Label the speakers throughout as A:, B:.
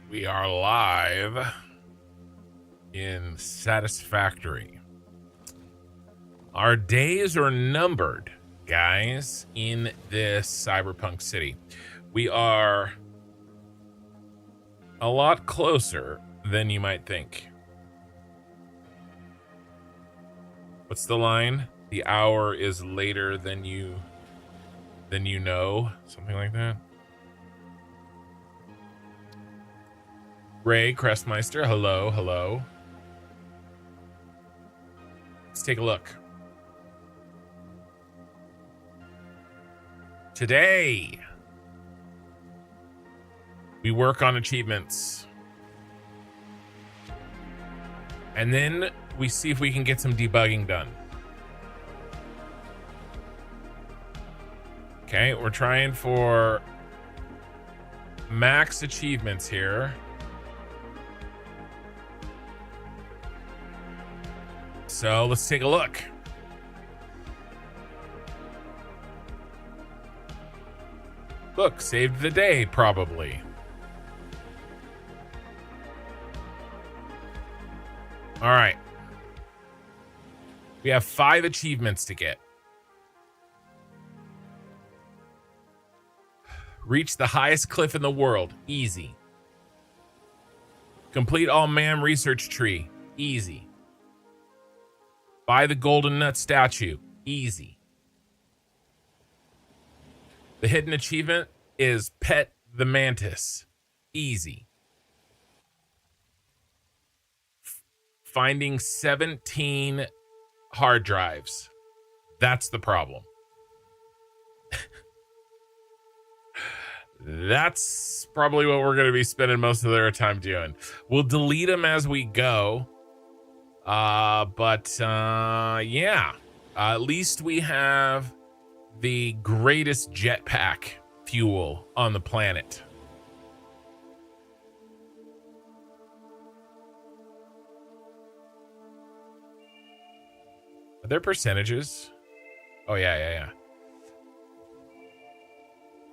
A: We are live in Satisfactory. Our days are numbered, guys, in this Cyberpunk city. We are a lot closer than you might think. What's the line? The hour is later than you know, something like that. Ray Crestmeister, hello. Let's take a look. Today, we work on achievements. And then we see if we can get some debugging done. Okay, we're trying for max achievements here. So let's take a look. Look, saved the day, probably. All right. We have 5 achievements to get. Reach the highest cliff in the world. Easy. Complete all MAM research tree. Easy. Buy the golden nut statue. Easy. The hidden achievement is pet the mantis. Easy. Finding 17 hard drives. That's the problem. That's probably what we're going to be spending most of their time doing. We'll delete them as we go. Yeah. At least we have the greatest jetpack fuel on the planet. Are there percentages? Oh, yeah.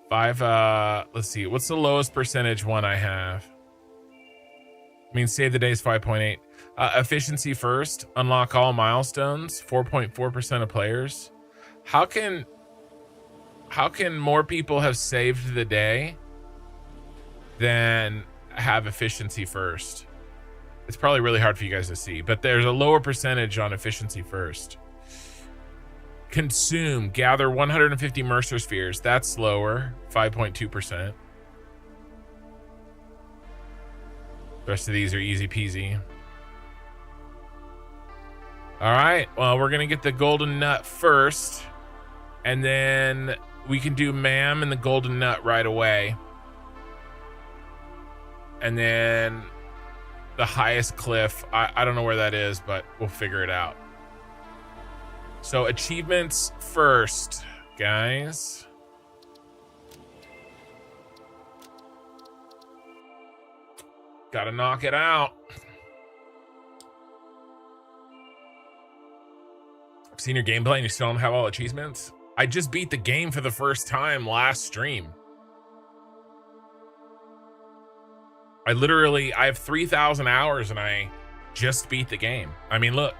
A: 5, let's see. What's the lowest percentage one I have? I mean, save the day is 5.8. Efficiency first. Unlock all milestones. 4.4% of players. How can more people have saved the day than have efficiency first? It's probably really hard for you guys to see, but there's a lower percentage on efficiency first. Consume. Gather 150 Mercer spheres. That's lower. 5.2%. The rest of these are easy peasy. All right. Well, we're going to get the golden nut first. And then we can do MAM and the golden nut right away. And then the highest cliff. I don't know where that is, but we'll figure it out. So achievements first, guys. Gotta knock it out. I've seen your gameplay and you still don't have all achievements. I just beat the game for the first time last stream. I have 3,000 hours and I just beat the game. I mean, look.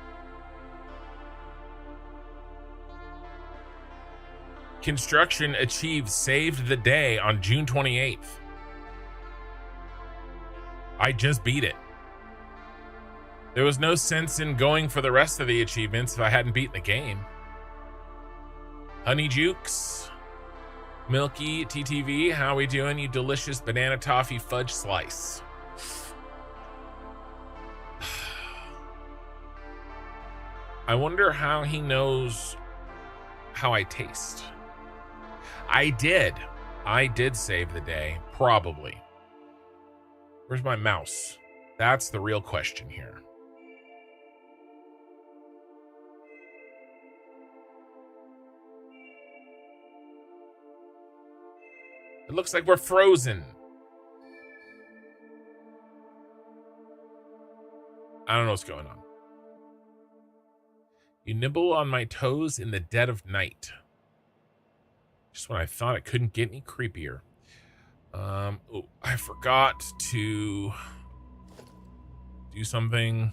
A: Kinstruction achieved saved the day on June 28th. I just beat it. There was no sense in going for the rest of the achievements if I hadn't beaten the game. Honey Jukes, Milky TTV, how we doing, you delicious banana toffee fudge slice? I wonder how he knows how I taste. I did save the day, probably. Where's my mouse? That's the real question here. It looks like we're frozen. I don't know what's going on. You nibble on my toes in the dead of night. Just when I thought it couldn't get any creepier. Oh, I forgot to do something.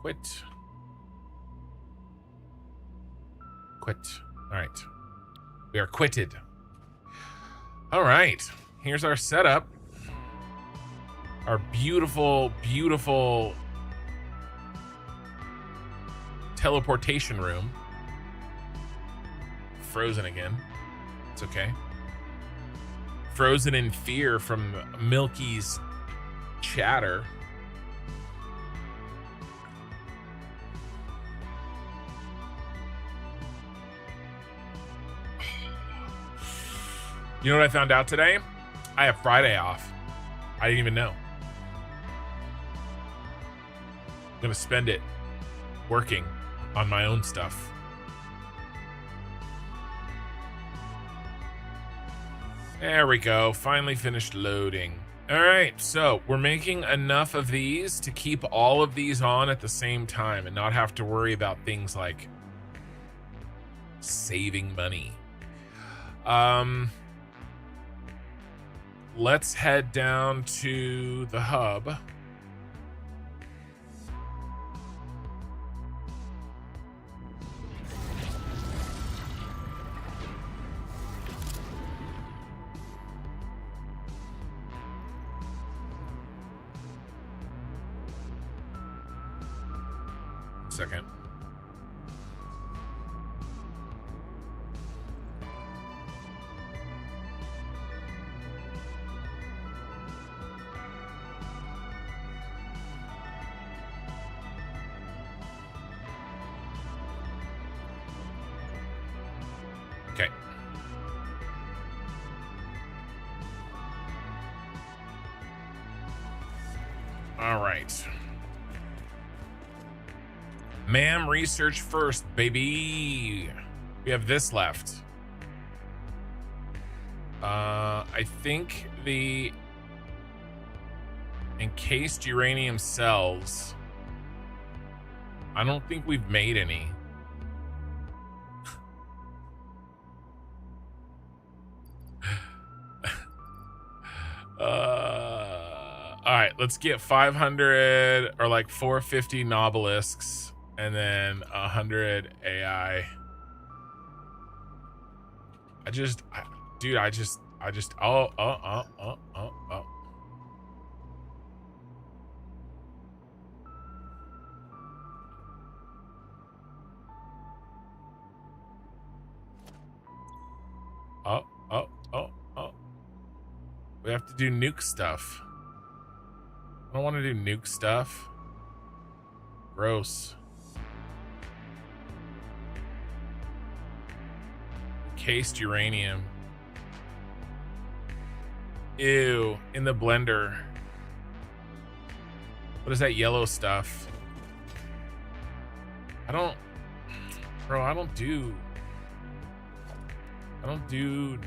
A: Quit. All right. We are quitted. All right. Here's our setup. Our beautiful, beautiful teleportation room. Frozen again. It's okay. Frozen in fear from Milky's chatter. You know what I found out today? I have Friday off. I didn't even know. I'm gonna spend it working on my own stuff. There we go. Finally finished loading. All right, so we're making enough of these to keep all of these on at the same time and not have to worry about things like saving money. Let's head down to the hub. Second. Okay. All right. Ma'am, research first, baby. We have this left. I think the encased uranium cells. I don't think we've made any. All right, let's get 500 or like 450 nobelisks and then 100 AI. Dude, I just, oh. Oh. We have to do nuke stuff. I don't want to do nuke stuff. Gross. Cased uranium. Ew, in the blender. What is that yellow stuff? I don't do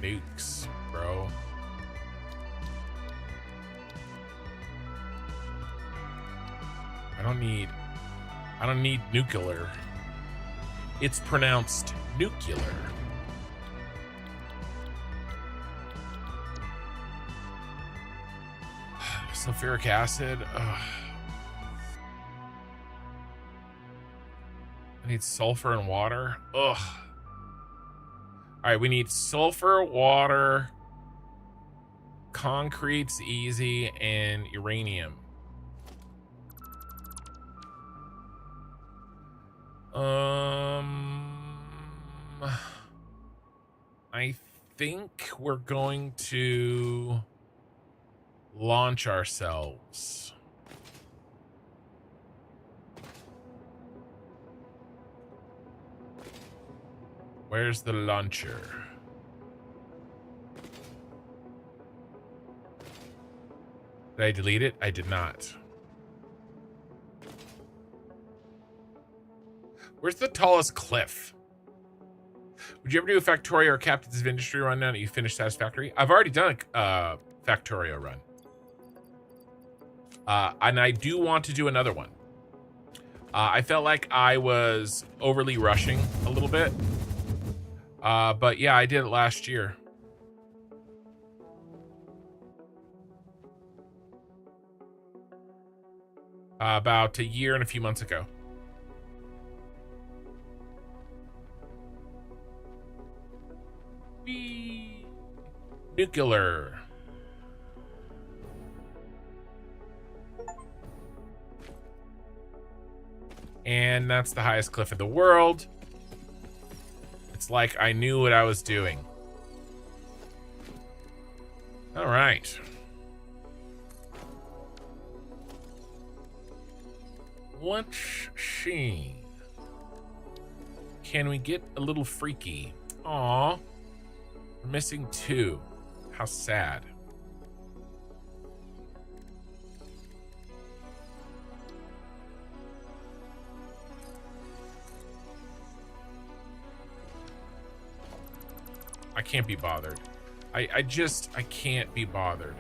A: nukes, bro. I don't need nuclear. It's pronounced nuclear. Sulfuric acid. Ugh. I need sulfur and water. Ugh. All right, we need sulfur, water, concrete's easy, and uranium. I think we're going to launch ourselves. Where's the launcher? Did I delete it? I did not. Where's the tallest cliff? Would you ever do a Factorio or Captains of Industry run now that you finished Satisfactory? I've already done a Factorio run. And I do want to do another one. I felt like I was overly rushing a little bit. But yeah, I did it last year. About a year and a few months ago. Whee! Nuclear. And that's the highest cliff in the world. It's like I knew what I was doing. All right. Let's see. Can we get a little freaky? Aw. We're missing 2. How sad. I can't be bothered. I can't be bothered.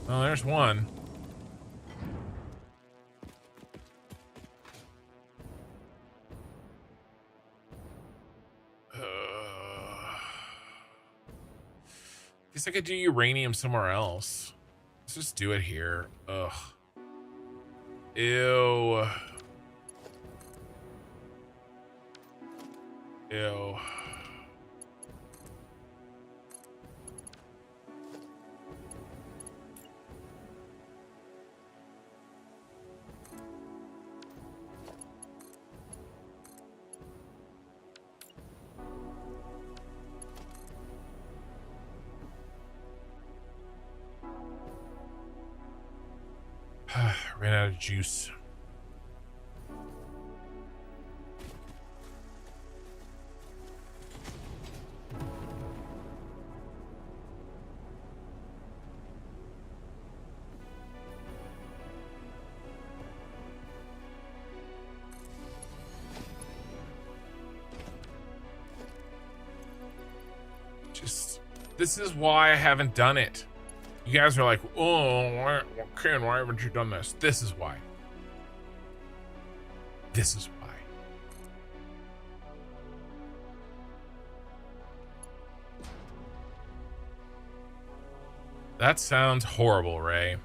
A: Well, there's one. Guess I could do uranium somewhere else. Let's just do it here. Ugh. Ew. Ew. Ran out of juice. This is why I haven't done it. You guys are like, oh, Ken, why haven't you done this? This is why. This is why. That sounds horrible, Ray.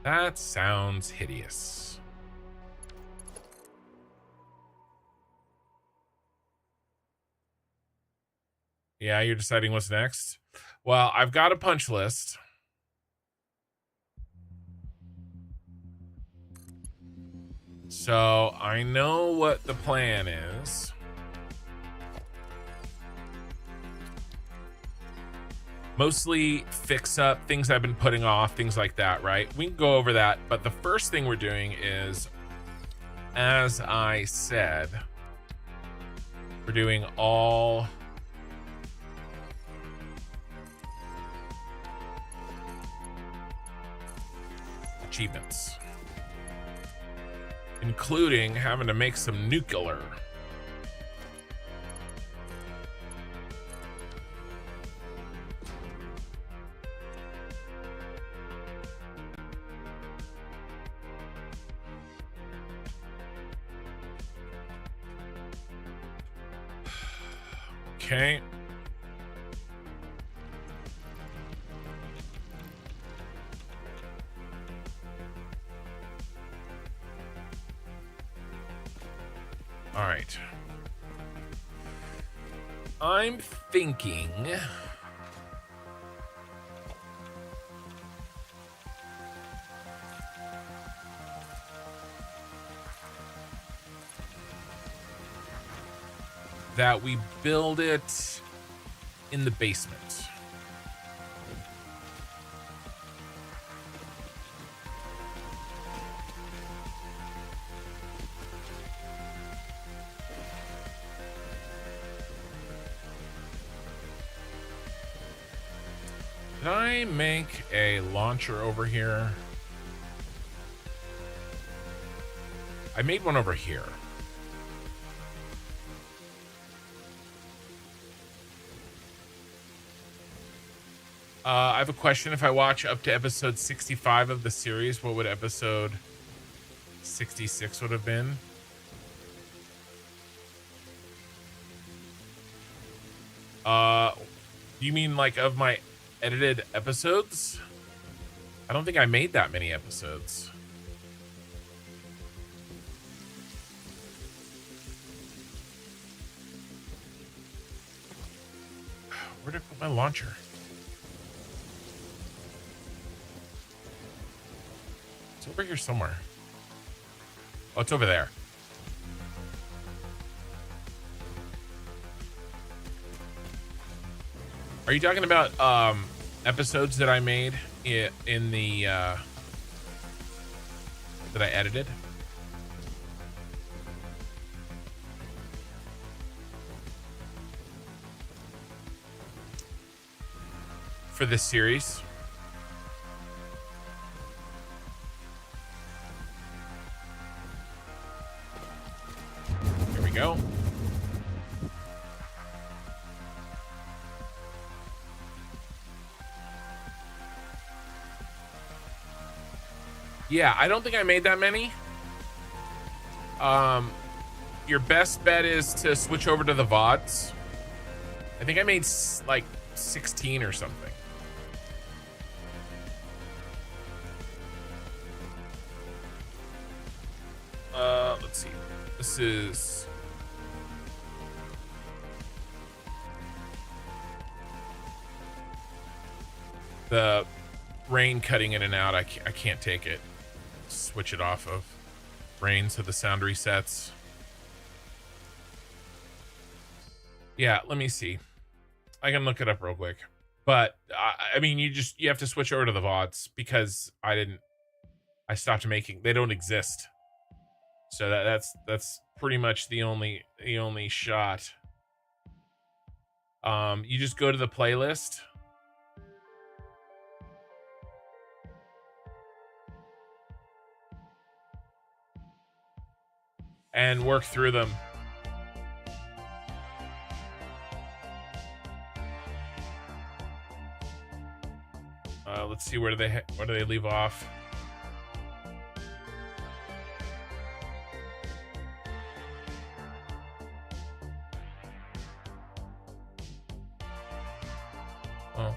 A: That sounds hideous. Yeah, you're deciding what's next? Well, I've got a punch list. So I know what the plan is. Mostly fix up things I've been putting off, things like that, right? We can go over that, but the first thing we're doing is, as I said, we're doing all achievements, including having to make some nuclear. Okay. All right. I'm thinking that we build it in the basement. Did I make a launcher over here? I made one over here. I have a question. If I watch up to episode 65 of the series, what would episode 66 would have been? You mean like of my edited episodes? I don't think I made that many episodes. Where did I put my launcher? It's over here somewhere. Oh, it's over there. Are you talking about episodes that I made in the that I edited? For this series? Here we go. Yeah, I don't think I made that many. Your best bet is to switch over to the VODs. I think I made like 16 or something. Let's see. This is the rain cutting in and out. I can't take it. Switch it off of rain so the sound resets. Yeah, let me see. I can look it up real quick. But I mean, you have to switch over to the VODs because I stopped making. They don't exist. So that's pretty much the only shot. You just go to the playlist. And work through them. Let's see, where do they leave off? Oh,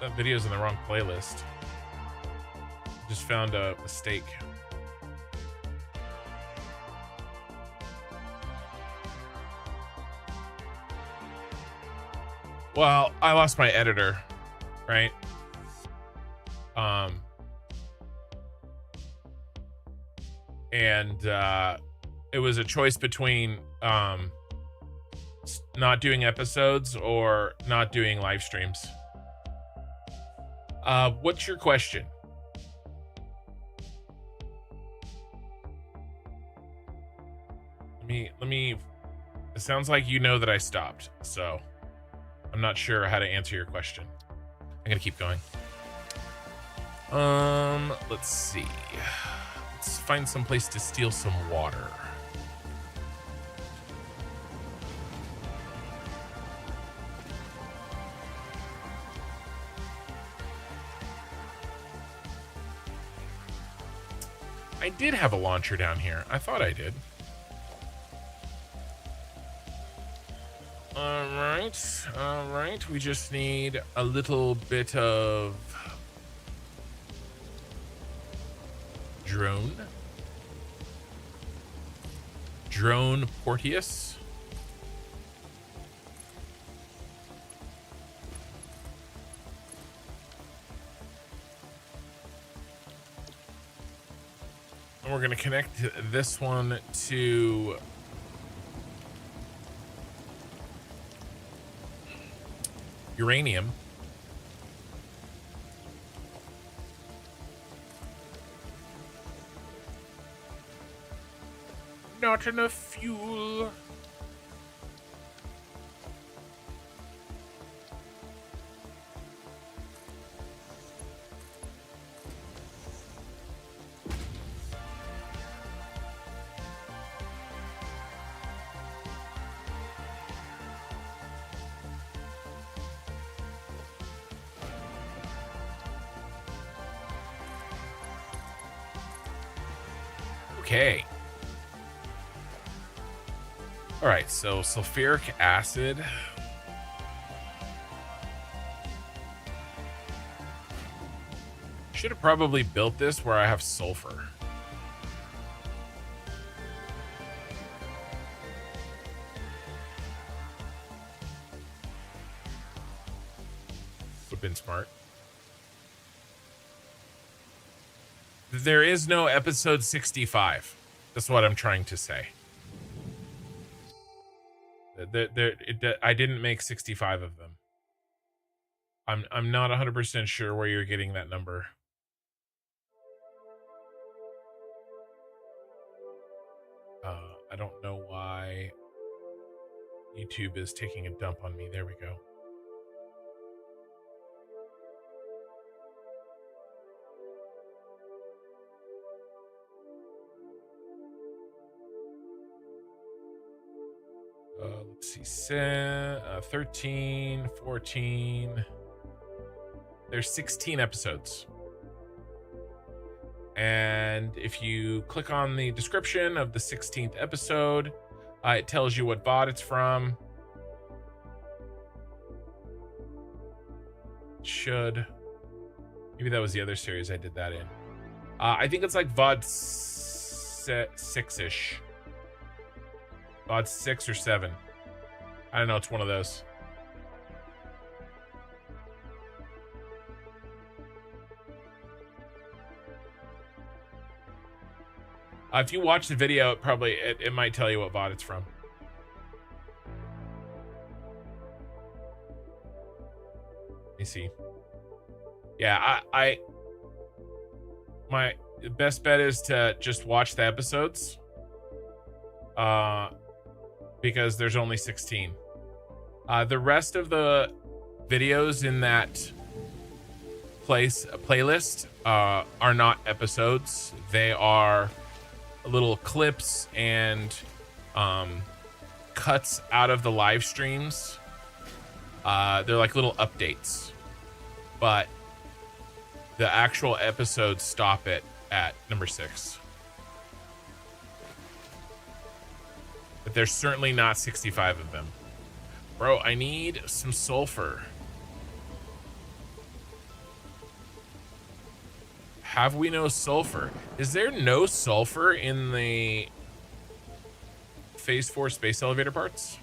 A: that video's in the wrong playlist. Just found a mistake. Well, I lost my editor, right? And it was a choice between not doing episodes or not doing live streams. What's your question? Let me. It sounds like you know that I stopped, so I'm not sure how to answer your question. I'm gonna keep going. Let's see. Let's find some place to steal some water. I did have a launcher down here. I thought I did. All right. We just need a little bit of drone Porteous. And we're going to connect this one to uranium. Not enough fuel. Okay. All right, so sulfuric acid. Should have probably built this where I have sulfur. Would have been smart. There is no episode 65. That's what I'm trying to say. I didn't make 65 of them. I'm not 100% sure where you're getting that number. I don't know why YouTube is taking a dump on me. There we go. Let's see, 13, 14. There's 16 episodes. And if you click on the description of the 16th episode, it tells you what VOD it's from. Should. Maybe that was the other series I did that in. I think it's like VOD 6-ish. VOD 6 or 7. I don't know, it's one of those. If you watch the video, it might tell you what VOD it's from. Let me see. Yeah, my best bet is to just watch the episodes. Because there's only 16. The rest of the videos in that playlist are not episodes. They are little clips and cuts out of the live streams. They're like little updates, but the actual episodes stop it at number 6. But there's certainly not 65 of them. Bro, I need some sulfur. Have we no sulfur? Is there no sulfur in the Phase 4 space elevator parts?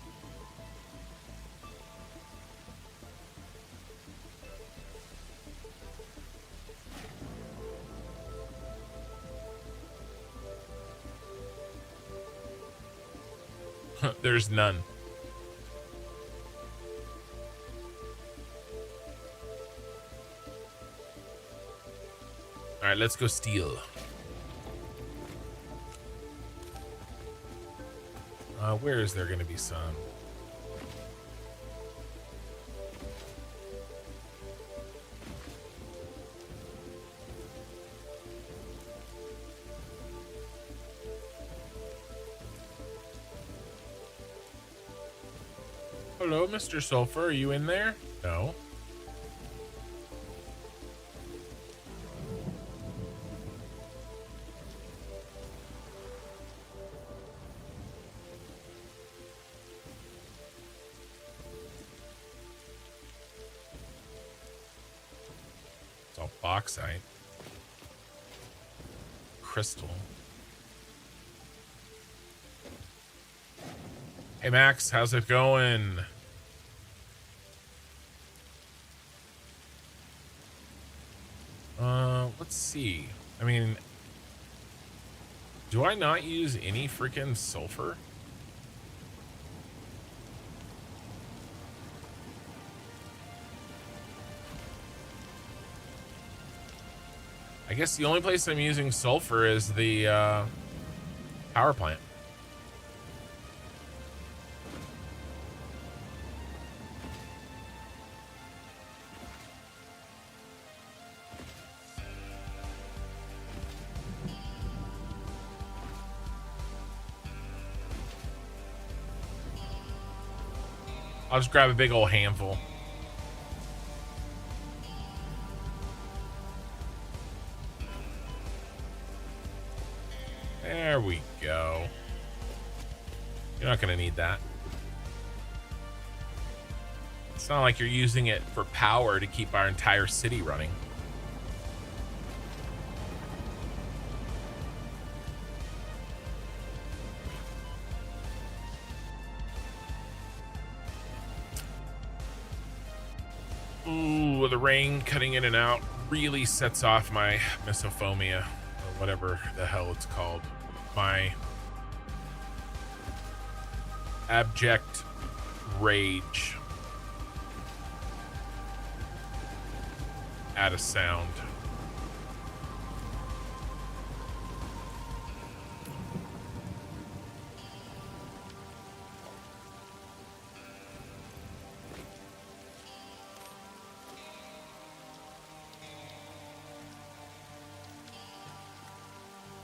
A: There's none. All right, let's go steal. Where is there going to be some? Hello, Mr. Sulfur. Are you in there? No. It's all bauxite. Crystal. Hey, Max. How's it going? Let's see. I mean, do I not use any freaking sulfur? I guess the only place I'm using sulfur is the power plant. I'll just grab a big old handful. There we go. You're not gonna need that. It's not like you're using it for power to keep our entire city running. Ooh, the rain cutting in and out really sets off my misophonia, or whatever the hell it's called. My abject rage at a sound.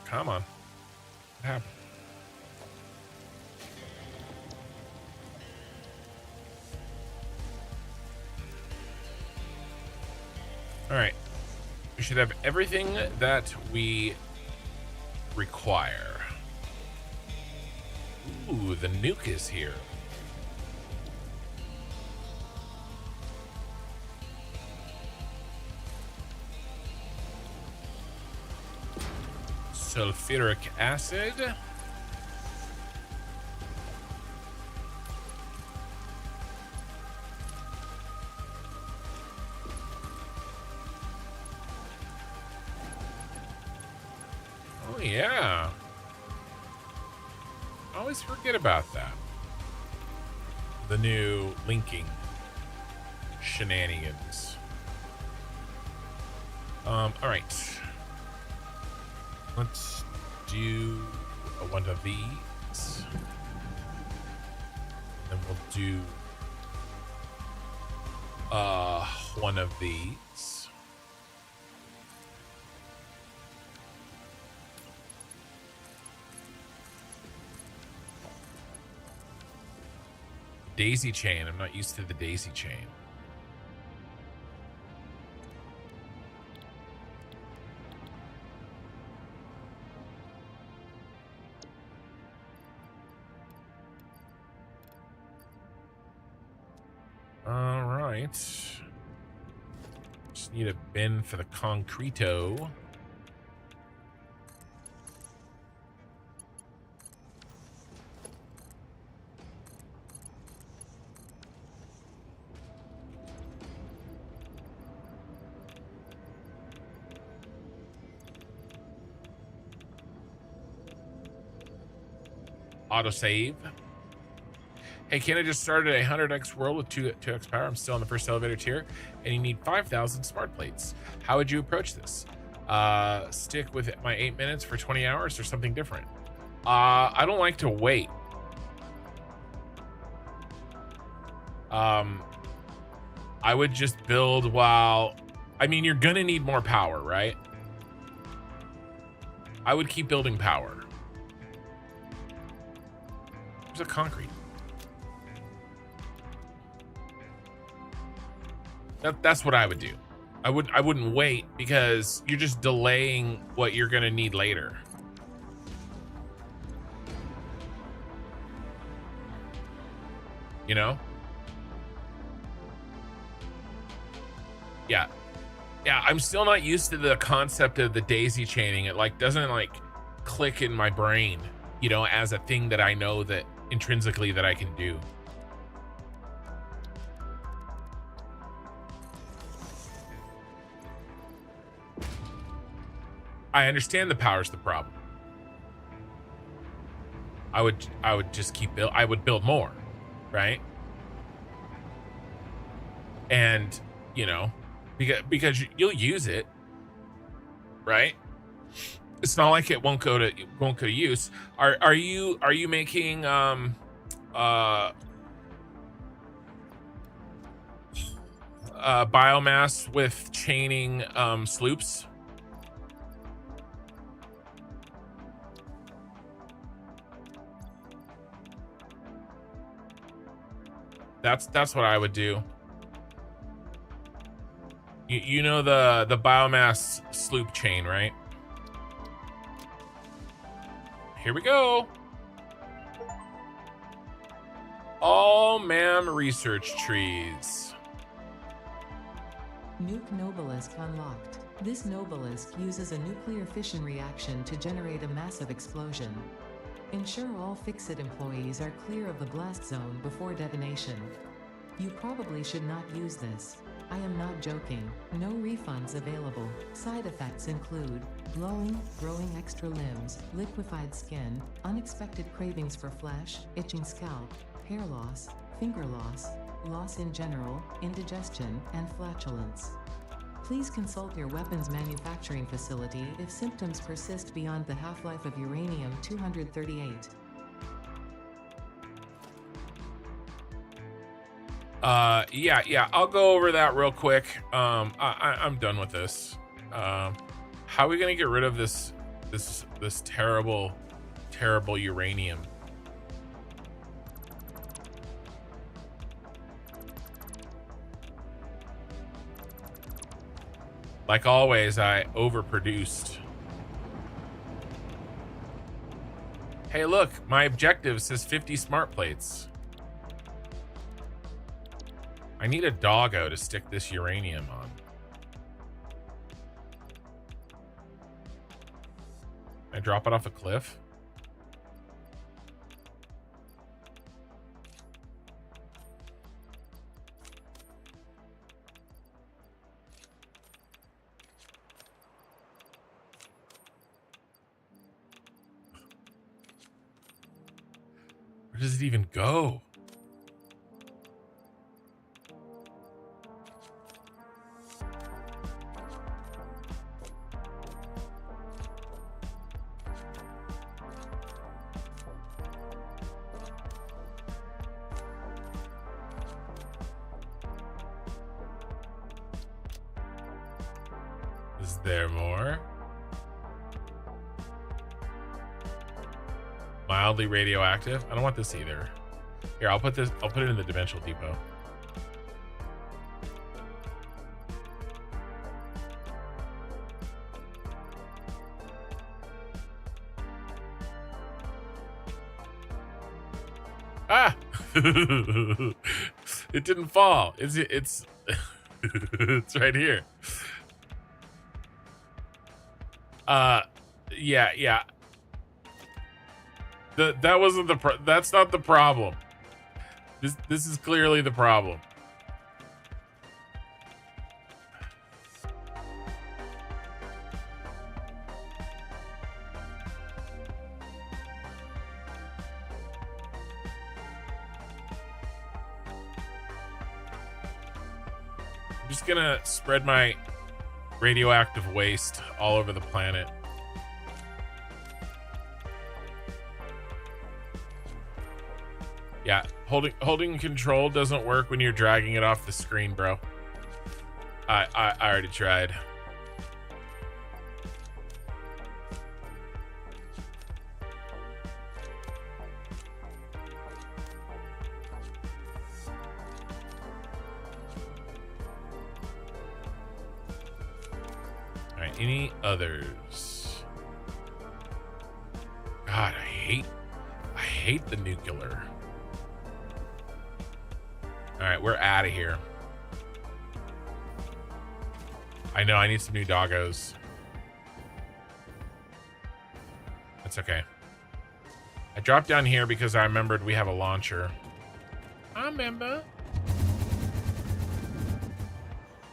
A: Come on. What happened? All right. We should have everything that we require. Ooh, the nuke is here. Sulfuric acid. Oh yeah. I always forget about that. The new linking shenanigans. All right. Let's do one of these. Then we'll do one of these. Daisy chain. I'm not used to the daisy chain. All right. Just need a bin for the concreto. Autosave. Hey, Ken, I just started a 100x world with 2x power. I'm still on the first elevator tier, and you need 5,000 smart plates. How would you approach this? Stick with my 8 minutes for 20 hours or something different? I don't like to wait. I would just build while... I mean, you're gonna need more power, right? I would keep building power. There's a concrete. That's what I would do. I wouldn't wait, because you're just delaying what you're gonna need later. You know? Yeah. Yeah, I'm still not used to the concept of the daisy chaining. It like doesn't like click in my brain, you know, as a thing that I know that intrinsically that I can do. I understand the power's the problem. I would just keep build. I would build more, right? And you know, because you'll use it, right? It's not like it won't go to use. Are you making biomass with chaining sloops? That's what I would do. You know the biomass sloop chain, right? Here we go. All MAM research trees.
B: Nuke Nobelisk unlocked. This Nobelisk uses a nuclear fission reaction to generate a massive explosion. Ensure all Fixit employees are clear of the blast zone before detonation. You probably should not use this. I am not joking. No refunds available. Side effects include blowing, growing extra limbs, liquefied skin, unexpected cravings for flesh, itching scalp, hair loss, finger loss, loss in general, indigestion, and flatulence. Please consult your weapons manufacturing facility if symptoms persist beyond the half-life of uranium-238.
A: Yeah, I'll go over that real quick. I'm done with this. How are we gonna get rid of this terrible uranium? Like always, I overproduced. Hey, look, my objective says 50 smart plates. I need a doggo to stick this uranium on. Can I drop it off a cliff? Where does it even go? Is there more? Mildly radioactive. I don't want this either. Here, I'll put it in the dimensional depot. Ah! It didn't fall. It's it's right here. Yeah. That wasn't that's not the problem. This is clearly the problem. I'm just gonna spread my radioactive waste all over the planet. Yeah, holding control doesn't work when you're dragging it off the screen, bro. I already tried. All right, any others? God, I hate the nuclear. All right, we're out of here. I know I need some new doggos. That's okay. I dropped down here because I remembered we have a launcher. I remember.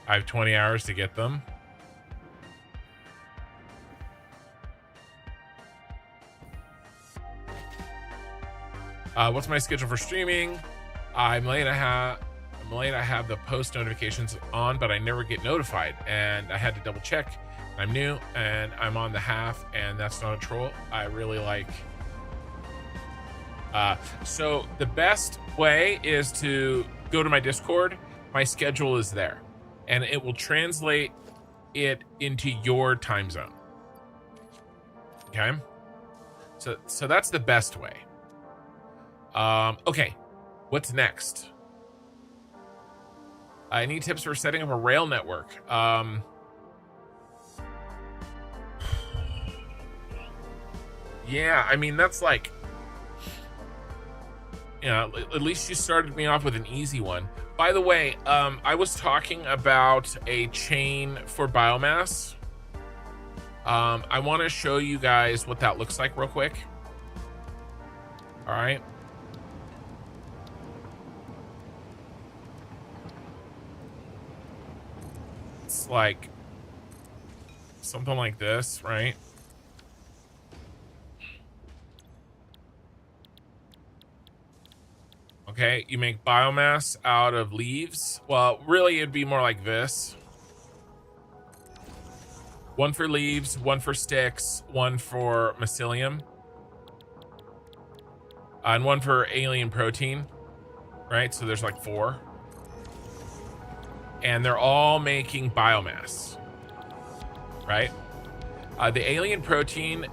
A: I have 20 hours to get them. What's my schedule for streaming? I'm late. I have the post notifications on, but I never get notified, and I had to double check. I'm new and I'm on the half, and that's not a troll. I really like. So the best way is to go to my Discord. My schedule is there, and it will translate it into your time zone. Okay. So that's the best way. Okay. What's next? I need tips for setting up a rail network. Yeah, I mean, that's like, you know, at least you started me off with an easy one. By the way, I was talking about a chain for biomass. I want to show you guys what that looks like real quick. All right. It's like something like this, right? Okay, you make biomass out of leaves. Well, really, it'd be more like this. One for leaves, one for sticks, one for mycelium, and one for alien protein, right? So there's like 4. And they're all making biomass, right? The alien protein,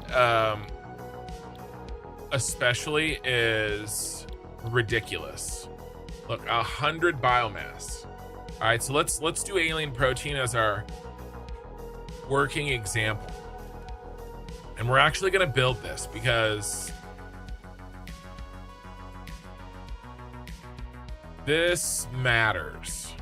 A: especially, is ridiculous. Look, 100 biomass. All right, so let's do alien protein as our working example, and we're actually going to build this because this matters.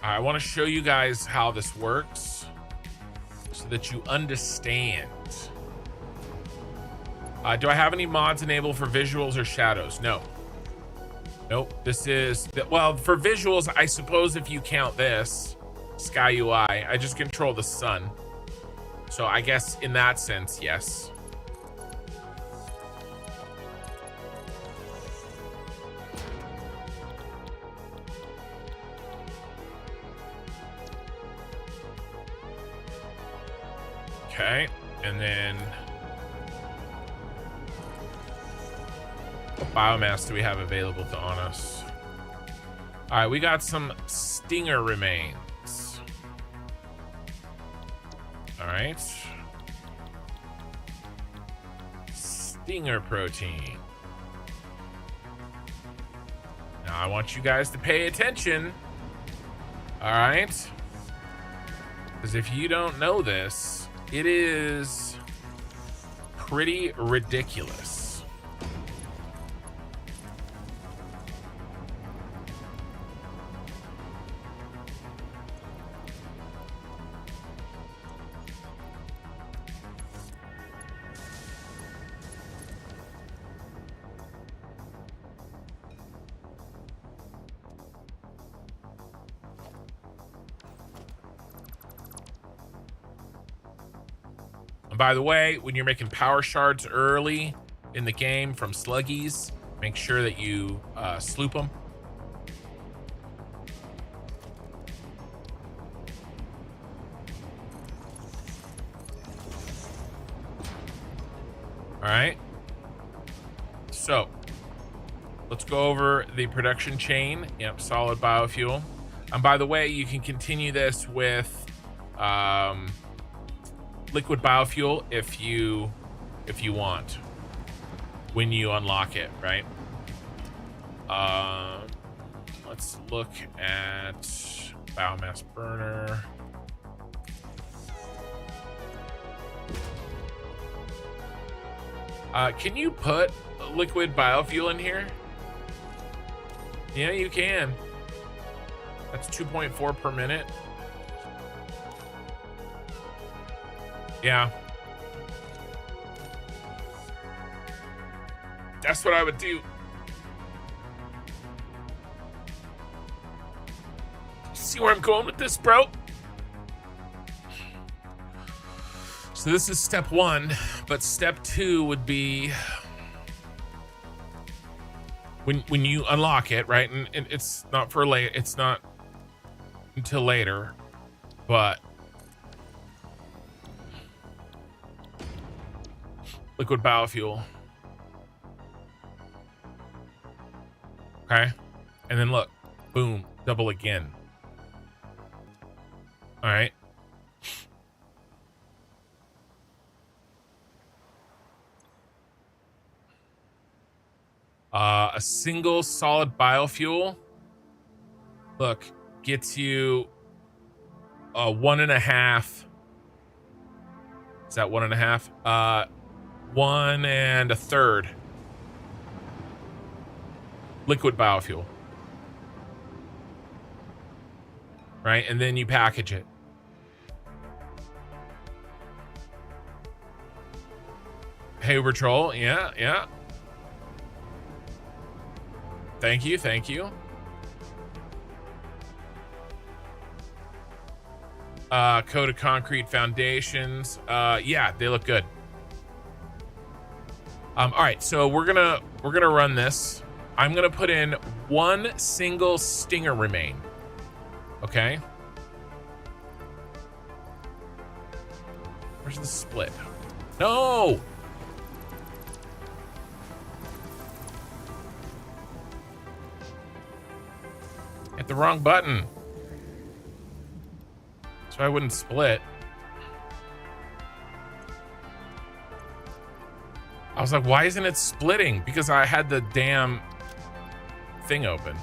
A: I want to show you guys how this works so that you understand. Do I have any mods enabled for visuals or shadows? No. Nope. This is, well, for visuals, I suppose if you count this, Sky UI, I just control the sun. So I guess in that sense, yes. Okay, and then what biomass do we have available on us? All right, we got some stinger remains. All right. Stinger protein. Now I want you guys to pay attention. All right. Because if you don't know this, it is pretty ridiculous. By the way, when you're making power shards early in the game from sluggies, make sure that you sloop them. All right. So let's go over the production chain. Yep, solid biofuel. And by the way, you can continue this with liquid biofuel if you want when you unlock it, right? Let's look at biomass burner. Can you put liquid biofuel in here? Yeah, you can. That's 2.4 per minute. Yeah. That's what I would do. See where I'm going with this, bro? So this is step 1, but step 2 would be when you unlock it, right? And it's not for late. It's not until later, but liquid biofuel. Okay, and then look, boom, double again. All right. A single solid biofuel, look, gets you a 1.5. Is that 1.5? 1 1/3 liquid biofuel. Right, and then you package it. Hey, Uber Troll, yeah. Thank you. Coated concrete foundations. Yeah, they look good. All right, so we're gonna run this. I'm gonna put in one single stinger remain. Okay. Where's the split? No. Hit the wrong button. So I wouldn't split. I was like, why isn't it splitting? Because I had the damn thing open.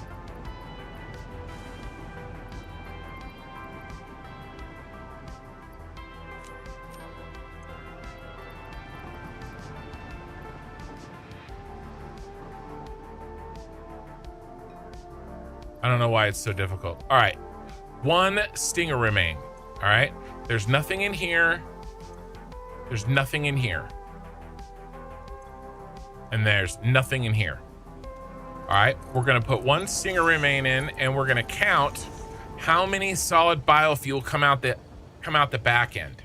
A: I don't know why it's so difficult. All right, one stinger remain. All right, there's nothing in here. There's nothing in here. And there's nothing in here. All right, we're gonna put one stinger remain in, and we're gonna count how many solid biofuel come out the back end.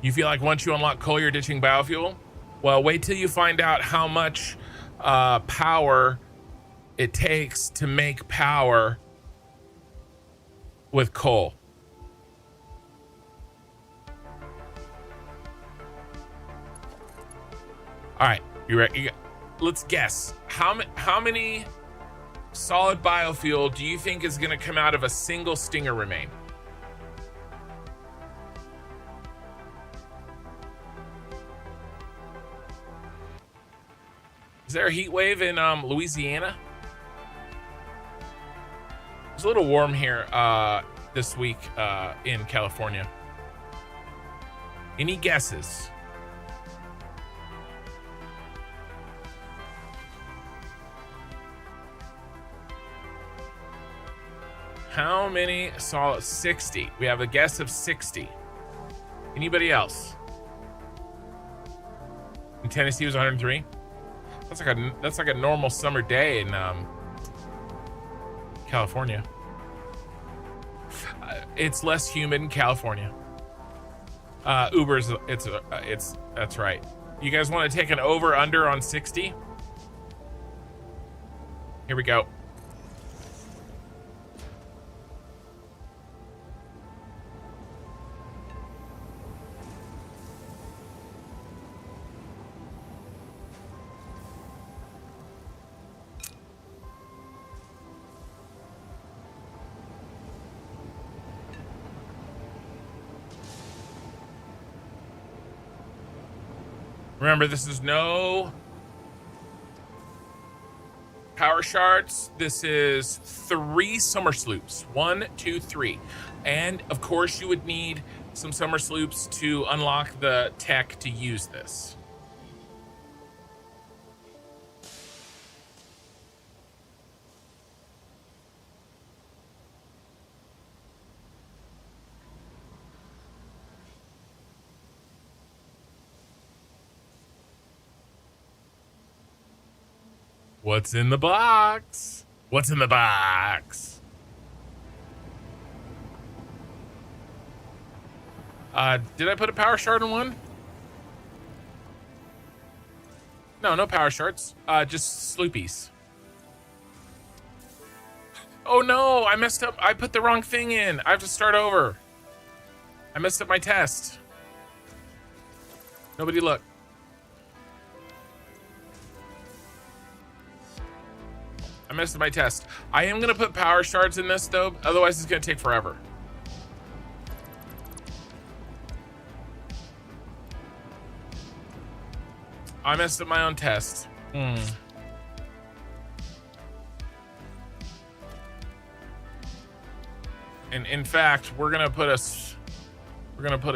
A: You feel like once you unlock coal, you're ditching biofuel? Well, wait till you find out how much power it takes to make power with coal. All right, you ready? Let's guess. How many solid biofuel do you think is going to come out of a single stinger remain? Is there a heat wave in Louisiana? It's a little warm here this week in California. Any guesses? How many solid? 60. We have a guess of 60. Anybody else? In Tennessee was 103. That's like a normal summer day in California. It's less humid in California. Uber's it's that's right. You guys want to take an over under on 60? Here we go. Remember, this is no power shards. This is 3 summer sloops. 1, 2, 3. And of course you would need some summer sloops to unlock the tech to use this. What's in the box? What's in the box? Did I put a power shard in one? No power shards. Just sloopies. Oh no, I messed up. I put the wrong thing in. I have to start over. I messed up my test. Nobody look. I messed up my test. I am gonna put power shards in this though, otherwise it's gonna take forever. I messed up my own test. And in fact, we're gonna put a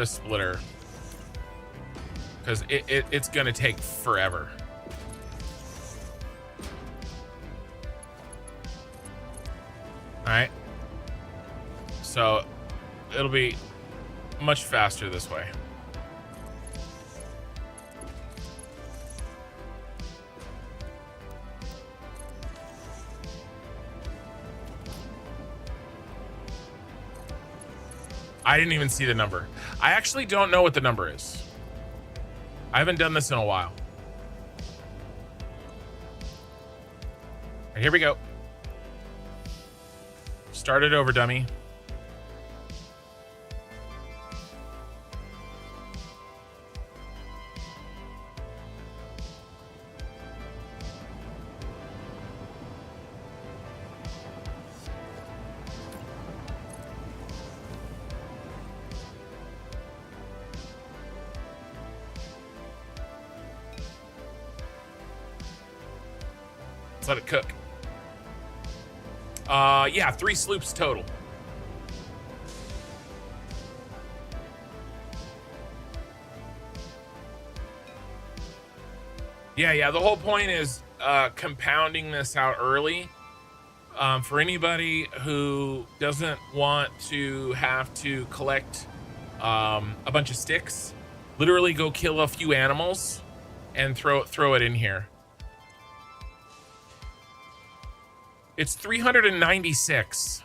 A: splitter because it's gonna take forever. All right. So it'll be much faster this way. I didn't even see the number. I actually don't know what the number is. I haven't done this in a while. And here we go. Start it over, dummy. Let's let it cook. Yeah, 3 sloops total. Yeah, the whole point is compounding this out early. For anybody who doesn't want to have to collect a bunch of sticks, literally go kill a few animals and throw it in here. It's 396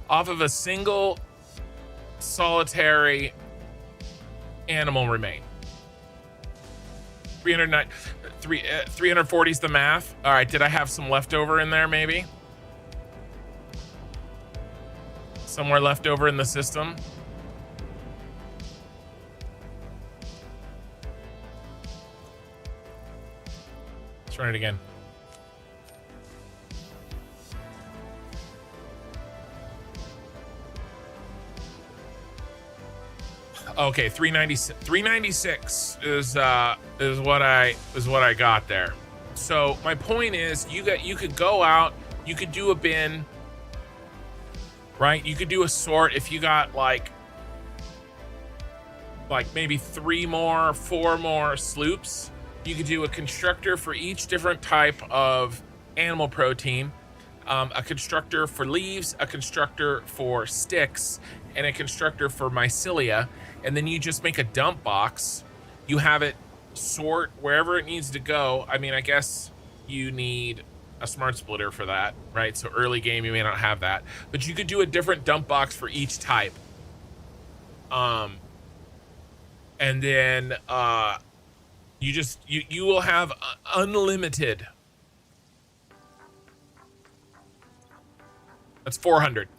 A: off of a single solitary animal remain. 340 is the math. All right, did I have some leftover in there maybe? Somewhere left over in the system? Let's run it again. Okay, 396 is what I got there. So my point is, you could go out, you could do a bin, right? You could do a sort if you got like maybe 3 more, 4 more sloops. You could do a constructor for each different type of animal protein, a constructor for leaves, a constructor for sticks, and a constructor for mycelia. And then you just make a dump box. You have it sort wherever it needs to go. I mean, I guess you need a smart splitter for that, right? So early game, you may not have that, but you could do a different dump box for each type. And then you will have unlimited. That's 400.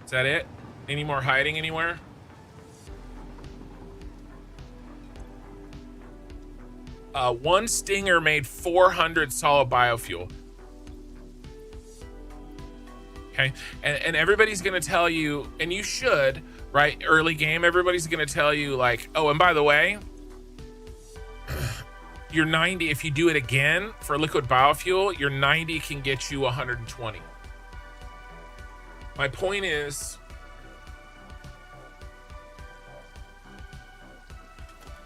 A: Is that it? Any more hiding anywhere? One stinger made 400 solid biofuel. Okay, and everybody's gonna tell you, and you should, right? Early game, everybody's gonna tell you like, oh, and by the way, your 90, if you do it again for liquid biofuel, your 90 can get you 120. My point is,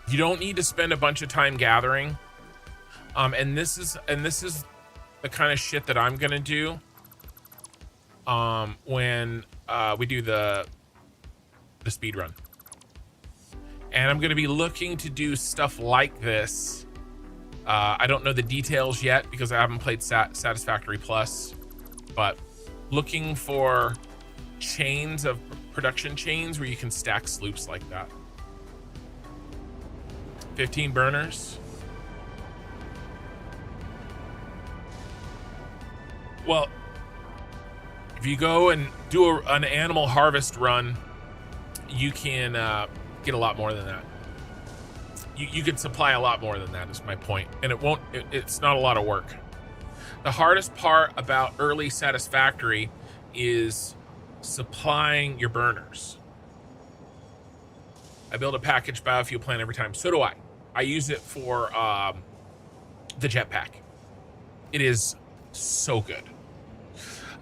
A: you don't need to spend a bunch of time gathering. And this is the kind of shit that I'm gonna do when we do the speed run. And I'm gonna be looking to do stuff like this. I don't know the details yet because I haven't played Satisfactory Plus, but looking for chains of production chains where you can stack sloops like that. 15 burners. Well, if you go and do an animal harvest run, you can get a lot more than that. You could supply a lot more than that is my point. And it's not a lot of work. The hardest part about early Satisfactory is supplying your burners. I build a package biofuel plant every time. So do I. I use it for the jetpack. It is so good.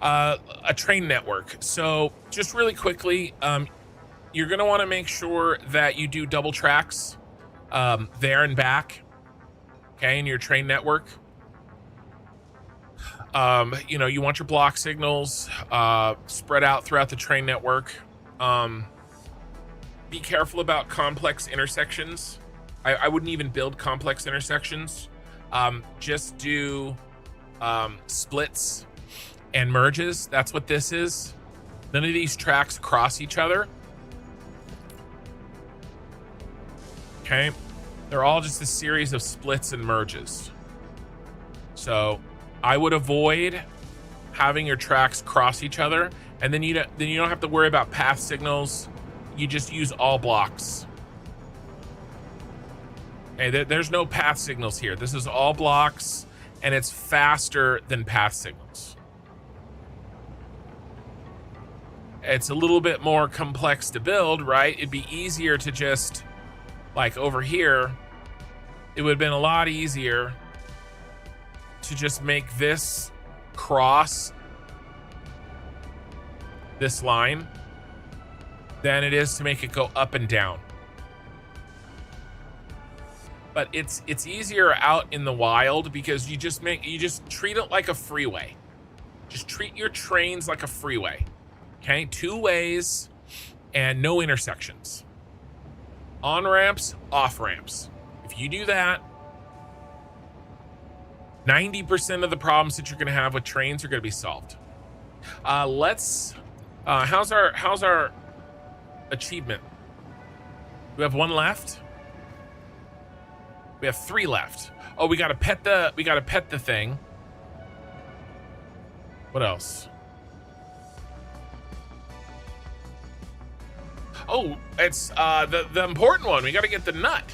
A: A train network. So just really quickly, you're going to want to make sure that you do double tracks there and back, okay, in your train network. You know, you want your block signals spread out throughout the train network. Be careful about complex intersections. I wouldn't even build complex intersections. Just do splits and merges. That's what this is. None of these tracks cross each other. Okay, they're all just a series of splits and merges. So I would avoid having your tracks cross each other, and then you don't have to worry about path signals. You just use all blocks. Okay, there's no path signals here. This is all blocks, and it's faster than path signals. It's a little bit more complex to build, right? It'd be easier to just, like over here, it would have been a lot easier to just make this cross this line than it is to make it go up and down. But it's easier out in the wild because you just treat it like a freeway. Just treat your trains like a freeway. Okay, 2 ways and no intersections. On ramps, off ramps. If you do that, 90% of the problems that you're going to have with trains are going to be solved. How's our achievement? We have 1 left. We have 3 left. Oh, we got to pet the thing. What else? Oh, it's the important one. We got to get the nut.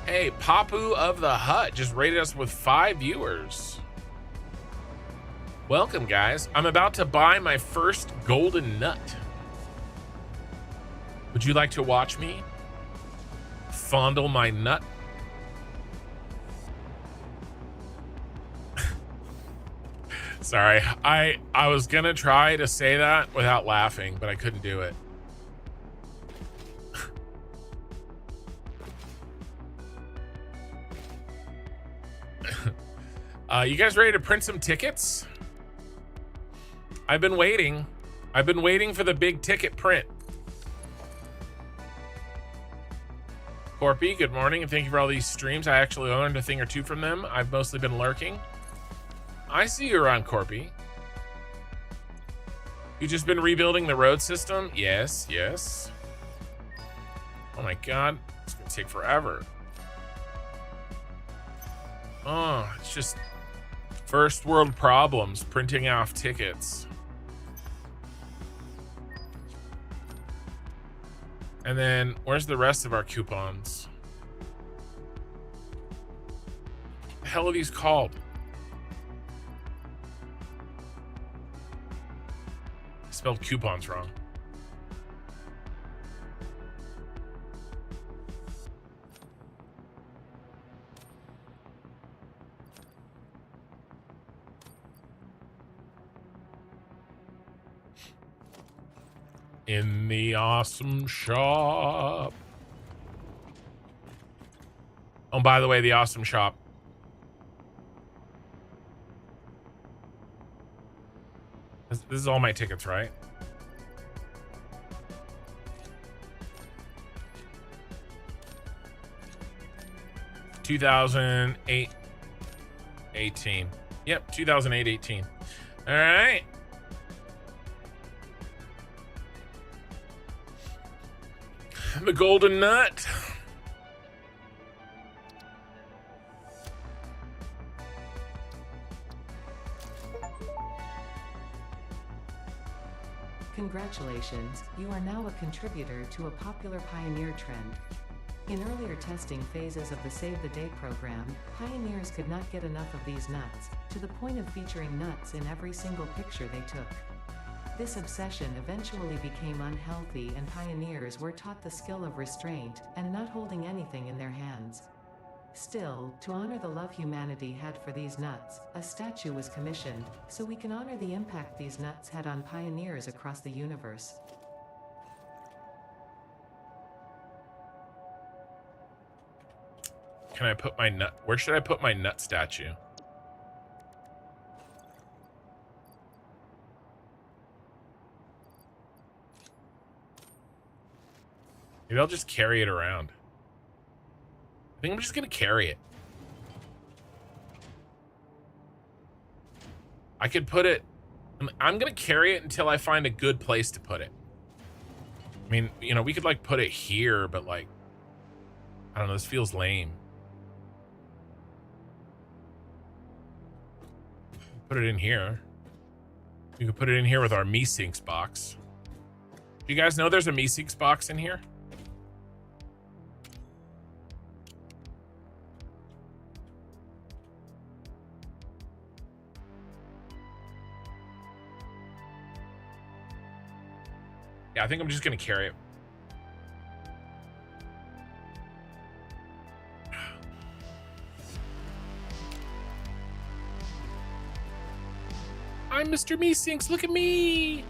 A: Hey, Papu of the Hut just rated us with 5 viewers. Welcome, guys. I'm about to buy my first golden nut. Would you like to watch me fondle my nut? Sorry, I was gonna try to say that without laughing, but I couldn't do it. You guys ready to print some tickets? I've been waiting for the big ticket print. Corpy, good morning, and thank you for all these streams. I actually learned a thing or two from them. I've mostly been lurking. I see you around, Corpy. You just been rebuilding the road system? Yes, yes. Oh my god, it's gonna take forever. Oh, it's just first world problems printing off tickets. And then where's the rest of our coupons? What the hell are these called? I spelled coupons wrong. In the awesome shop. Oh, by the way, the awesome shop. This is all my tickets, right? $2008 18. Yep, 2008-18. All right. The golden nut.
B: Congratulations, you are now a contributor to a popular Pioneer trend. In earlier testing phases of the Save the Day program, pioneers could not get enough of these nuts, to the point of featuring nuts in every single picture they took. This obsession eventually became unhealthy and pioneers were taught the skill of restraint and not holding anything in their hands. Still, to honor the love humanity had for these nuts, a statue was commissioned, so we can honor the impact these nuts had on pioneers across the universe.
A: Can I put my nut? Where should I put my nut statue? Maybe I'll just carry it around. I think I'm just gonna carry it. I could put it, I'm gonna carry it until I find a good place to put it. I mean, you know, we could like put it here, but like, I don't know, this feels lame. Put it in here. You could put it in here with our Me-Syncs box. Do you guys know there's a Me-Syncs box in here? Yeah, I think I'm just gonna carry it. I'm Mr. Me-Syncs, look at me!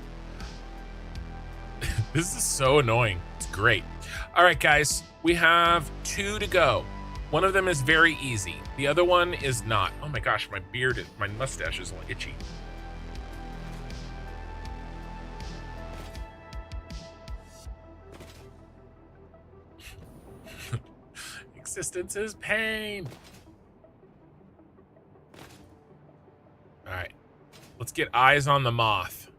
A: This is so annoying. It's great. All right, guys, we have 2 to go. One of them is very easy. The other one is not. Oh my gosh, my mustache is all itchy. Existence is pain. All right, let's get eyes on the moth.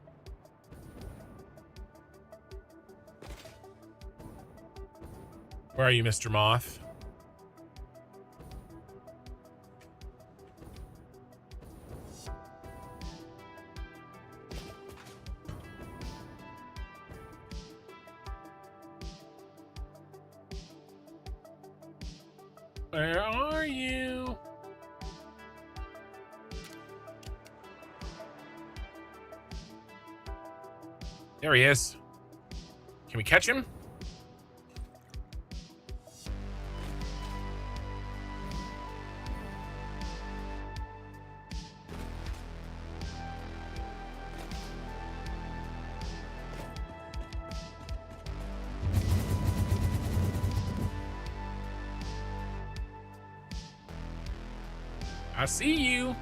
A: Where are you, Mr. Moth? Where are you? There he is. Can we catch him? I see you.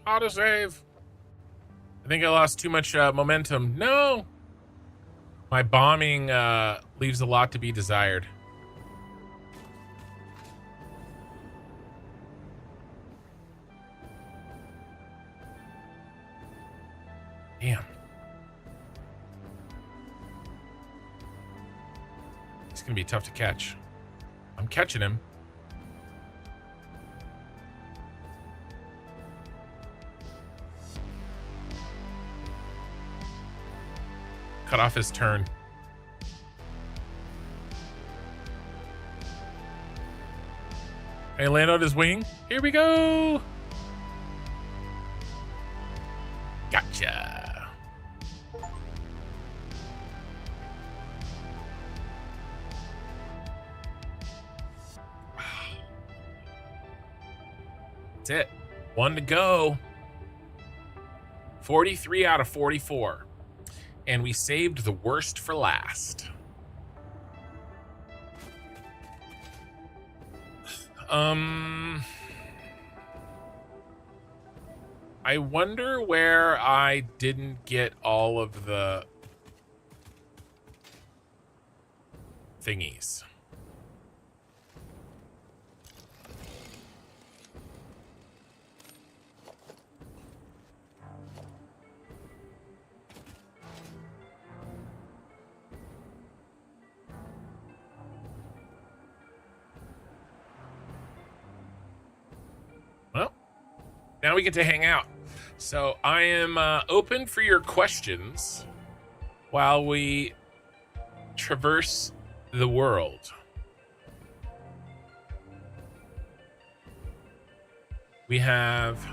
A: Autosave. I think I lost too much momentum. No. My bombing leaves a lot to be desired. Damn. It's gonna be tough to catch. I'm catching him. Cut off his turn. Hey, land on his wing. Here we go. Gotcha. That's it. 1 to go. 43 out of 44. And we saved the worst for last. I wonder where I didn't get all of the thingies. Well, now we get to hang out. So I am open for your questions while we traverse the world. We have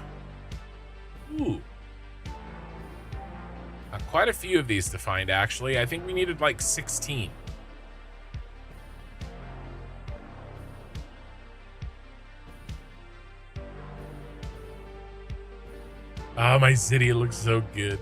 A: quite a few of these to find, actually. I think we needed like 16. Oh, my city looks so good.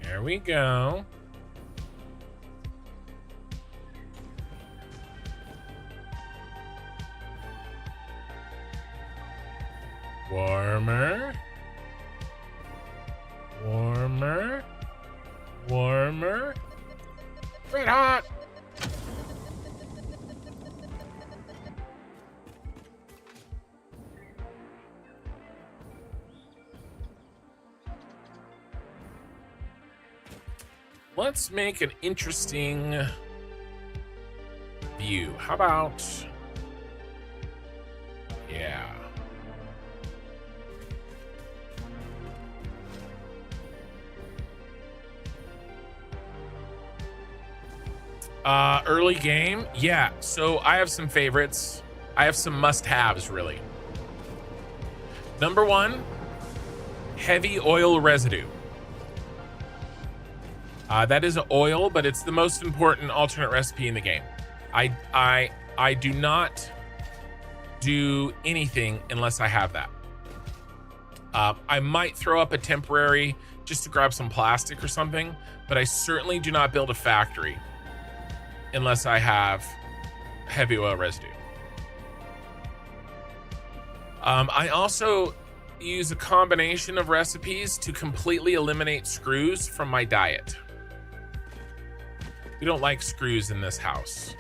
A: There we go. Warmer. Warmer. Warmer. Red hot. Let's make an interesting view. How about, yeah. Early game, yeah. So I have some favorites. I have some must-haves, really. Number one, heavy oil residue. That is oil, but it's the most important alternate recipe in the game. I do not do anything unless I have that. I might throw up a temporary just to grab some plastic or something, but I certainly do not build a factory unless I have heavy oil residue. I also use a combination of recipes to completely eliminate screws from my diet. We don't like screws in this house.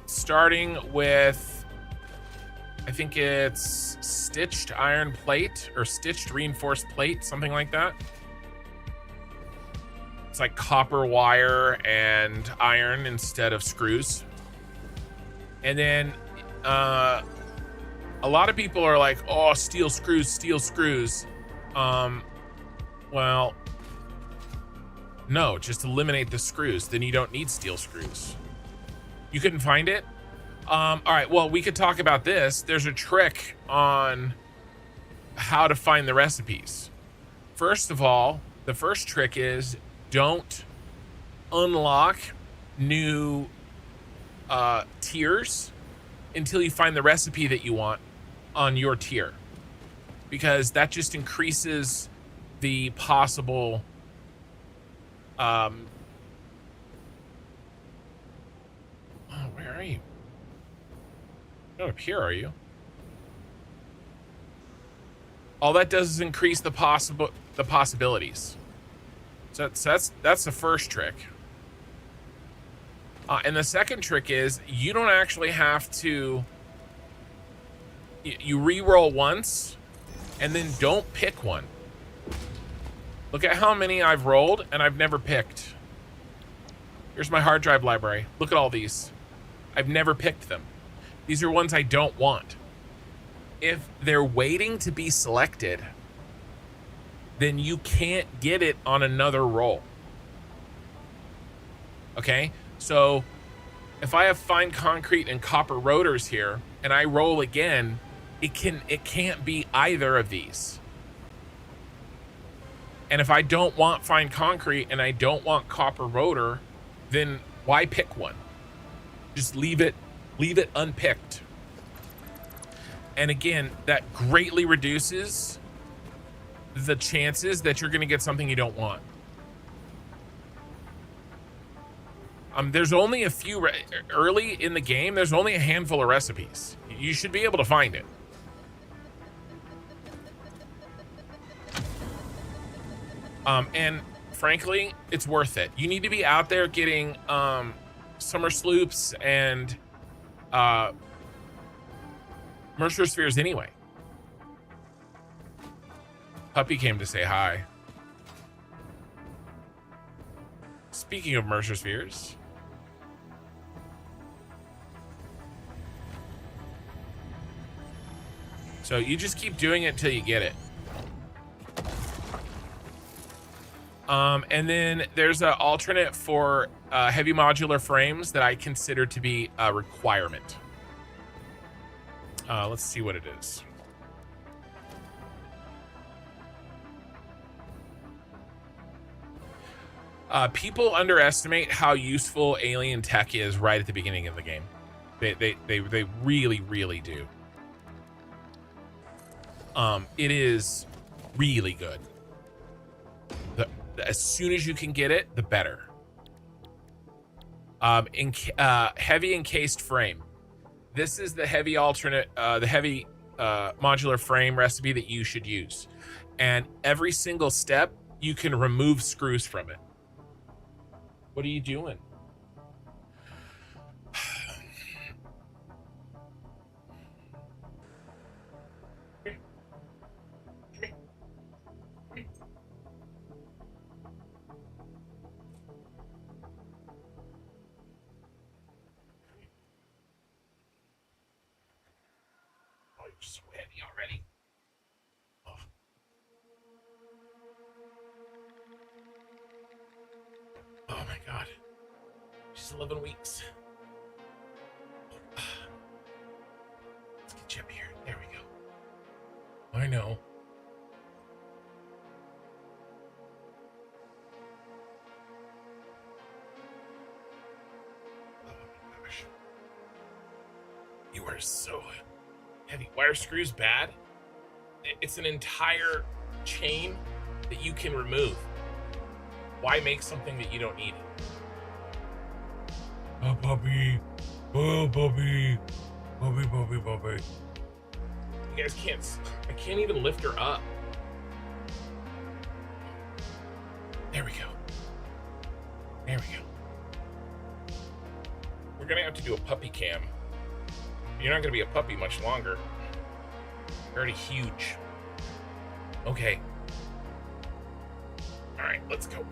A: Starting with, I think it's stitched iron plate or stitched reinforced plate, something like that. It's like copper wire and iron instead of screws. And then a lot of people are like, oh, steel screws, steel screws. Well, no, just eliminate the screws. Then you don't need steel screws. You couldn't find it? All right, well, we could talk about this. There's a trick on how to find the recipes. First of all, the first trick is don't unlock new tiers until you find the recipe that you want on your tier, because that just increases the possible where are you? Not up here, are you? All that does is increase the possibilities. So that's the first trick. And the second trick is you don't actually have to. You re-roll once, and then don't pick one. Look at how many I've rolled, and I've never picked. Here's my hard drive library. Look at all these. I've never picked them. These are ones I don't want. If they're waiting to be selected, then you can't get it on another roll. Okay? So if I have fine concrete and copper rotors here, and I roll again, it can't be either of these. And if I don't want fine concrete and I don't want copper rotor, then why pick one? Just leave it unpicked. And again, that greatly reduces the chances that you're going to get something you don't want. There's only a few early in the game. There's only a handful of recipes. You should be able to find it. And frankly, it's worth it. You need to be out there getting summer sloops and Mercer spheres anyway. Puppy came to say hi. Speaking of Mercer spheres, so you just keep doing it till you get it. And then there's an alternate for heavy modular frames that I consider to be a requirement. Let's see what it is. People underestimate how useful alien tech is right at the beginning of the game. They really, really do. It is really good. As soon as you can get it, the better. Heavy encased frame. This is the heavy alternate, the heavy modular frame recipe that you should use. And every single step, you can remove screws from it. What are you doing? Sweaty already. Oh. Oh my god. She's 11 weeks. Let's get you up here. There we go. I know. Oh my gosh. You are so heavy. Wire screws bad? It's an entire chain that you can remove. Why make something that you don't need? Oh, puppy. Oh, puppy. Puppy, puppy, puppy. You guys can't... I can't even lift her up. There we go. There we go. We're gonna have to do a puppy cam. You're not gonna be a puppy much longer. You're already huge. Okay. All right, let's go.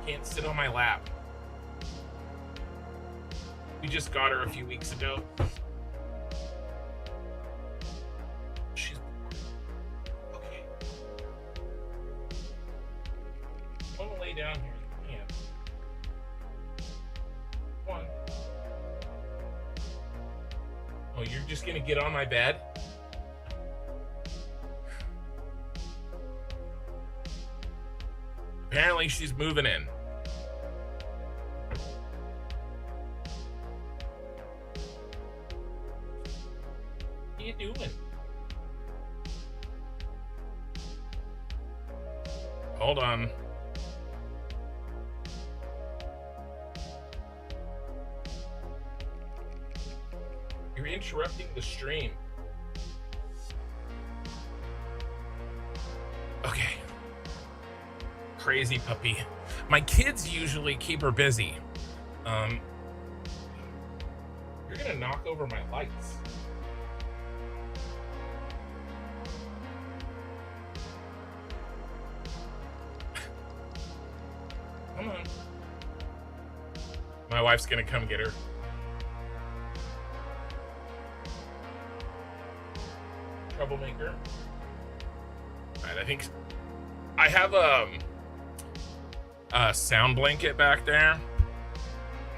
A: Can't sit on my lap. We just got her a few weeks ago. She's bored. Okay. I'm gonna lay down here. You can't. One. Oh, you're just gonna get on my bed? Apparently she's moving in. What are you doing? Hold on. You're interrupting the stream. Okay. Crazy puppy. My kids usually keep her busy. You're gonna knock over my lights. Come on. My wife's gonna come get her. Troublemaker. Alright, I think I have a sound blanket back there,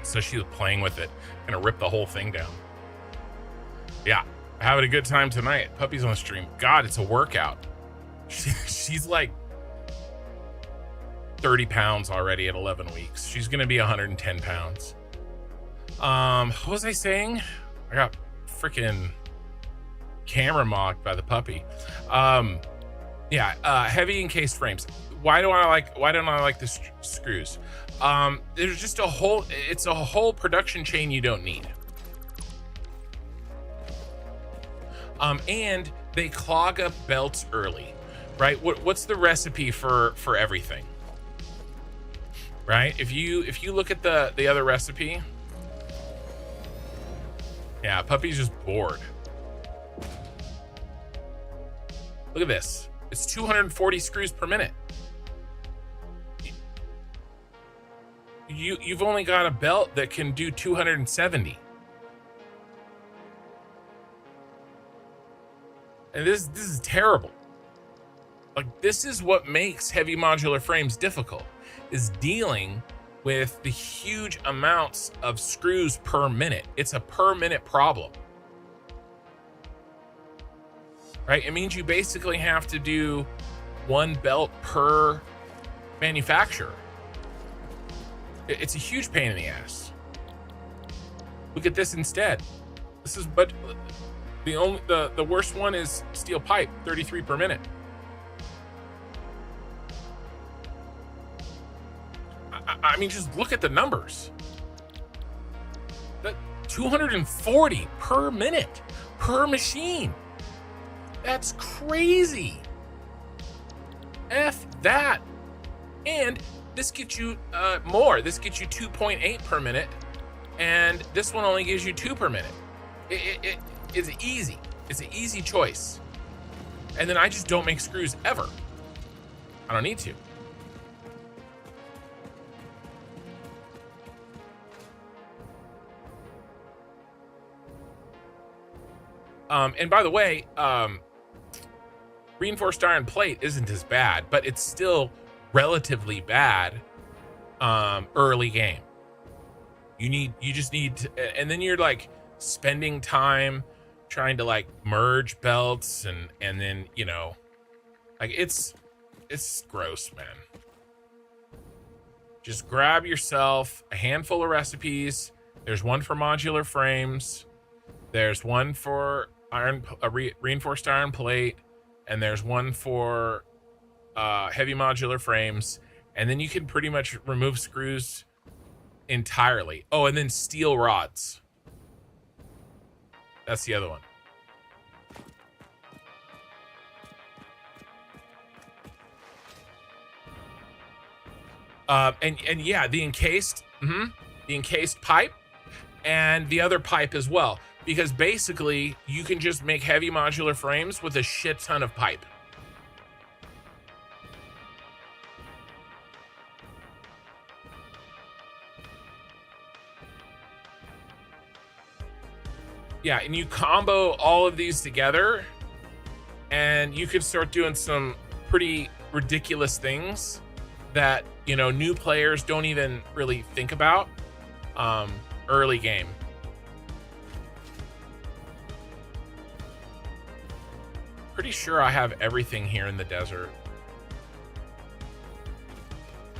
A: so she was playing with it. Gonna rip the whole thing down. Yeah, Having a good time tonight. Puppy's on stream. God, it's a workout. She's like 30 pounds already at 11 weeks. She's gonna be 110 pounds. What was I saying? I got freaking camera mocked by the puppy. Yeah, heavy encased frames. Why don't I like the screws? There's just it's a whole production chain you don't need. And they clog up belts early, right? What's the recipe for everything? Right? If you look at the other recipe, yeah, puppy's just bored. Look at this. It's 240 screws per minute. You've only got a belt that can do 270. And this is terrible. Like, this is what makes heavy modular frames difficult, is dealing with the huge amounts of screws per minute. It's a per minute problem. Right? It means you basically have to do one belt per manufacturer. It's a huge pain in the ass. Look at this instead. This is, but the worst one is steel pipe, 33 per minute. I mean, just look at the numbers. That 240 per minute per machine. That's crazy. F that. And this gets you more. This gets you 2.8 per minute, and this one only gives you 2 per minute. It's easy. It's an easy choice. And then I just don't make screws ever. I don't need to. And by the way, reinforced iron plate isn't as bad, but it's still relatively bad early game. You just need to, and then you're like spending time trying to like merge belts and then, you know, like it's gross, man. Just grab yourself a handful of recipes. There's one for modular frames. There's one for reinforced iron plate, and there's one for heavy modular frames, and then you can pretty much remove screws entirely. Oh, and then steel rods. That's the other one. And yeah, the encased pipe, and the other pipe as well, because basically you can just make heavy modular frames with a shit ton of pipe. Yeah, and you combo all of these together, and you could start doing some pretty ridiculous things that, you know, new players don't even really think about early game. Pretty sure I have everything here in the desert.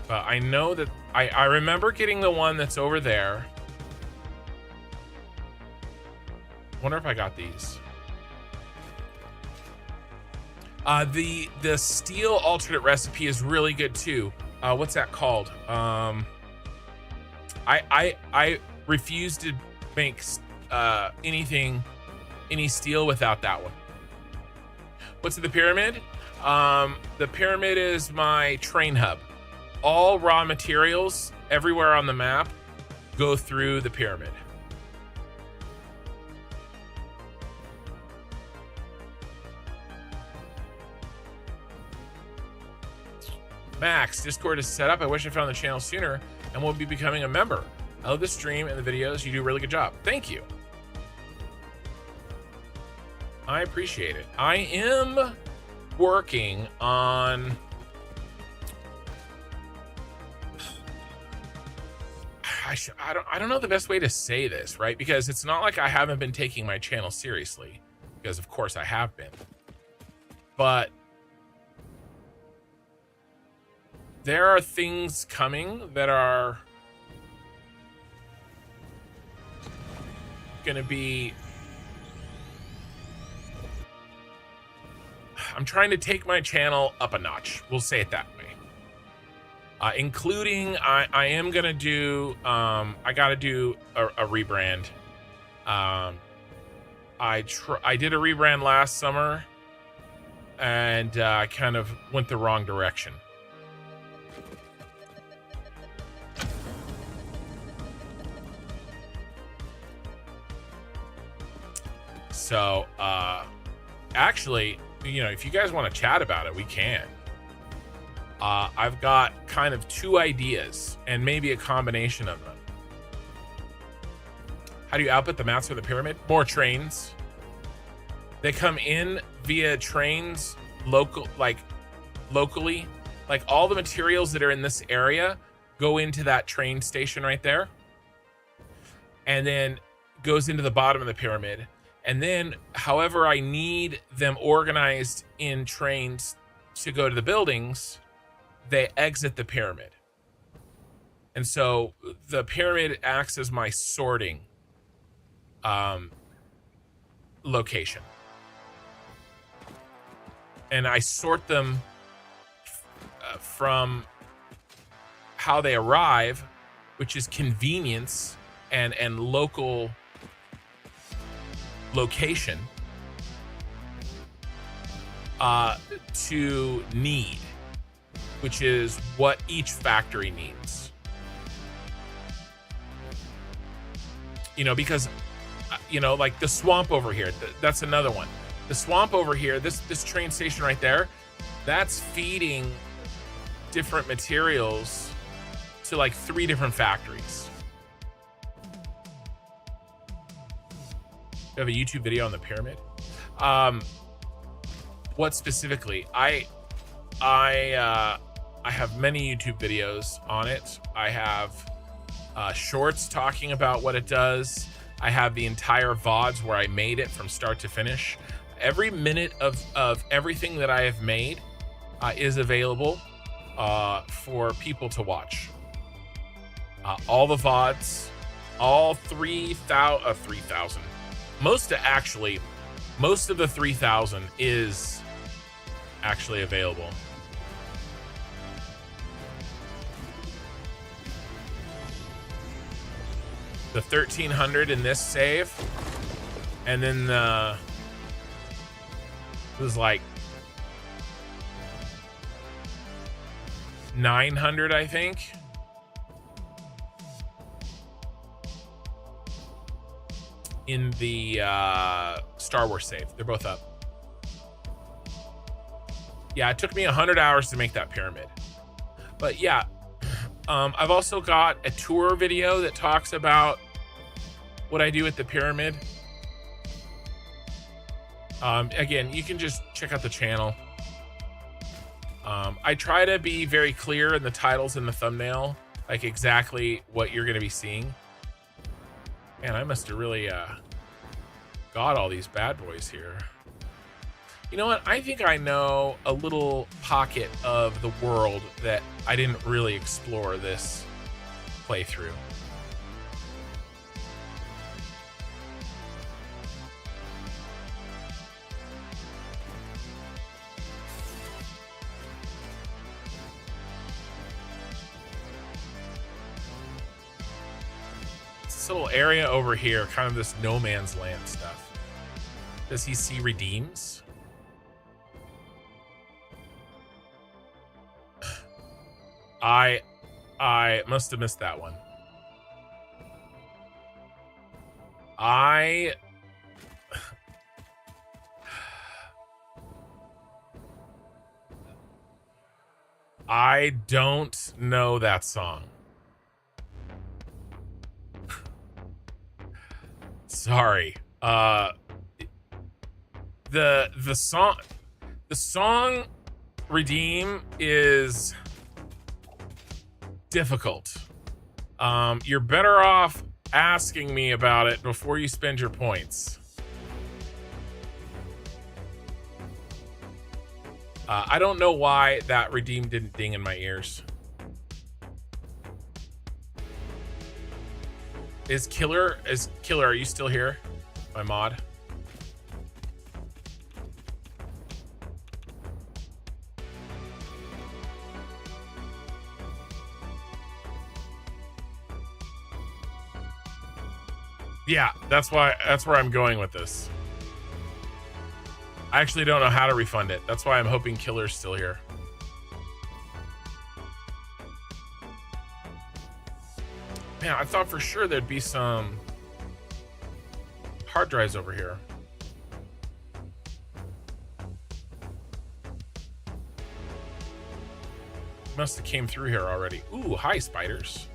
A: But I know that I remember getting the one that's over there. Wonder if I got these. The steel alternate recipe is really good too. What's that called? I refuse to make any steel without that one. What's the pyramid? The pyramid is my train hub. All raw materials everywhere on the map go through the pyramid. Max, Discord is set up. I wish I found the channel sooner and will be becoming a member. I love the stream and the videos. You do a really good job. Thank you. I appreciate it. I am working on... I don't know the best way to say this, right? Because it's not like I haven't been taking my channel seriously. because of course I have been. But there are things coming that are going to be... I'm trying to take my channel up a notch. We'll say it that way. Including, I am going to do, I got to do a rebrand. I did a rebrand last summer, and I kind of went the wrong direction. So, actually, you know, if you guys want to chat about it, we can. I've got kind of two ideas, and maybe a combination of them. How do you output the maps for the pyramid? More trains. They come in via trains locally. Like all the materials that are in this area go into that train station right there, and then goes into the bottom of the pyramid. And then, however I need them organized in trains to go to the buildings, they exit the pyramid. And so the pyramid acts as my sorting location. And I sort them from how they arrive, which is convenience and local location, to need, which is what each factory needs. You know, because, you know, like the swamp over here, that's another one. The swamp over here, this train station right there, that's feeding different materials to like 3 different factories. You have a YouTube video on the pyramid? What specifically? I have many YouTube videos on it. I have shorts talking about what it does. I have the entire VODs where I made it from start to finish. Every minute of everything that I have made is available for people to watch. All the VODs, all 3,000. Most of the 3,000 is actually available. The 1,300 in this save, and then it was like 900, I think. In the Star Wars save. They're both up. Yeah, it took me 100 hours to make that pyramid. But yeah, I've also got a tour video that talks about what I do at the pyramid. Again, you can just check out the channel. I try to be very clear in the titles and the thumbnail, like exactly what you're going to be seeing. Man, I must have really got all these bad boys here. You know what? I think I know a little pocket of the world that I didn't really explore this playthrough. This little area over here, kind of this no man's land stuff. Does he see redeems? I must have missed that one. I don't know that song. Sorry. The song Redeem is difficult. You're better off asking me about it before you spend your points. I don't know why that redeem didn't ding in my ears. Is Killer, are you still here? My mod. Yeah, that's where I'm going with this. I actually don't know how to refund it. That's why I'm hoping Killer's still here. Man, I thought for sure there'd be some hard drives over here. Must have came through here already. Ooh, hi, spiders.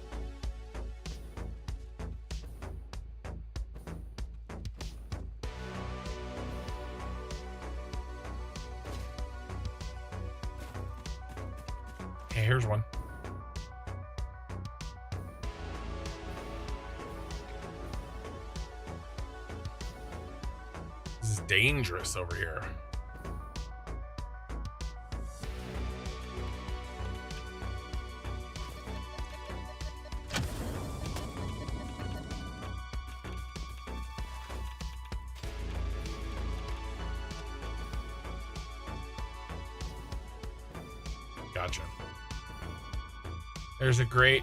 A: Okay, here's one. This is dangerous over here. Gotcha. There's a great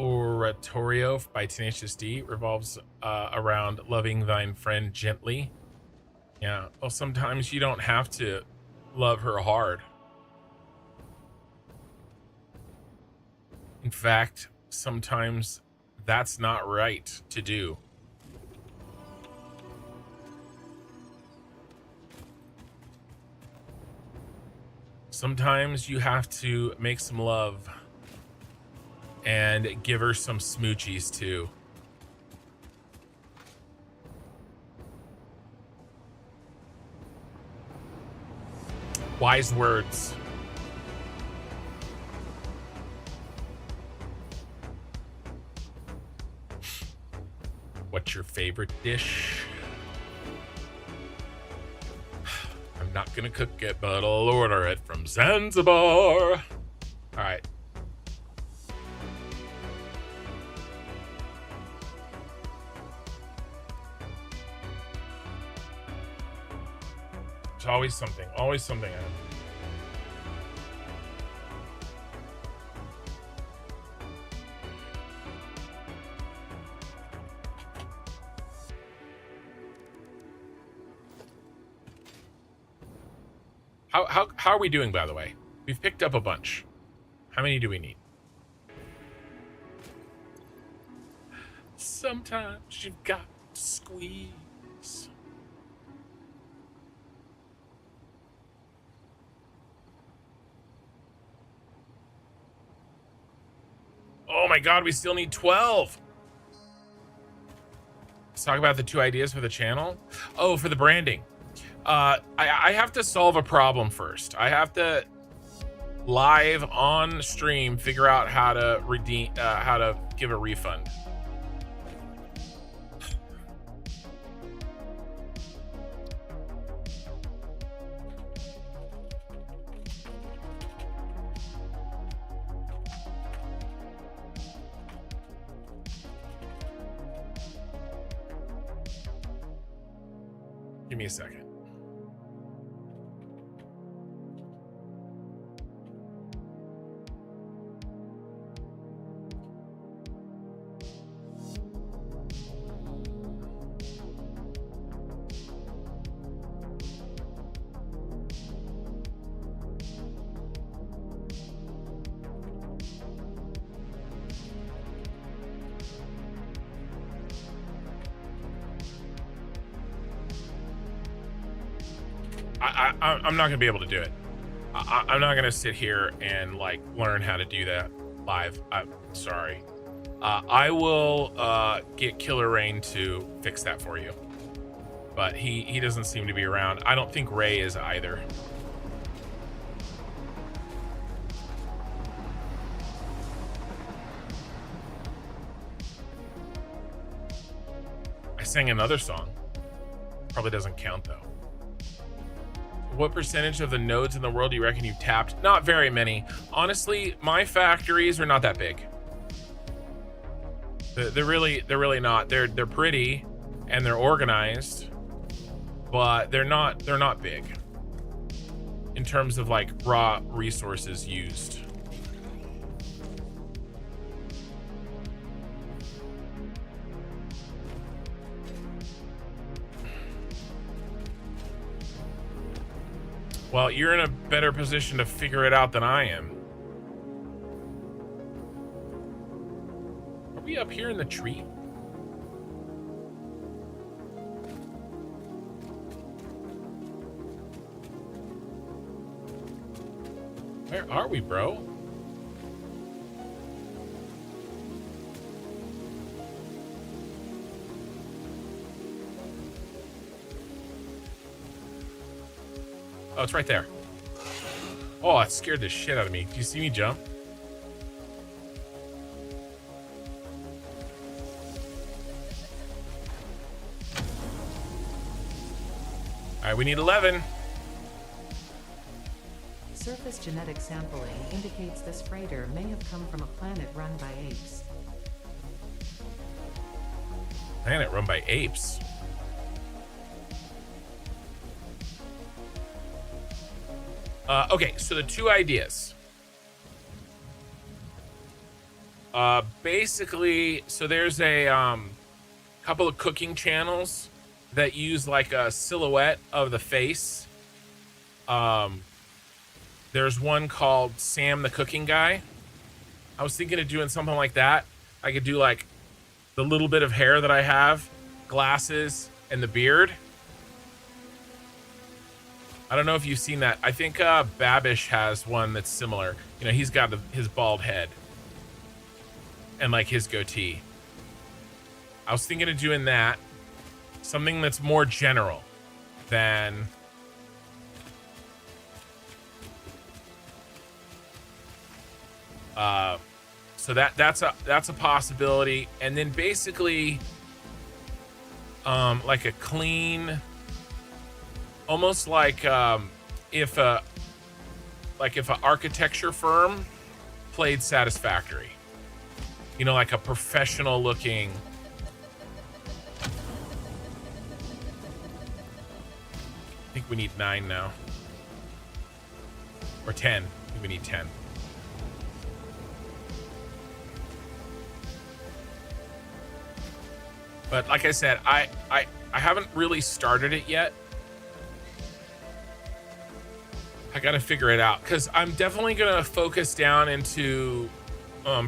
A: oratorio by Tenacious D, revolves around loving thine friend gently. Yeah, well, sometimes you don't have to love her hard. In fact, sometimes that's not right to do. Sometimes you have to make some love and give her some smoochies too. Wise words. What's your favorite dish? I'm not gonna cook it, but I'll order it from Zanzibar. All right. It's always something, always something. How are we doing, by the way? We've picked up a bunch. How many do we need? Sometimes you've got to squeeze. Oh my God, we still need 12. Let's talk about the 2 ideas for the channel. Oh, for the branding. I have to solve a problem first. I have to live on stream figure out how to redeem, how to give a refund. Give me a second. I'm not gonna be able to do it. I'm not gonna sit here and like learn how to do that live. I'm sorry. I will get Killer Rain to fix that for you, but he doesn't seem to be around. I don't think Ray is either. I sang another song. Probably doesn't count though. What percentage of the nodes in the world do you reckon you've tapped? Not very many. Honestly, my factories are not that big. They're really not. They're pretty and they're organized, but they're not big in terms of like raw resources used. Well, you're in a better position to figure it out than I am. Are we up here in the tree? Where are we, bro? Oh, it's right there. Oh, that scared the shit out of me. Do you see me jump? All right, we need 11.
B: Surface genetic sampling indicates this freighter may have come from a planet run by apes.
A: Planet run by apes. Okay, so the two ideas. Basically, so there's a couple of cooking channels that use like a silhouette of the face. There's one called Sam the Cooking Guy. I was thinking of doing something like that. I could do like the little bit of hair that I have, glasses, and the beard. I don't know if you've seen that. I think Babish has one that's similar. You know, he's got his bald head and like his goatee. I was thinking of doing that. Something that's more general than... so that's a possibility. And then basically like a clean, almost like if an architecture firm played Satisfactory, you know, like a professional looking. I think we need 9 now, or 10. I think we need 10. But like I said, I haven't really started it yet. I gotta figure it out, because I'm definitely gonna focus down into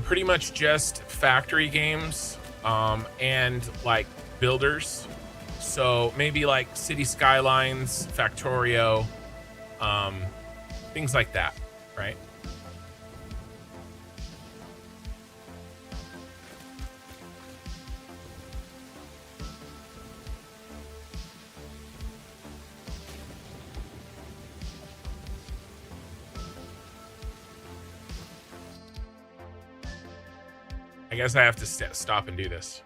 A: pretty much just factory games and like builders. So maybe like City Skylines, Factorio, things like that, right? I guess I have to stop and do this.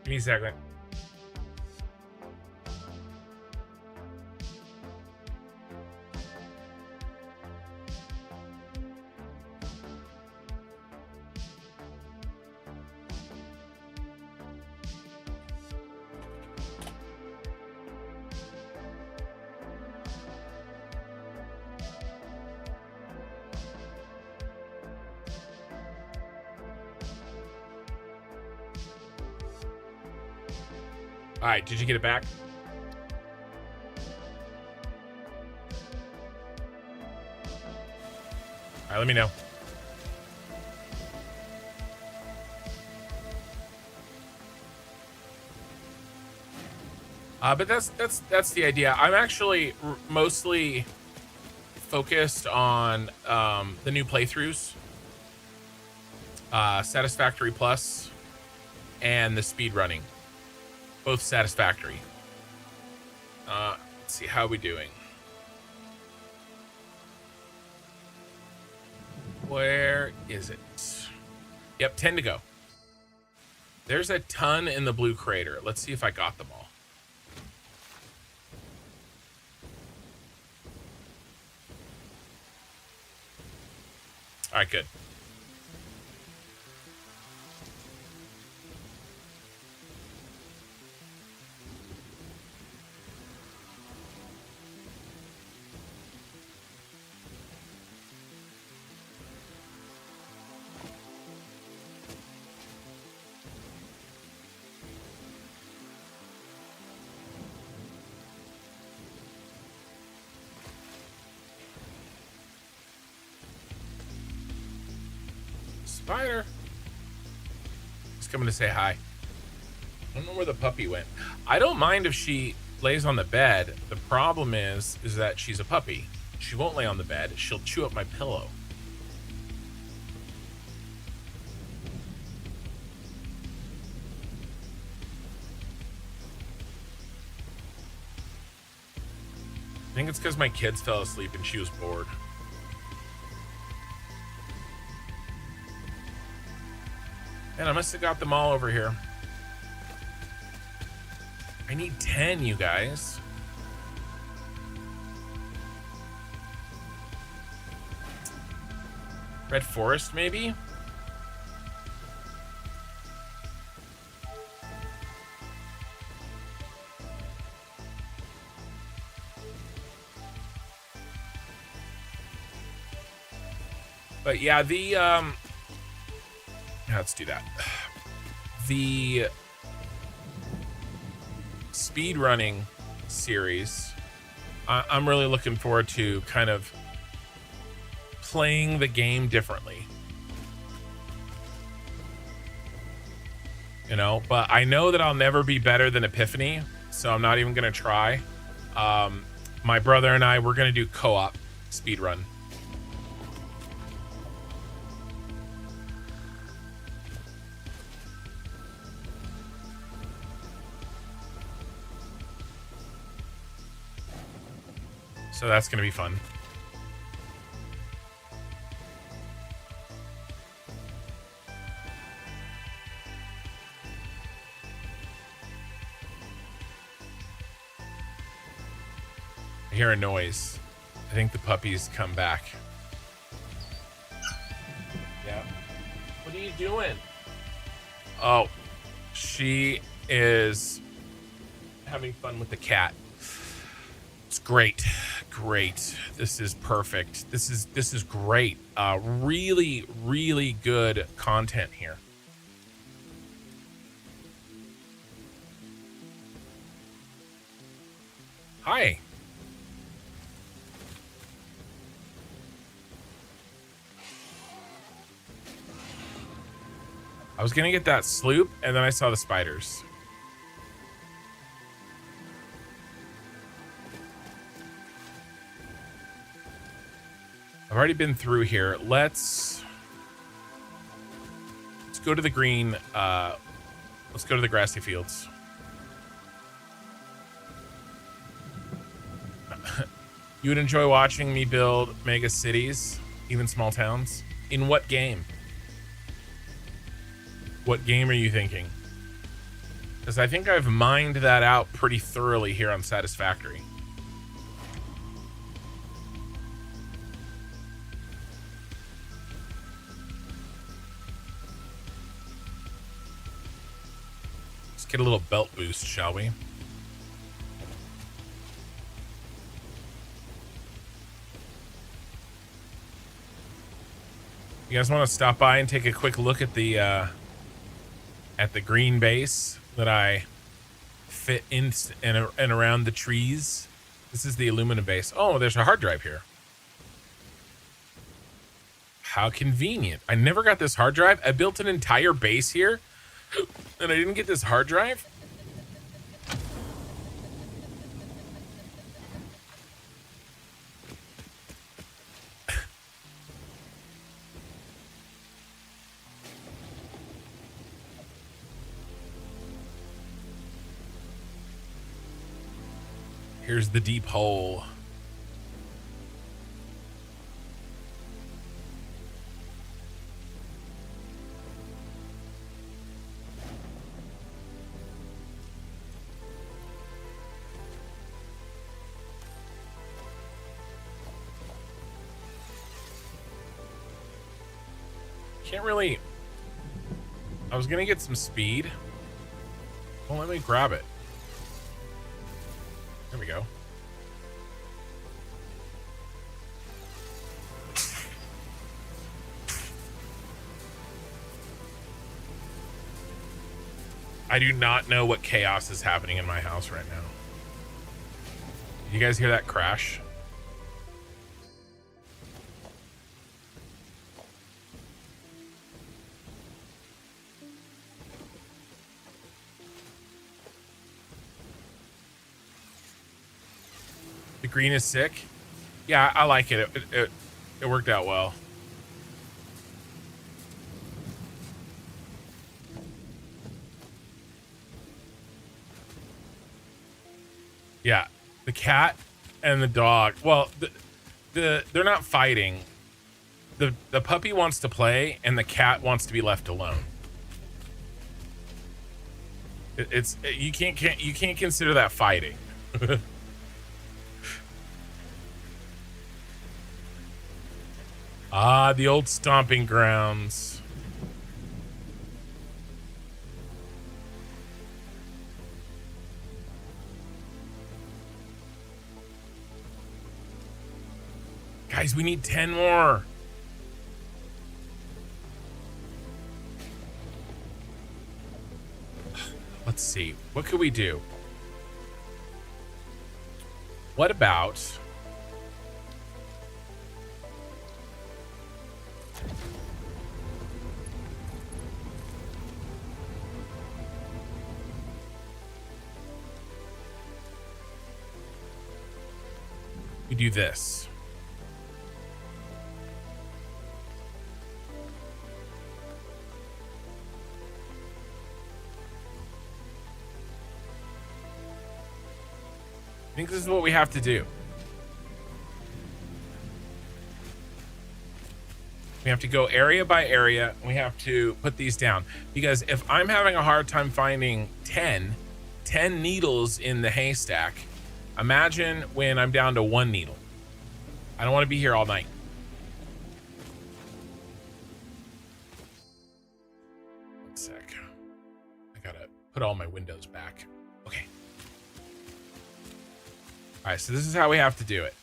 A: Give me a second. All right, did you get it back? All right, let me know. But that's the idea. I'm actually mostly focused on the new playthroughs, Satisfactory Plus, and the speed running. Both satisfactory. Let's see, how are we doing? Where is it? Yep, 10 to go. There's a ton in the blue crater. Let's see if I got them all. All right, good. Spider. He's coming to say hi. I don't know where the puppy went. I don't mind if she lays on the bed. The problem is that she's a puppy. She won't lay on the bed. She'll chew up my pillow. I think it's because my kids fell asleep and she was bored. And I must have got them all over here. I need 10, you guys. Red Forest, maybe? But yeah, let's do that. The speed running series, I'm really looking forward to kind of playing the game differently. You know, but I know that I'll never be better than Epiphany, so I'm not even gonna try. My brother and I, we're gonna do co-op speed run. So that's going to be fun. I hear a noise. I think the puppies come back. Yeah. What are you doing? Oh, she is having fun with the cat. It's great. Great. This is perfect. This is great. Really good content here. Hi. I was gonna get that sloop and then I saw the spiders. I've already been through here. Let's go to the green. Let's go to the grassy fields. You would enjoy watching me build mega cities, even small towns. In what game? What game are you thinking? Because I think I've mined that out pretty thoroughly here on Satisfactory. Get a little belt boost, shall we? You guys want to stop by and take a quick look at the green base that I fit in and around the trees. This is the aluminum base. Oh, there's a hard drive here. How convenient. I never got this hard drive. I built an entire base here and I didn't get this hard drive. Here's the deep hole. Can't really. I was gonna get some speed. Well, let me grab it. There we go. I do not know what chaos is happening in my house right now. You guys hear that crash? The green is sick. Yeah, I like it. It worked out well. Yeah, the cat and the dog. Well, they're not fighting. The puppy wants to play and the cat wants to be left alone. You can't consider that fighting. Ah, the old stomping grounds. Guys, we need 10 more. Let's see. What could we do? What about... we do this. I think this is what we have to do. We have to go area by area. We have to put these down. Because if I'm having a hard time finding 10 needles in the haystack, imagine when I'm down to 1 needle. I don't want to be here all night. One sec. I gotta put all my windows back. Okay. All right, so this is how we have to do it.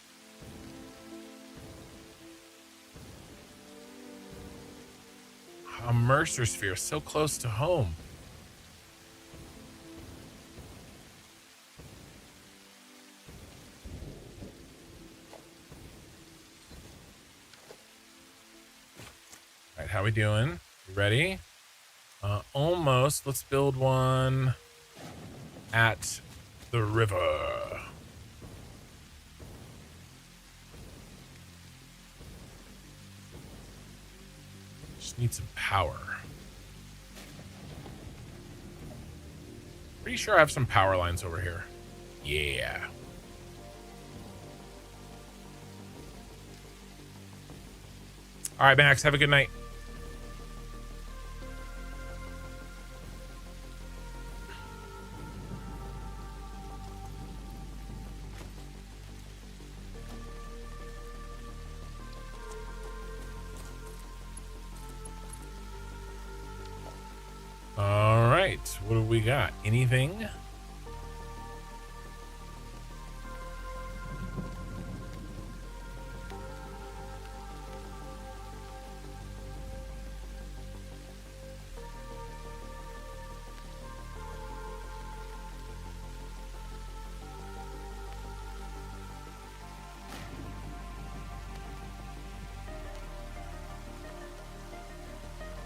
A: A Mercer sphere, so close to home. All right, how we doing? You ready? Almost. Let's build one at the river. Just need some power. Pretty sure I have some power lines over here. Yeah. All right, Max, have a good night. All right, what do we got? Anything?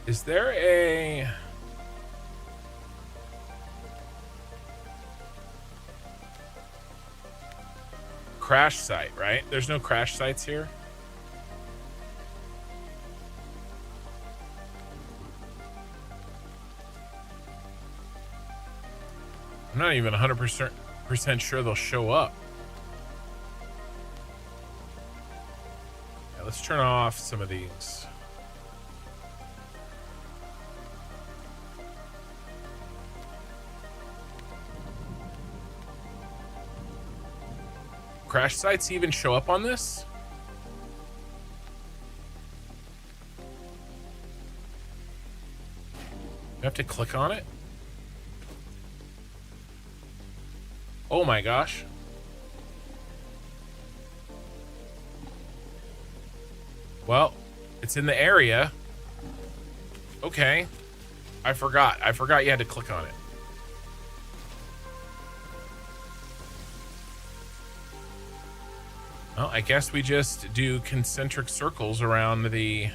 A: Is there a... crash site, right? There's no crash sites here. I'm not even 100% sure they'll show up. Yeah, let's turn off some of these. Crash sites even show up on this? You have to click on it? Oh my gosh. Well, it's in the area. Okay. I forgot you had to click on it. Well, I guess we just do concentric circles around the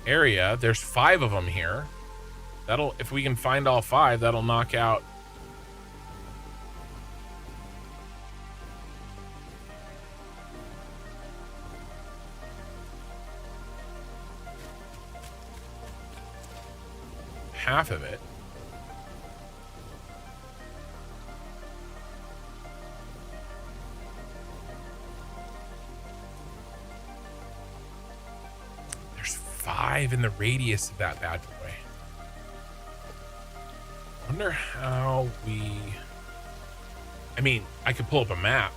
A: area. There's 5 of them here. If we can find all 5, that'll knock out half of it. There's 5 in the radius of that bad boy. Wonder how we... I mean, I could pull up a map.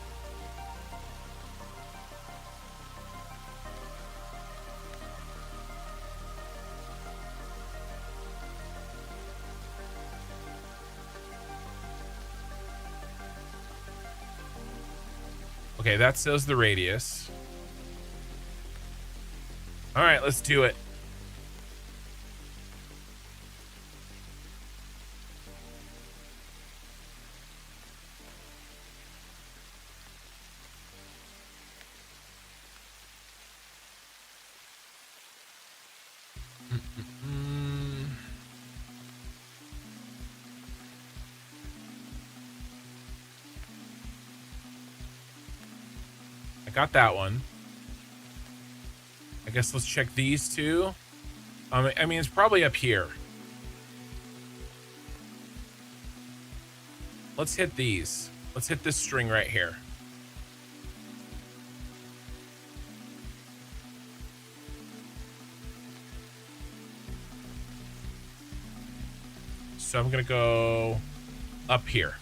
A: Okay, that says the radius. All right, let's do it. I got that one. I guess let's check these two. I mean, it's probably up here. Let's hit these. Let's hit this string right here. So I'm gonna go up here.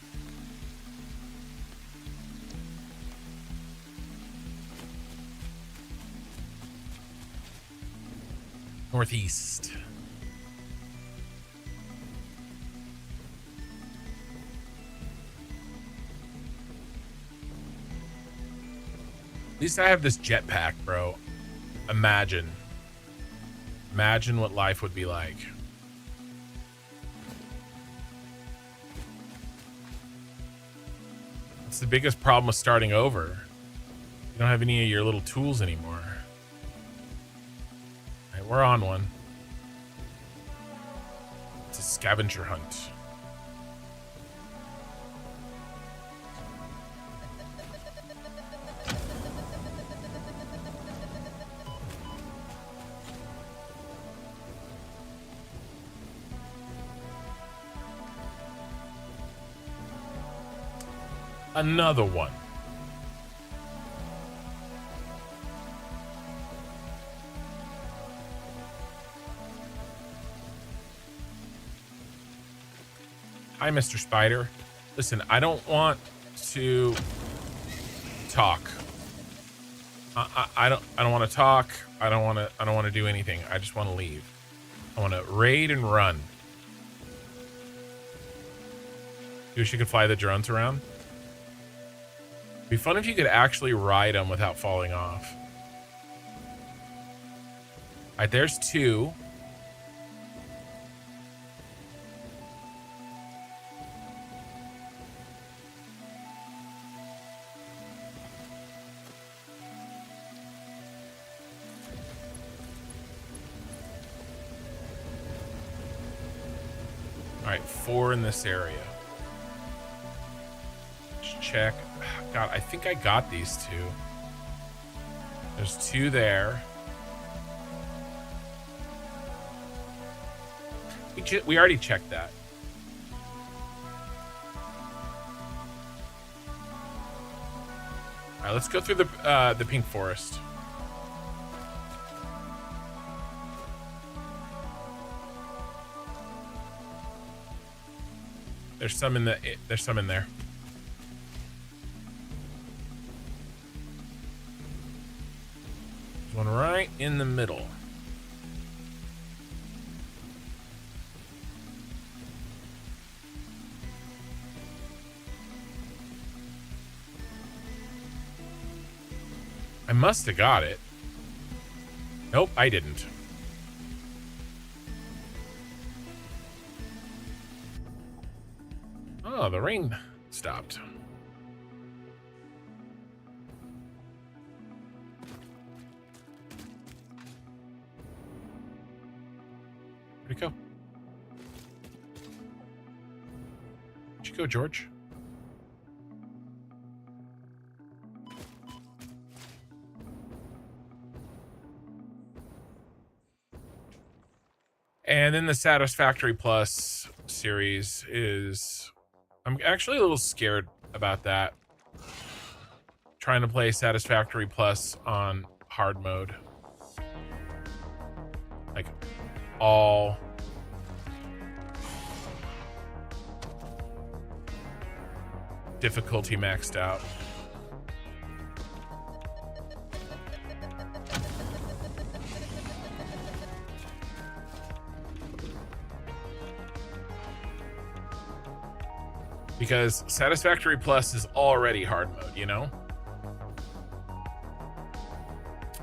A: Northeast. At least I have this jetpack, bro. Imagine what life would be like. It's the biggest problem with starting over. You don't have any of your little tools anymore. All right, we're on one. It's a scavenger hunt. Another one. Hi, Mr. Spider. Listen, I don't want to talk. I don't want to talk. I don't want to do anything. I just want to leave. I want to raid and run. You wish you could fly the drones around? It'd be fun if you could actually ride them without falling off. All right, there's two. right, 4 in this area. Let's check. God, I think I got these 2. There's 2 there. We already checked that. All right, let's go through the pink forest. There's some in there. There's one right in the middle. I must have got it. Nope, I didn't. Oh, the rain stopped. Where'd it go? Where'd you go, George? And then the Satisfactory Plus series is... I'm actually a little scared about that. Trying to play Satisfactory Plus on hard mode. Like, all... difficulty maxed out. Because Satisfactory Plus is already hard mode, you know?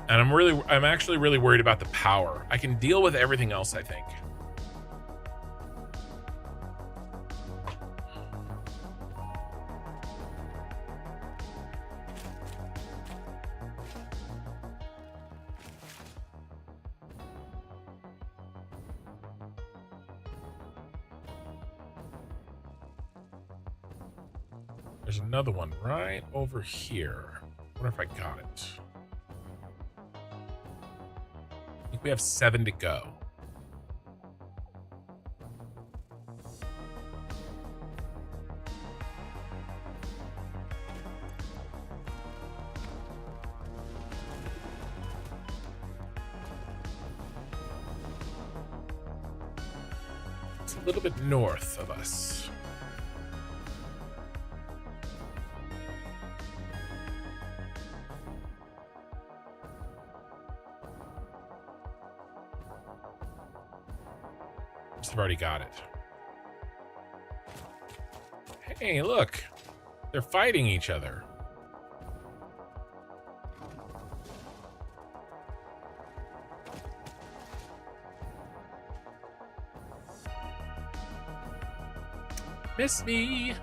A: And I'm actually really worried about the power. I can deal with everything else, I think. There's another one right over here. I wonder if I got it. I think we have 7 to go. It's a little bit north of us. I've already got it. Hey, look. They're fighting each other. Miss me.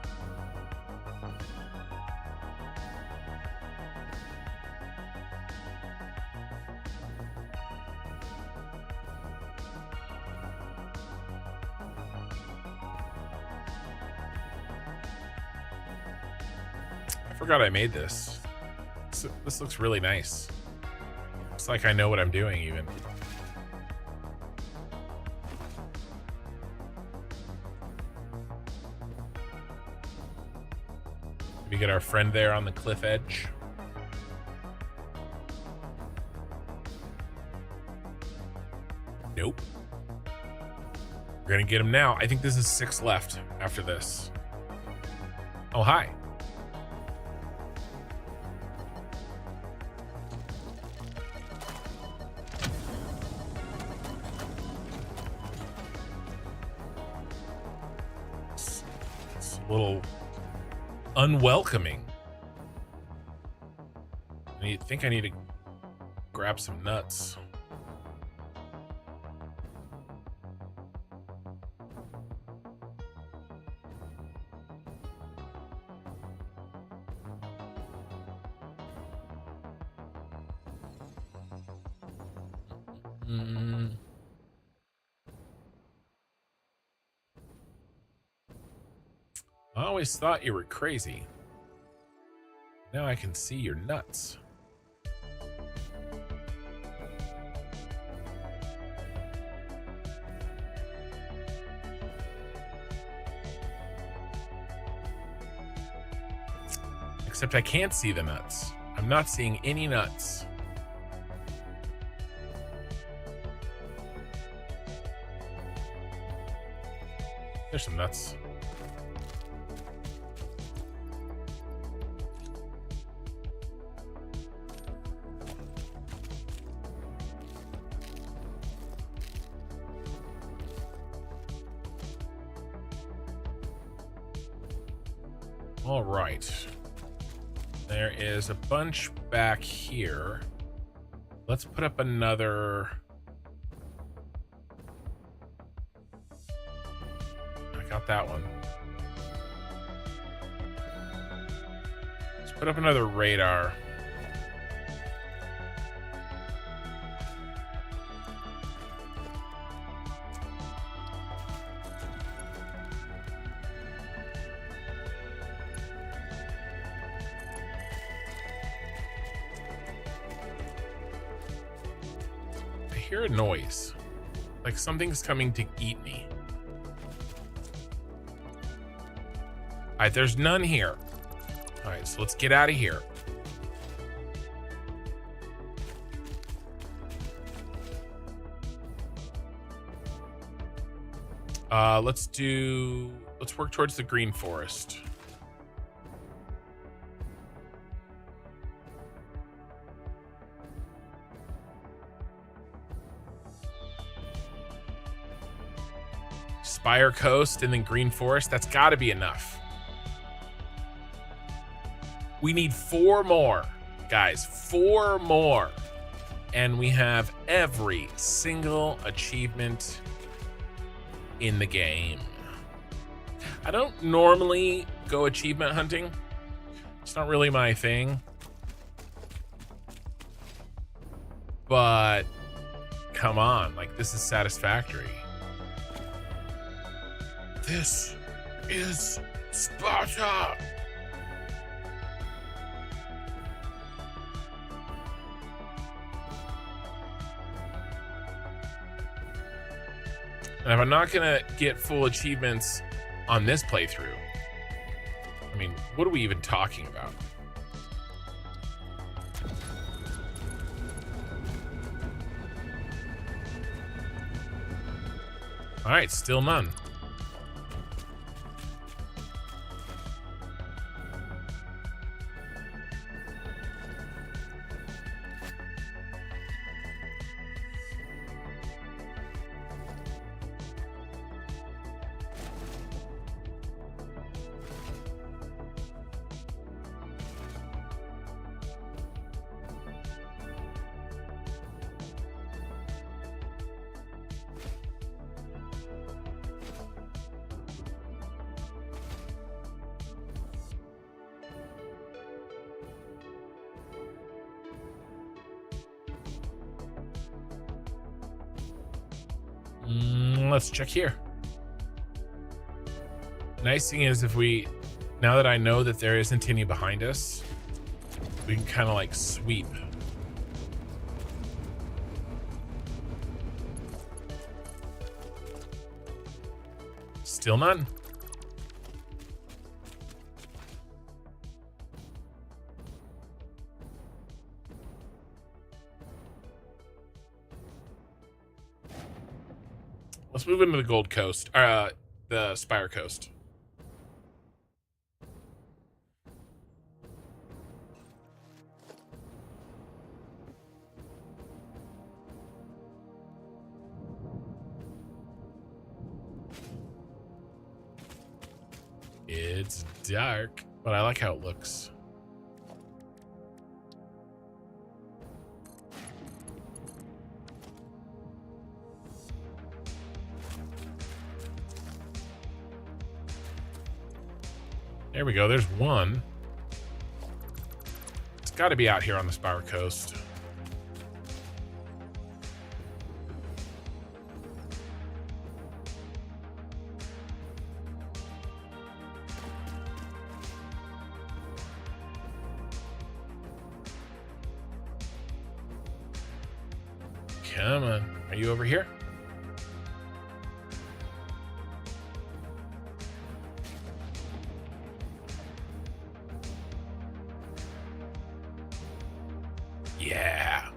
A: I forgot I made this. This looks really nice. Looks like I know what I'm doing even. We get our friend there on the cliff edge. Nope. We're gonna get him now. I think this is 6 left after this. Oh, hi. Little unwelcoming. I think I need to grab some nuts. I always thought you were crazy. Now I can see your nuts. Except I can't see the nuts. I'm not seeing any nuts. There's some nuts. All right. There is a bunch back here. Let's put up another. I got that one. Let's put up another radar. I hear a noise, like something's coming to eat me. All right, there's none here. All right, so let's get out of here. Let's work towards the green forest. Spire Coast and then Green Forest. That's got to be enough. We need 4 more, guys. 4 more. And we have every single achievement in the game. I don't normally go achievement hunting. It's not really my thing. But come on, like, this is Satisfactory. This is Sparta! And if I'm not gonna get full achievements on this playthrough, I mean, what are we even talking about? All right, still none. Let's check here. Nice thing is, now that I know that there isn't any behind us, we can kind of like sweep. Still none. Let's move into the Gold Coast, the Spire Coast. It's dark, but I like how it looks. There we go. There's one. It's got to be out here on the Spire Coast. Come on. Are you over here? Yeah.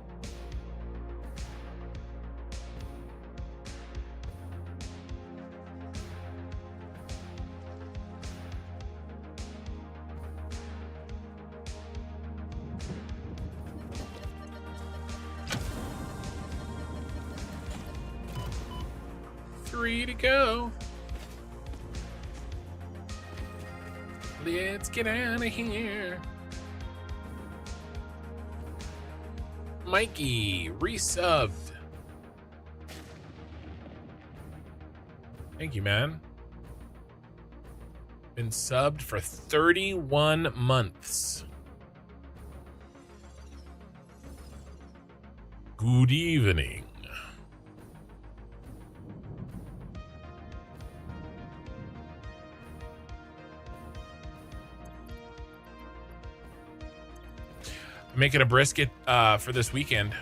A: Three to go. Let's get out of here. Mikey, resubbed. Thank you, man. Been subbed for 31 months. Good evening. Making a brisket for this weekend.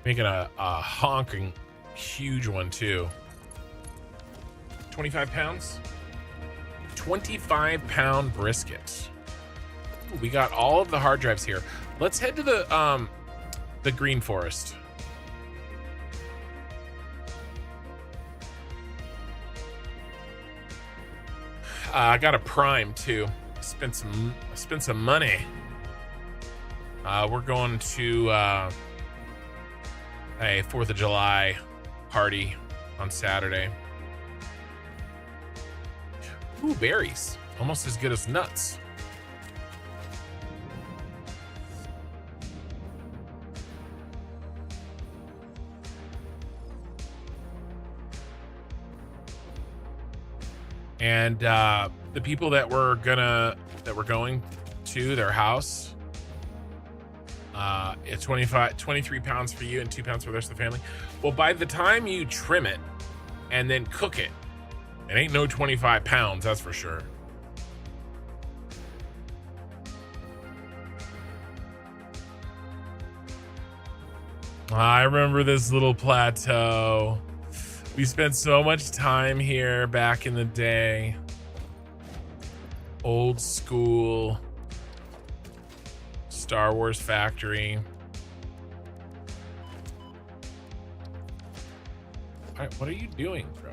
A: Making a honking huge one too. 25 pounds? 25-pound brisket. Ooh, we got all of the hard drives here. Let's head to the green forest. I got a prime too. Spent some money. We're going to a 4th of July party on Saturday. Ooh, berries. Almost as good as nuts. And the people that we're going to their house, it's 23 pounds for you and 2 pounds for the rest of the family. Well, by the time you trim it and then cook it, it ain't no 25 pounds, that's for sure. I remember this little plateau. We spent so much time here back in the day. Old school Star Wars factory. All right, what are you doing, bro?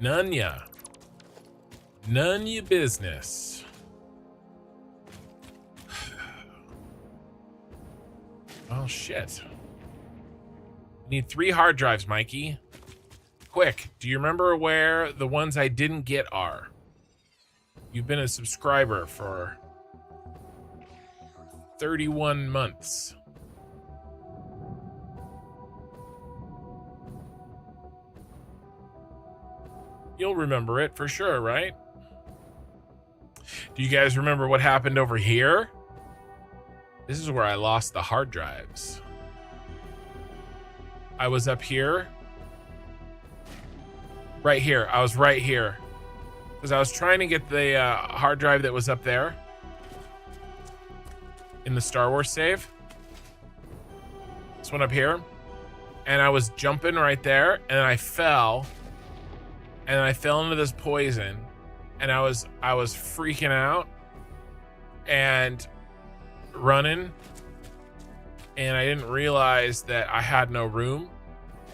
A: None ya business. Oh shit. Need 3 hard drives, Mikey. Quick, do you remember where the ones I didn't get are? You've been a subscriber for 31 months. You'll remember it for sure, right? Do you guys remember what happened over here? This is where I lost the hard drives. I was up here. Right here. I was right here. Because I was trying to get the hard drive that was up there. In the Star Wars save. This one up here. And I was jumping right there. And I fell. And I fell into this poison. And I was freaking out. And running. And I didn't realize that I had no room.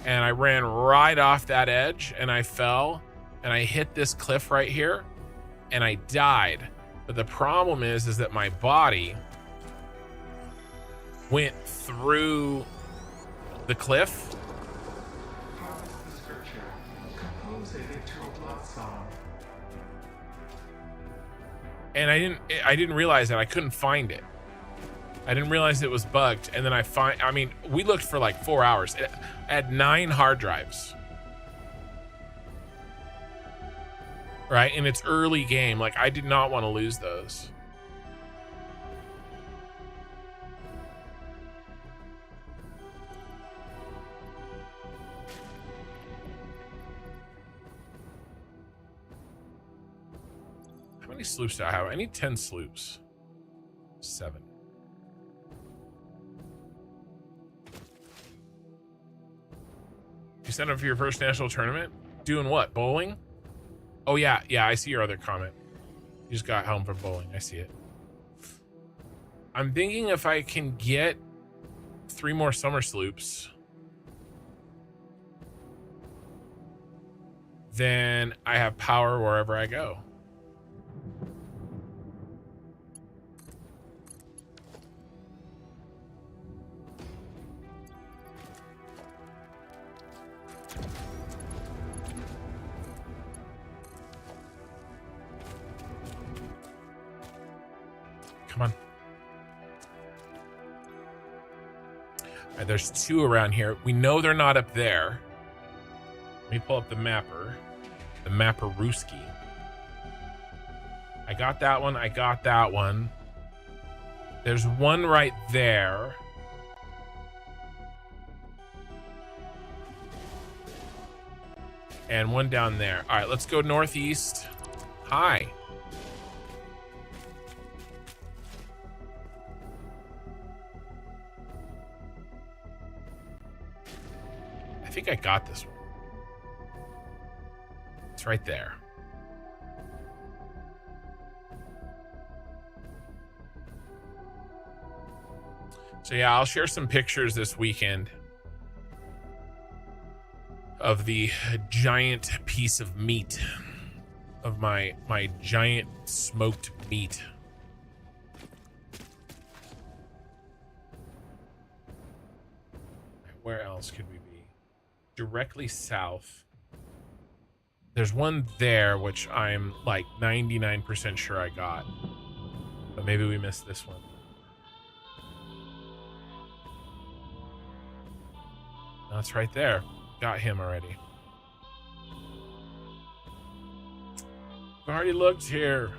A: And I ran right off that edge. And I fell. And I hit this cliff right here. And I died. But the problem is that my body went through the cliff. And I didn't realize that. I couldn't find it. I didn't realize it was bugged. And then I mean, we looked for like 4 hours. I had 9 hard drives. Right? And it's early game. Like, I did not want to lose those. many sloops do I have? I need 10 sloops. 7. You signed up for your first national tournament? Doing what? Bowling? Oh, yeah. Yeah, I see your other comment. You just got home from bowling. I see it. I'm thinking if I can get 3 more summer sloops, then I have power wherever I go. Come on. All right, there's 2 around here. We know they're not up there. Let me pull up the mapper. The Mapperooski. I got that one. I got that one. There's one right there. And one down there. All right, let's go northeast. Hi. I think I got this one. It's right there. So yeah, I'll share some pictures this weekend of the giant piece of meat, of my giant smoked meat. Where else could we be? Directly south. There's one there, which I'm like 99% sure I got. But maybe we missed this one. No, it's right there. Got him already. I've already looked here.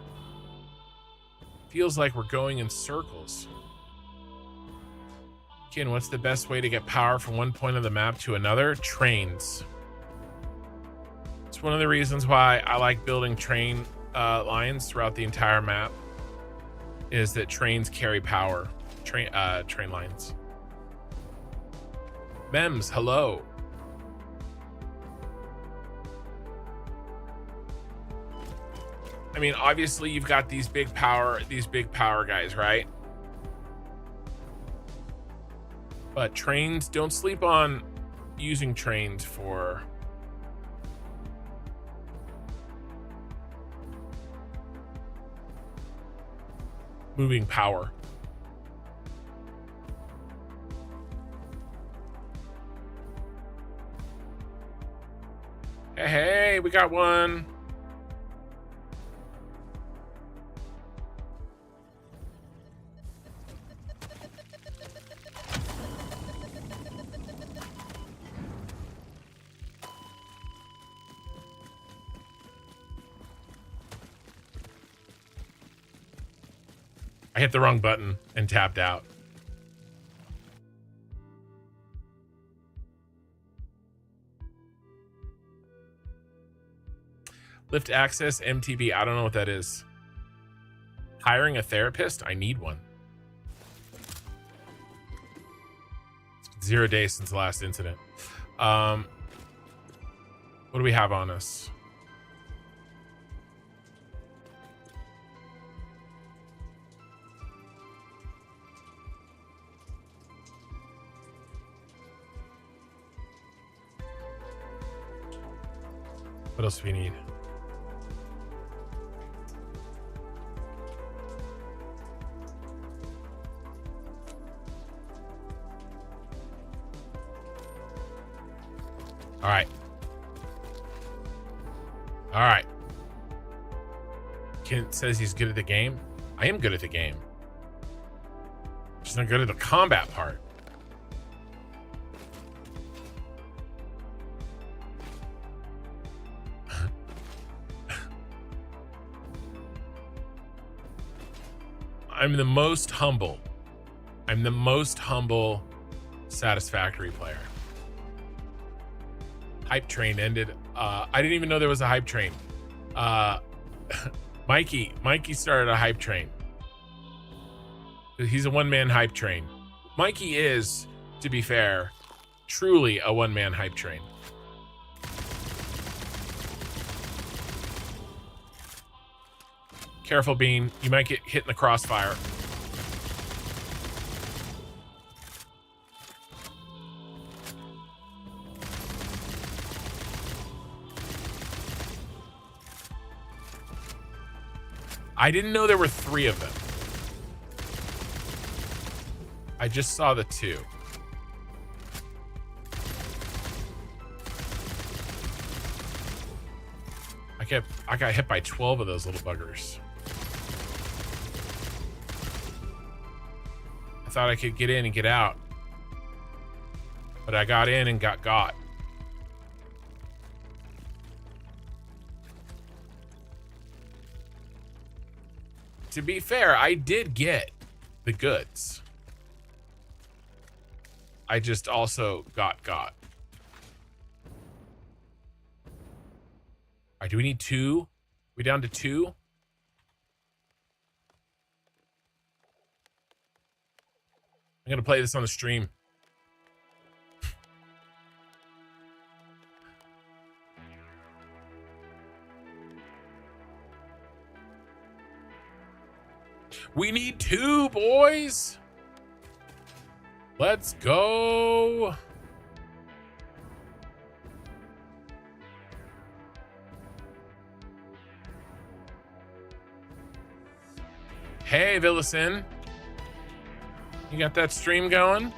A: Feels like we're going in circles. Ken, what's the best way to get power from one point of the map to another? Trains. It's one of the reasons why I like building train lines throughout the entire map, is that trains carry power. Train lines. Mems, hello. I mean, obviously you've got these big power guys, right? But trains, don't sleep on using trains for moving power. Hey, we got one. I hit the wrong button and tapped out. Lift access, MTB. I don't know what that is. Hiring a therapist? I need one. It's been 0 days since the last incident. What do we have on us? What else do we need? All right. All right. Kent says he's good at the game. I am good at the game. Just not good at the combat part. I'm the most humble Satisfactory player. Hype train ended. I didn't even know there was a hype train. Mikey started a hype train. He's a one-man hype train. Mikey is, to be fair, truly a one-man hype train. Careful, Bean. You might get hit in the crossfire. I didn't know there were 3 of them. I just saw the 2. I got hit by 12 of those little buggers. I thought I could get in and get out, but I got in and got. To be fair, I did get the goods. I just also got. All right, do we need 2? We down to 2? I'm gonna play this on the stream. We need 2, boys. Let's go. Hey, Villison. You got that stream going?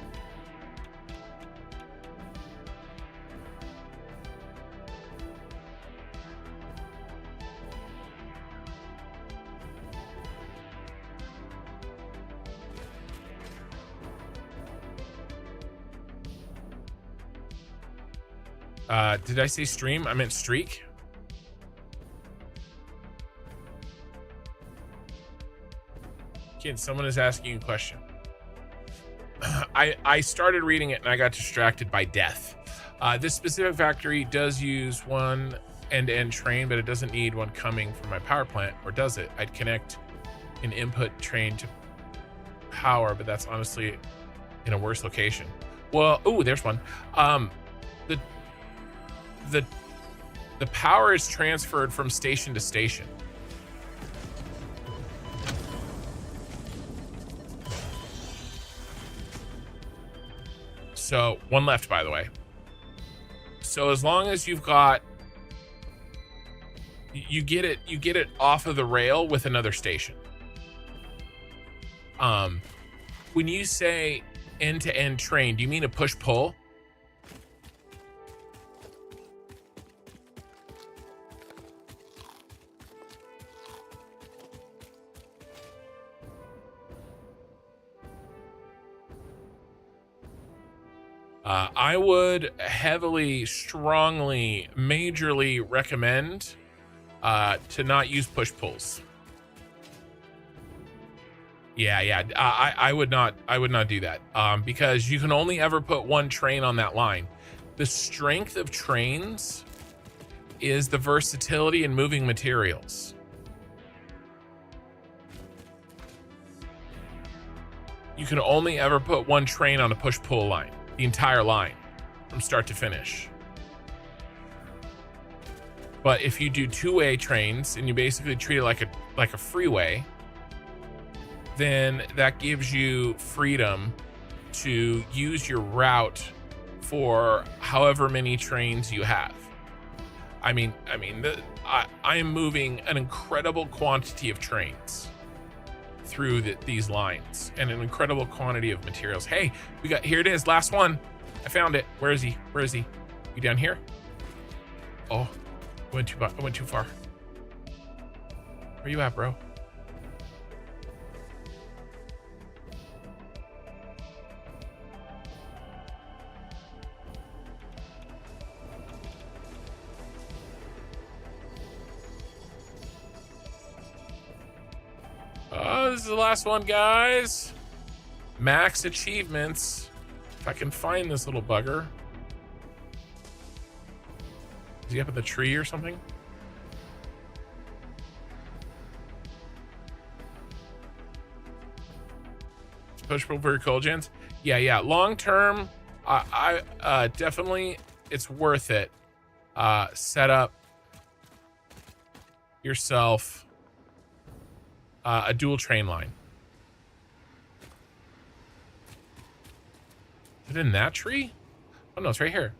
A: Did I say stream? I meant streak. Kid, someone is asking you a question. I started reading it and I got distracted by death. This specific factory does use one end-to-end train, but it doesn't need one coming from my power plant, or does it? I'd connect an input train to power, but that's honestly in a worse location. Well, ooh, there's one. The power is transferred from station to station. So, one left, by the way. So as long as you've got, you get it off of the rail with another station. When you say end-to-end train, do you mean a push-pull? I would heavily, strongly, majorly recommend to not use push-pulls. Yeah. I would not do that because you can only ever put one train on that line. The strength of trains is the versatility in moving materials. You can only ever put one train on a push-pull line, the entire line from start to finish. But if you do two-way trains and you basically treat it like a freeway, then that gives you freedom to use your route for however many trains you have. I am moving an incredible quantity of trains through these lines and an incredible quantity of materials. Hey, here it is, last one. I found it. Where is he? You down here? Oh, I went too far. Where you at, bro? Oh, this is the last one, guys. Max achievements. If I can find this little bugger. Is he up in the tree or something? push pull for your coal gens. Yeah. Long term, I definitely it's worth it. Set up yourself a dual train line. Is it in that tree? Oh no, it's right here.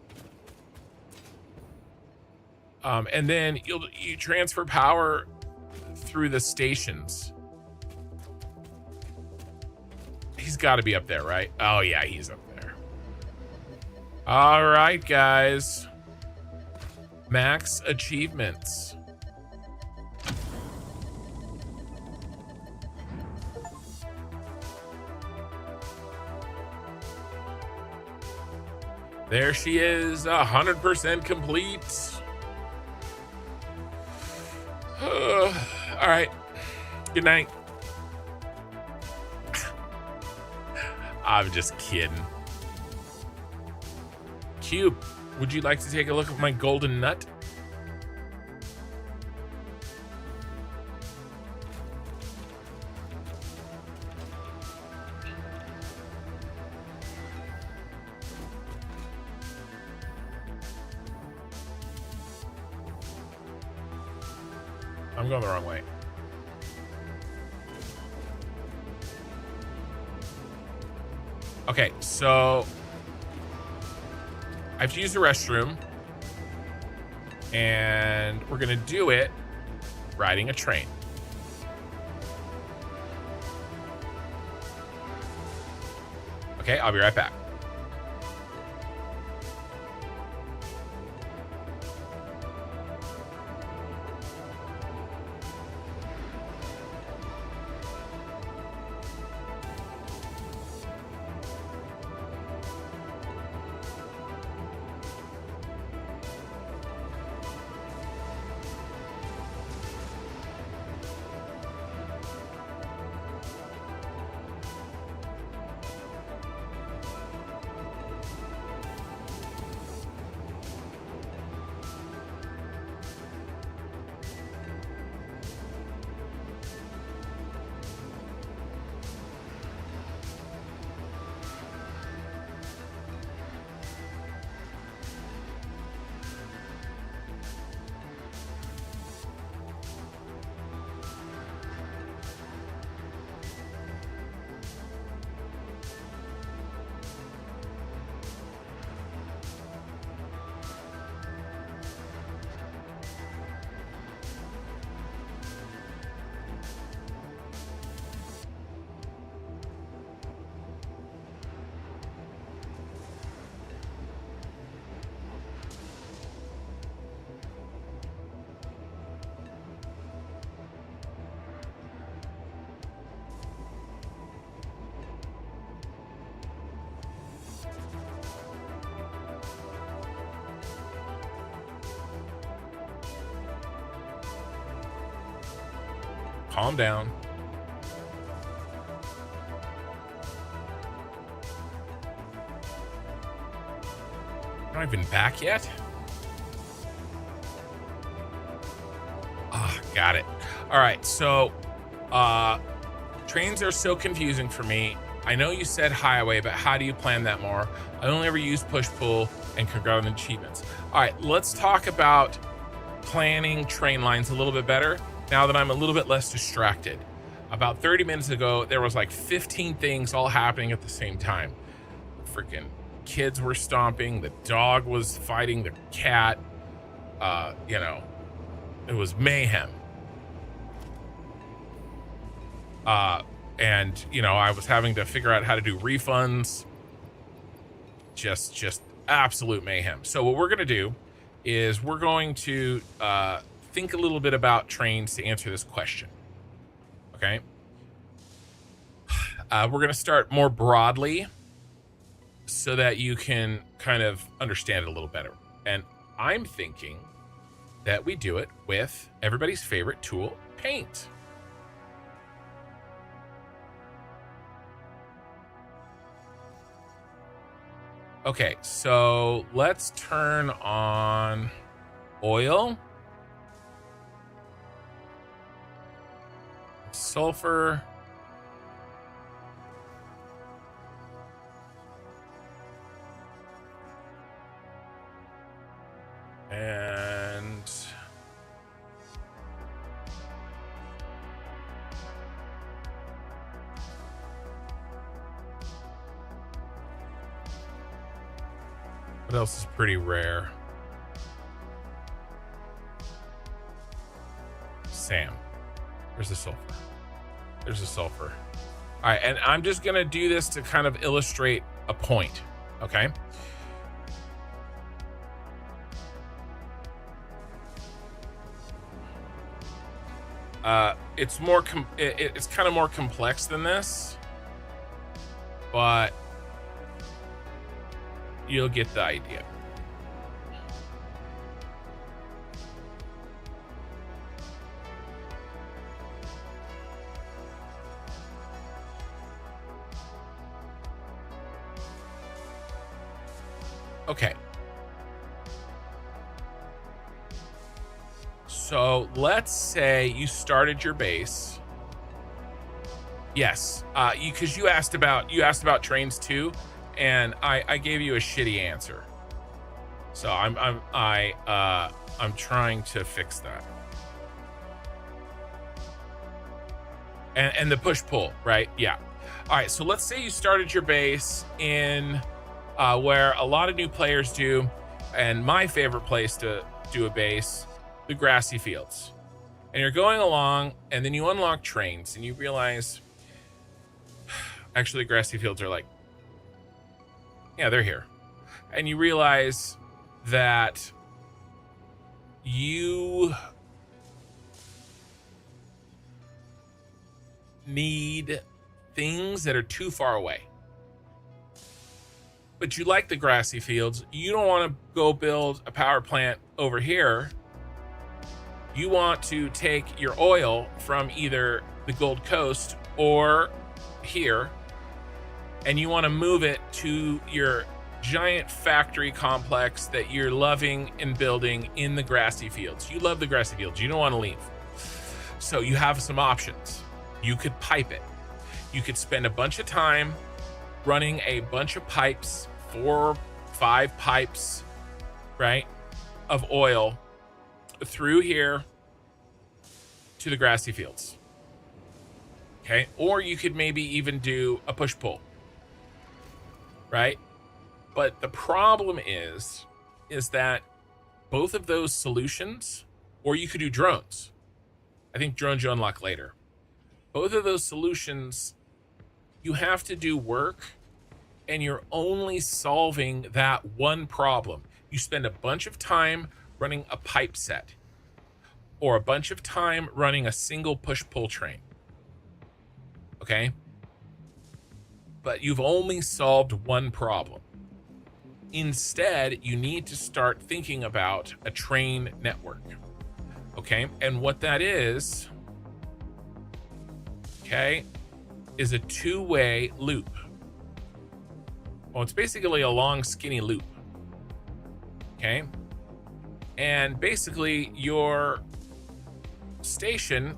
A: And then you transfer power through the stations. He's got to be up there, right? Oh yeah, he's up there. All right, guys. Max achievements. There she is, 100% complete. All right. Good night. I'm just kidding. Cube, would you like to take a look at my golden nut? I'm going the wrong way. Okay, so I have to use the restroom, and we're gonna do it riding a train. Okay, I'll be right back. Calm down. Not even back yet? Ah, got it. All right, so trains are so confusing for me. I know you said highway, but how do you plan that more? I only ever use push-pull and congruent achievements. All right, let's talk about planning train lines a little bit better now that I'm a little bit less distracted. About 30 minutes ago, there was like 15 things all happening at the same time. Freaking kids were stomping, the dog was fighting the cat. You know, it was mayhem. And you know, I was having to figure out how to do refunds. Just absolute mayhem. So what we're gonna do is we're going to think a little bit about trains to answer this question. Okay. We're going to start more broadly so that you can kind of understand it a little better. And I'm thinking that we do it with everybody's favorite tool, paint. Okay, so let's turn on oil, sulfur, And what else is pretty rare? Sam. There's the sulfur. There's the sulfur. All right, and I'm just gonna do this to kind of illustrate a point, okay? It's more it's kind of more complex than this, but you'll get the idea. Okay. So let's say you started your base. Yes, because you asked about trains too, and I gave you a shitty answer. So I'm trying to fix that. And the push pull, right? Yeah. All right. So let's say you started your base in where a lot of new players do, and my favorite place to do a base, the grassy fields. And you're going along, and then you unlock trains, and you realize, actually, grassy fields are like, yeah, they're here. And you realize that you need things that are too far away. But you like the grassy fields. You don't want to go build a power plant over here. You want to take your oil from either the Gold Coast or here, and you want to move it to your giant factory complex that you're loving and building in the grassy fields. You love the grassy fields. You don't want to leave. So you have some options. You could pipe it. You could spend a bunch of time running a bunch of pipes, 4 or 5 pipes, right, of oil through here to the grassy fields. Okay, or you could maybe even do a push-pull, right? But the problem is that both of those solutions, or you could do drones. I think drones you unlock later. Both of those solutions, you have to do work, and you're only solving that one problem. You spend a bunch of time running a pipe set, or a bunch of time running a single push-pull train. Okay? But you've only solved one problem. Instead, you need to start thinking about a train network. Okay? And what that is, okay, is a two-way loop. Well, it's basically a long, skinny loop. Okay? And basically, your station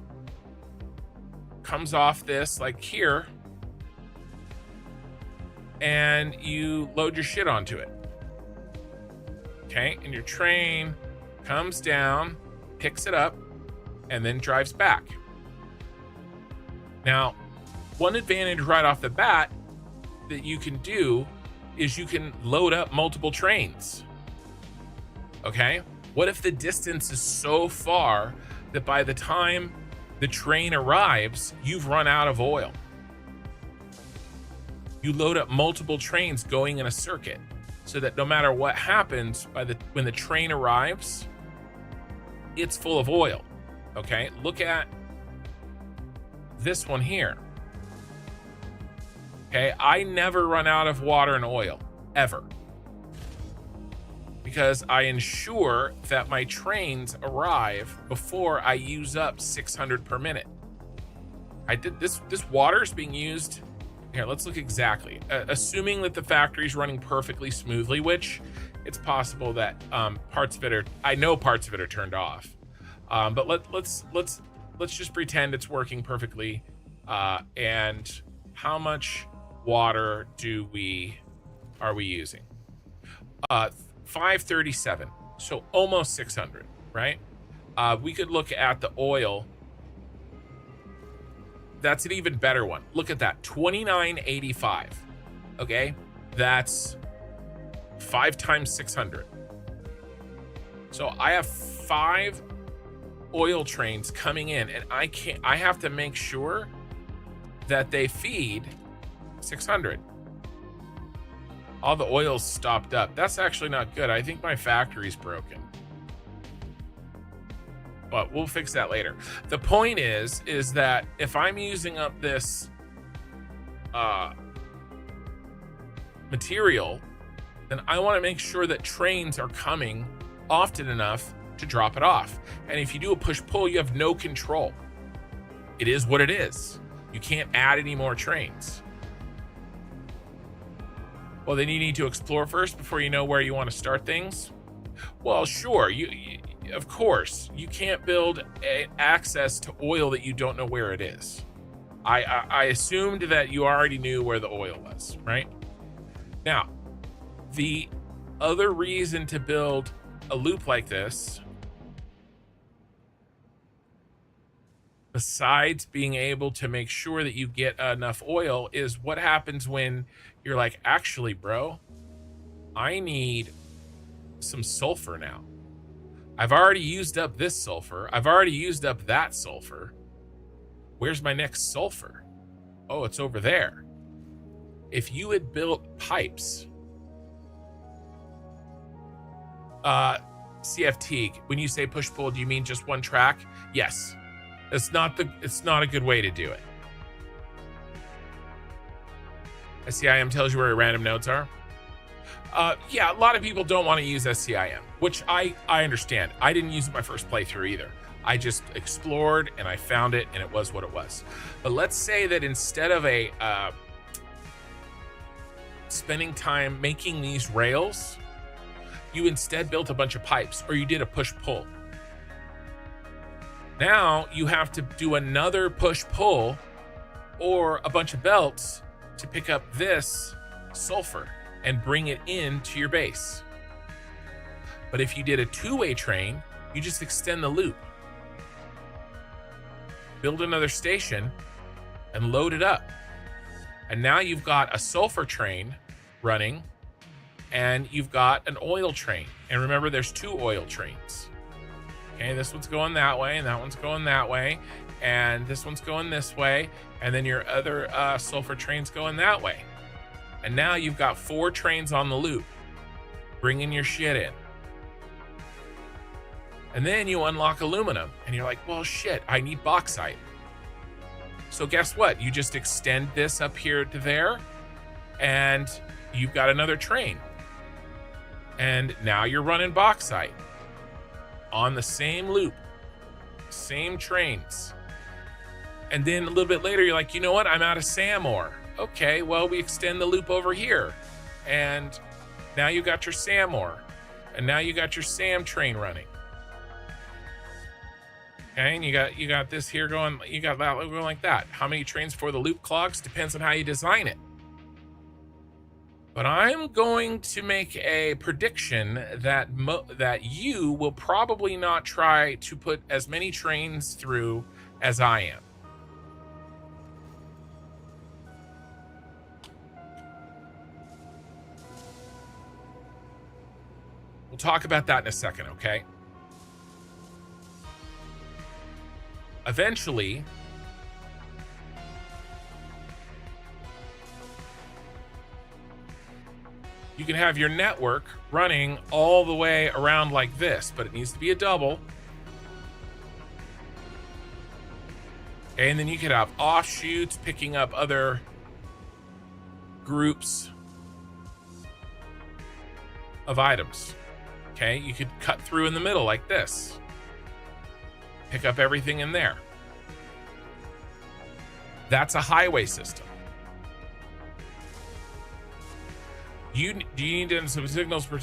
A: comes off this, like here, and you load your shit onto it. Okay? And your train comes down, picks it up, and then drives back. Now, one advantage right off the bat that you can do is you can load up multiple trains. Okay? What if the distance is so far that by the time the train arrives, you've run out of oil? You load up multiple trains going in a circuit so that no matter what happens, when the train arrives, it's full of oil. Okay? Look at this one here. Okay, I never run out of water and oil, ever. Because I ensure that my trains arrive before I use up 600 per minute. I did this water is being used. Here, let's look exactly. Assuming that the factory's running perfectly smoothly, which it's possible that parts of it are turned off. But let's just pretend it's working perfectly. And how much water are we using? 537. So almost 600, right? We could look at the oil. That's an even better one. Look at that, 2985. Okay, that's 5 times 600. So I have 5 oil trains coming in, and I have to make sure that they feed 600. All the oil's stopped up. That's actually not good. I think my factory's broken. But we'll fix that later. The point is that if I'm using up this material, then I want to make sure that trains are coming often enough to drop it off. And if you do a push-pull, you have no control. It is what it is. You can't add any more trains. Well, then you need to explore first before you know where you want to start things. Well, sure, you of course, you can't build access to oil that you don't know where it is. I assumed that you already knew where the oil was, right? Now, the other reason to build a loop like this, besides being able to make sure that you get enough oil, is what happens when you're like, actually, bro, I need some sulfur now. I've already used up this sulfur. I've already used up that sulfur. Where's my next sulfur? Oh, it's over there. If you had built pipes, CFT, when you say push-pull, do you mean just one track? Yes. It's not a good way to do it. SCIM tells you where your random nodes are. Yeah, a lot of people don't want to use SCIM, which I understand. I didn't use it my first playthrough either. I just explored and I found it and it was what it was. But let's say that instead of spending time making these rails, you instead built a bunch of pipes, or you did a push-pull. Now you have to do another push-pull or a bunch of belts to pick up this sulfur and bring it into your base. But if you did a two-way train, you just extend the loop, build another station, and load it up. And now you've got a sulfur train running, and you've got an oil train. And remember, there's 2 oil trains. Okay, this one's going that way, and that one's going that way, and this one's going this way, and then your other sulfur train's going that way. And now you've got 4 trains on the loop, bringing your shit in. And then you unlock aluminum, and you're like, well, shit, I need bauxite. So guess what? You just extend this up here to there, and you've got another train. And now you're running bauxite on the same loop, same trains. And then a little bit later, you're like, you know what? I'm out of SAM ore. Okay, well, we extend the loop over here. And now you got your SAM ore. And now you got your SAM train running. Okay, and you got this here going, you got that going like that. How many trains for the loop clogs? Depends on how you design it. But I'm going to make a prediction that that you will probably not try to put as many trains through as I am. We'll talk about that in a second, okay? Eventually, you can have your network running all the way around like this, but it needs to be a double. And then you could have offshoots picking up other groups of items. Okay, you could cut through in the middle like this. Pick up everything in there. That's a highway system. Do you need some signals for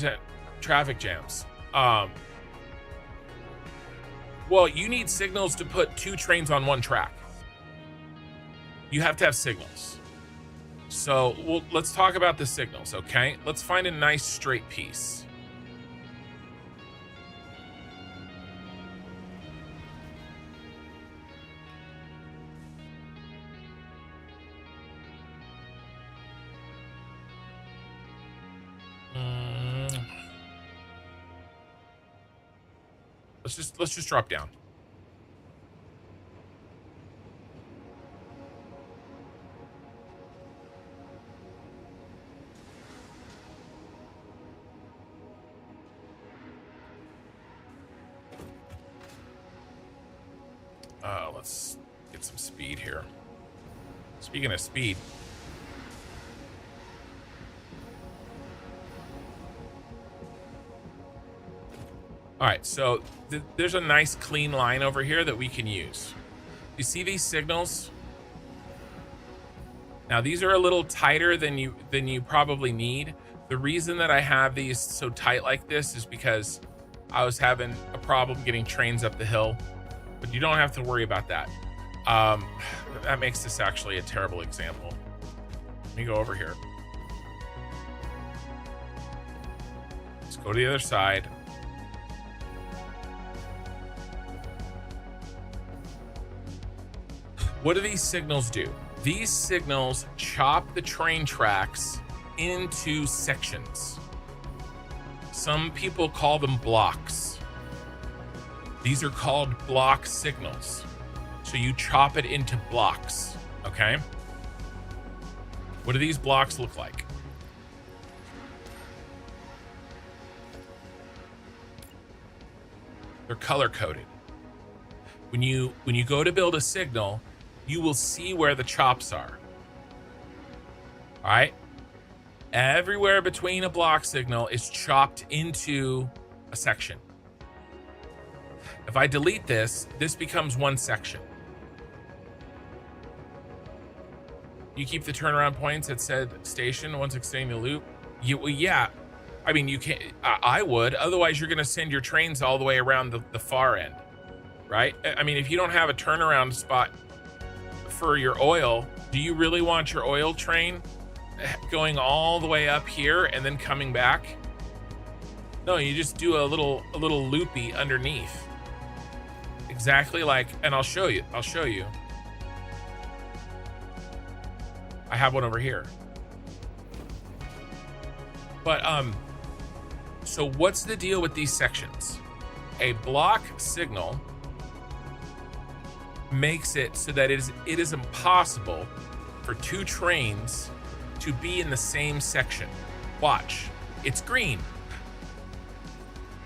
A: traffic jams? Well, you need signals to put 2 trains on 1 track. You have to have signals. So let's talk about the signals, okay? Let's find a nice straight piece. Let's just drop down. Let's get some speed here. Speaking of speed, all right, so there's a nice clean line over here that we can use. You see these signals? Now these are a little tighter than you probably need. The reason that I have these so tight like this is because I was having a problem getting trains up the hill, but you don't have to worry about that. That makes this actually a terrible example. Let me go over here. Let's go to the other side. What do these signals do? These signals chop the train tracks into sections. Some people call them blocks. These are called block signals. So you chop it into blocks, okay? What do these blocks look like? They're color coded. When you go to build a signal, you will see where the chops are. All right? Everywhere between a block signal is chopped into a section. If I delete this, this becomes one section. You keep the turnaround points at said station once extending the loop. Yeah, I mean, you can't. I would. Otherwise, you're going to send your trains all the way around the far end, right? I mean, if you don't have a turnaround spot for your oil, do you really want your oil train going all the way up here and then coming back? No, you just do a little loopy underneath. Exactly like, and I'll show you. I have one over here. But so what's the deal with these sections? A block signal makes it so that it is impossible for two trains to be in the same section. Watch, it's green.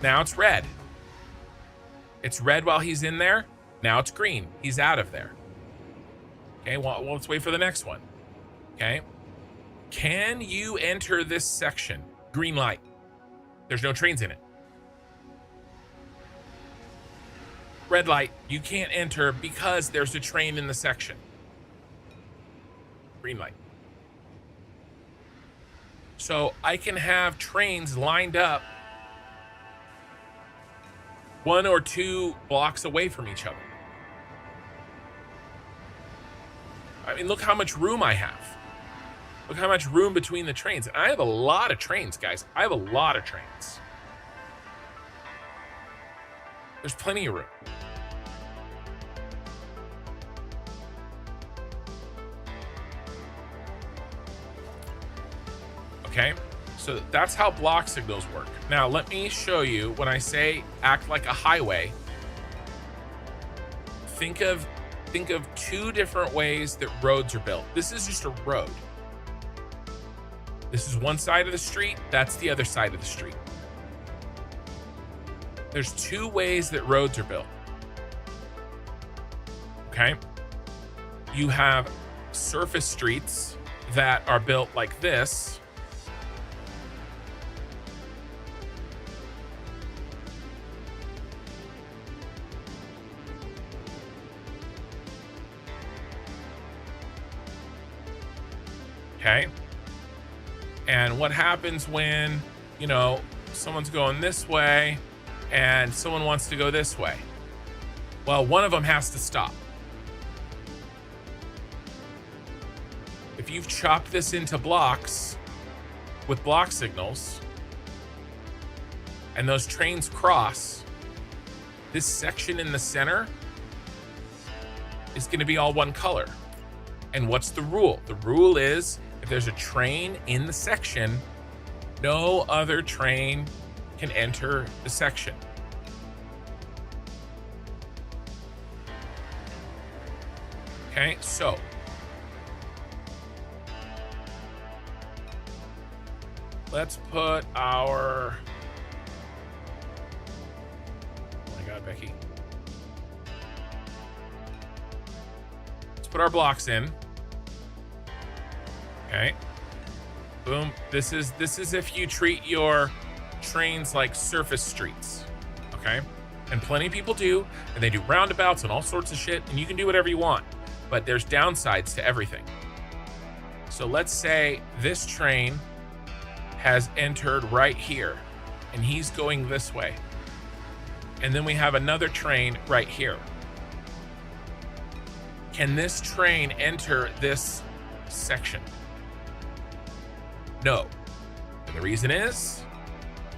A: Now it's red. It's red while he's in there. Now it's green. He's out of there. Okay, well, let's wait for the next one. Okay. Can you enter this section? Green light. There's no trains in it. Red light. You can't enter because there's a train in the section. Green light. So I can have trains lined up 1 or 2 blocks away from each other. I mean, look how much room I have. Look how much room between the trains. I have a lot of trains, guys. I have a lot of trains. There's plenty of room. Okay, so that's how block signals work. Now, let me show you when I say act like a highway. Think of 2 different ways that roads are built. This is just a road. This is one side of the street, that's the other side of the street. There's 2 ways that roads are built. Okay? You have surface streets that are built like this. Okay? And what happens when, you know, someone's going this way and someone wants to go this way? Well, one of them has to stop. If you've chopped this into blocks with block signals and those trains cross, this section in the center is going to be all one color. And what's the rule? The rule is if there's a train in the section, no other train can enter the section. Okay, so let's put our, oh my God, Becky. Let's put our blocks in. Okay. Boom. This is if you treat your trains like surface streets. Okay. And plenty of people do, and they do roundabouts and all sorts of shit, and you can do whatever you want, but there's downsides to everything. So let's say this train has entered right here, and he's going this way. And then we have another train right here. Can this train enter this section? No. And the reason is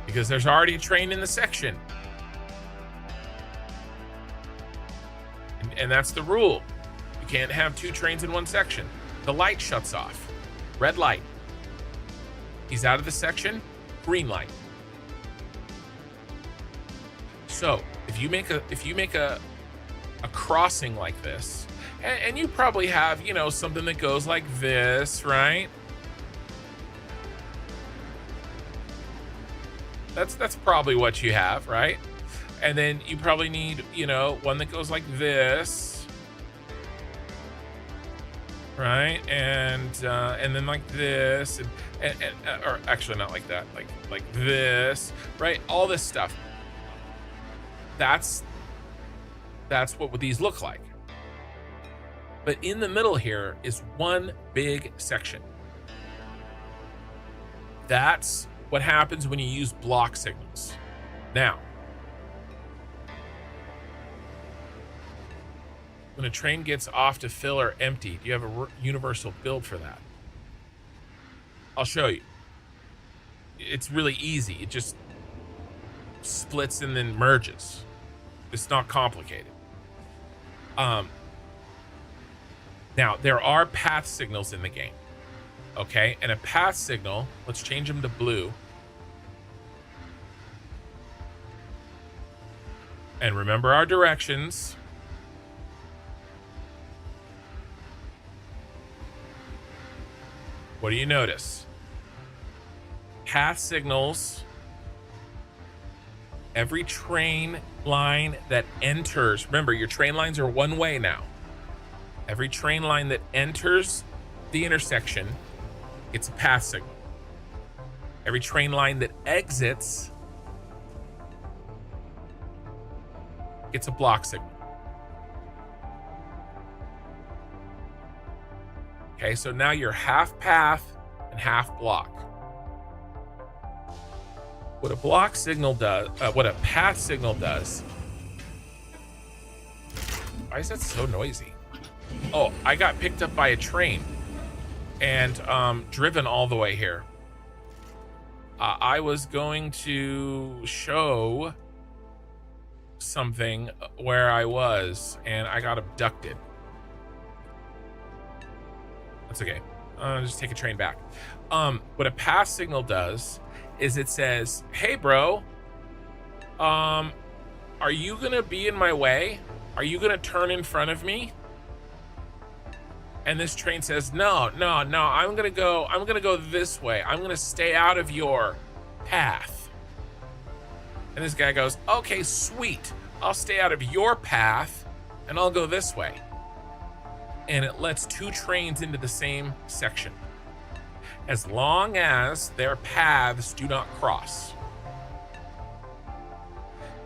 A: because there's already a train in the section. And that's the rule. You can't have two trains in one section. The light shuts off. Red light. He's out of the section. Green light. So if you make a crossing like this, and you probably have, you know, something that goes like this, right? That's probably what you have, right? And then you probably need, you know, one that goes like this, right? And then like this, and or actually not like that, like this, right? All this stuff. That's what these look like. But in the middle here is one big section. That's what happens when you use block signals. Now, when a train gets off to fill or empty, do you have a universal build for that? I'll show you. It's really easy. It just splits and then merges. It's not complicated. Now, there are path signals in the game. Okay, and a path signal, let's change them to blue. And remember our directions. What do you notice? Path signals, every train line that enters, remember your train lines are one way now. Every train line that enters the intersection, it's a path signal. Every train line that exits, it's a block signal. Okay, so now you're half path and half block. What a block signal does, what a path signal does. Why is that so noisy? Oh, I got picked up by a train and driven all the way here. I was going to show something where I was, and I got abducted. That's okay. Just take a train back. What a path signal does is it says, "Hey, bro, are you gonna be in my way? Are you gonna turn in front of me?" And this train says, no, I'm gonna go this way. I'm gonna stay out of your path. And this guy goes, okay, sweet. I'll stay out of your path and I'll go this way. And it lets two trains into the same section, as long as their paths do not cross.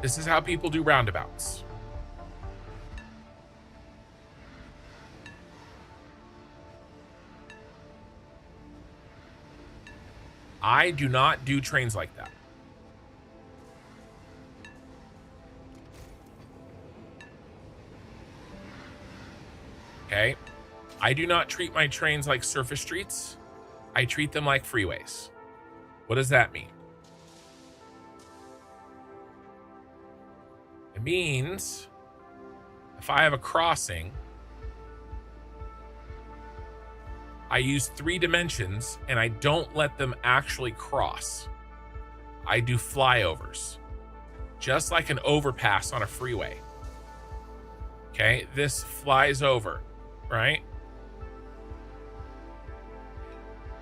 A: This is how people do roundabouts. I do not do trains like that. Okay? I do not treat my trains like surface streets. I treat them like freeways. What does that mean? It means if I have a crossing, I use 3 dimensions and I don't let them actually cross. I do flyovers, just like an overpass on a freeway. Okay, this flies over. right?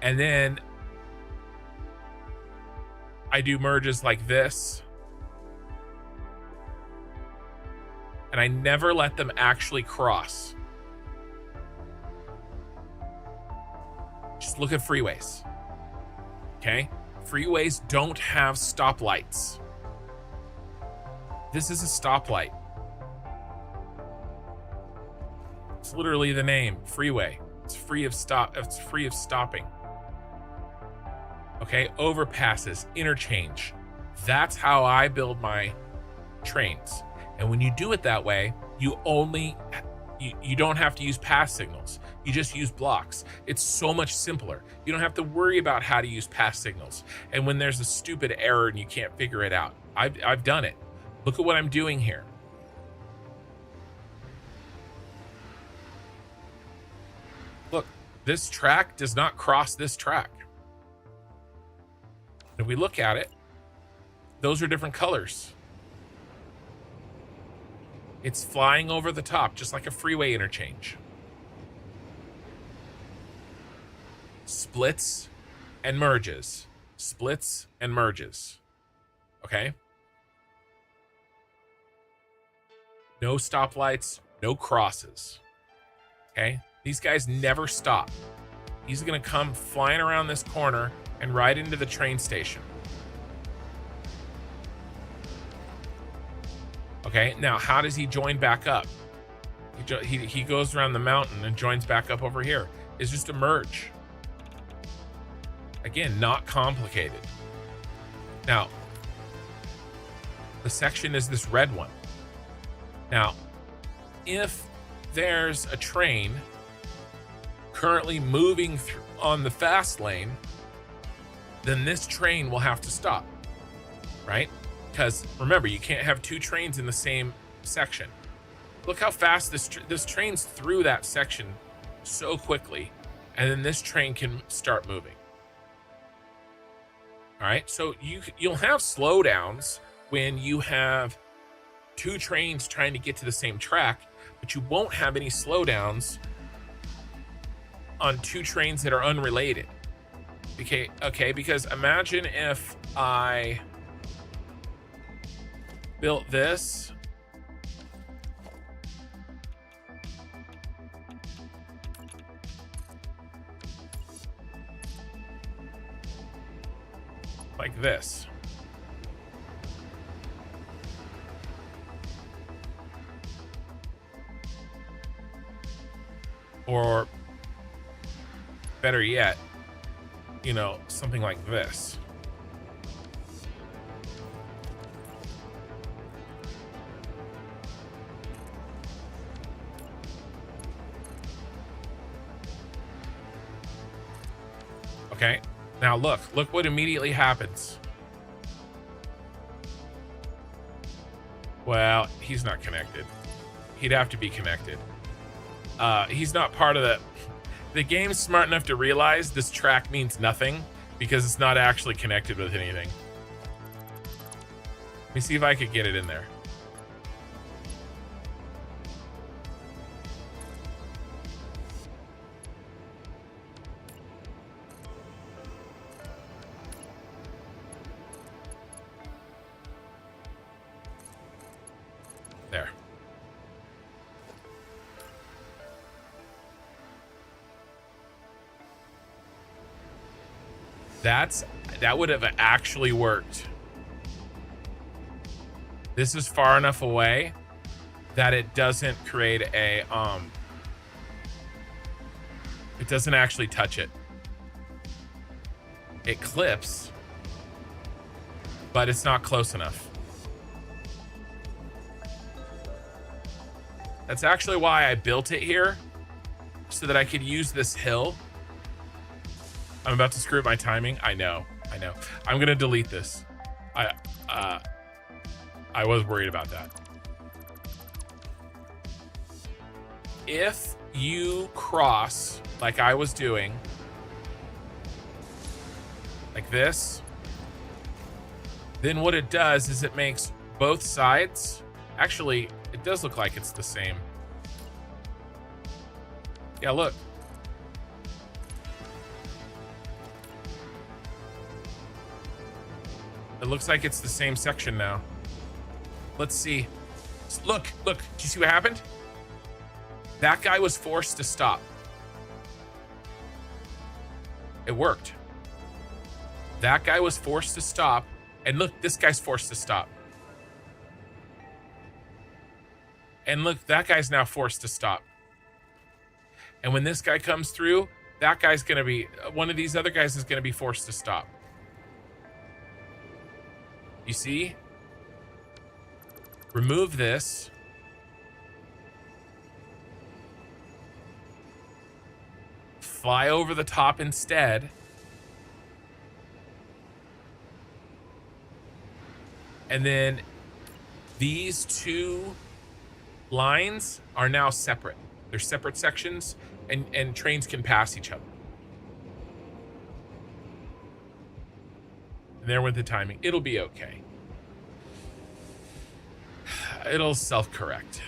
A: And then I do merges like this. And I never let them actually cross. Just look at freeways. Okay? Freeways don't have stoplights. This is a stoplight. It's literally the name, freeway. It's free of stopping. Okay, overpasses, interchange. That's how I build my trains. And when you do it that way, you don't have to use pass signals. You just use blocks. It's so much simpler. You don't have to worry about how to use pass signals. And when there's a stupid error and you can't figure it out, I've done it. Look at what I'm doing here. Look, this track does not cross this track. If we look at it, those are different colors. It's flying over the top, just like a freeway interchange. Splits and merges. Splits and merges. Okay? No stoplights, no crosses. Okay? These guys never stop. He's gonna come flying around this corner and right into the train station. Okay, now how does he join back up? He goes around the mountain and joins back up over here. It's just a merge. Again, not complicated. Now, the section is this red one. Now, if there's a train currently moving on the fast lane, then this train will have to stop, right? Because remember, you can't have two trains in the same section. Look how fast this train's through that section so quickly, and then this train can start moving. All right, so you'll have slowdowns when you have two trains trying to get to the same track, but you won't have any slowdowns on two trains that are unrelated. Okay, because imagine if I built this like this. Or better yet, you know, something like this. Okay, now look what immediately happens. Well, he's not connected. He'd have to be connected. He's not part of the game's smart enough to realize this track means nothing because it's not actually connected with anything. Let me see if I could get it in there. There. That would have actually worked. This is far enough away that it doesn't create a it doesn't actually touch it. It clips, but it's not close enough. That's actually why I built it here, so that I could use this hill. I'm about to screw up my timing. I know. I'm gonna delete this. I was worried about that. If you cross like I was doing, like this, then what it does is it makes both sides, actually, it does look like it's the same. Yeah, look. It looks like it's the same section now. Let's see. Look, look. Do you see what happened? That guy was forced to stop. It worked. That guy was forced to stop. And look, this guy's forced to stop. And look, that guy's now forced to stop. And when this guy comes through, that guy's going to be, one of these other guys is going to be forced to stop. You see? Remove this. Fly over the top instead. And then these two lines are now separate. They're separate sections, and trains can pass each other. And there with the timing. It'll be okay. It'll self-correct.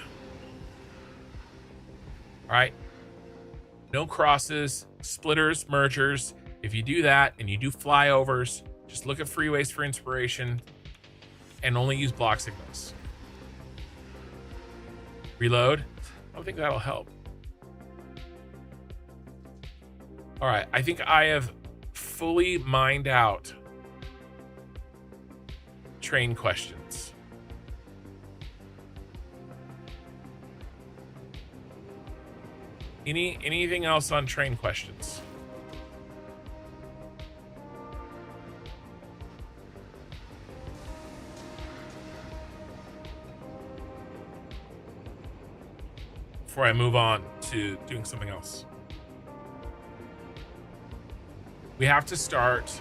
A: All right. No crosses, splitters, mergers. If you do that and you do flyovers, just look at freeways for inspiration and only use block signals. Reload. I don't think that'll help. All right, I think I have fully mined out train questions. Anything else on train questions? Before I move on to doing something else. We have to start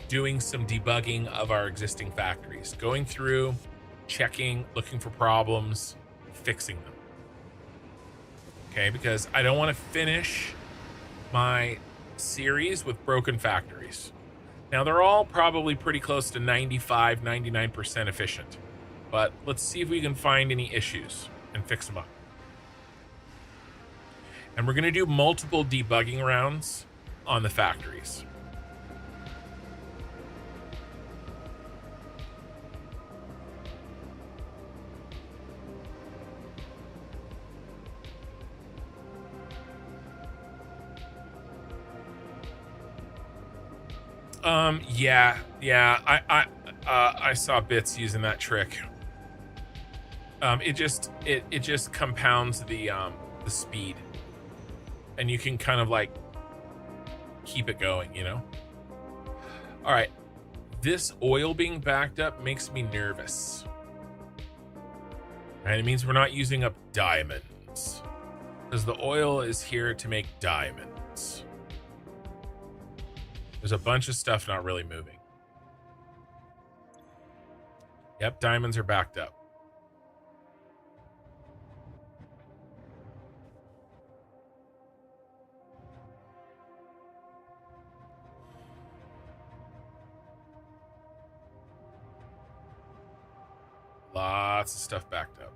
A: doing some debugging of our existing factories. Going through, checking, looking for problems, fixing them. Okay, because I don't want to finish my series with broken factories. Now, they're all probably pretty close to 95, 99% efficient. But let's see if we can find any issues and fix them up. And we're going to do multiple debugging rounds on the factories. I saw Bits using that trick. It just compounds the speed, and you can kind of like keep it going, you know. All right, this oil being backed up makes me nervous, and it means we're not using up diamonds, because the oil is here to make diamonds. There's a bunch of stuff not really moving. Yep, diamonds are backed up. Lots of stuff backed up.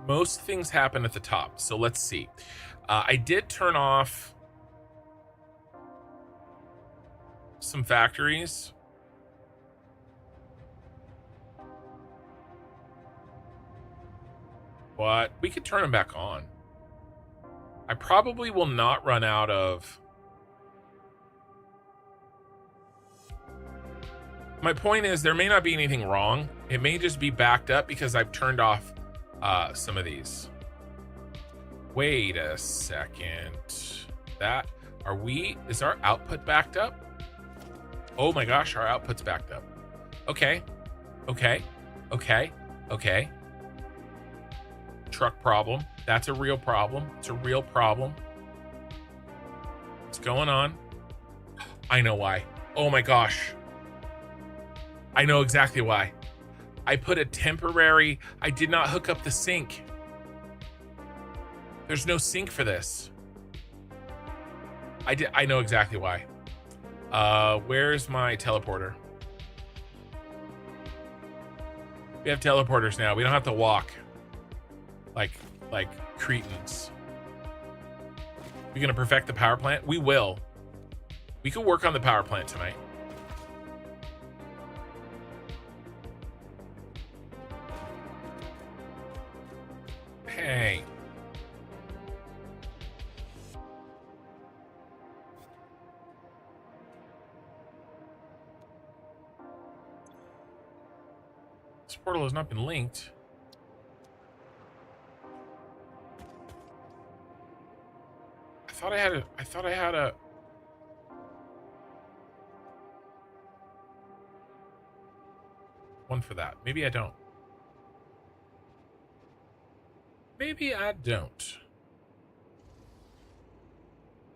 A: Most things happen at the top, so let's see. I did turn off some factories. But we could turn them back on. I probably will not run out of... My point is, there may not be anything wrong. It may just be backed up because I've turned off some of these. Wait a second. Is our output backed up? Oh my gosh, our output's backed up. Okay. Truck problem. That's a real problem. It's a real problem. What's going on? I know why. Oh my gosh. I know exactly why. I put a temporary... I did not hook up the sink. There's no sink for this. I know exactly why. Where's my teleporter? We have teleporters now. We don't have to walk. Like, like cretins. We're gonna perfect the power plant. We will. We could work on the power plant tonight. Hey. This portal has not been linked. I thought I had a one for that. Maybe I don't. Maybe I don't.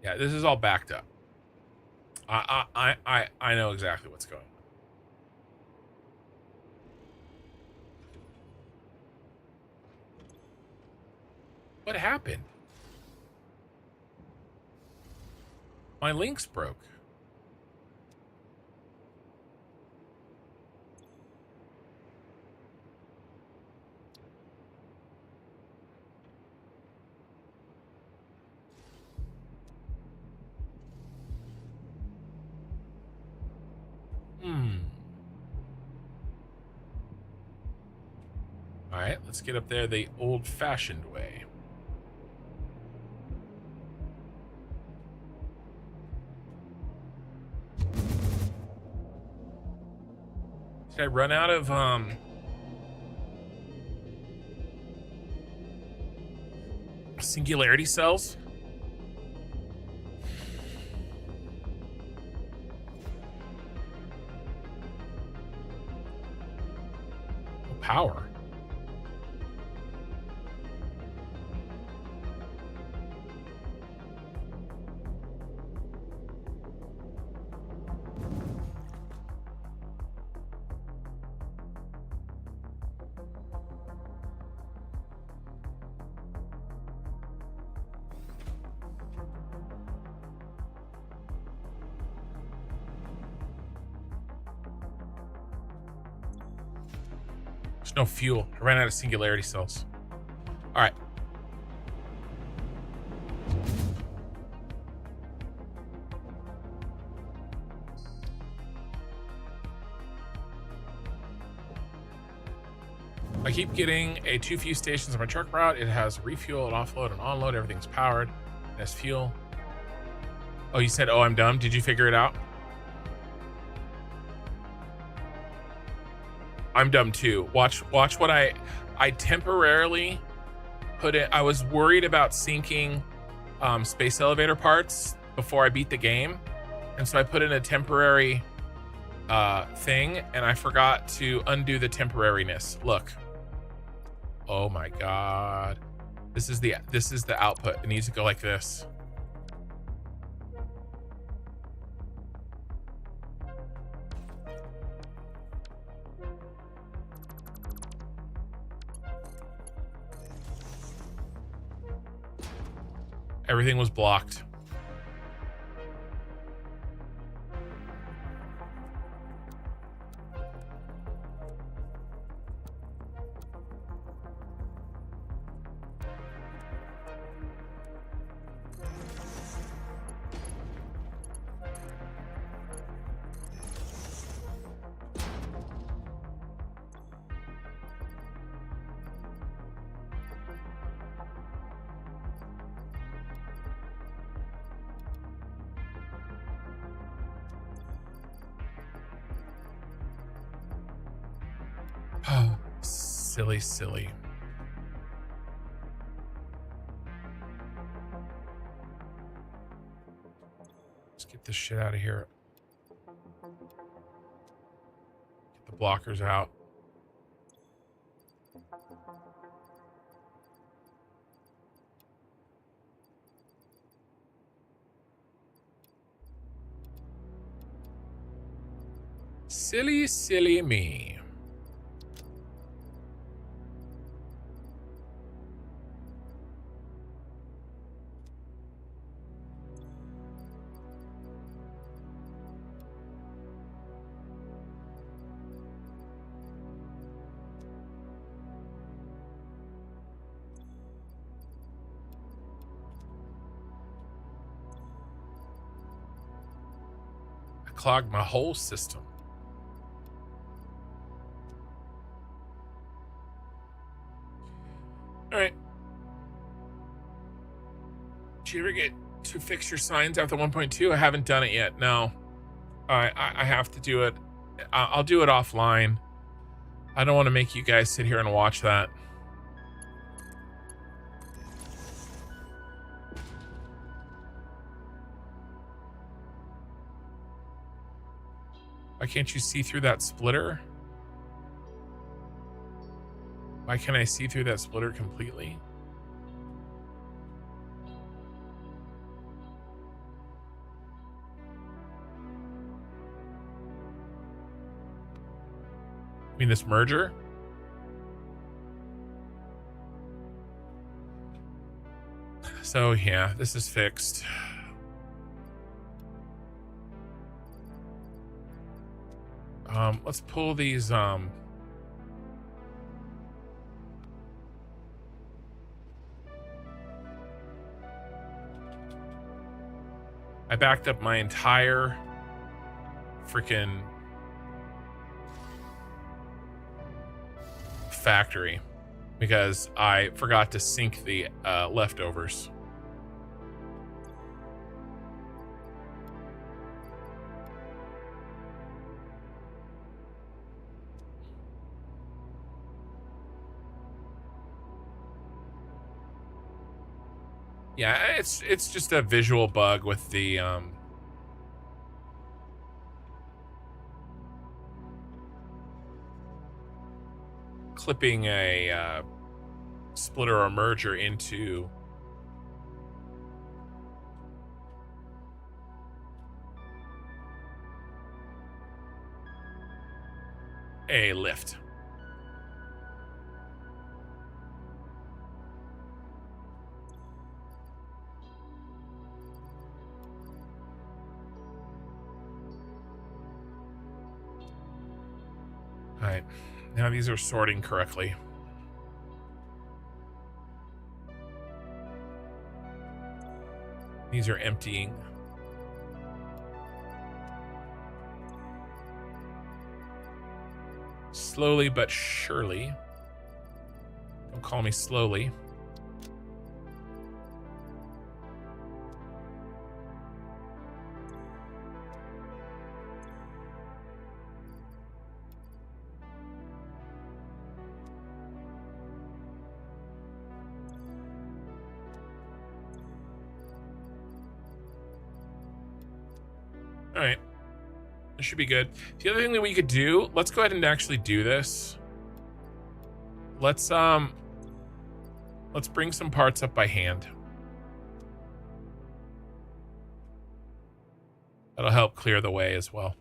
A: Yeah, this is all backed up. I know exactly what's going on. What happened? My links broke. All right, let's get up there the old-fashioned way. Did I run out of singularity cells? No power. There's no fuel. I ran out of singularity cells. All right. I keep getting a 2 fuel stations on my truck route. It has refuel and offload and onload. Everything's powered. It has fuel. Oh, you said, oh, I'm dumb. Did you figure it out? I'm dumb too. Watch what I temporarily put it. I was worried about sinking space elevator parts before I beat the game. And so I put in a temporary thing and I forgot to undo the temporariness. Look. Oh my God. This is the output. It needs to go like this. Everything was blocked. Oh, silly. Let's get this shit out of here. Get the blockers out. Silly me. clogged my whole system. All right. Did you ever get to fix your signs after 1.2? I haven't done it yet. No. I have to do it. I'll do it offline. I don't want to make you guys sit here and watch that. Why can't you see through that splitter? Why can't I see through that splitter completely? I mean, this merger? So yeah, this is fixed. Let's pull these I backed up my entire freaking factory because I forgot to sync the leftovers. Yeah, it's just a visual bug with the clipping a splitter or merger into a lift. All right, now these are sorting correctly. These are emptying. Slowly but surely. Don't call me slowly. All right, this should be good. The other thing that we could do, let's go ahead and actually do this. Let's bring some parts up by hand. That'll help clear the way as well.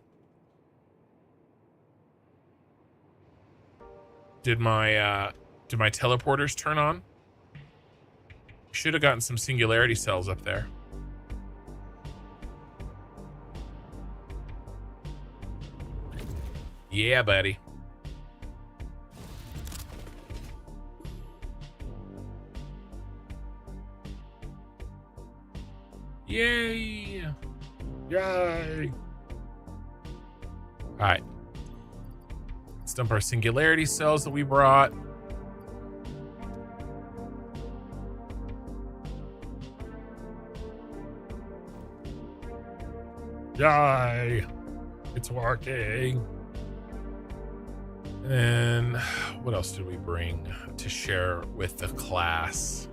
A: Did my teleporters turn on? Should have gotten some singularity cells up there. Yeah, buddy. Yay! Yay! All right. Let's dump our singularity cells that we brought. Yay! It's working. And then what else did we bring to share with the class?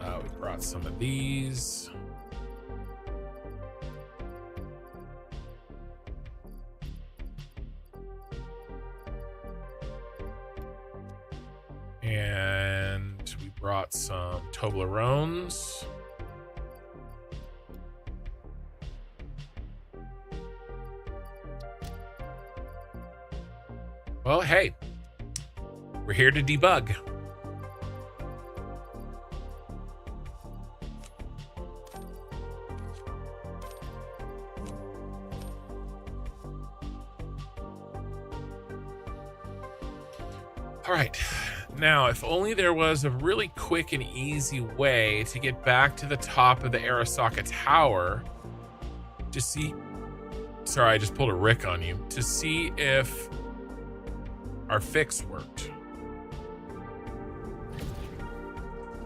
A: We brought some of these. And we brought some Toblerones. Well, hey, we're here to debug. All right, Now, if only there was a really quick and easy way to get back to the top of the Arasaka Tower to see... Sorry, I just pulled a Rick on you. To see if our fix worked.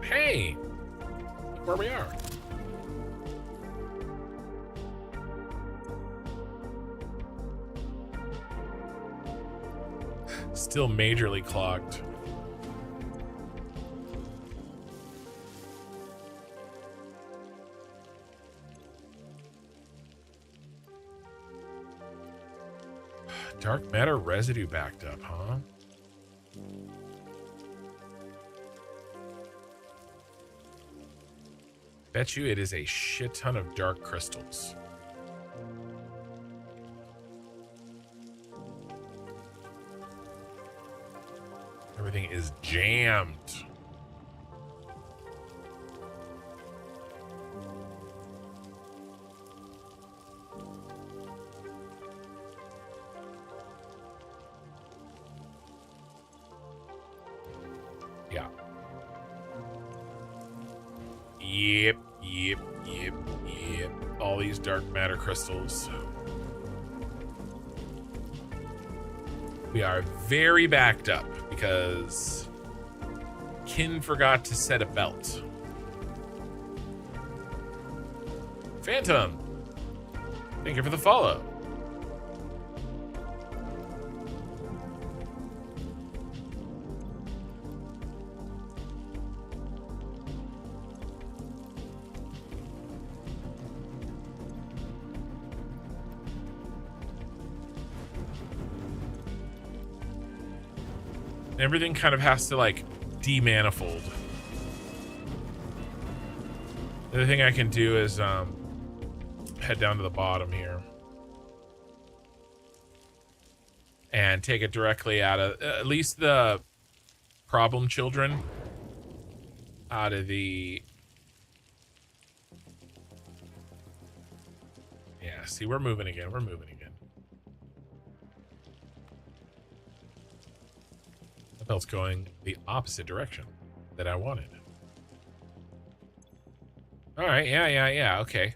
A: Hey! Look where we are. Still majorly clogged. Dark matter residue backed up, huh? Bet you it is a shit ton of dark crystals. Everything is jammed. Yeah. Yep. All these dark matter crystals. We are very backed up because Kin forgot to set a belt. Phantom, thank you for the follow. Everything kind of has to like demanifold. The other thing I can do is head down to the bottom here and take it directly out of at least the problem children out of the... Yeah, see, we're moving again. The belt's going the opposite direction that I wanted. All right, yeah, okay.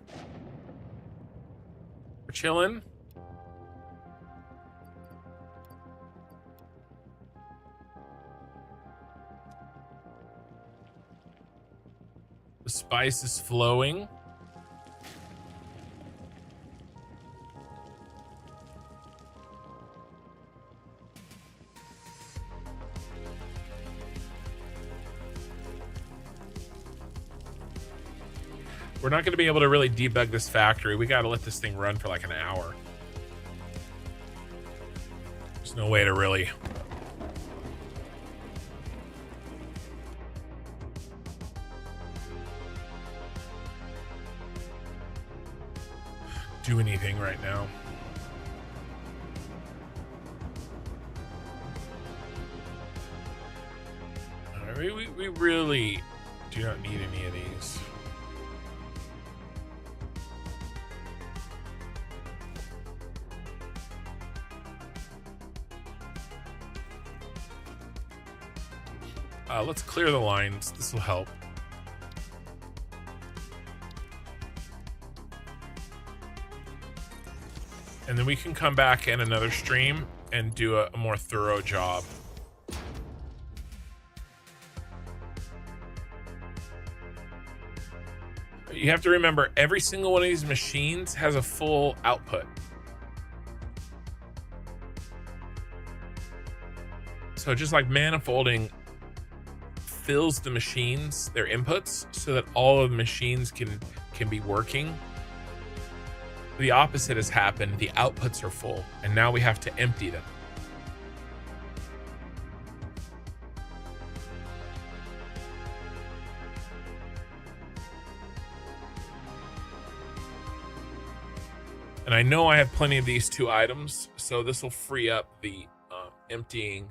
A: We're chilling. The spice is flowing. We're not going to be able to really debug this factory. We got to let this thing run for like an hour. There's no way to really... do anything right now. We really do not need any of these. Let's clear the lines. This will help. And then we can come back in another stream and do a more thorough job. You have to remember, every single one of these machines has a full output. So just like manifolding fills the machines, their inputs, so that all of the machines can be working. The opposite has happened. The outputs are full, and now we have to empty them. And I know I have plenty of these two items, so this will free up the emptying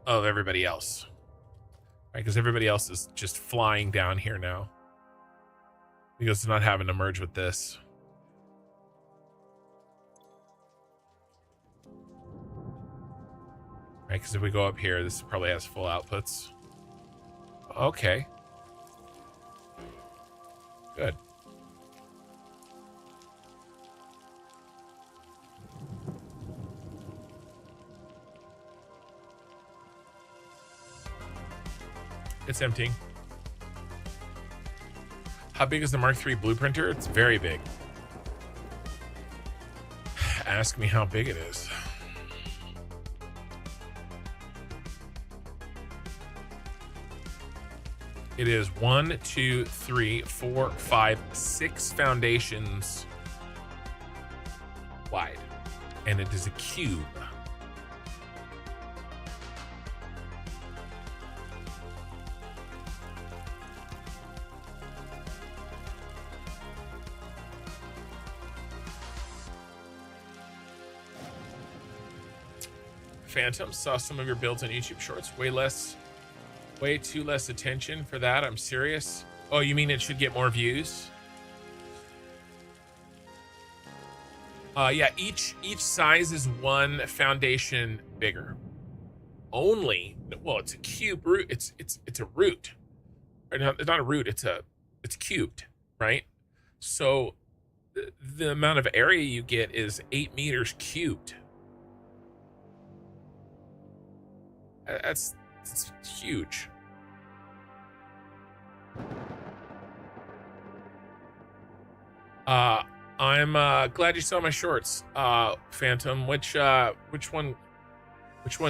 A: of everybody else, right? Because everybody else is just flying down here now because it's not having to merge with this. Right, because if we go up here, this probably has full outputs. Okay. Good. It's emptying. How big is the Mark III blue printer? It's very big. Ask me how big it is. It is 1, 2, 3, 4, 5, 6 foundations wide, and it is a cube. Phantom, saw some of your builds on YouTube Shorts. Way too less attention for that. I'm serious. Oh, you mean it should get more views? Yeah, each size is one foundation bigger. Only, well, it's a cube root. It's a root. Or no, it's not a root. It's cubed, right? So the amount of area you get is 8 meters cubed. It's huge. I'm glad you saw my shorts, Phantom. Which one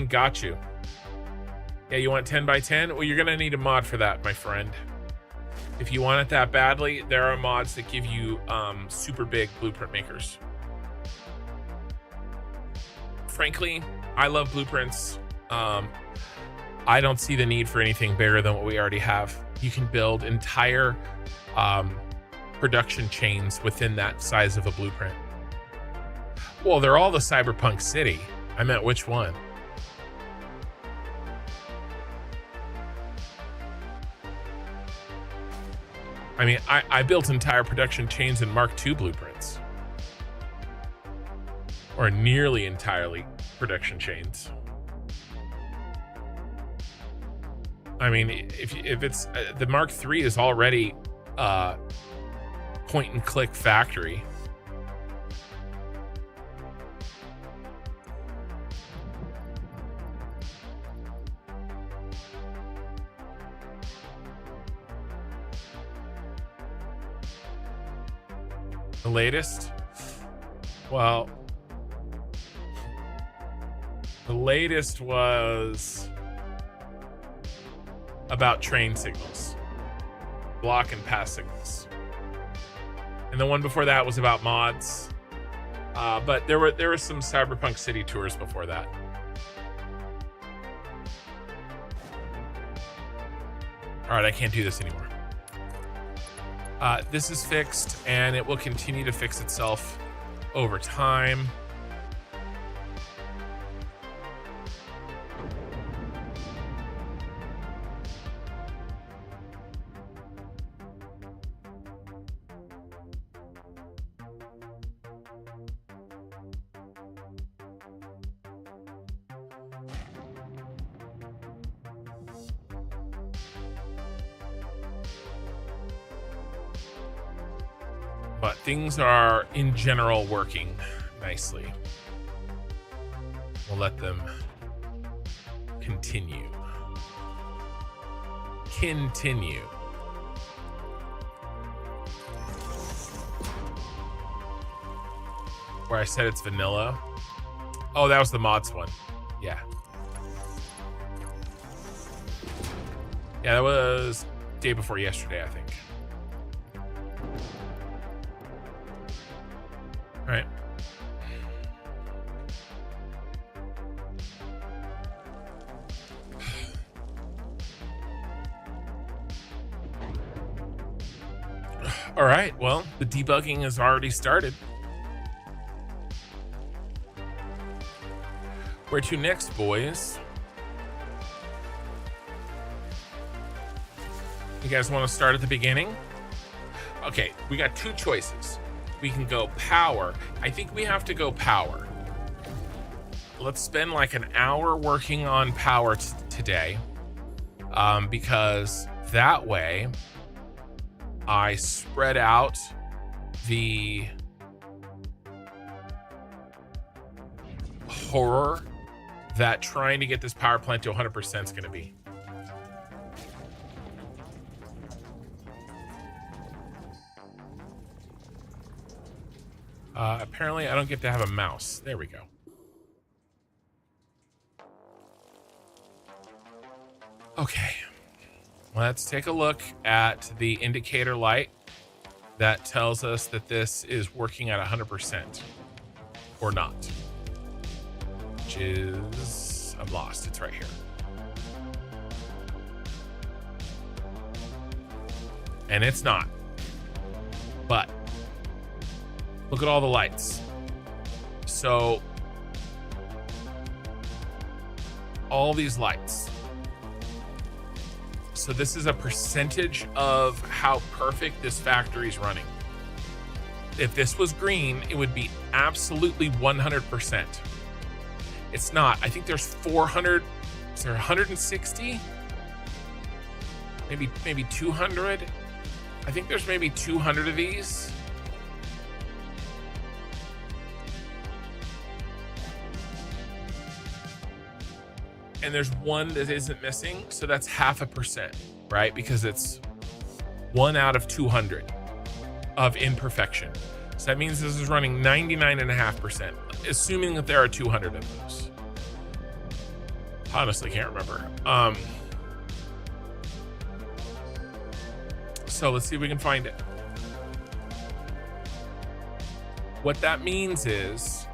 A: got you? Yeah, you want 10 by 10? Well, you're gonna need a mod for that, my friend. If you want it that badly, there are mods that give you super big blueprint makers. Frankly, I love blueprints. I don't see the need for anything bigger than what we already have. You can build entire production chains within that size of a blueprint. Well, they're all the Cyberpunk city. I meant which one? I mean, I built entire production chains in Mark II blueprints. Or nearly entirely production chains. I mean, if it's the Mark III is already point and click factory. The latest? Well, the latest was about train signals, block and pass signals, and the one before that was about mods. But there were some Cyberpunk city tours before that. All right, I can't do this anymore. This is fixed, and it will continue to fix itself over time. But things are, in general, working nicely. We'll let them continue. Where I said it's vanilla. Oh, that was the mods one. Yeah. Yeah, that was day before yesterday, I think. All right. All right, well, the debugging has already started. Where to next, boys? You guys want to start at the beginning? Okay, we got two choices. We can go power. I think we have to go power. let's spend like an hour working on power today, because that way I spread out the horror that trying to get this power plant to 100% is going to be. Apparently I don't get to have a mouse. There we go. Okay, let's take a look at the indicator light that tells us that this is working at 100% or not, which is, I'm lost, it's right here. And it's not, but look at all the lights. So all these lights. So this is a percentage of how perfect this factory is running. If this was green, it would be absolutely 100%. It's not. I think there's 400, is there 160? Maybe 200? I think there's maybe 200 of these. And there's one that isn't missing, so that's 0.5%, right? Because it's 1 out of 200 of imperfection. So that means this is running 99.5%, assuming that there are 200 of those. Honestly, can't remember. So let's see if we can find it. What that means is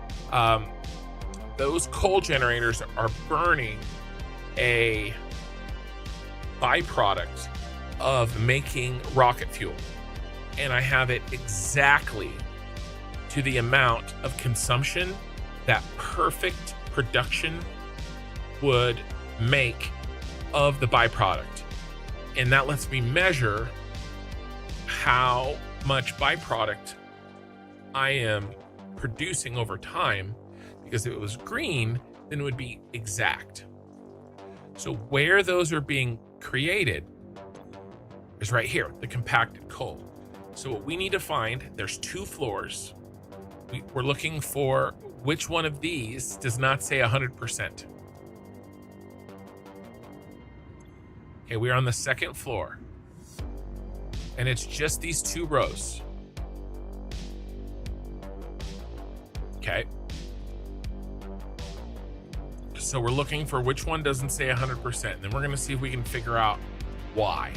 A: those coal generators are burning a byproduct of making rocket fuel. And I have it exactly to the amount of consumption that perfect production would make of the byproduct. And that lets me measure how much byproduct I am producing over time, because if it was green, then it would be exact. So where those are being created is right here, the compacted coal. So what we need to find, there's 2 floors. We're looking for which one of these does not say 100%. Okay, we're on the 2nd floor. And it's just these 2 rows. Okay. So we're looking for which one doesn't say 100%. And then we're going to see if we can figure out why.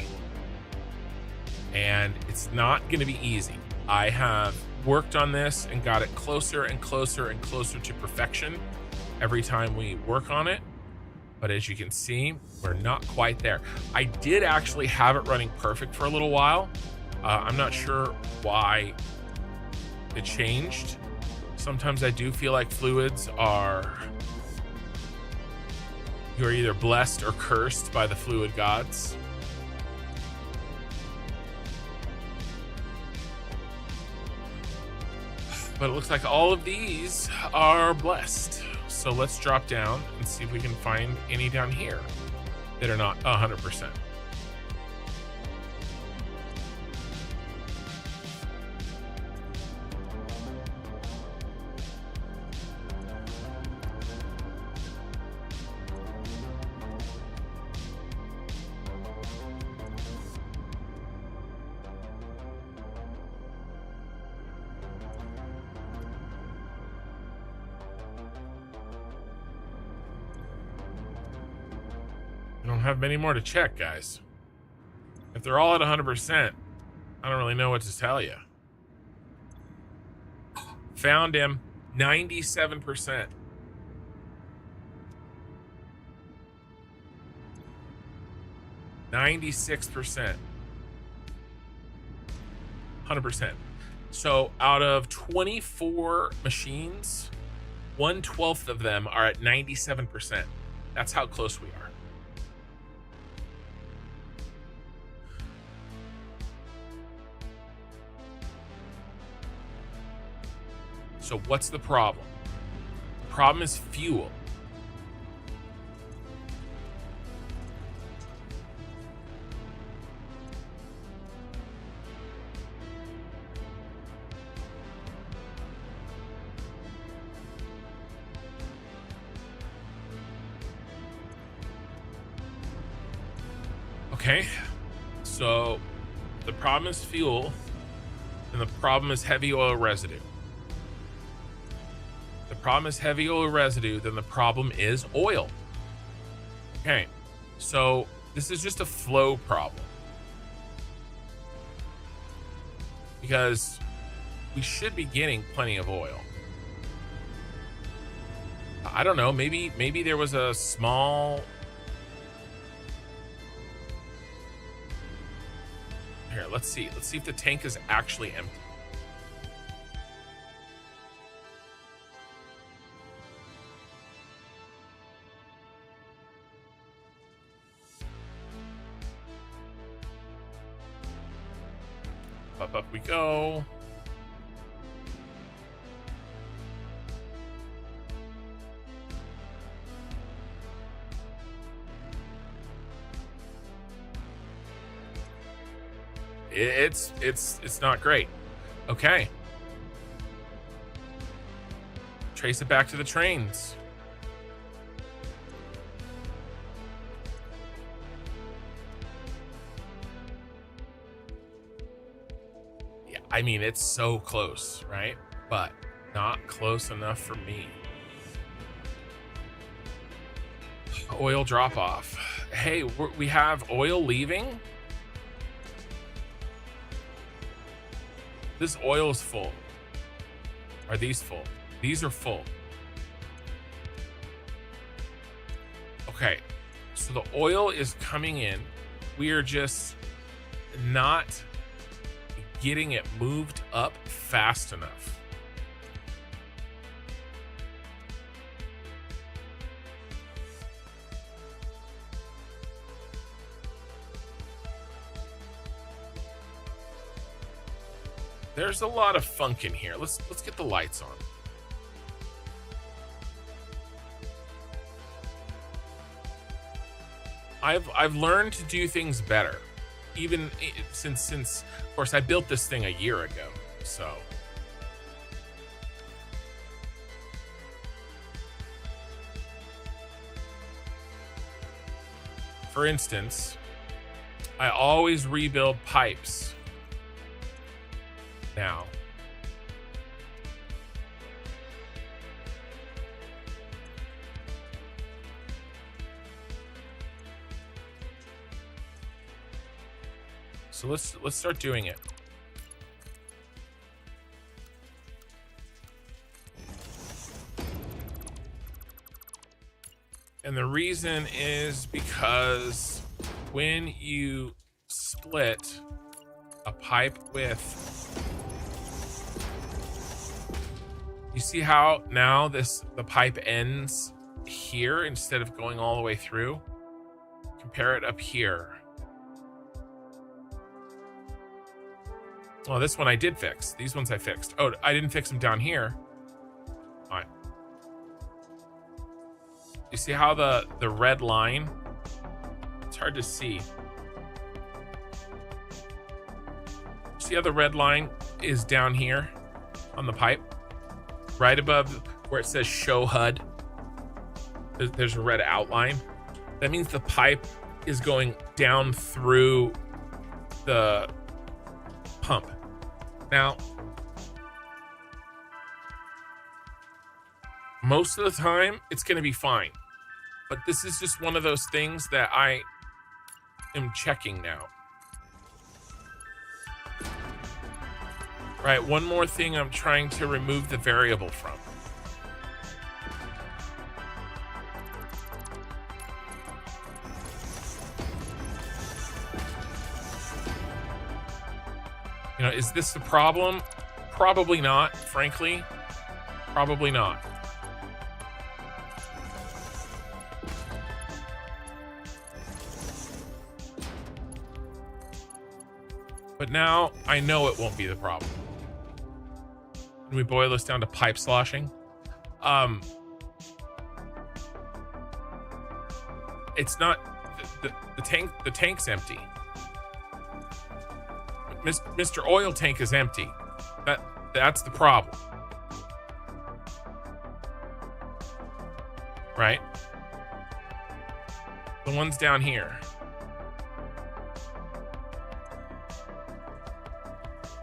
A: And it's not going to be easy. I have worked on this and got it closer and closer and closer to perfection every time we work on it. But as you can see, we're not quite there. I did actually have it running perfect for a little while. I'm not sure why it changed. Sometimes I do feel like fluids are, you're either blessed or cursed by the fluid gods. But it looks like all of these are blessed. So let's drop down and see if we can find any down here that are not 100%. I don't have many more to check, guys. If they're all at 100%, I don't really know what to tell you. Found him, 97%. %96. 100%. So out of 24 machines, 1/12 of them are at 97%. That's how close we are. So what's the problem? The problem is fuel. Okay, so the problem is fuel, and the problem is heavy oil residue. The problem is heavy oil residue, then the problem is oil. Okay, so this is just a flow problem. Because we should be getting plenty of oil. I don't know, maybe there was a small... Here, let's see if the tank is actually empty. Up we go. It's not great. Okay. Trace it back to the trains. Yeah, I mean, it's so close, right? But not close enough for me. Oil drop off. Hey, we have oil leaving. This oil is full. Are these full? These are full. Okay, so the oil is coming in. We are just not getting it moved up fast enough. There's a lot of funk in here. Let's get the lights on. I've learned to do things better, even since of course I built this thing a year ago. So for instance, I always rebuild pipes now. So let's start doing it. And the reason is because when you split a pipe width, you see how now the pipe ends here instead of going all the way through? Compare it up here. Oh, this one I did fix. These ones I fixed. Oh, I didn't fix them down here. All right. You see how the red line? It's hard to see. See how the red line is down here on the pipe? Right above where it says show HUD. There's a red outline. That means the pipe is going down through the pump. Now, most of the time, it's going to be fine. But this is just one of those things that I am checking now. Right, one more thing I'm trying to remove the variable from. You know, is this the problem? Probably not, frankly. Probably not. But now I know it won't be the problem. Can we boil this down to pipe sloshing? It's not the tank's empty. Mr. Oil Tank is empty. That's the problem. Right? The ones down here.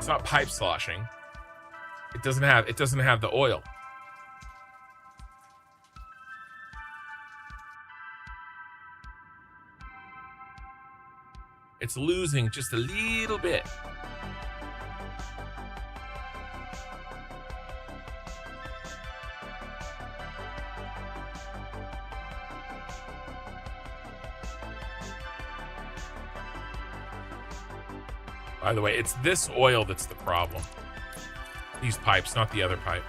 A: It's not pipe sloshing. It doesn't have the oil. It's losing just a little bit. By the way, it's this oil that's the problem. These pipes, not the other pipe.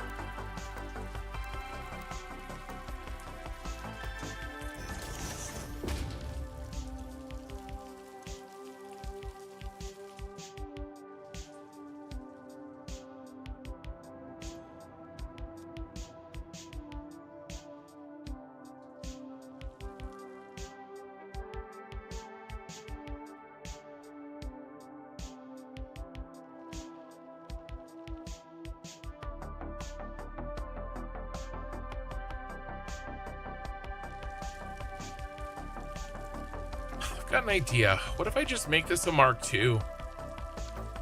A: Got an idea. What if I just make this a Mark II?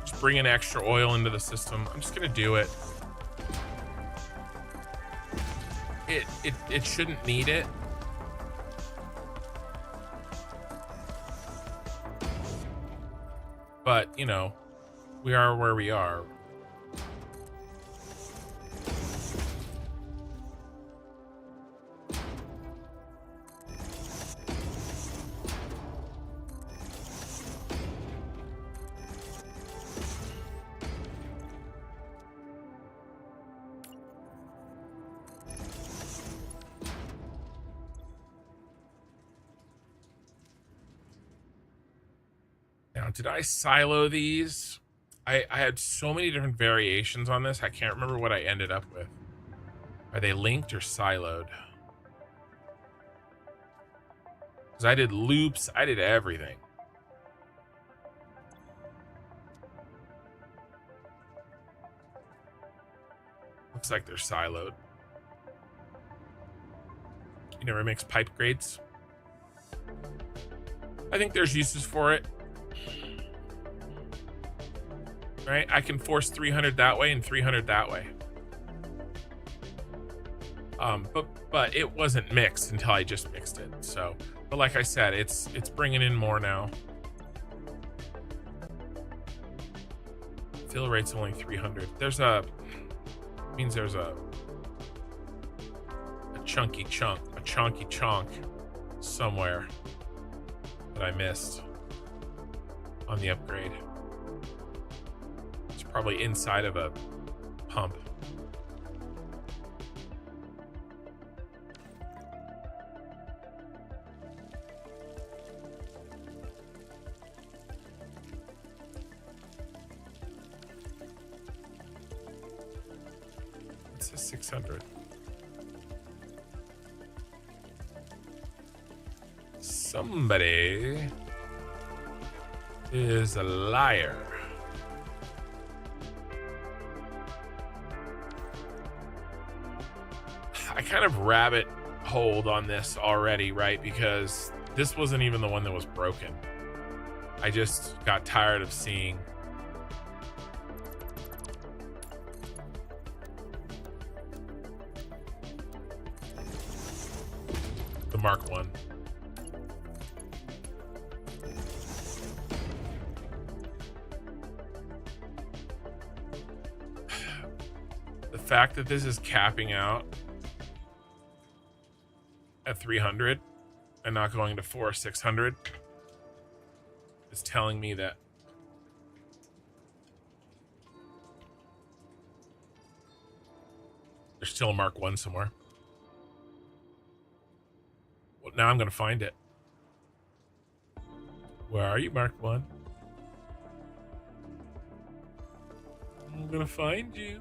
A: Just bring in extra oil into the system. I'm just gonna do it. It shouldn't need it. But, you know, we are where we are. Now, did I silo these? I had so many different variations on this. I can't remember what I ended up with. Are they linked or siloed? Because I did loops. I did everything. Looks like they're siloed. You never mix pipe grades? I think there's uses for it. Right? I can force 300 that way and 300 that way. But it wasn't mixed until I just mixed it. So, but like I said, it's bringing in more now. Fill rate's only 300. There's a chunky chunk somewhere that I missed on the upgrade. It's probably inside of a pump. It's a 600. Somebody is a liar. I kind of rabbit holed on this already, right? Because this wasn't even the one that was broken. I just got tired of seeing the Mark 1. The fact that this is capping out at 300 and not going to 4 or 600 is telling me that there's still a Mark 1 somewhere. Well, now I'm going to find it. Where are you, Mark 1? I'm going to find you.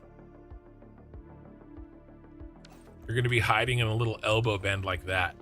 A: You're going to be hiding in a little elbow bend like that.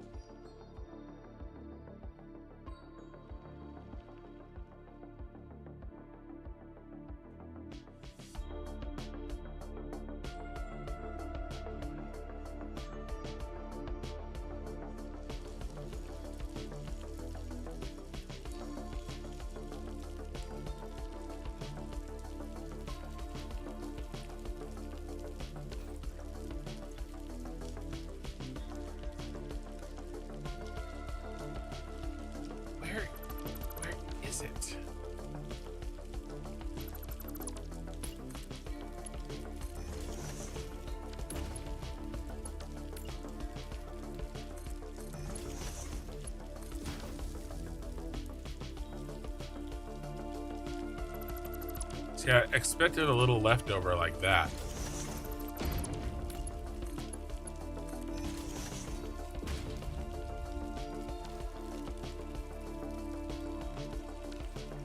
A: Yeah, expected a little leftover like that.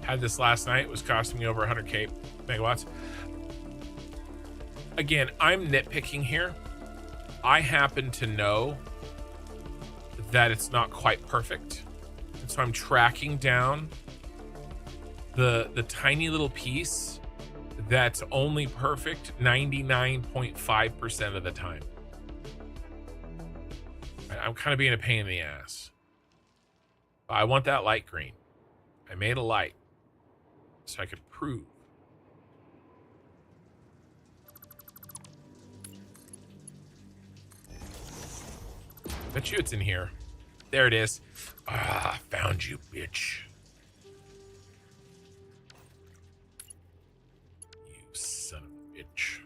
A: Had this last night, was costing me over 100k megawatts. Again, I'm nitpicking here. I happen to know that it's not quite perfect. And so I'm tracking down the tiny little piece that's only perfect 99.5% of the time. I'm kind of being a pain in the ass. I want that light green. I made a light so I could prove. Bet you it's in here. There it is. Ah, found you, bitch. You son of a bitch.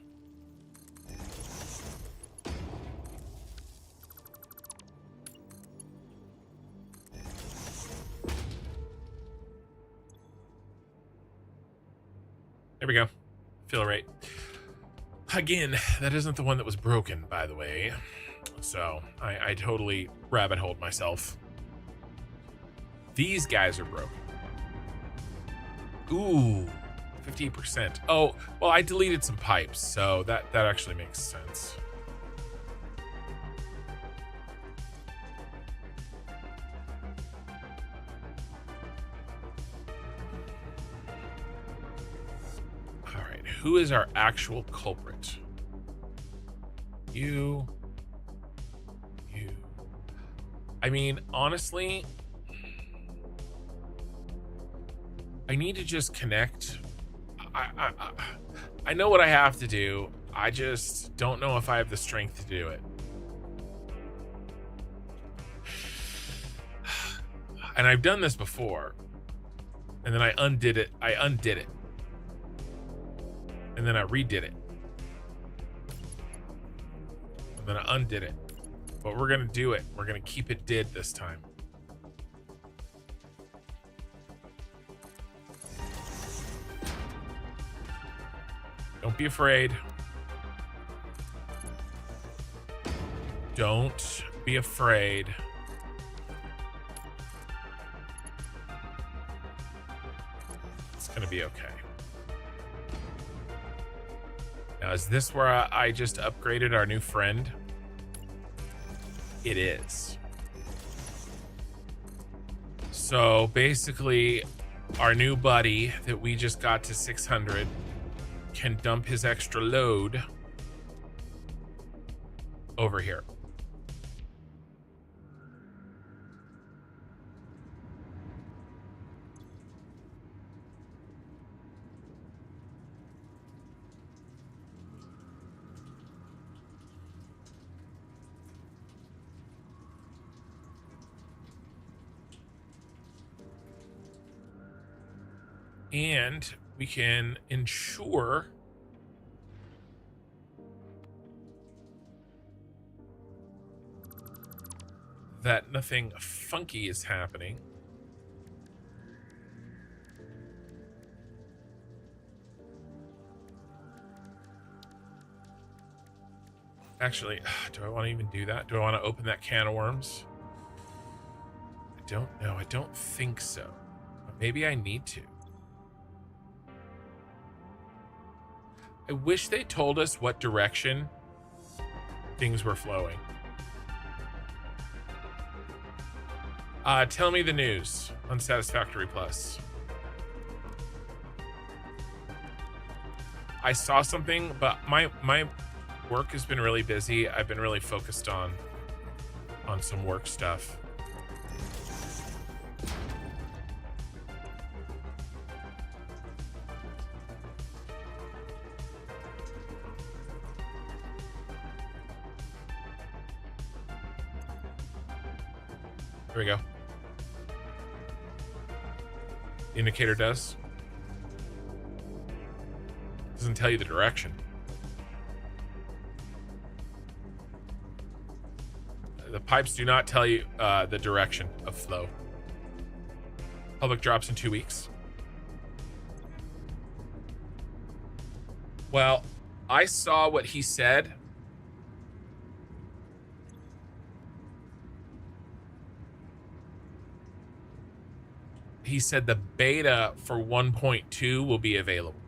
A: There we go. Fill rate. Again, that isn't the one that was broken, by the way. So I totally rabbit holed myself. These guys are broken. Ooh, 50%. Oh, well, I deleted some pipes, so that actually makes sense. All right, who is our actual culprit? You. I mean, honestly, I need to just connect. I know what I have to do. I just don't know if I have the strength to do it. And I've done this before. And then I undid it. And then I redid it. And then I undid it. But we're going to do it. We're going to keep it did this time. Don't be afraid. Don't be afraid. It's going to be okay. Now, is this where I just upgraded our new friend? It is. So basically, our new buddy that we just got to 600 can dump his extra load over here. And we can ensure that nothing funky is happening. Actually, do I want to even do that? Do I want to open that can of worms? I don't know. I don't think so. But maybe I need to. I wish they told us what direction things were flowing. Tell me the news on Satisfactory Plus. I saw something, but my work has been really busy. I've been really focused on some work stuff. Here we go. The indicator doesn't tell you the direction. The pipes do not tell you the direction of flow. Public drops in 2 weeks. Well, I saw what he said. He said the beta for 1.2 will be available.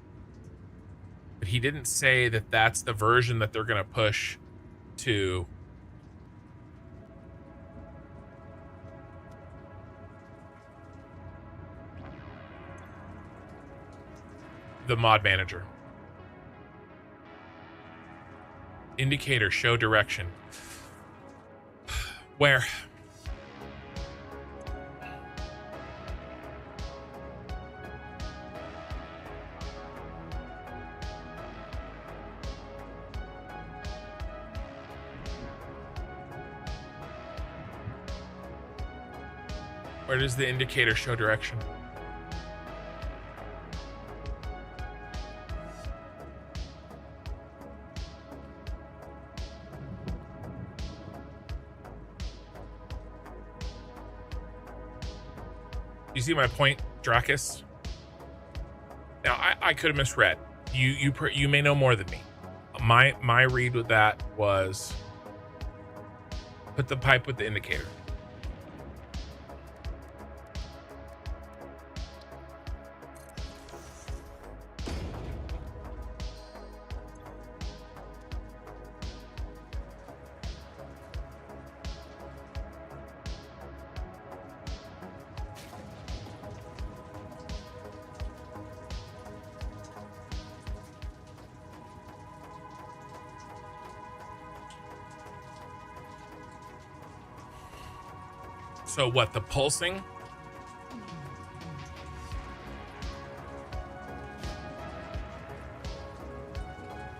A: But he didn't say that that's the version that they're going to push to the mod manager. Indicator, show direction. Where? Where does the indicator show direction? You see my point, Dracus? Now, I could have misread. You may know more than me. My read with that was put the pipe with the indicator. So what, the pulsing?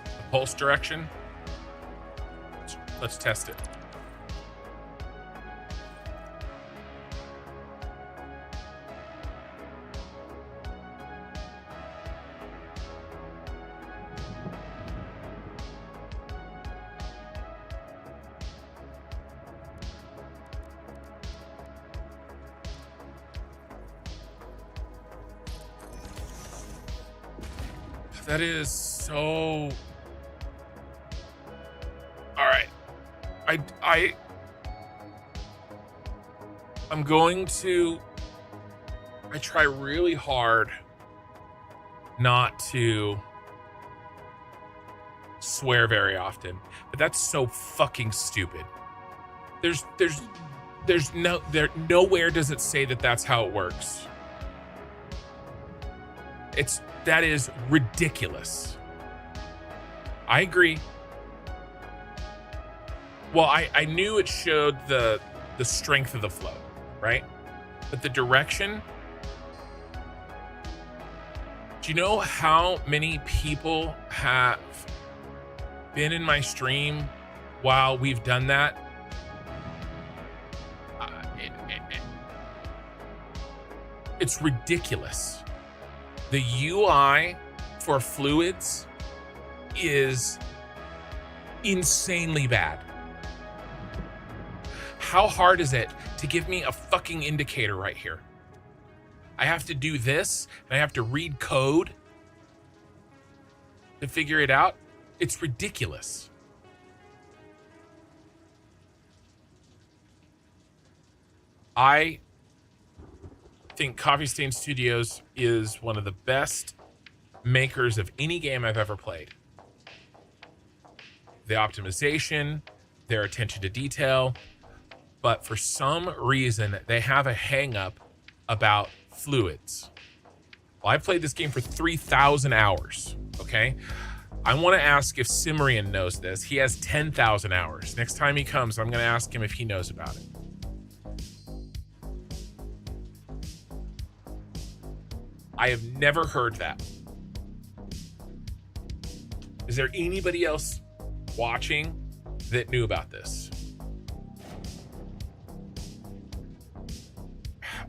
A: The pulse direction? Let's test it. That is so... All right. I'm going to... I try really hard not to swear very often, but that's so fucking stupid. Nowhere does it say that that's how it works. That is ridiculous. I agree. Well, I knew it showed the strength of the flow, right? But the direction. Do you know how many people have been in my stream while we've done that? It's ridiculous. The UI for fluids is insanely bad. How hard is it to give me a fucking indicator right here? I have to do this, and I have to read code to figure it out. It's ridiculous. I think Coffee Stain Studios is one of the best makers of any game I've ever played. The optimization, their attention to detail, but for some reason they have a hang up about fluids. Well, I played this game for 3,000 hours, okay? I want to ask if Cimmerian knows this. He has 10,000 hours. Next time he comes, I'm going to ask him if he knows about it. I have never heard that. Is there anybody else watching that knew about this?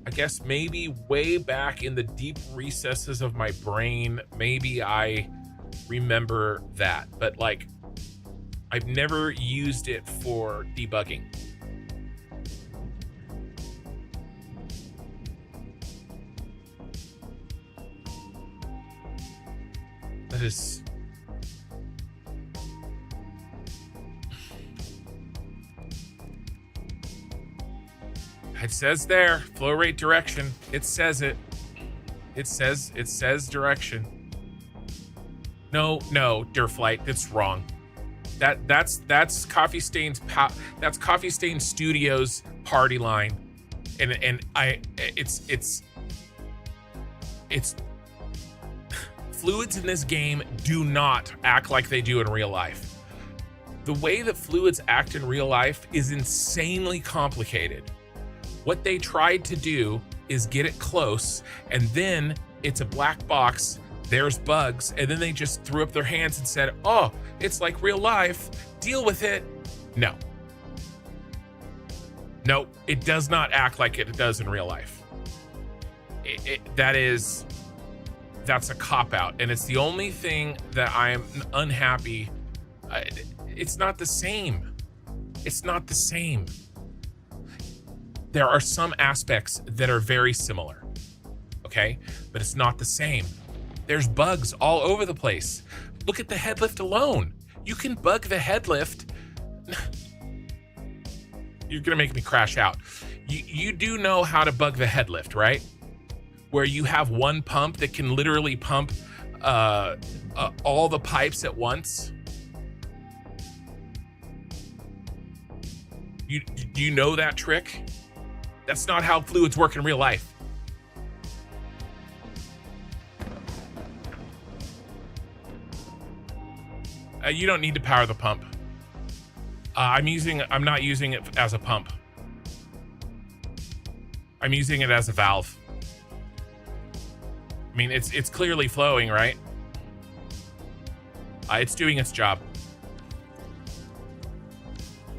A: I guess maybe way back in the deep recesses of my brain, maybe I remember that, but like I've never used it for debugging. That is It says there, flow rate direction. It says it. It says direction. No, Durflight, that's wrong. That's Coffee Stain's that's Coffee Stain Studios party line. And it's fluids in this game do not act like they do in real life. The way that fluids act in real life is insanely complicated. What they tried to do is get it close, and then it's a black box, there's bugs, and then they just threw up their hands and said, oh, it's like real life, deal with it. No, it does not act like it does in real life. That's a cop-out, and it's the only thing that I'm unhappy. It's not the same. It's not the same. There are some aspects that are very similar, okay? But it's not the same. There's bugs all over the place. Look at the headlift alone. You can bug the headlift. You're gonna make me crash out. You do know how to bug the headlift, right? Where you have one pump that can literally pump all the pipes at once. Do you know that trick? That's not how fluids work in real life. You don't need to power the pump. I'm not using it as a pump. I'm using it as a valve. I mean, it's clearly flowing, right? It's doing its job.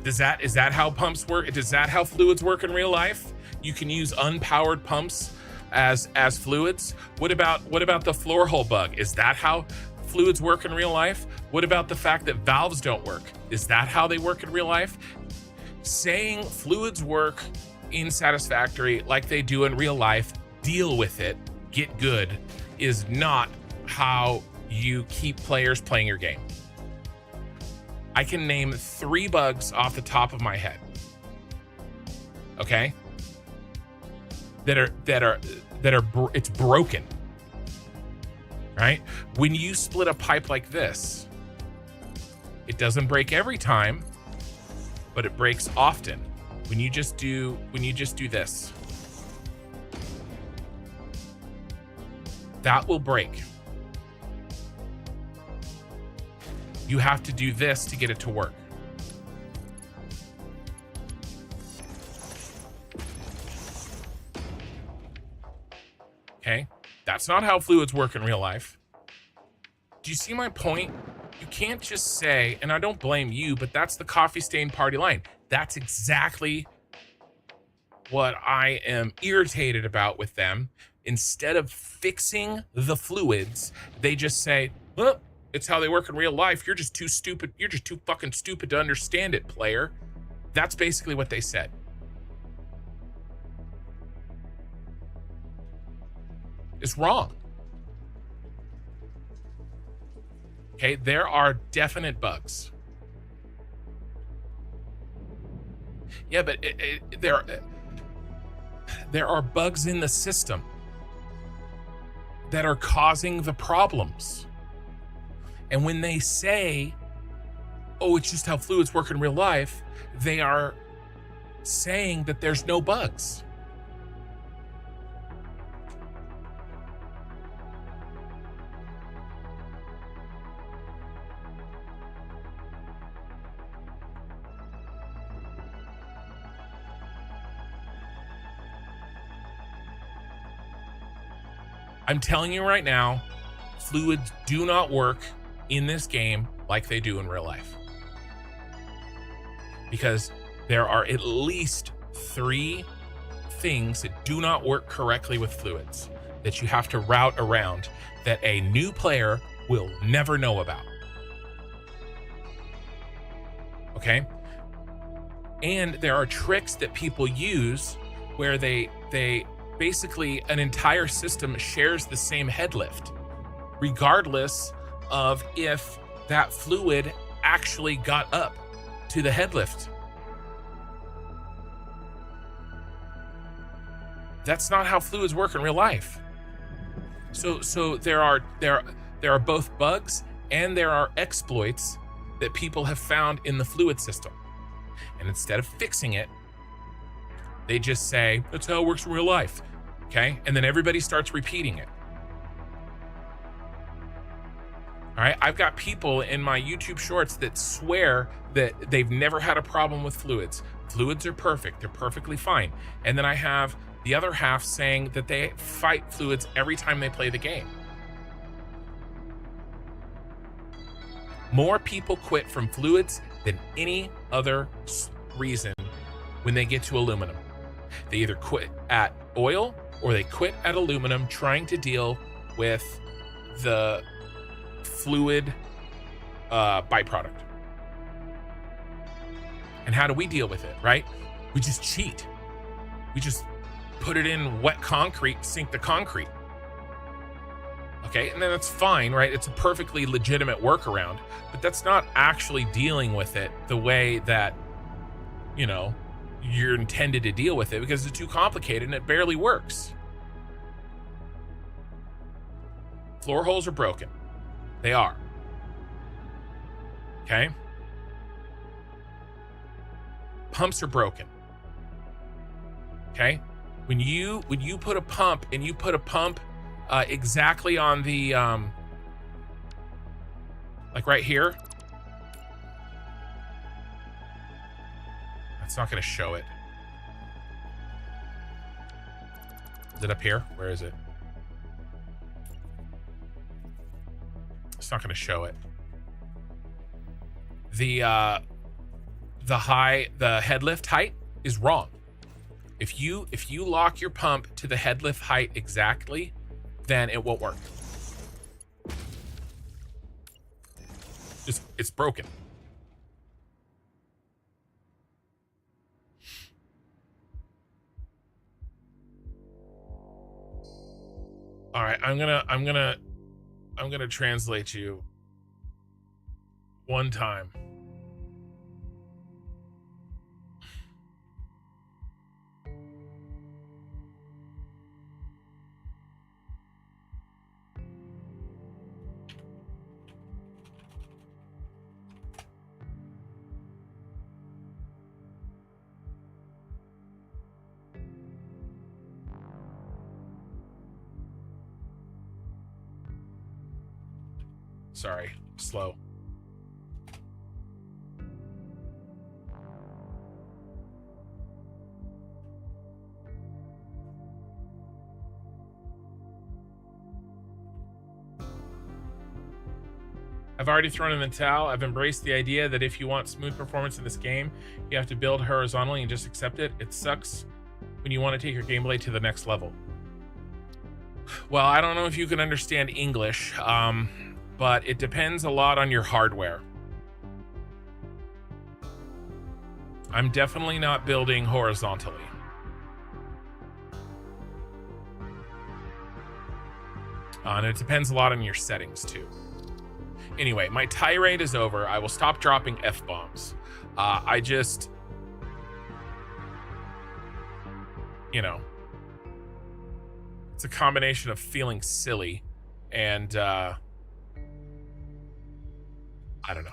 A: Is that how pumps work? Is that how fluids work in real life? You can use unpowered pumps as fluids. What about the floor hole bug? Is that how fluids work in real life? What about the fact that valves don't work? Is that how they work in real life? Saying fluids work in Satisfactory like they do in real life, deal with it, get good, is not how you keep players playing your game. I can name 3 bugs off the top of my head. Okay? It's broken. Right? When you split a pipe like this, it doesn't break every time, but it breaks often. When you just do this, that will break. You have to do this to get it to work. Okay? That's not how fluids work in real life. Do you see my point? You can't just say, and I don't blame you, but that's the Coffee Stain party line. That's exactly what I am irritated about with them. Instead of fixing the fluids, they just say, well, it's how they work in real life. You're just too stupid. You're just too fucking stupid to understand it, player. That's basically what they said. It's wrong. Okay, there are definite bugs. Yeah, but there are bugs in the system that are causing the problems. And when they say, oh, it's just how fluids work in real life, they are saying that there's no bugs. I'm telling you right now, fluids do not work in this game like they do in real life. Because there are at least 3 things that do not work correctly with fluids that you have to route around that a new player will never know about. Okay? And there are tricks that people use where they basically an entire system shares the same headlift, regardless of if that fluid actually got up to the headlift. That's not how fluids work in real life. So there are both bugs and there are exploits that people have found in the fluid system. And instead of fixing it, they just say, that's how it works in real life. Okay? And then everybody starts repeating it. All right? I've got people in my YouTube shorts that swear that they've never had a problem with fluids. Fluids are perfect. They're perfectly fine. And then I have the other half saying that they fight fluids every time they play the game. More people quit from fluids than any other reason when they get to aluminum. They either quit at oil or they quit at aluminum trying to deal with the fluid byproduct. And how do we deal with it, right? We just cheat. We just put it in wet concrete, sink the concrete. Okay, and then that's fine, right? It's a perfectly legitimate workaround, but that's not actually dealing with it the way that, you know, you're intended to deal with it, because it's too complicated and it barely works. Floor holes are broken. They are. Okay? Pumps are broken. Okay? When you put a pump and you put a pump exactly on the like right here, that's not going to show it. Is it up here? Where is it? It's not going to show it. The head lift height is wrong. If you lock your pump to the head lift height exactly, then it won't work. It's broken. All right, I'm gonna translate you one time. Sorry, slow. I've already thrown in the towel. I've embraced the idea that if you want smooth performance in this game, you have to build horizontally and just accept it. It sucks when you want to take your gameplay to the next level. Well, I don't know if you can understand English, but it depends a lot on your hardware. I'm definitely not building horizontally. And it depends a lot on your settings too. Anyway, my tirade is over. I will stop dropping F-bombs. I just, you know, it's a combination of feeling silly and I don't know.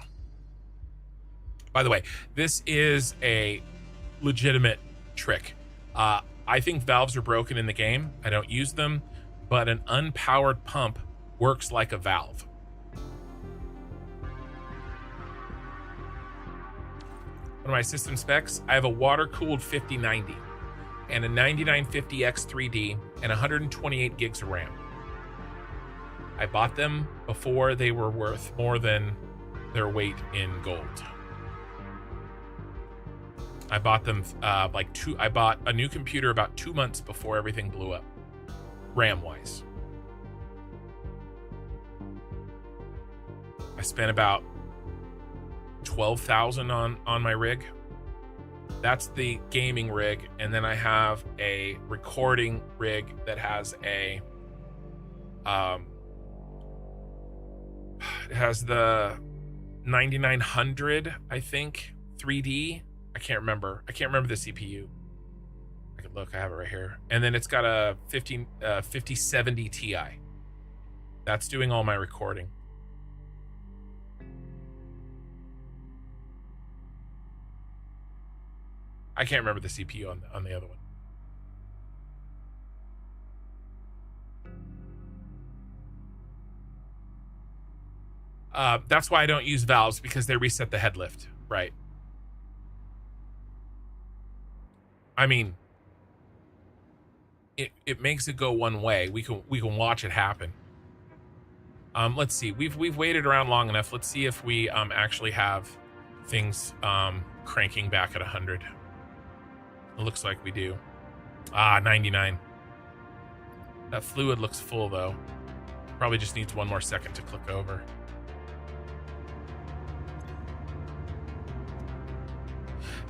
A: By the way, this is a legitimate trick. I think valves are broken in the game. I don't use them, but an unpowered pump works like a valve. One of my system specs, I have a water-cooled 5090 and a 9950X 3D and 128 gigs of RAM. I bought them before they were worth more than their weight in gold. I bought them I bought a new computer about 2 months before everything blew up, RAM-wise. I spent about $12,000 on my rig. That's the gaming rig, and then I have a recording rig that has a it has the 9900, I think, 3D. I can't remember the CPU. I could look, I have it right here. And then it's got a 5070 Ti. That's doing all my recording. I can't remember the CPU on the other one. That's why I don't use valves, because they reset the head lift, right? I mean, it makes it go one way. We can watch it happen. Let's see. We've waited around long enough. Let's see if we actually have things cranking back at 100. It looks like we do. 99. That fluid looks full though. Probably just needs one more second to click over.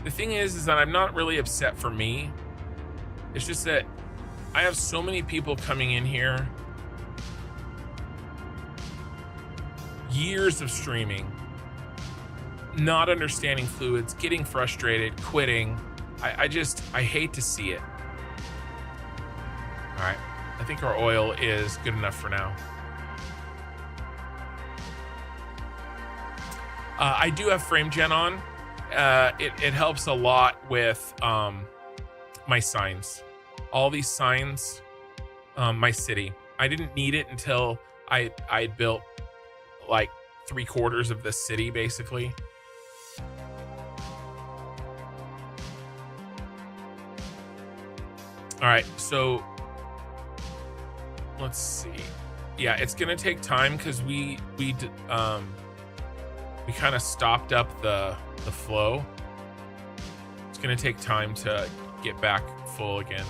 A: The thing is that I'm not really upset for me. It's just that I have so many people coming in here. Years of streaming, not understanding fluids, getting frustrated, quitting. I hate to see it. All right, I think our oil is good enough for now. I do have frame gen on. It helps a lot with my signs. All these signs, my city. I didn't need it until I built like 3/4 of the city, basically. All right, so let's see. Yeah, it's gonna take time because we kind of stopped up the flow. It's gonna take time to get back full again.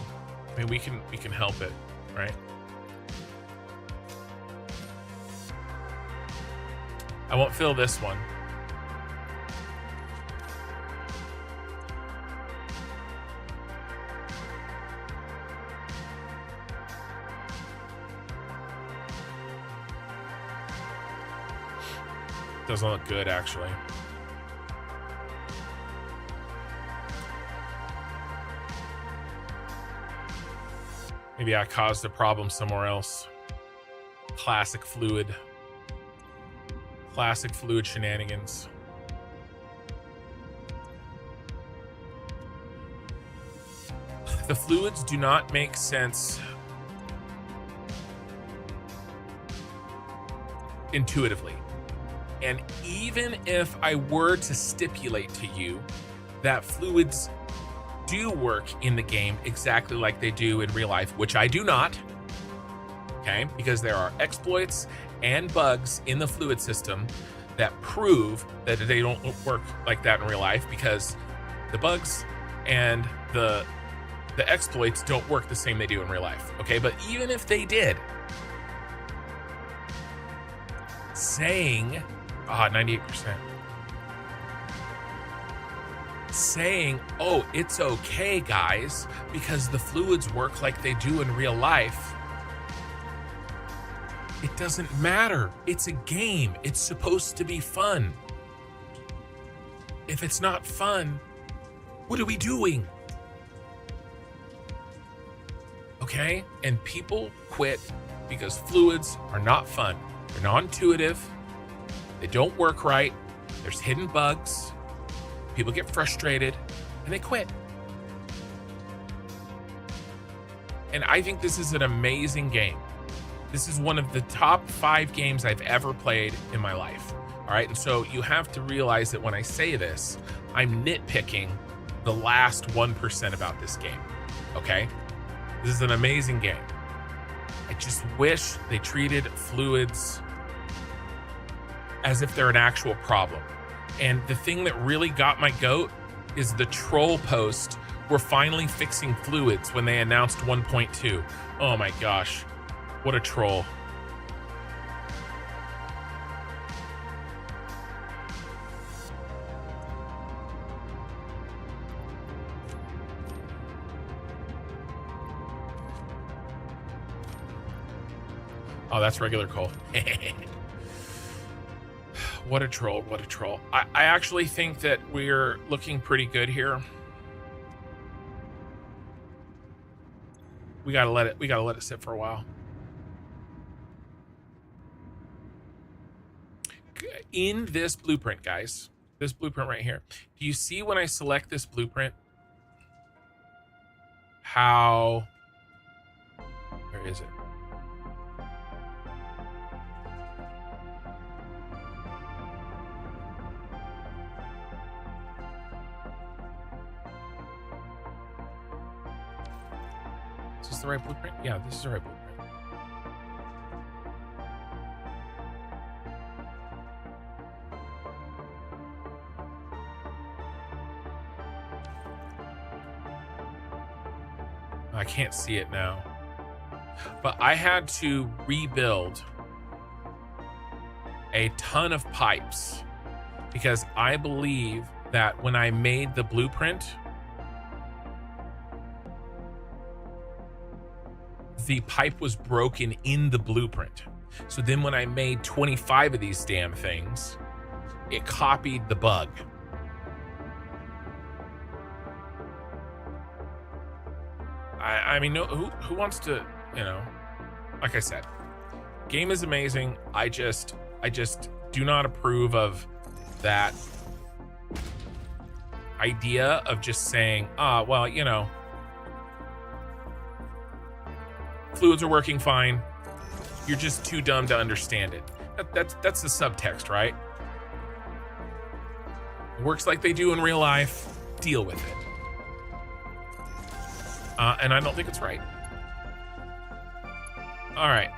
A: I mean, we can help it, right? I won't fill this one. Doesn't look good, actually. Maybe I caused a problem somewhere else. Classic fluid shenanigans. The fluids do not make sense intuitively. And even if I were to stipulate to you that fluids do work in the game exactly like they do in real life, which I do not, okay? Because there are exploits and bugs in the fluid system that prove that they don't work like that in real life, because the bugs and the exploits don't work the same they do in real life, okay? But even if they did, saying 98%. Saying, oh, it's okay, guys, because the fluids work like they do in real life. It doesn't matter. It's a game. It's supposed to be fun. If it's not fun, what are we doing? Okay? And people quit because fluids are not fun. They're non-intuitive. They don't work right. There's hidden bugs. People get frustrated and they quit. And I think this is an amazing game. This is one of the top 5 games I've ever played in my life. All right. And so you have to realize that when I say this, I'm nitpicking the last 1% about this game. Okay. This is an amazing game. I just wish they treated fluids as if they're an actual problem. And the thing that really got my goat is the troll post. We're finally fixing fluids when they announced 1.2. Oh my gosh, what a troll. Oh, that's regular coal. What a troll, what a troll. I actually think that we're looking pretty good here. we gotta let it sit for a while. In this blueprint, guys, this blueprint right here, do you see when I select this blueprint how, where is it? Is this the right blueprint? Yeah, this is the right blueprint. I can't see it now, but I had to rebuild a ton of pipes because I believe that when I made the blueprint, the pipe was broken in the blueprint. So then when I made 25 of these damn things, it copied the bug. I mean, no, who wants to, you know, like I said, game is amazing. I just do not approve of that idea of just saying, well, you know, fluids are working fine. You're just too dumb to understand it. That's the subtext, right? It works like they do in real life. Deal with it. And I don't think it's right. All right.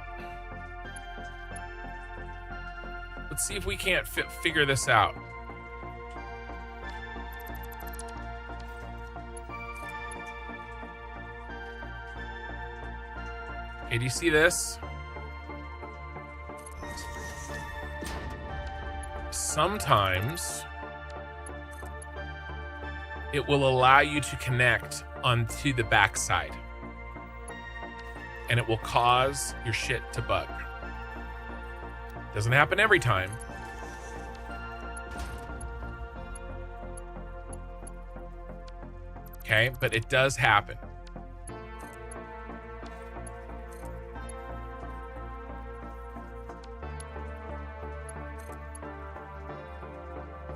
A: Let's see if we can't figure this out. Okay, do you see this? Sometimes it will allow you to connect onto the backside, and it will cause your shit to bug. Doesn't happen every time. Okay, but it does happen.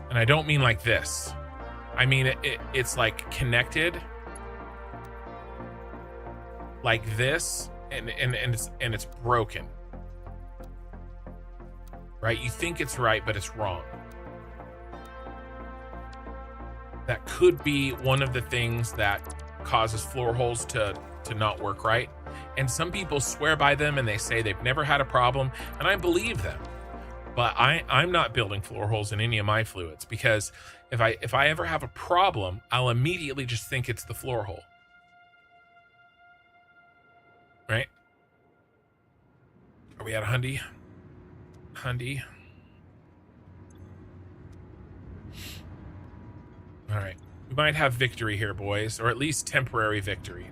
A: And I don't mean like this. I mean it's like connected like this, and it's broken. Right? You think it's right, but it's wrong. That could be one of the things that causes floor holes to not work right. And some people swear by them and they say they've never had a problem, and I believe them. But I'm not building floor holes in any of my fluids, because if I ever have a problem, I'll immediately just think it's the floor hole. Right? Are we at a hundy? Hundy. All right. We might have victory here, boys, or at least temporary victory.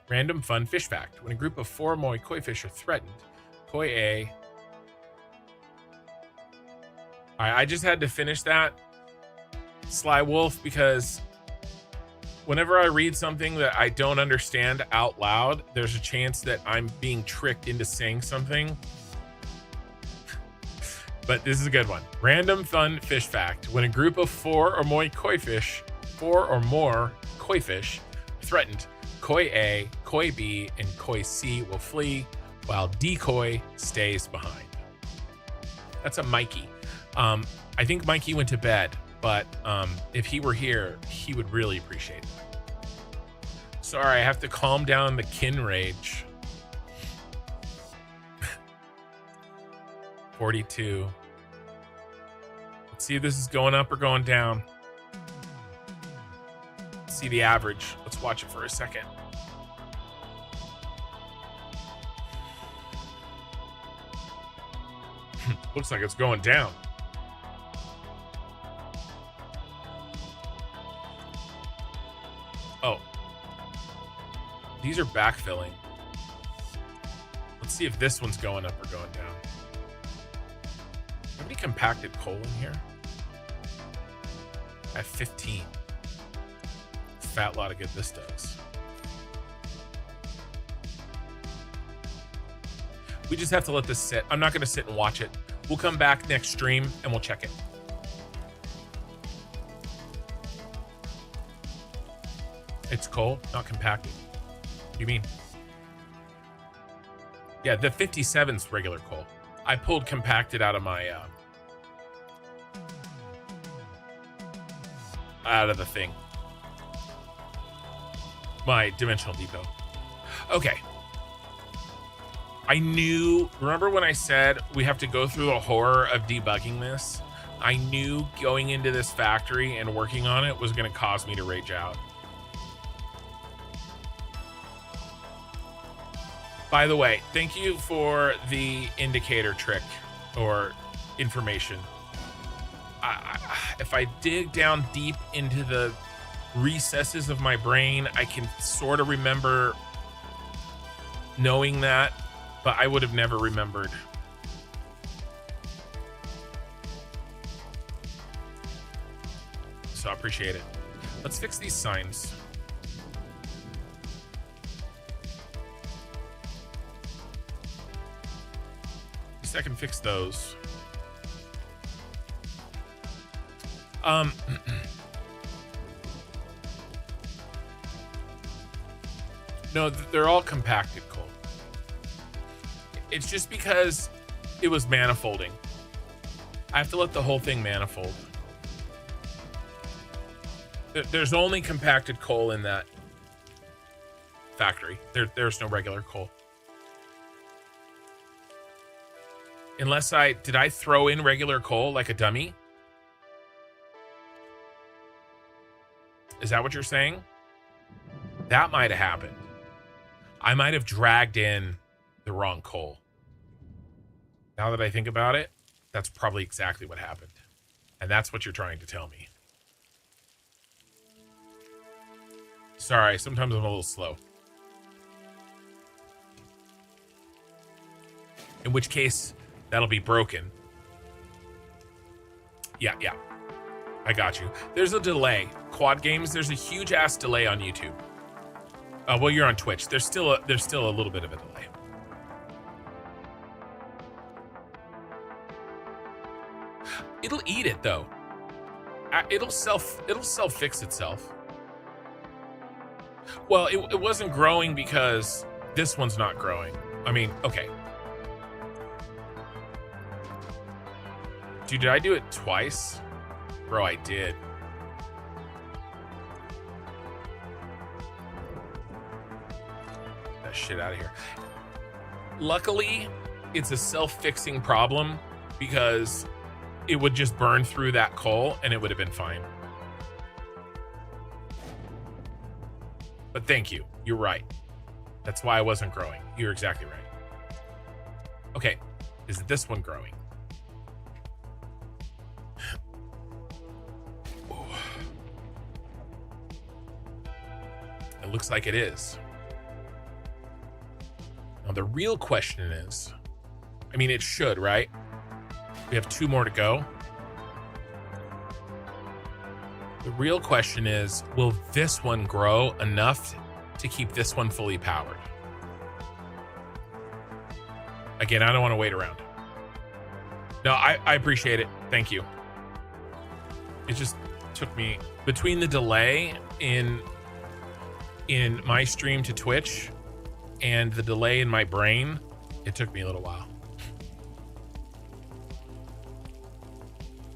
A: Random fun fish fact. When a group of 4 moi koi fish are threatened, koi A... All right, I just had to finish that, Sly Wolf, because whenever I read something that I don't understand out loud, there's a chance that I'm being tricked into saying something. But this is a good one. Random fun fish fact. When a group of 4 or more koi fish are threatened, koi A, koi B, and koi C will flee, while decoy stays behind. That's a Mikey. I think Mikey went to bed, but if he were here, he would really appreciate it. Sorry, I have to calm down the kin rage. 42. Let's see if this is going up or going down. Let's see the average. Let's watch it for a second. Looks like it's going down. Oh. These are backfilling. Let's see if this one's going up or going down. How many compacted coal in here? I have 15. fat lot of good this does. We just have to let this sit. I'm not going to sit and watch it. We'll come back next stream and we'll check it. It's coal, not compacted. What do you mean? Yeah, the 57's regular coal. I pulled compacted out of my out of the thing. My dimensional depot. Okay. I knew, remember when I said we have to go through the horror of debugging this? I knew going into this factory and working on it was going to cause me to rage out. By the way, thank you for the indicator trick or information. If I dig down deep into the recesses of my brain, I can sort of remember knowing that, but I would have never remembered. So I appreciate it. Let's fix these signs. At least I can fix those. No, they're all compacted coal. It's just because it was manifolding. I have to let the whole thing manifold. There's only compacted coal in that factory. There's no regular coal. Unless did I throw in regular coal like a dummy? Is that what you're saying? That might have happened. I might have dragged in the wrong coal. Now that I think about it, that's probably exactly what happened. And that's what you're trying to tell me. Sorry, sometimes I'm a little slow. In which case, that'll be broken. Yeah. I got you. There's a delay. Quad games, there's a huge ass delay on YouTube. Well, you're on Twitch. There's still a little bit of a delay. It'll eat it though. It'll self fix itself. Well, it wasn't growing because this one's not growing. I mean, okay. Dude, did I do it twice? Bro, I did. That shit out of here. Luckily, it's a self-fixing problem because it would just burn through that coal and it would have been fine. But thank you. You're right. That's why I wasn't growing. You're exactly right. Okay. Is this one growing? It looks like it is. Now the real question is, I mean, it should, right? We have 2 more to go. The real question is, will this one grow enough to keep this one fully powered? Again, I don't want to wait around. No, I appreciate it. Thank you. It just took me between the delay in my stream to Twitch and the delay in my brain, it took me a little while.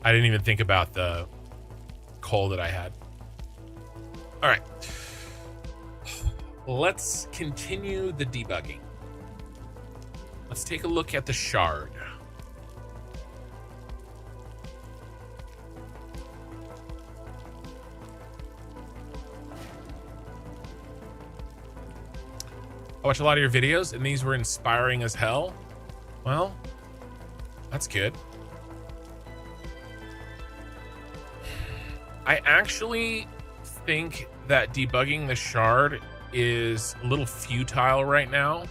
A: I didn't even think about the coal that I had. All right. Let's continue the debugging. Let's take a look at the shard. I watch a lot of your videos, and these were inspiring as hell. Well, that's good. I actually think that debugging the shard is a little futile right now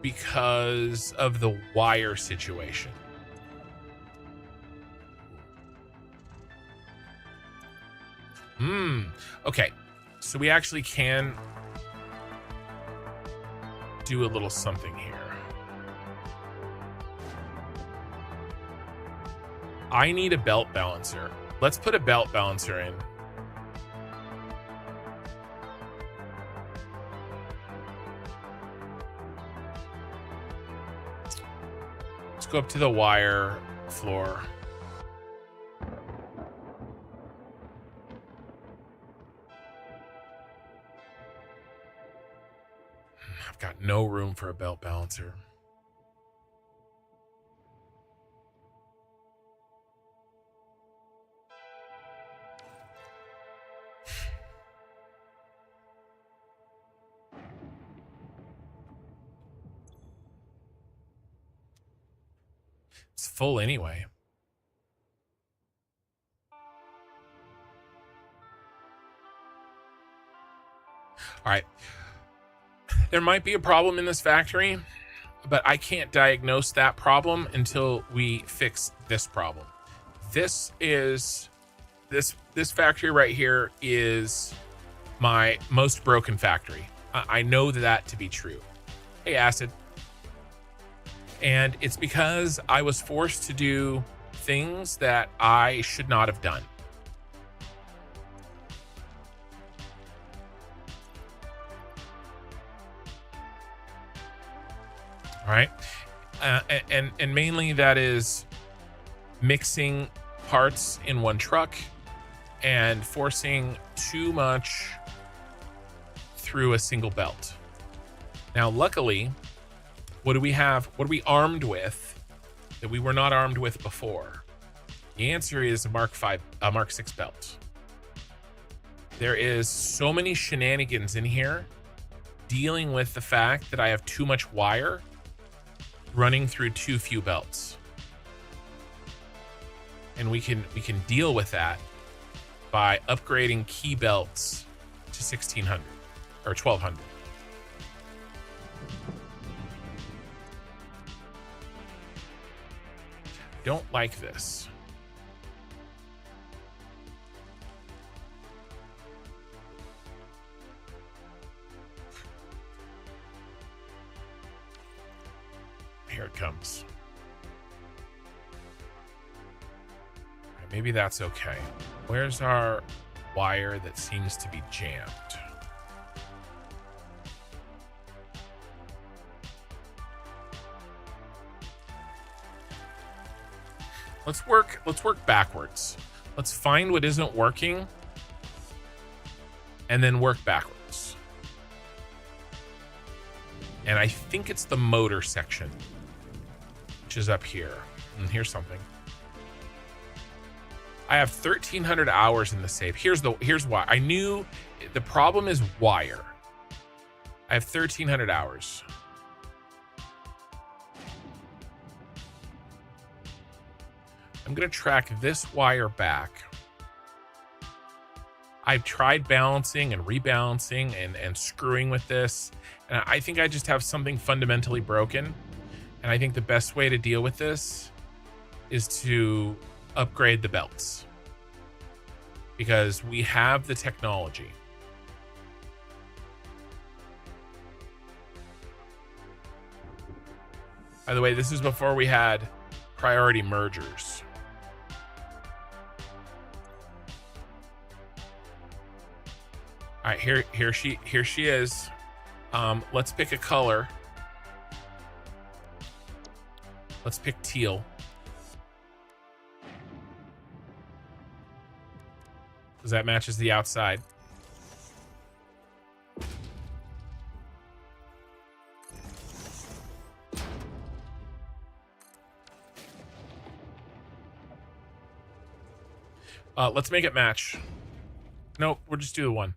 A: because of the wire situation. Okay. So we actually can do a little something here. I need a belt balancer. Let's put a belt balancer in. Let's go up to the wire floor. I've got no room for a belt balancer. It's full anyway. All right. There might be a problem in this factory, but I can't diagnose that problem until we fix this problem. This factory right here is my most broken factory. I know that to be true. Hey, Acid. And it's because I was forced to do things that I should not have done. All right. And mainly that is mixing parts in one truck and forcing too much through a single belt. Now, luckily, what do we have? What are we armed with that we were not armed with before? The answer is a Mark 6 belt. There is so many shenanigans in here dealing with the fact that I have too much wire running through too few belts. And we can deal with that by upgrading key belts to 1600 or 1200. Don't like this. Here it comes. Maybe that's okay. Where's our wire that seems to be jammed? Let's work backwards. Let's find what isn't working and then work backwards. And I think it's the motor section, which is up here. And here's something. I have 1,300 hours in the save. Here's why. I knew the problem is wire. I have 1,300 hours. I'm going to track this wire back. I've tried balancing and rebalancing and screwing with this. And I think I just have something fundamentally broken. And I think the best way to deal with this is to upgrade the belts. Because we have the technology. By the way, this is before we had priority mergers. All right, here she is. Let's pick a color. Let's pick teal. Because that matches the outside. Let's make it match. Nope, we'll just do the one.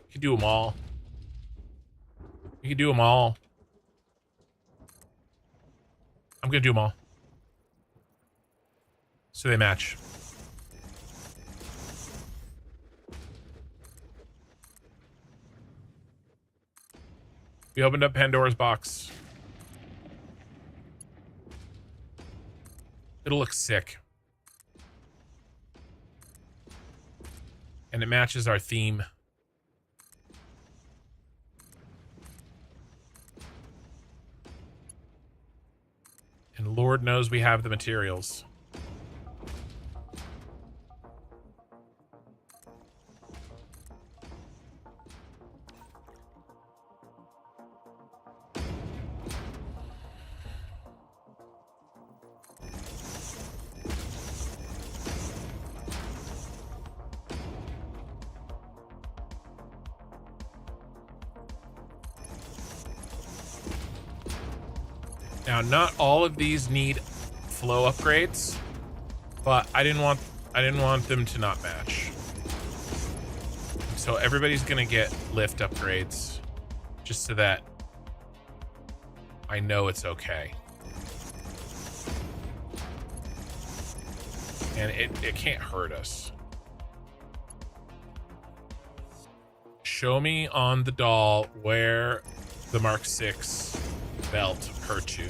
A: You can do them all. You can do them all. I'm gonna do them all. So they match. We opened up Pandora's box. It'll look sick. And it matches our theme. And Lord knows we have the materials. Now, not all of these need flow upgrades, but I didn't want them to not match. So everybody's gonna get lift upgrades, just so that I know it's okay. And it can't hurt us. Show me on the doll where the Mark 6 belt hurt you.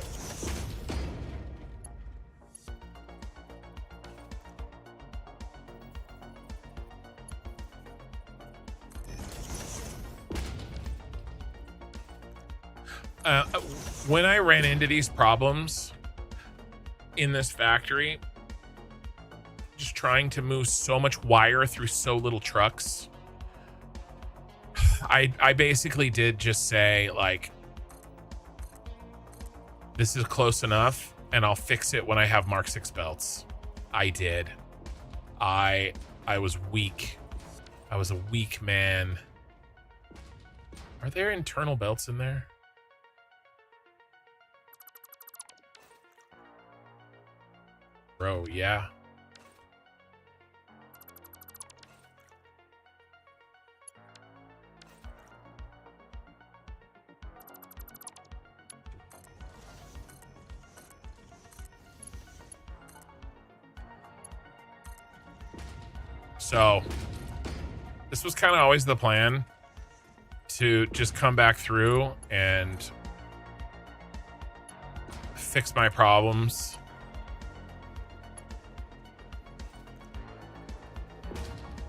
A: When I ran into these problems in this factory, just trying to move so much wire through so little trucks, I basically did just say, like, this is close enough and I'll fix it when I have Mark 6 belts. I did. I was weak. I was a weak man. Are there internal belts in there? Bro, yeah. So this was kind of always the plan, to just come back through and fix my problems.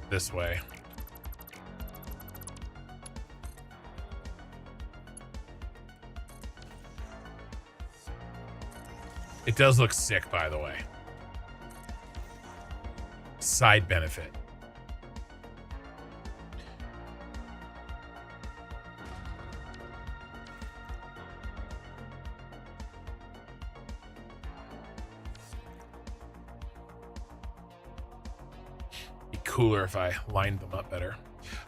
A: This way. It does look sick, by the way. Side benefit. Cooler if I lined them up better,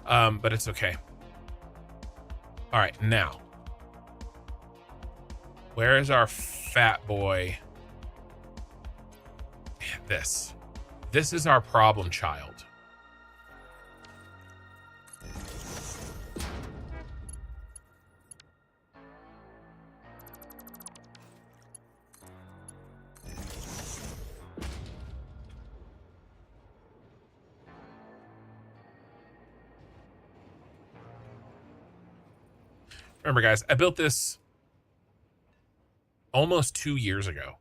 A: but it's okay. All right, now where is our fat boy? This is our problem child. Remember, guys, I built this almost 2 years ago.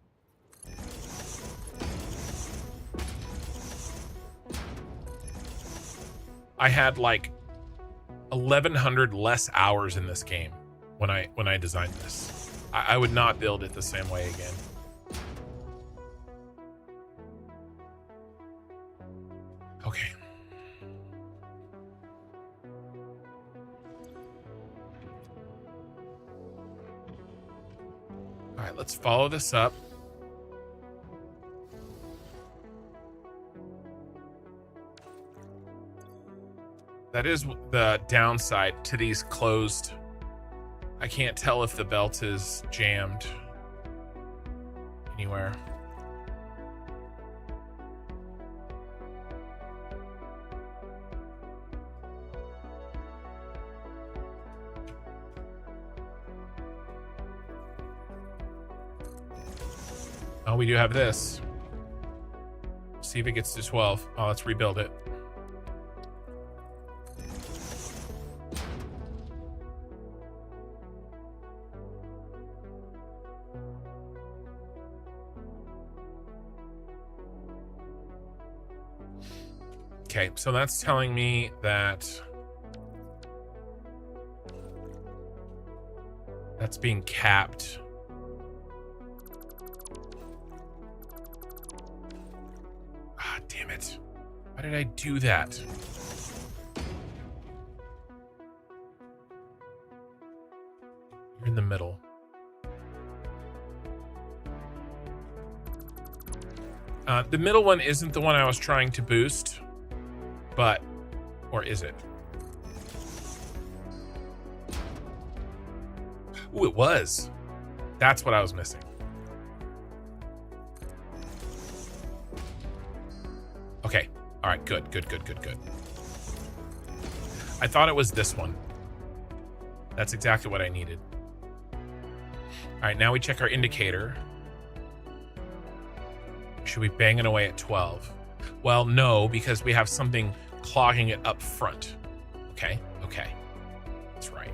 A: I had like 1,100 less hours in this game when I designed this. I would not build it the same way again. Okay. All right, let's follow this up. That is the downside to these closed. I can't tell if the belt is jammed anywhere. Oh, we do have this. See if it gets to 12. Oh, let's rebuild it. Okay, so that's telling me that that's being capped. Ah, damn it. Why did I do that? You're in the middle. The middle one isn't the one I was trying to boost, but, or is it? Ooh, it was. That's what I was missing. Okay. All right, good. I thought it was this one. That's exactly what I needed. All right, now we check our indicator. Should we bang it away at 12? Well, no, because we have something clogging it up front. Okay. That's right.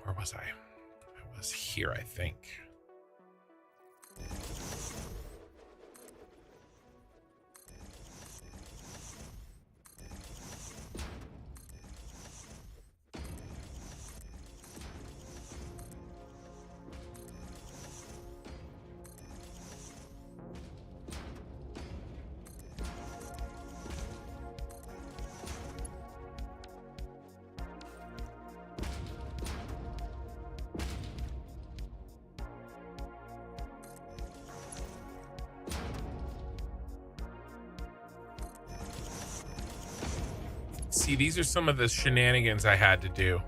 A: Where was I? I was here, I think. See, these are some of the shenanigans I had to do.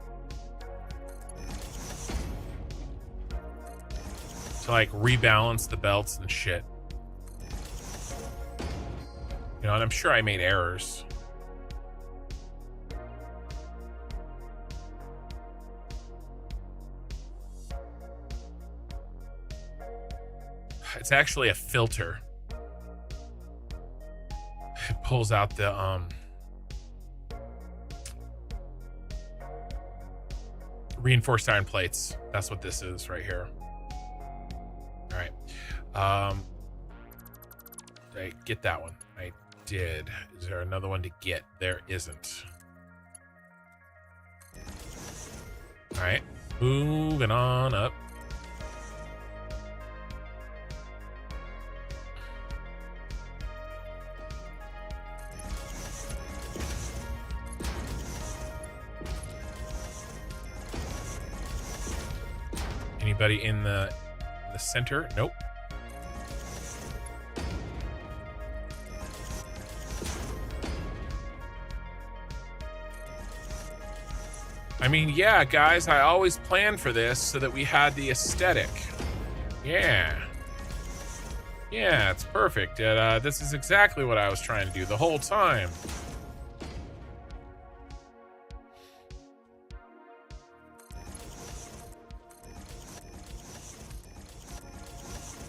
A: To like rebalance the belts and shit. You know, and I'm sure I made errors. It's actually a filter. It pulls out the reinforced iron plates. That's what this is right here. All right. Did I get that one? I did. Is there another one to get? There isn't. All right. Moving on up. Anybody in the center? Nope. I mean, yeah, guys, I always planned for this so that we had the aesthetic. Yeah. Yeah, it's perfect. This is exactly what I was trying to do the whole time.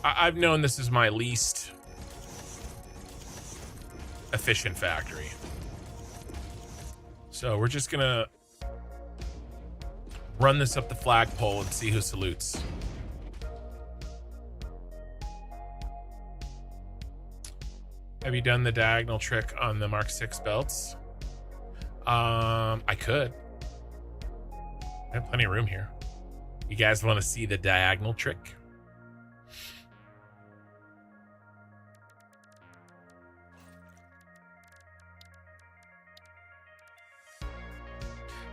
A: I've known this is my least efficient factory. So we're just gonna run this up the flagpole and see who salutes. Have you done the diagonal trick on the Mark 6 belts? I could. I have plenty of room here. You guys want to see the diagonal trick?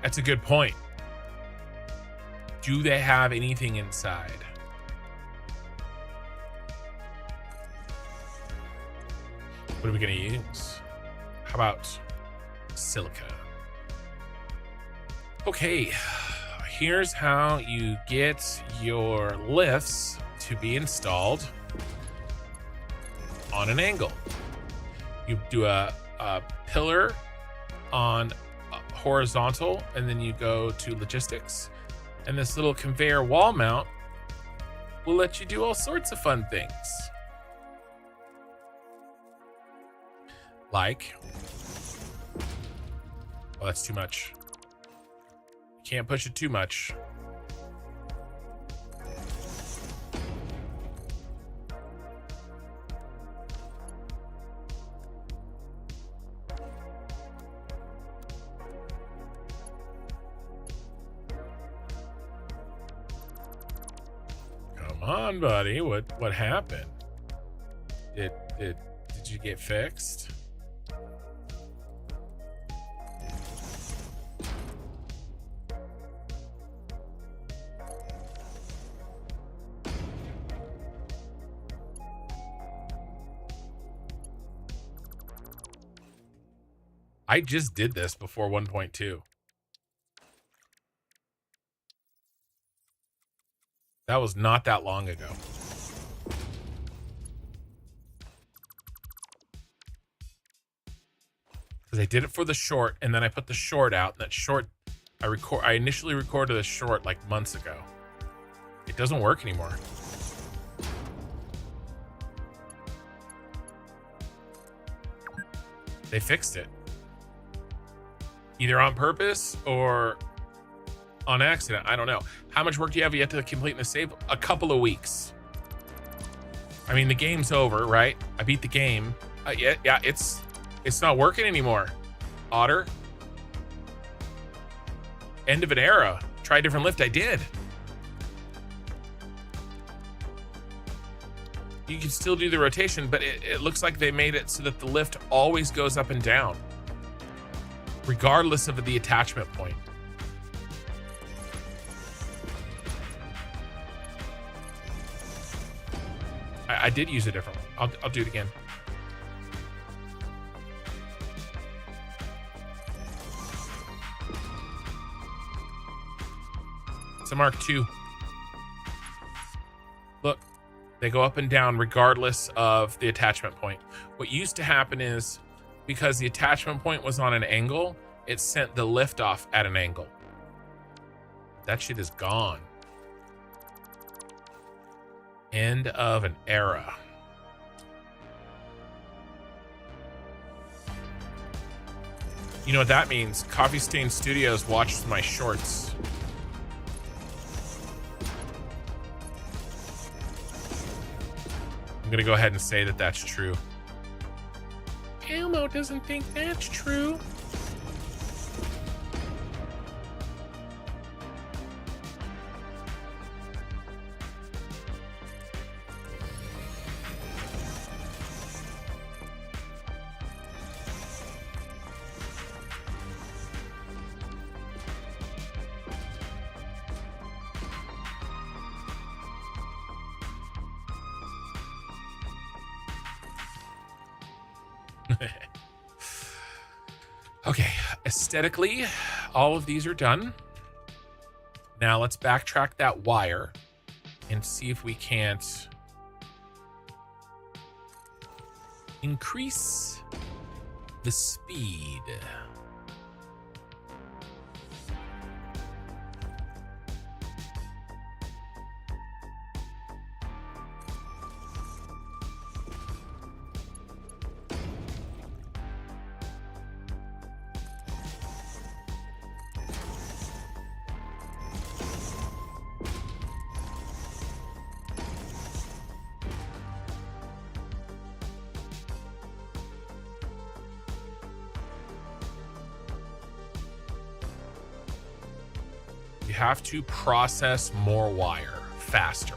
A: That's a good point. Do they have anything inside? What are we going to use? How about silica? Okay, here's how you get your lifts to be installed on an angle. You do a pillar on horizontal, and then you go to logistics, and this little conveyor wall mount will let you do all sorts of fun things. Like, oh, that's too much. You can't push it too much. Come on, buddy. What happened? Did you get fixed? I just did this before 1.2. That was not that long ago. Because I did it for the short, and then I put the short out, and that short, I initially recorded the short like months ago. It doesn't work anymore. They fixed it. Either on purpose or on accident. I don't know. How much work do you have yet to complete in the save? A couple of weeks. I mean, the game's over, right? I beat the game. Yeah, it's not working anymore. Otter. End of an era. Try a different lift. I did. You can still do the rotation, but it looks like they made it so that the lift always goes up and down, regardless of the attachment point. I did use a different one. I'll do it again. It's a Mark II. Look, they go up and down regardless of the attachment point. What used to happen is, because the attachment point was on an angle, it sent the lift off at an angle. That shit is gone. End of an era. You know what that means? Coffee Stain Studios watches my shorts. I'm gonna go ahead and say that that's true. Elmo doesn't think that's true. Okay, aesthetically, all of these are done. Now let's backtrack that wire and see if we can't increase the speed. You have to process more wire faster.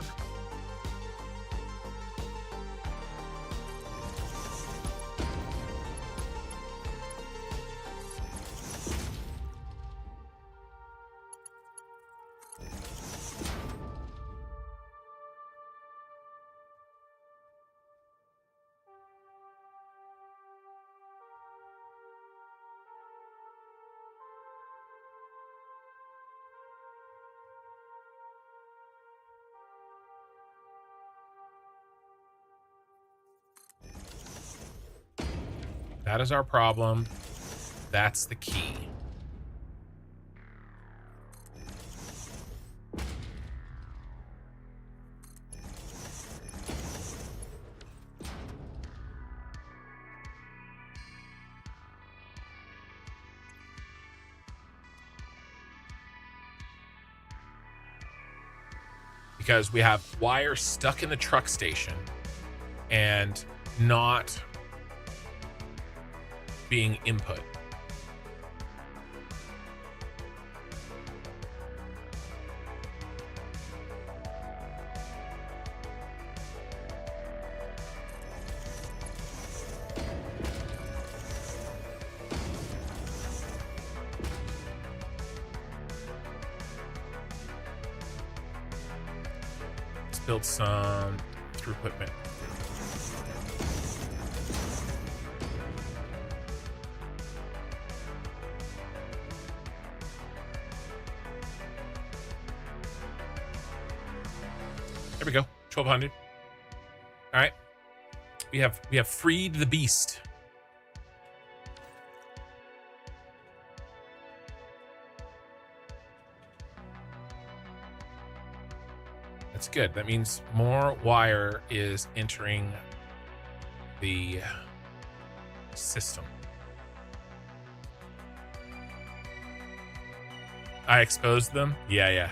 A: That is our problem. That's the key. Because we have wire stuck in the truck station and not being input. Build some throughput. There we go. 1200. All right. We have freed the beast. That's good. That means more wire is entering the system. I exposed them? Yeah.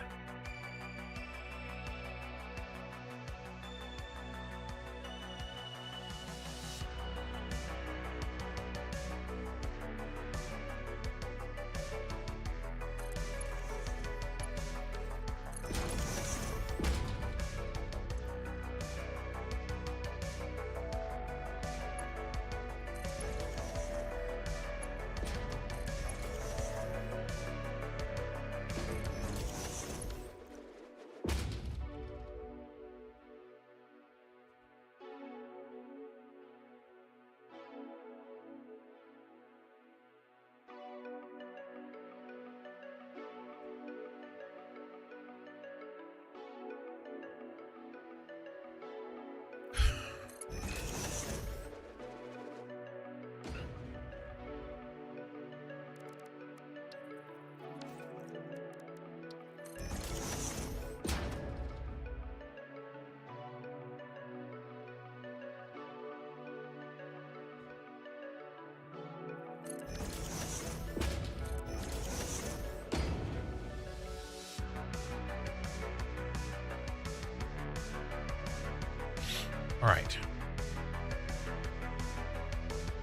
A: All right.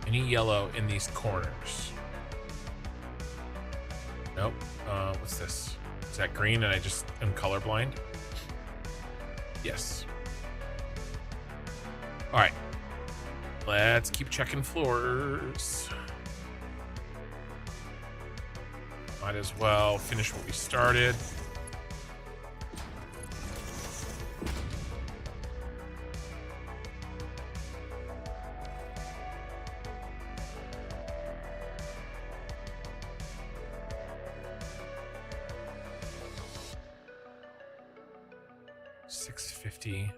A: Any yellow in these corners? Nope. What's this? Is that green and I just am colorblind? Yes. All right. Let's keep checking floors. Might as well finish what we started. $650.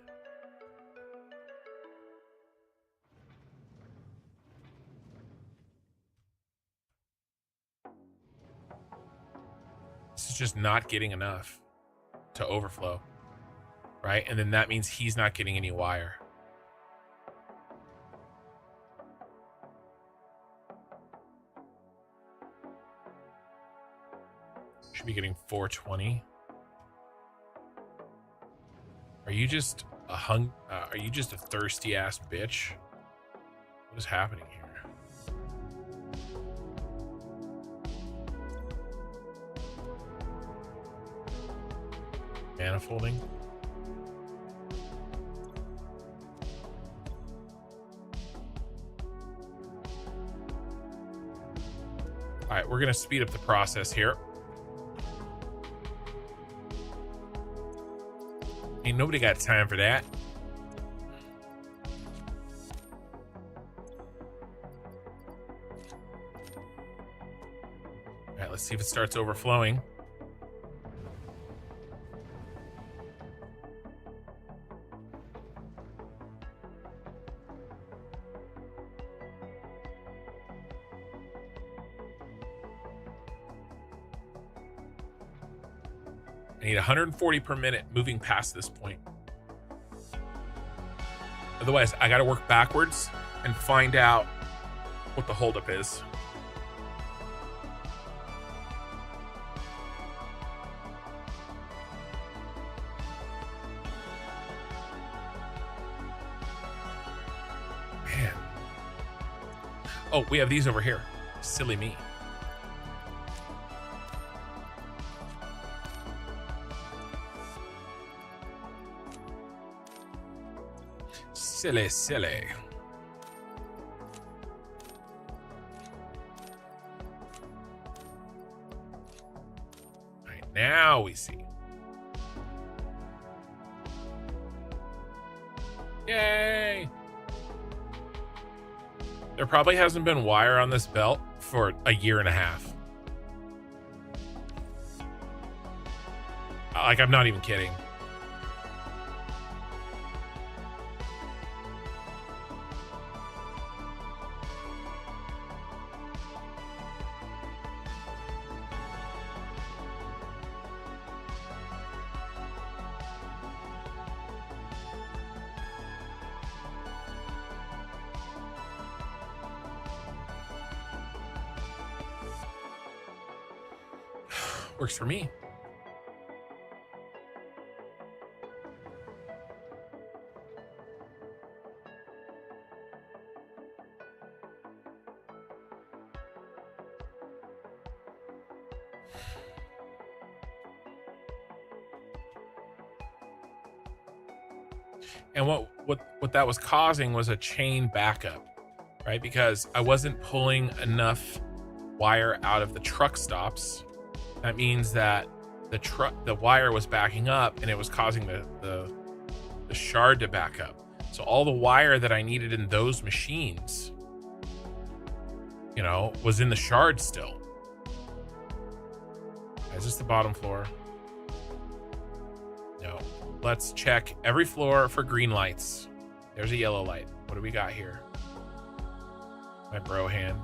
A: This is just not getting enough to overflow, right? And then that means he's not getting any wire. Should be getting 420. Are you just a are you just a thirsty ass bitch? What is happening here? Manifolding. All right, we're gonna speed up the process here. Ain't nobody got time for that. All right, let's see if it starts overflowing. I need 140 per minute moving past this point. Otherwise, I got to work backwards and find out what the holdup is. Man. Oh, we have these over here. Silly me. Silly, silly. All right, now we see. Yay! There probably hasn't been wire on this belt for a year and a half. Like, I'm not even kidding. Works for me. And what that was causing was a chain backup, right? Because I wasn't pulling enough wire out of the truck stops. That means that the wire was backing up and it was causing the shard to back up. So all the wire that I needed in those machines, you know, was in the shard still. Is this the bottom floor? No. Let's check every floor for green lights. There's a yellow light. What do we got here? My bro hand.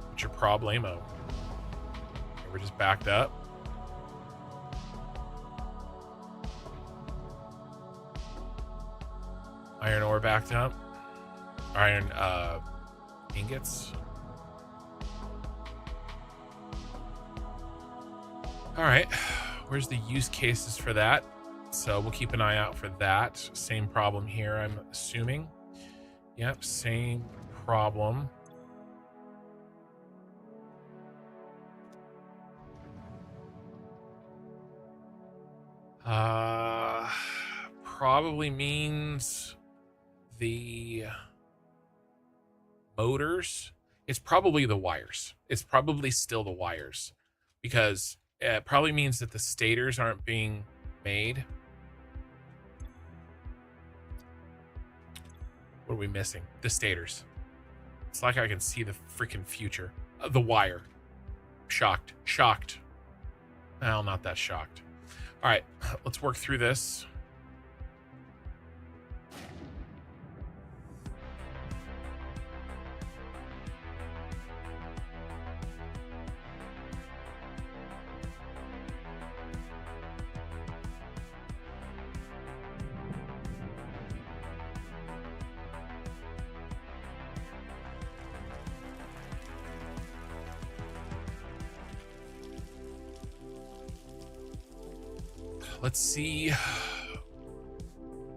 A: What's your problemo? We're just backed up. Iron ore backed up. Iron ingots. All right. Where's the use cases for that? So we'll keep an eye out for that. Same problem here, I'm assuming. Yep, same problem. Probably means the motors. It's probably the wires. It's probably still the wires, because it probably means that the stators aren't being made. What are we missing? The stators. It's like I can see the freaking future. The wire. Shocked. Shocked. Well, not that shocked. All right, let's work through this. Let's see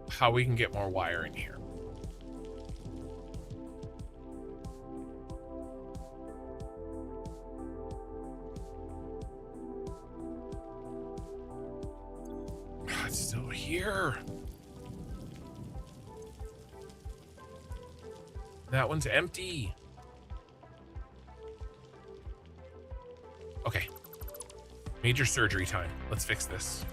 A: how we can get more wire in here. It's still here. That one's empty. Okay. Major surgery time. Let's fix this.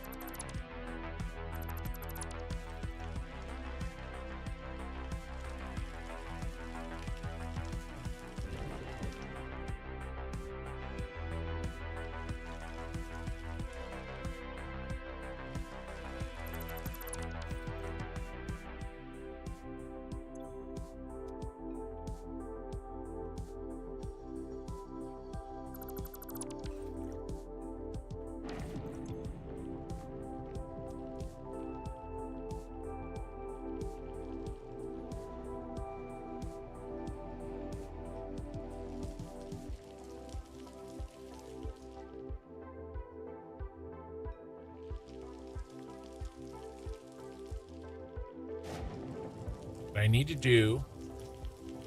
A: What I need to do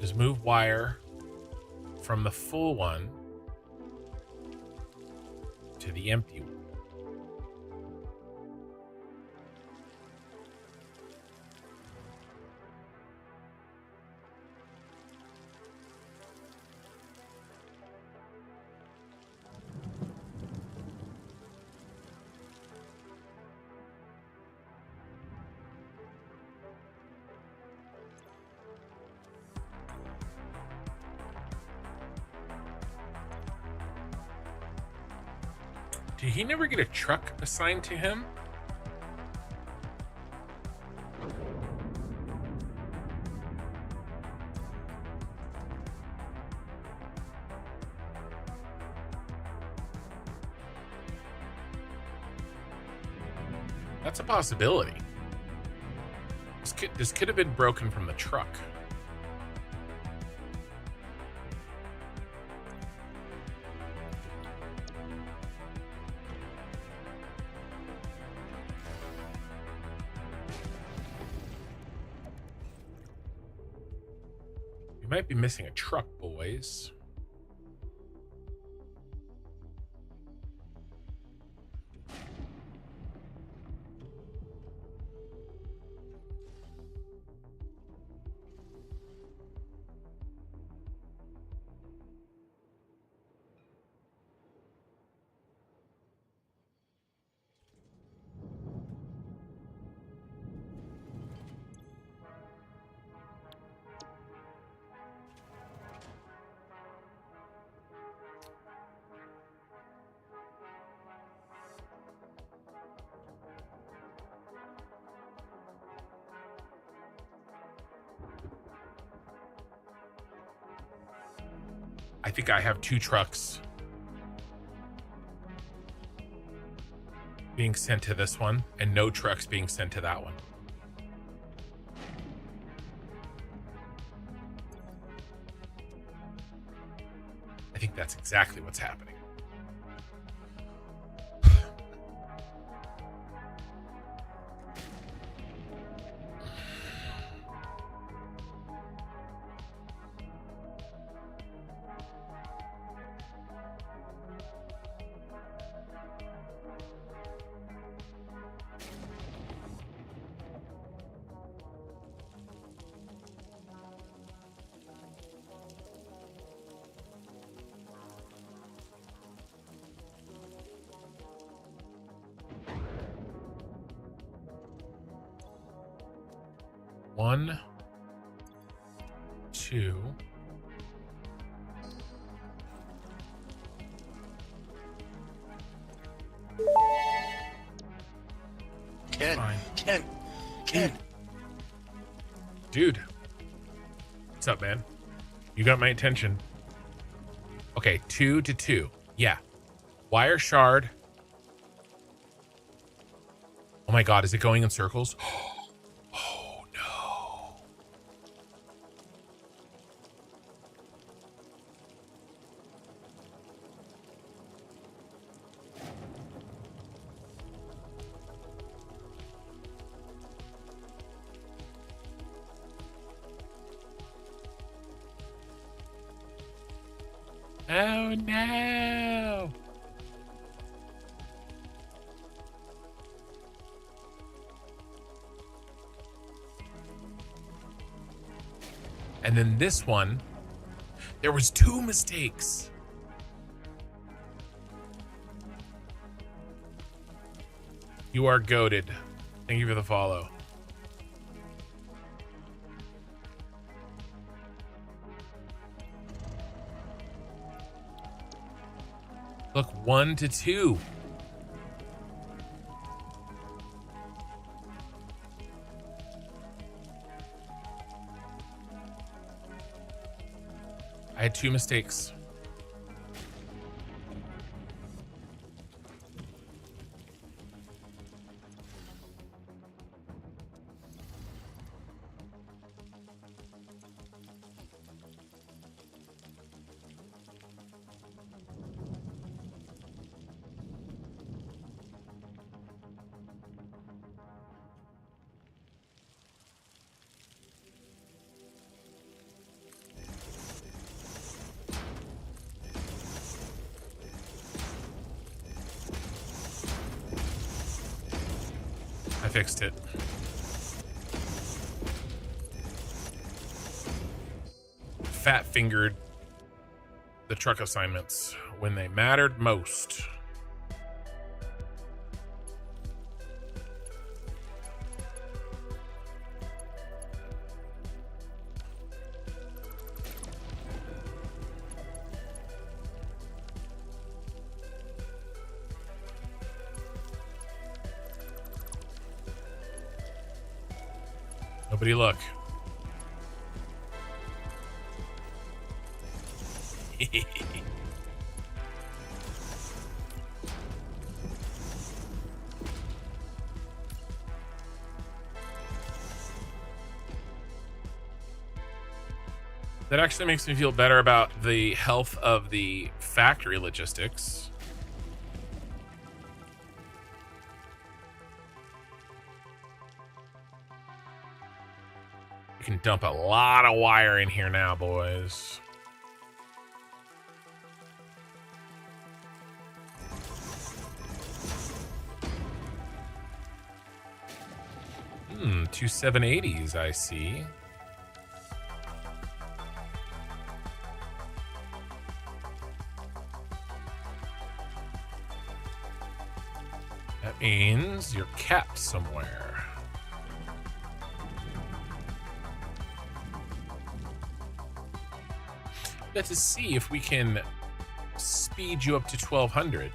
A: is move wire from the full one to the empty one. Did he never get a truck assigned to him? That's a possibility. This could have been broken from the truck. We might be missing a truck, boys. I think I have 2 trucks being sent to this one and no trucks being sent to that one. I think that's exactly what's happening. One, 2.
C: Ken.
A: Dude. What's up, man? You got my attention. Okay, 2 to 2. Yeah. Wire shard. Oh my god, is it going in circles? Oh no. Oh no. And then this one, there was 2 mistakes. You are goated. Thank you for the follow. Look, 1 to 2. I had 2 mistakes. fixed it. Fat fingered the truck assignments when they mattered most. Nobody look. That actually makes me feel better about the health of the factory logistics. We can dump a lot of wire in here now, boys. Two 780s, I see. That means you're capped somewhere. Let's see if we can speed you up to 1200.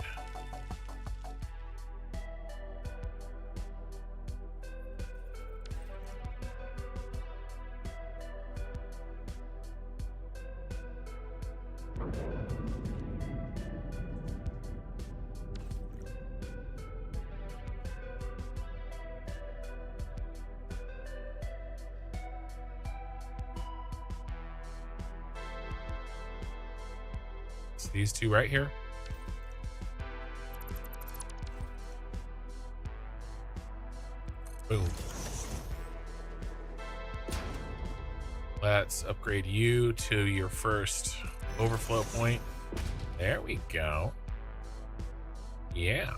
A: These two right here. Boom. Let's upgrade you to your first overflow point. There we go. Yeah.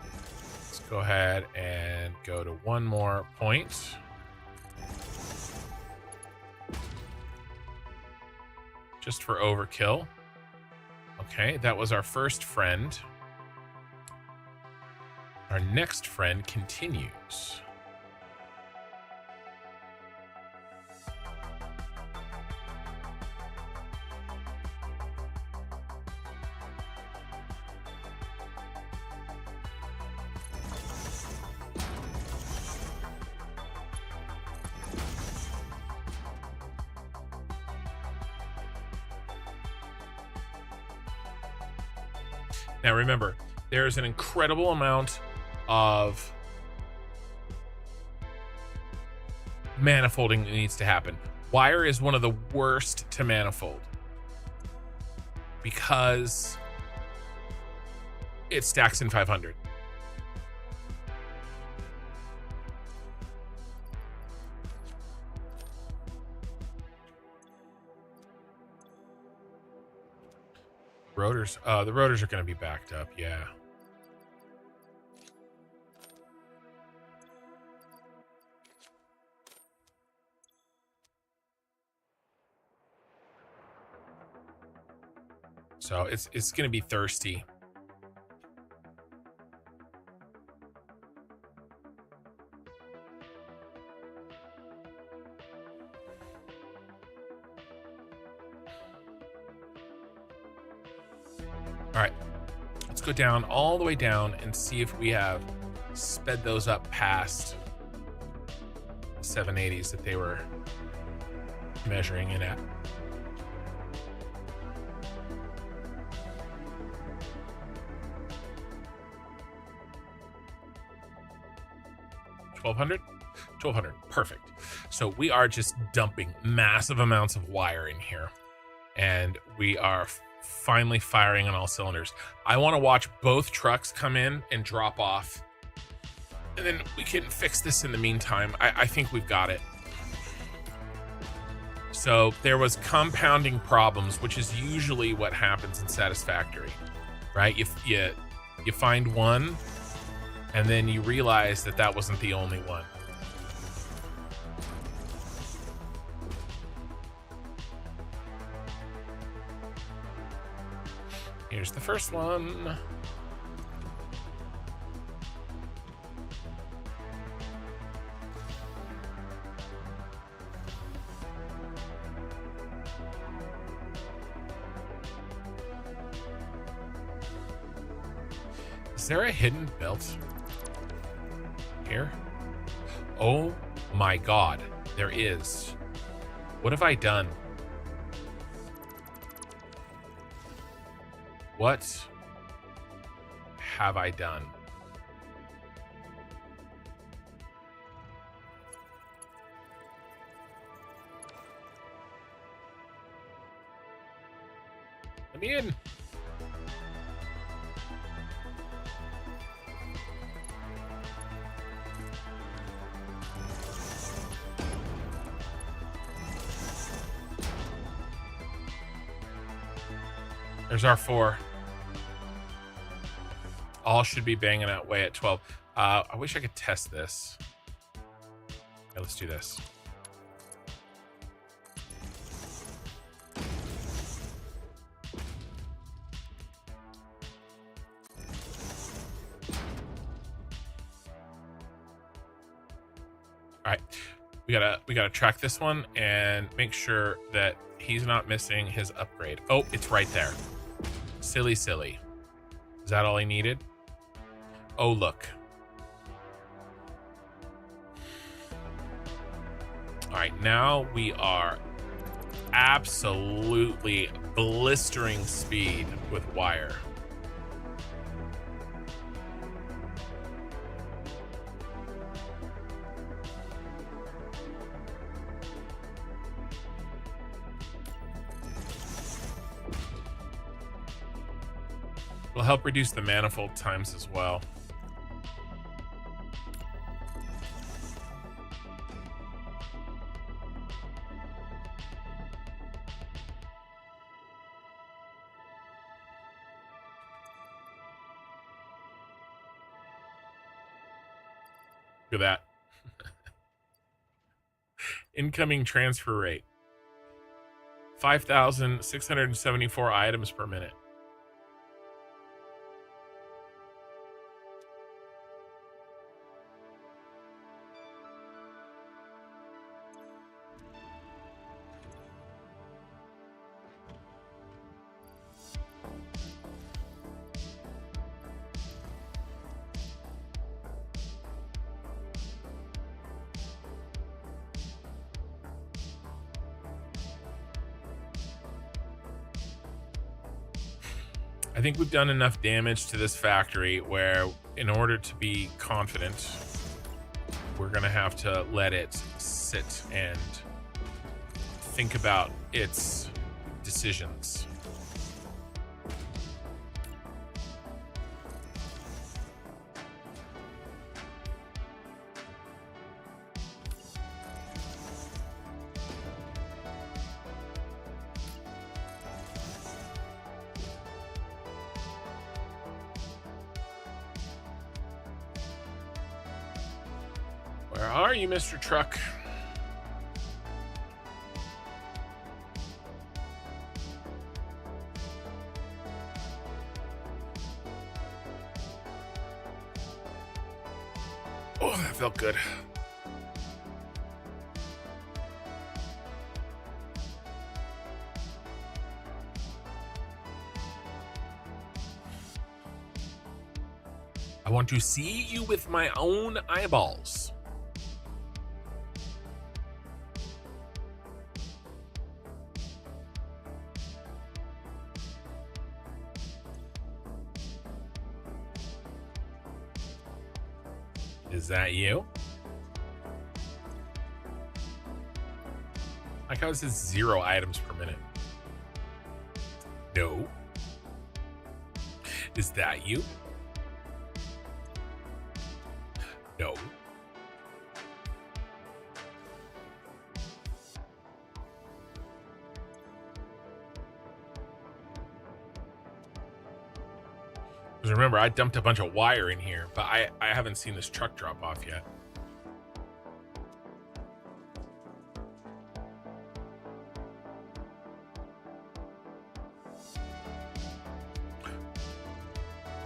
A: Let's go ahead and go to one more point. Just for overkill. Okay, that was our first friend. Our next friend continues. Now remember, there's an incredible amount of manifolding that needs to happen. Wire is one of the worst to manifold because it stacks in 500. Rotors, the rotors are going to be backed up, yeah. So it's going to be thirsty. All right, let's go down all the way down and see if we have sped those up past the 780s that they were measuring in at. $1,200, perfect. So we are just dumping massive amounts of wire in here, and we are finally firing on all cylinders. I want to watch both trucks come in and drop off, and then we can fix this in the meantime. I think we've got it. So there was compounding problems, which is usually what happens in Satisfactory, right? You find one, And then you realize that that wasn't the only one. Here's the first one. Is there a hidden belt here? Oh my God, there is. What have I done? What have I done? Let me in. There's our 4. All should be banging out way at 12. I wish I could test this. Okay, let's do this. All right, we gotta track this one and make sure that he's not missing his upgrade. Oh, it's right there. Silly. Is that all he needed? Oh, look. All right, now we are absolutely blistering speed with wire. It'll help reduce the manifold times as well. Look at that. Incoming transfer rate. 5,674 items per minute. I think we've done enough damage to this factory where, in order to be confident, we're going to have to let it sit and think about its decisions. Where are you, Mr. Truck? Oh, that felt good. I want to see you with my own eyeballs. Is that you? Like how it says 0 items per minute. No. Is that you? No. Because remember, I dumped a bunch of wire in here, but I haven't seen this truck drop off yet.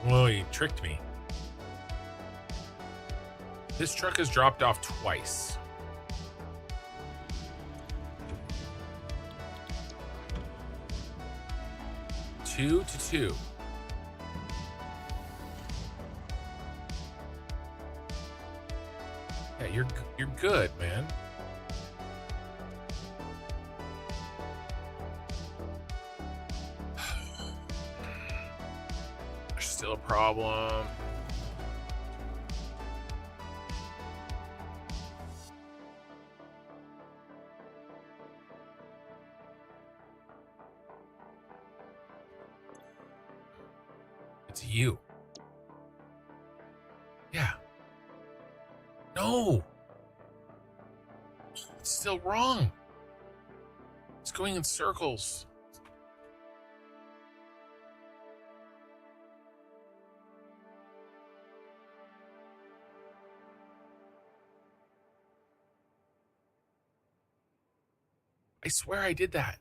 A: Whoa, you tricked me. This truck has dropped off twice. Two to two. Yeah, you're good, man. There's still a problem. It's you. Yeah. No. It's still wrong. It's going in circles. I swear I did that.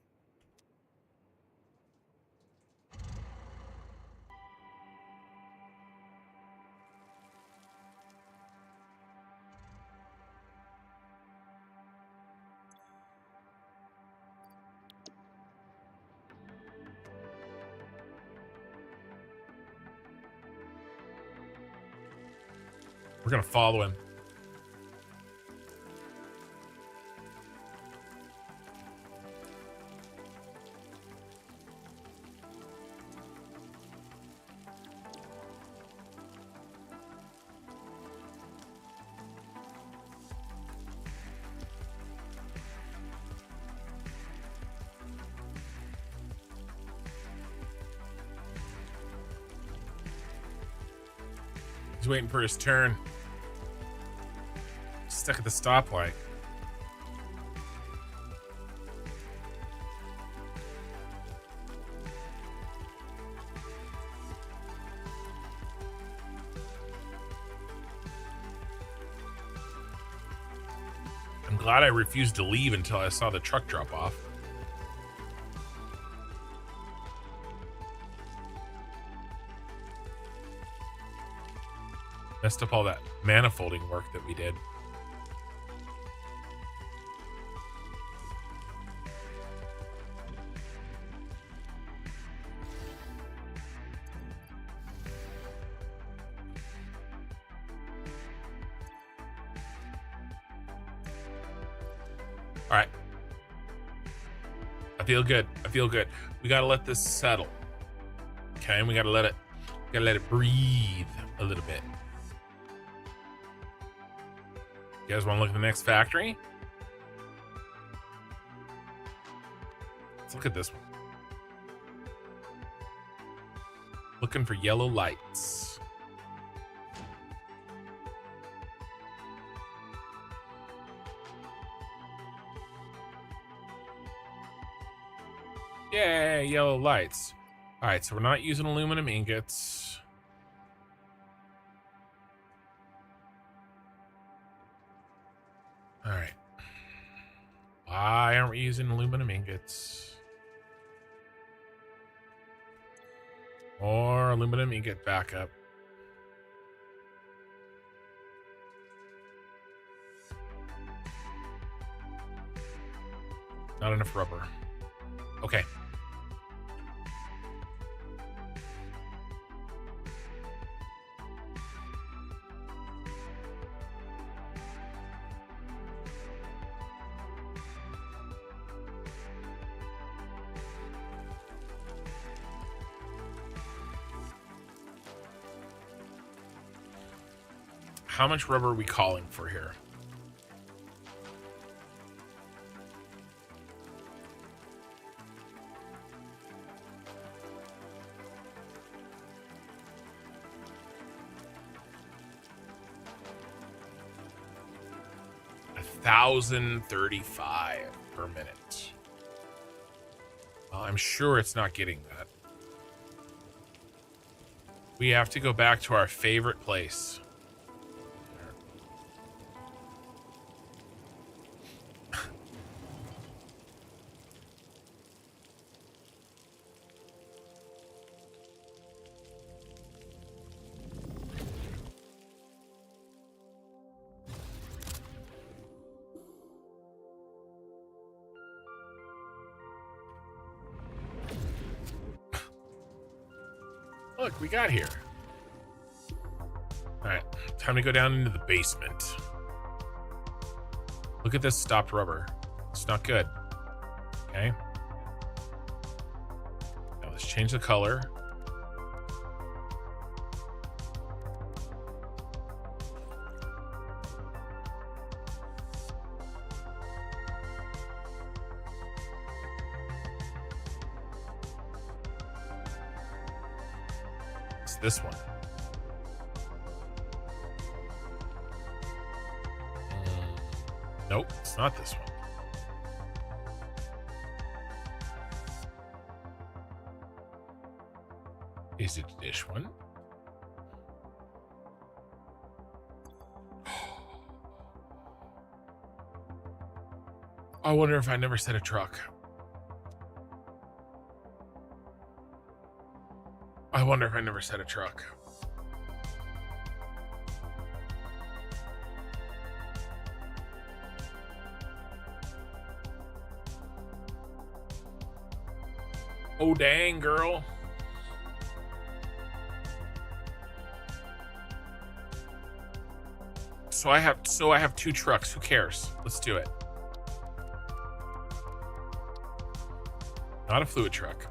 A: We're gonna follow him. He's waiting for his turn. Stuck at the stoplight. I'm glad I refused to leave until I saw the truck drop off. Messed up all that manifolding work that we did. All right. I feel good. I feel good. We gotta let this settle. Okay, and we gotta let it breathe a little bit. You guys want to look at the next factory? Let's look at this one. Looking for yellow lights. Yay, yellow lights. All right, so we're not using aluminum ingots. All right. Why aren't we using aluminum ingots? Or aluminum ingot backup. Not enough rubber. Okay. How much rubber are we calling for here? $1,035 per minute. Well, I'm sure it's not getting that. We have to go back to our favorite place. Look, we got here. All right, time to go down into the basement. Look at this stopped rubber. It's not good. Okay. Now let's change the color. It's this one. Nope, it's not this one. Is it this one? I wonder if I never said a truck. I wonder if I never said a truck. Oh, dang, girl. So I have two trucks. Who cares? Let's do it. Not a fluid truck.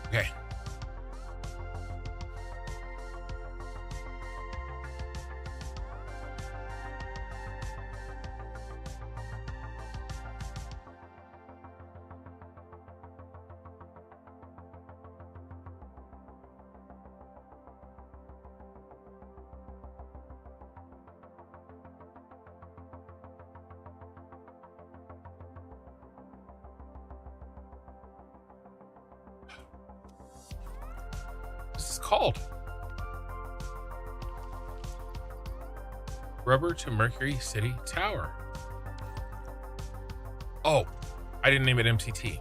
A: Okay. This is called Rubber to Mercury City Tower. Oh, I didn't name it MTT.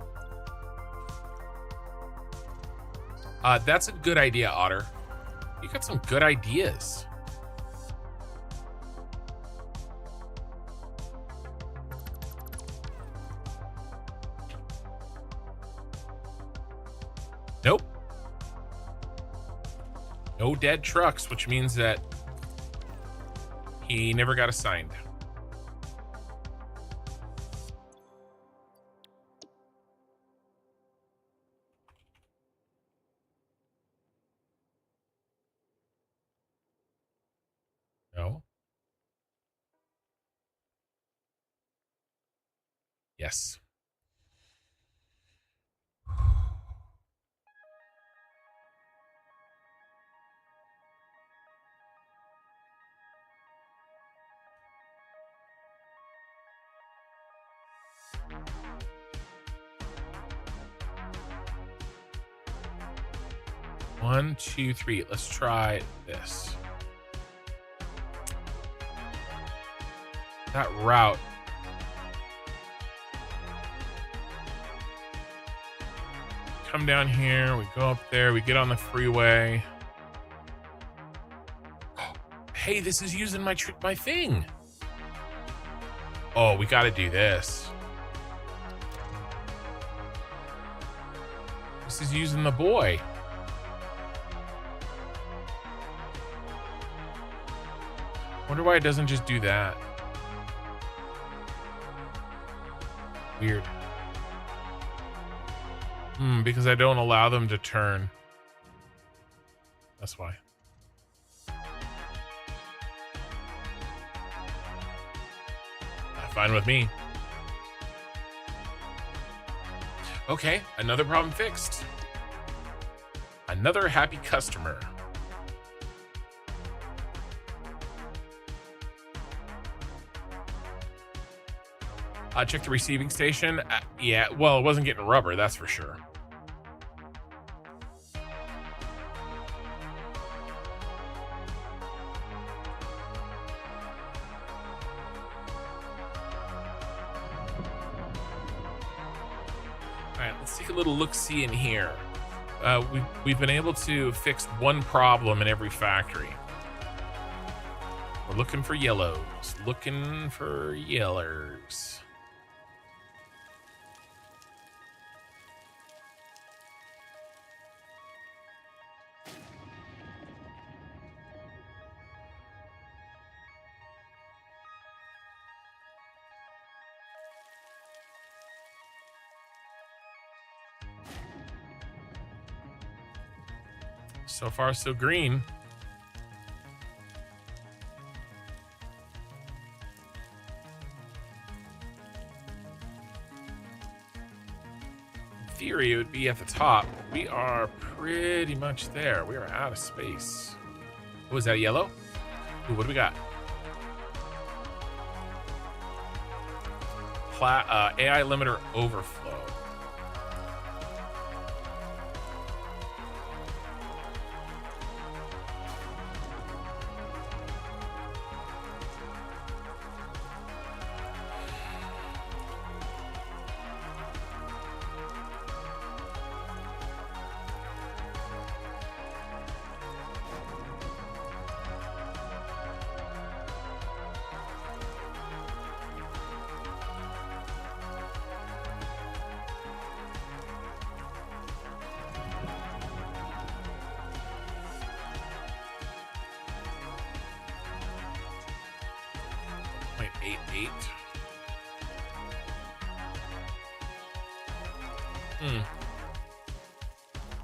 A: That's a good idea, Otter. You got some good ideas. Nope. No dead trucks, which means that he never got assigned. No. Yes. One, two, three. Let's try this. That route. Come down here. We go up there. We get on the freeway. Hey, this is using my thing. Oh, we got to do this. This is using the boy. Wonder why it doesn't just do that. Weird. Because I don't allow them to turn. That's why. Fine with me. Okay, another problem fixed. Another happy customer. Check the receiving station. Yeah, well, it wasn't getting rubber, that's for sure. All right, let's take a little look-see in here. We've been able to fix one problem in every factory. We're looking for yellows. Looking for yellers. So far, so green. In theory, it would be at the top. We are pretty much there. We are out of space. Oh, is that yellow? Ooh, what do we got? AI limiter overflow.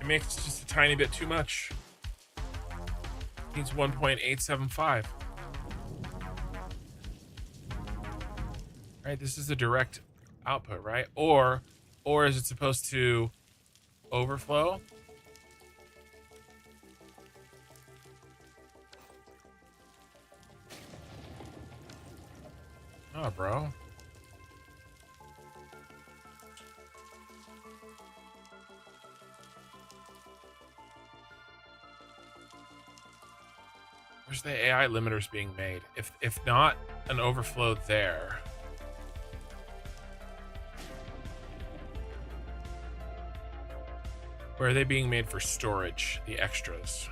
A: It makes just a tiny bit too much. Needs 1.875. Right, this is a direct output, right? Or is it supposed to overflow? Oh, bro. Where's the AI limiters being made? If not an overflow there. Where are they being made for storage, the extras?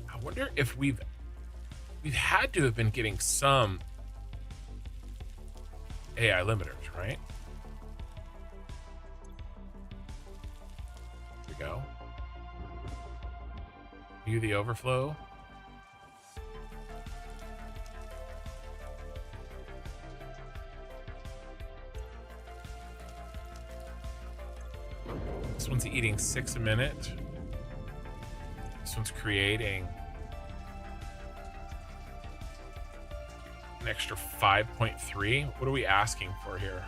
A: I wonder if we've had to have been getting some AI limiters, right? Here we go. View the overflow. This one's eating 6 a minute. This one's creating an extra 5.3. What are we asking for here?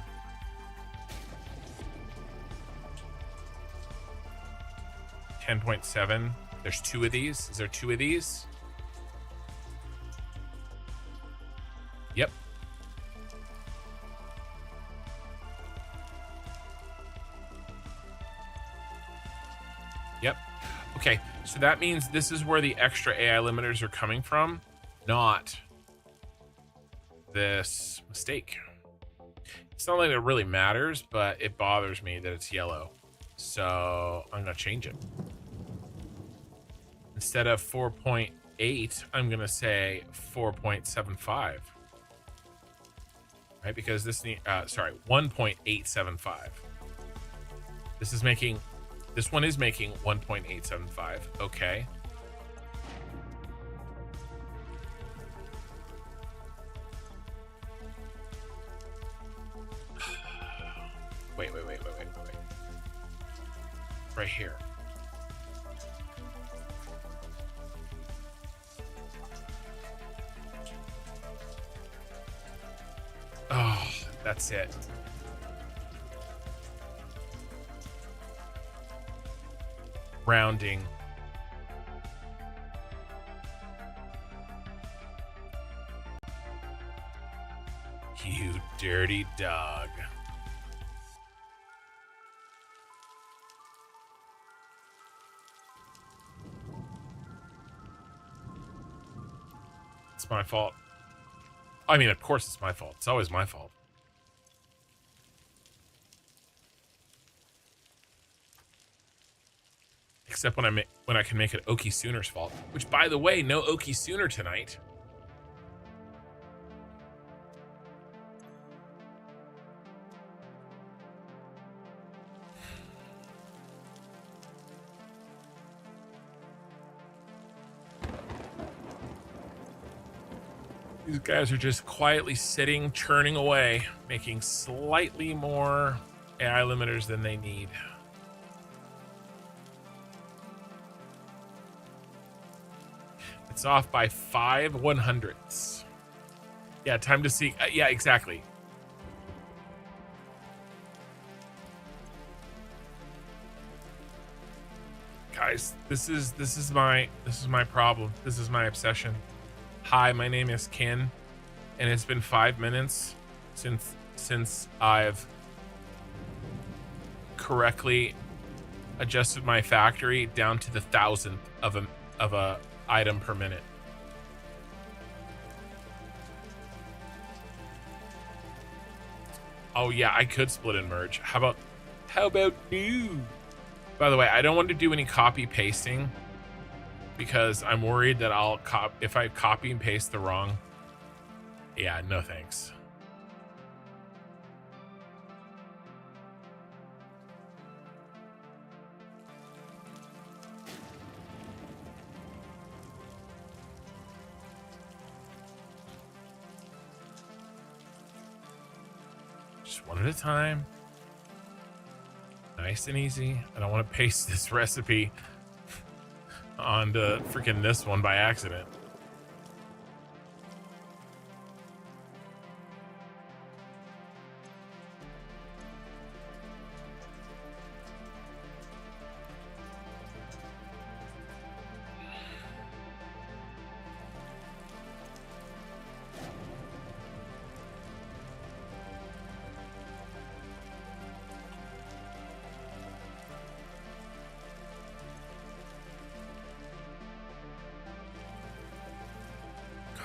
A: $10.7. There's 2 of these. Is there 2 of these? Yep. Yep. Okay, so that means this is where the extra AI limiters are coming from, not this mistake. It's not like it really matters, but it bothers me that it's yellow. So I'm gonna change it. Instead of 4.8, I'm gonna say 4.75. Right, because this need 1.875. This one is making 1.875. Okay. right here. Oh, that's it. Rounding. You dirty dog. It's my fault. I mean, of course it's my fault. It's always my fault. Except when I can make it Okie Sooner's fault. Which, by the way, no Okie Sooner tonight. These guys are just quietly sitting, churning away, making slightly more AI limiters than they need. It's off by 5/100ths. Yeah, time to see. Yeah, exactly. Guys, this is my problem. This is my obsession. Hi, my name is Ken, and it's been 5 minutes since I've correctly adjusted my factory down to the 1,000th of a item per minute. Oh yeah, I could split and merge. How about you? By the way, I don't want to do any copy pasting because I'm worried that if I copy and paste the wrong. Yeah, no thanks. Just one at a time. Nice and easy. I don't want to paste this recipe onto freaking this one by accident.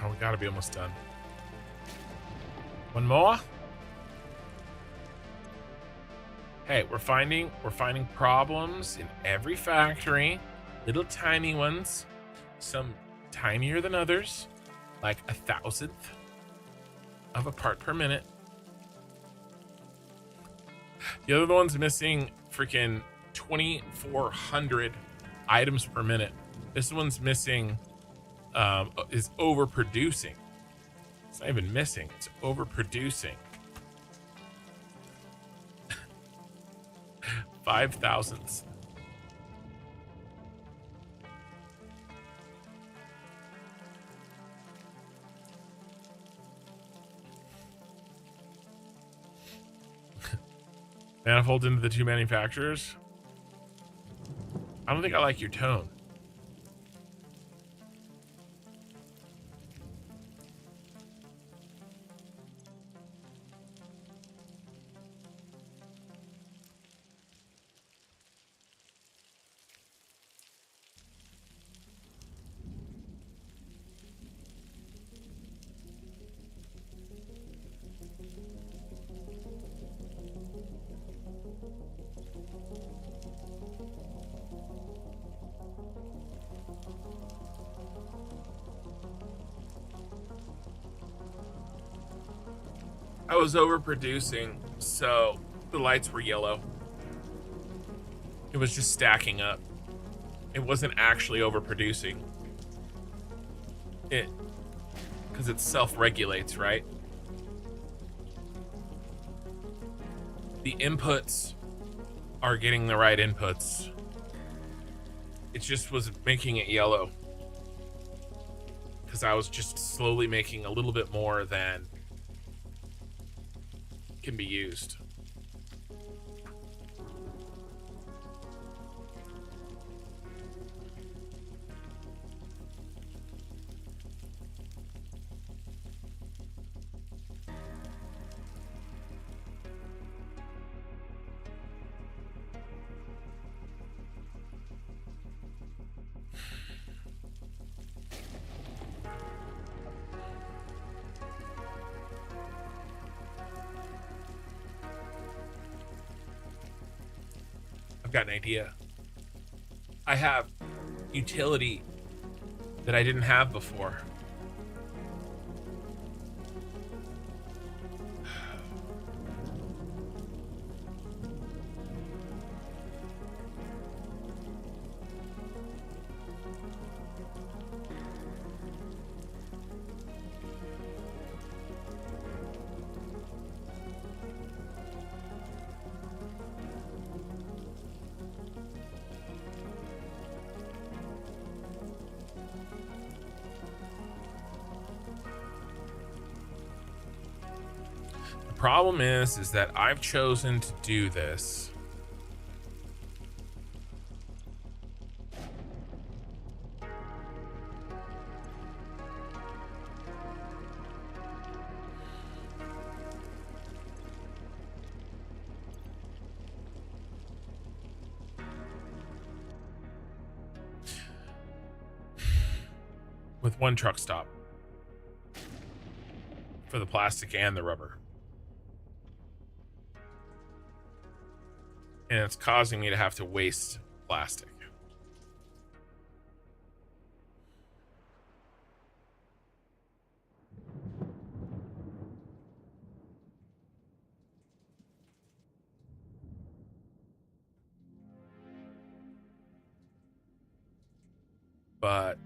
A: Oh, we gotta be almost done. One more. Hey, we're finding problems in every factory. Little tiny ones. Some tinier than others. Like 1,000th of a part per minute. The other one's missing freaking 2,400 items per minute. This one's missing is overproducing. It's not even missing, it's overproducing. 5,000ths. Manifold into the two manufacturers. I don't think I like your tone. I was overproducing, so the lights were yellow. It was just stacking up. It wasn't actually overproducing. Because it self-regulates, right? The inputs are getting the right inputs. It just was making it yellow because I was just slowly making a little bit more than can be used. I've got an idea. I have utility that I didn't have before. Problem is that I've chosen to do this with one truck stop for the plastic and the rubber. And it's causing me to have to waste plastic. But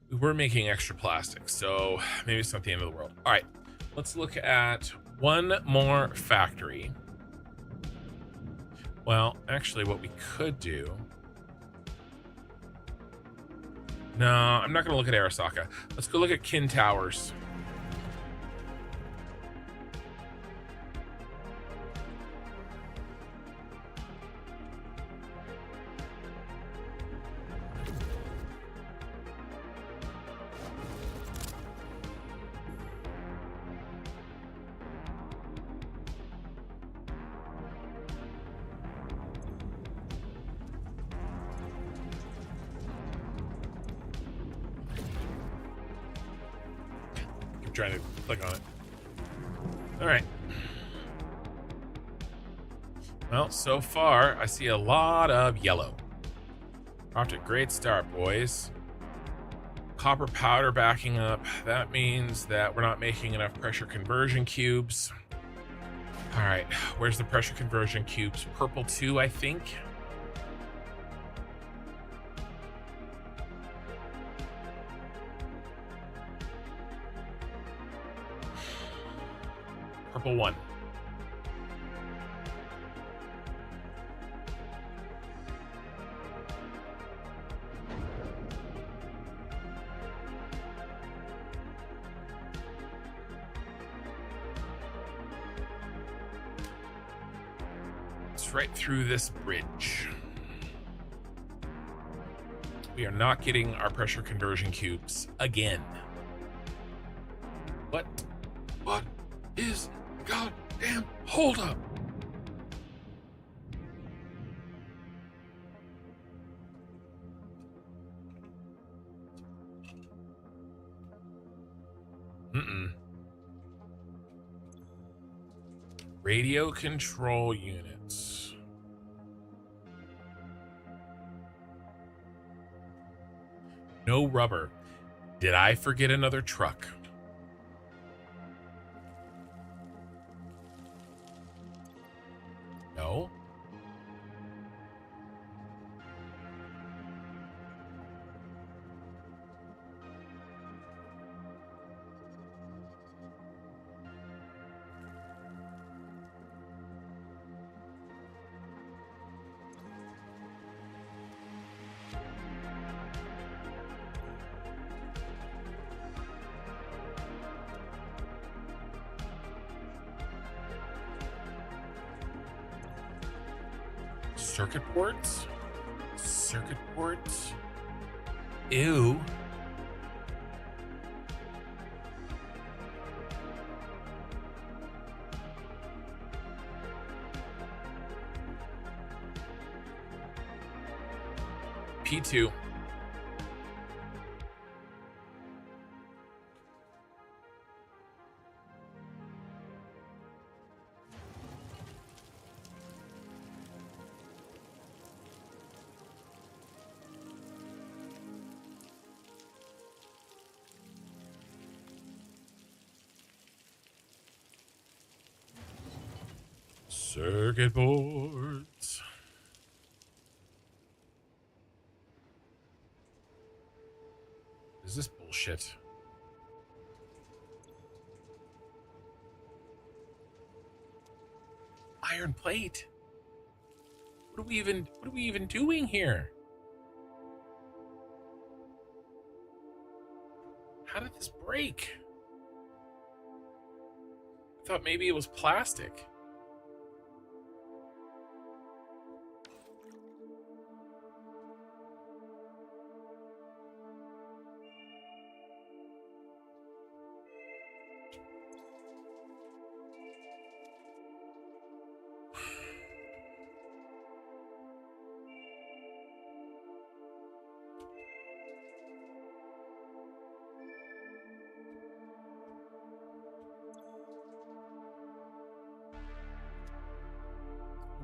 A: we were making extra plastic, so maybe it's not the end of the world. All right, let's look at one more factory. Well, actually, what we could do... No, I'm not going to look at Arasaka. Let's go look at Kin Towers. Trying to click on it. All right. Well, so far I see a lot of yellow. Off to a great start, boys. Copper powder backing up. That means that we're not making enough pressure conversion cubes. All right, where's the pressure conversion cubes? Purple 2, I think. Purple 1. It's right through this bridge. We are not getting our pressure conversion cubes again. What is goddamn hold up? Radio control units. No rubber. Did I forget another truck? No. Circuit ports? Circuit ports? Ew. P2. Circuit boards. Is this bullshit? Iron plate. What are we even doing here? How did this break? I thought maybe it was plastic.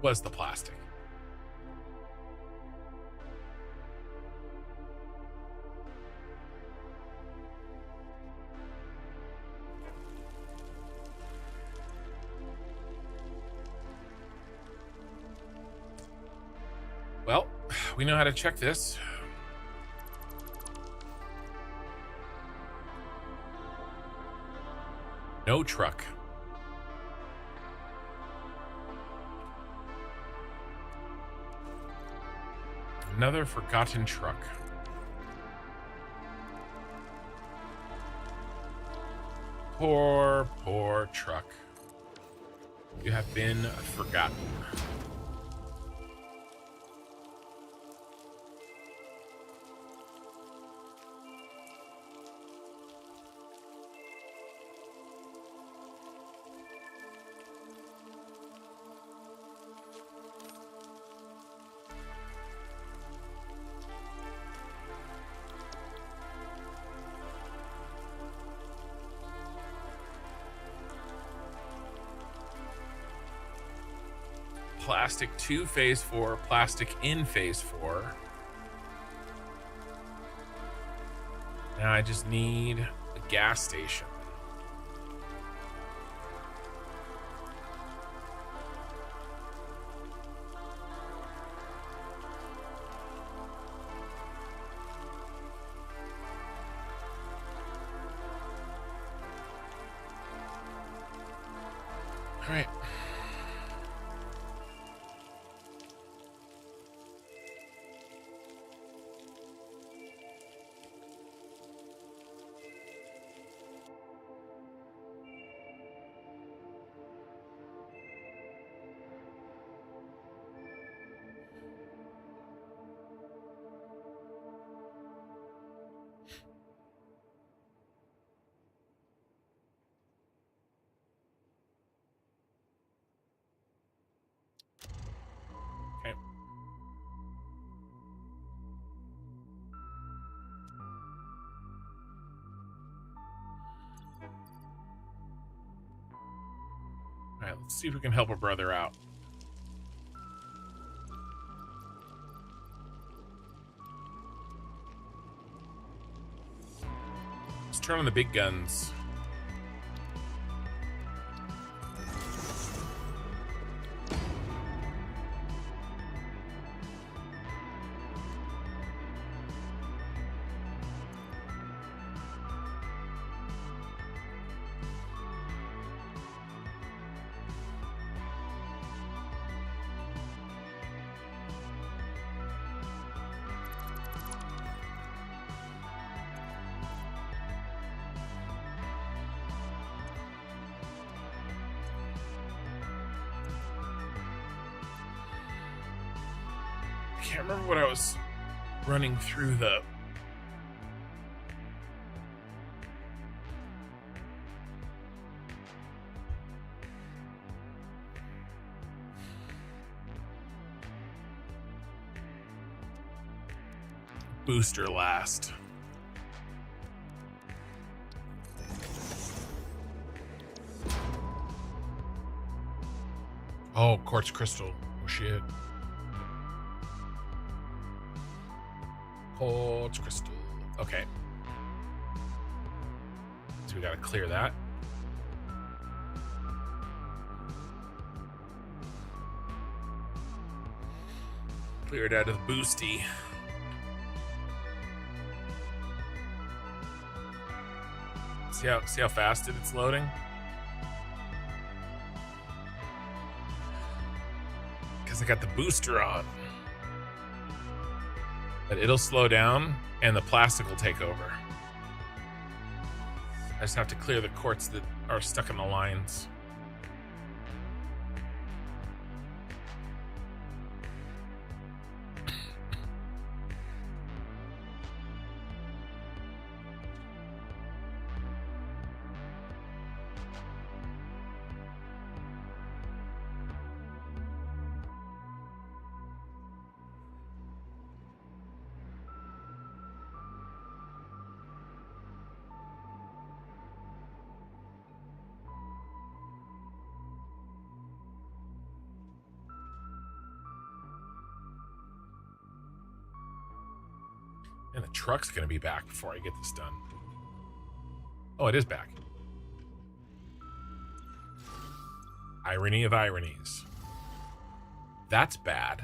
A: Was the plastic? Well, we know how to check this. No truck. Another forgotten truck. Poor, poor truck. You have been forgotten. Plastic to phase 4, plastic in phase 4. Now I just need a gas station. All right. Okay. All right, let's see if we can help a brother out. Let's turn on the big guns. can't remember what I was running through the... booster last. Oh, quartz crystal. Oh shit. Quartz crystal. Okay. So we gotta clear that. Clear it out of the boosty. See how fast it's loading? Because I got the booster on. But it'll slow down and the plastic will take over. I just have to clear the quartz that are stuck in the lines. And the truck's gonna be back before I get this done. Oh, it is back. Irony of ironies. That's bad.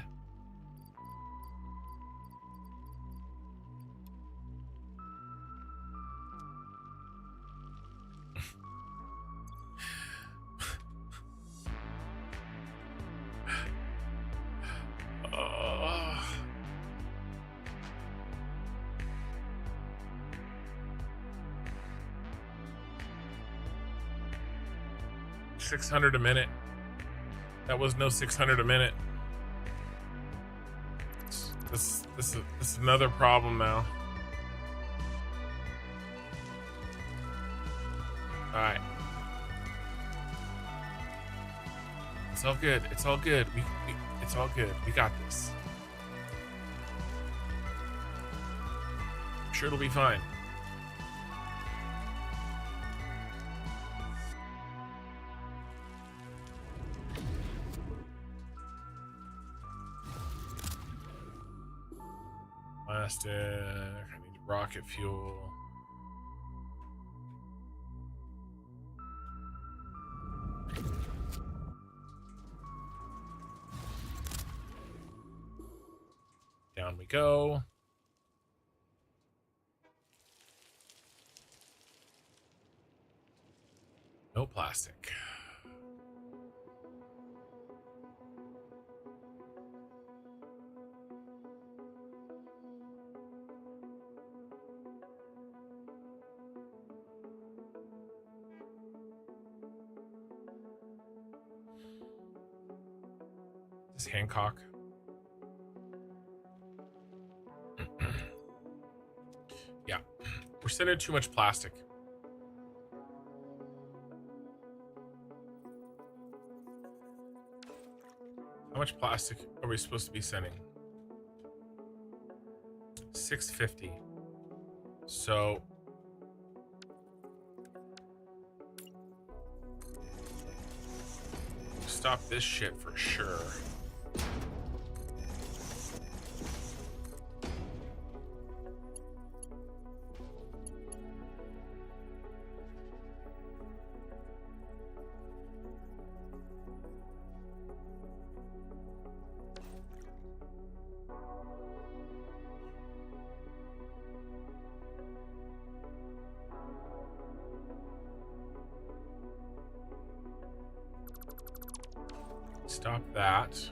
A: uh, 600 a minute. That was no 600 a minute. This is another problem now. All right. It's all good. It's all good. It's all good. We got this. I'm sure it'll be fine. Plastic. I need rocket fuel. Down we go. No plastic. This is Hancock. Yeah, we're sending too much plastic. How much plastic are we supposed to be sending? 650. So stop this shit for sure. Stop that.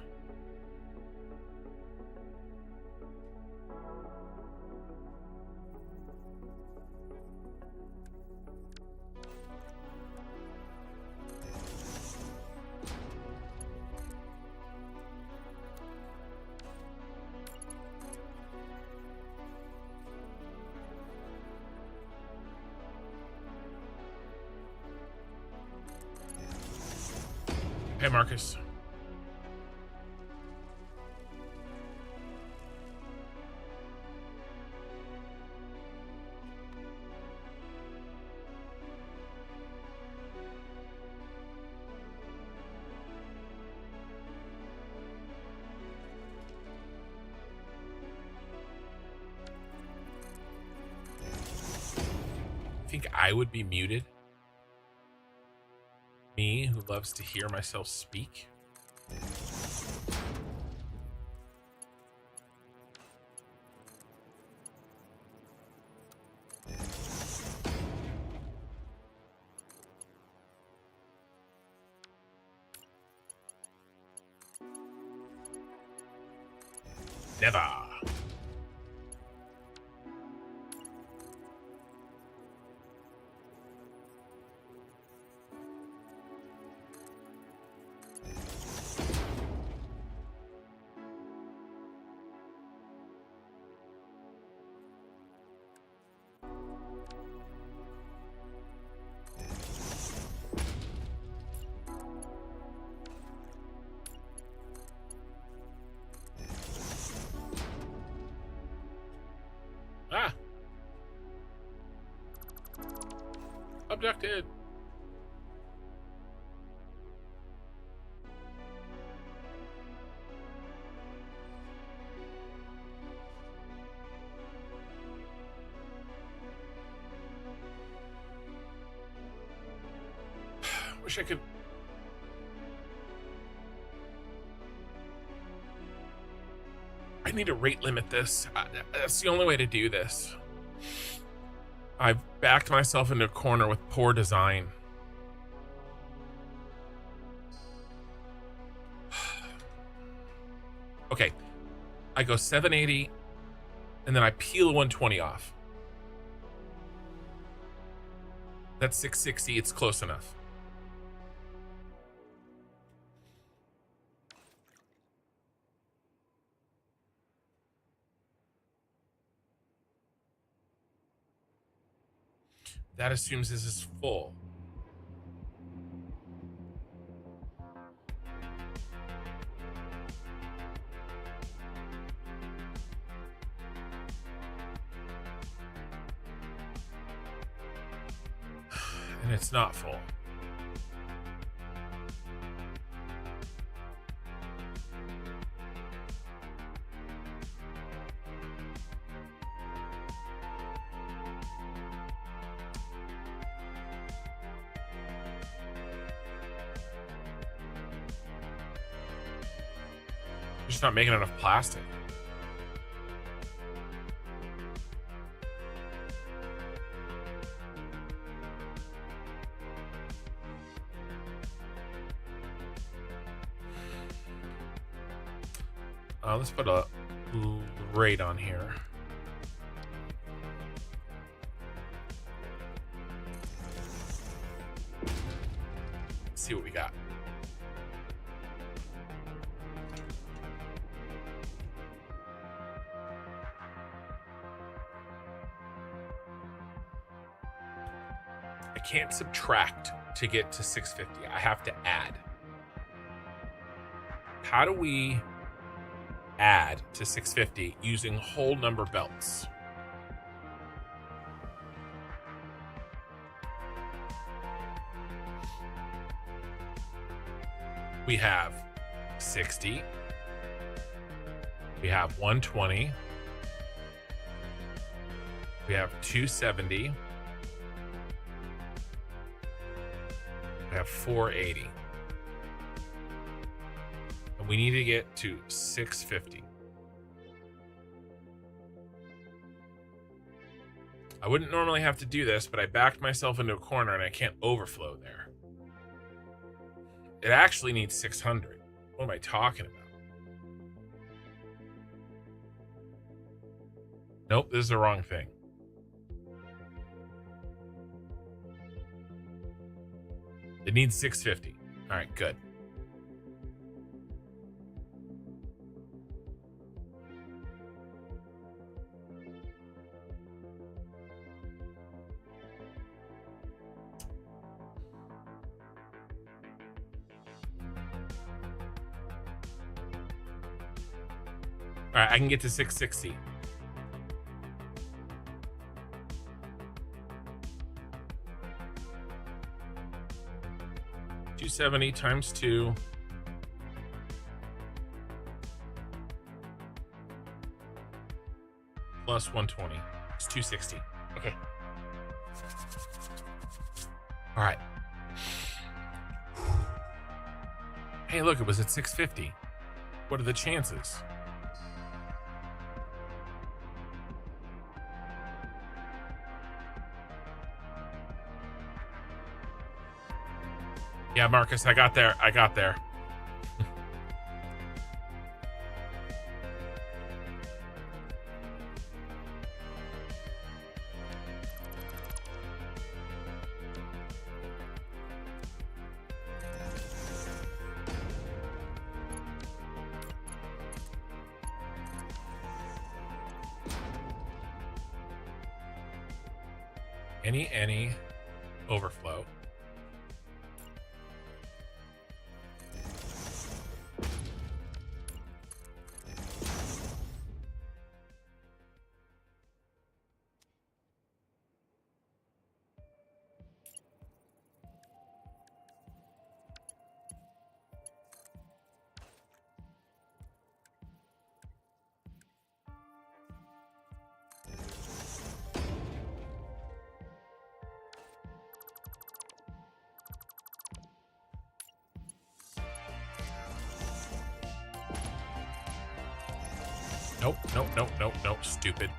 A: Hey, Marcus. Think I would be muted? Me, who loves to hear myself speak? Never. Ah! Abducted! Wish I could... I need to rate limit this. That's the only way to do this. I've backed myself into a corner with poor design. Okay, I go 780, and then I peel a 120 off. That's 660. It's close enough. That assumes this is full. And it's not full. Just not making enough plastic. Let's put a rate on here. Let's see what we got. I can't subtract to get to 650. I have to add. How do we add to 650 using whole number belts? We have 60. We have 120. We have 270. We have 480. And we need to get to 650. I wouldn't normally have to do this, but I backed myself into a corner and I can't overflow there. It actually needs 600. What am I talking about? Nope, this is the wrong thing. It needs 650. All right, good. All right, I can get to 660. $270 times 2. Plus 120. It's 260. Okay. All right. Hey, look, it was at 650. What are the chances? Yeah, Marcus, I got there. I got there. Any overflow. Nope, stupid.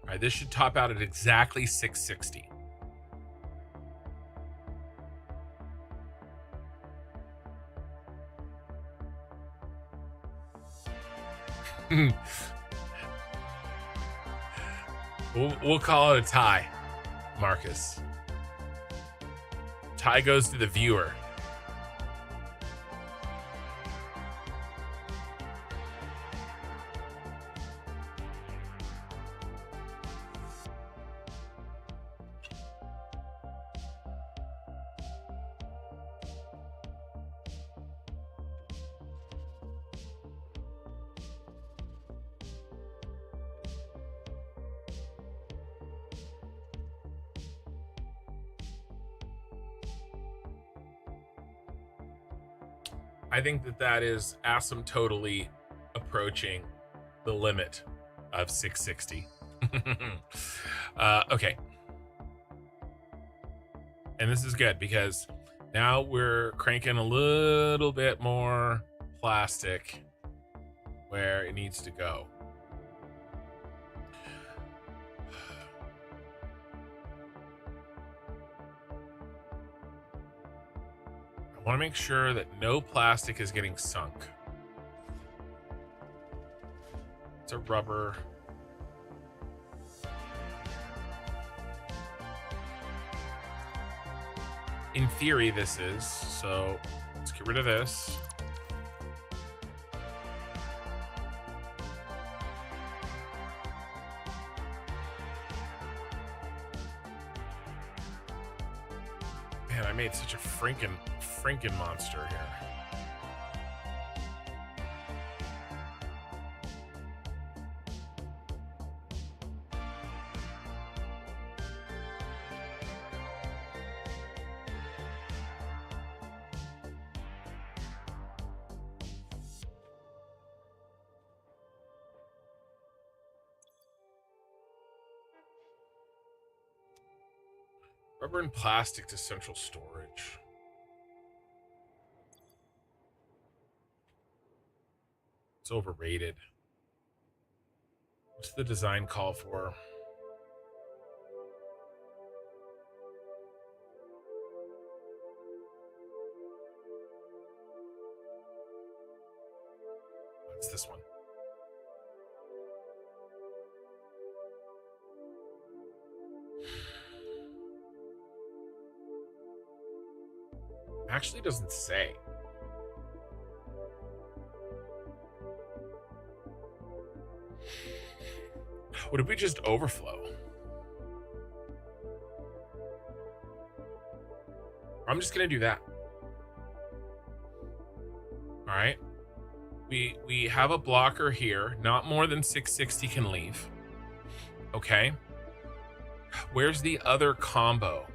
A: All right, this should top out at exactly 660. We'll call it a tie, Marcus. Tie goes to the viewer. I think that is asymptotally approaching the limit of 660. Okay. And this is good because now we're cranking a little bit more plastic where it needs to go. I want to make sure that no plastic is getting sunk. It's a rubber. In theory, this is. So let's get rid of this. Man, I made such a freaking monster here. Rubber and plastic to central storage. It's overrated. What's the design call for? It's this one. Actually doesn't say. What if we just overflow? I'm just gonna do that. All right. We have a blocker here. Not more than 660 can leave. Okay. Where's the other combo?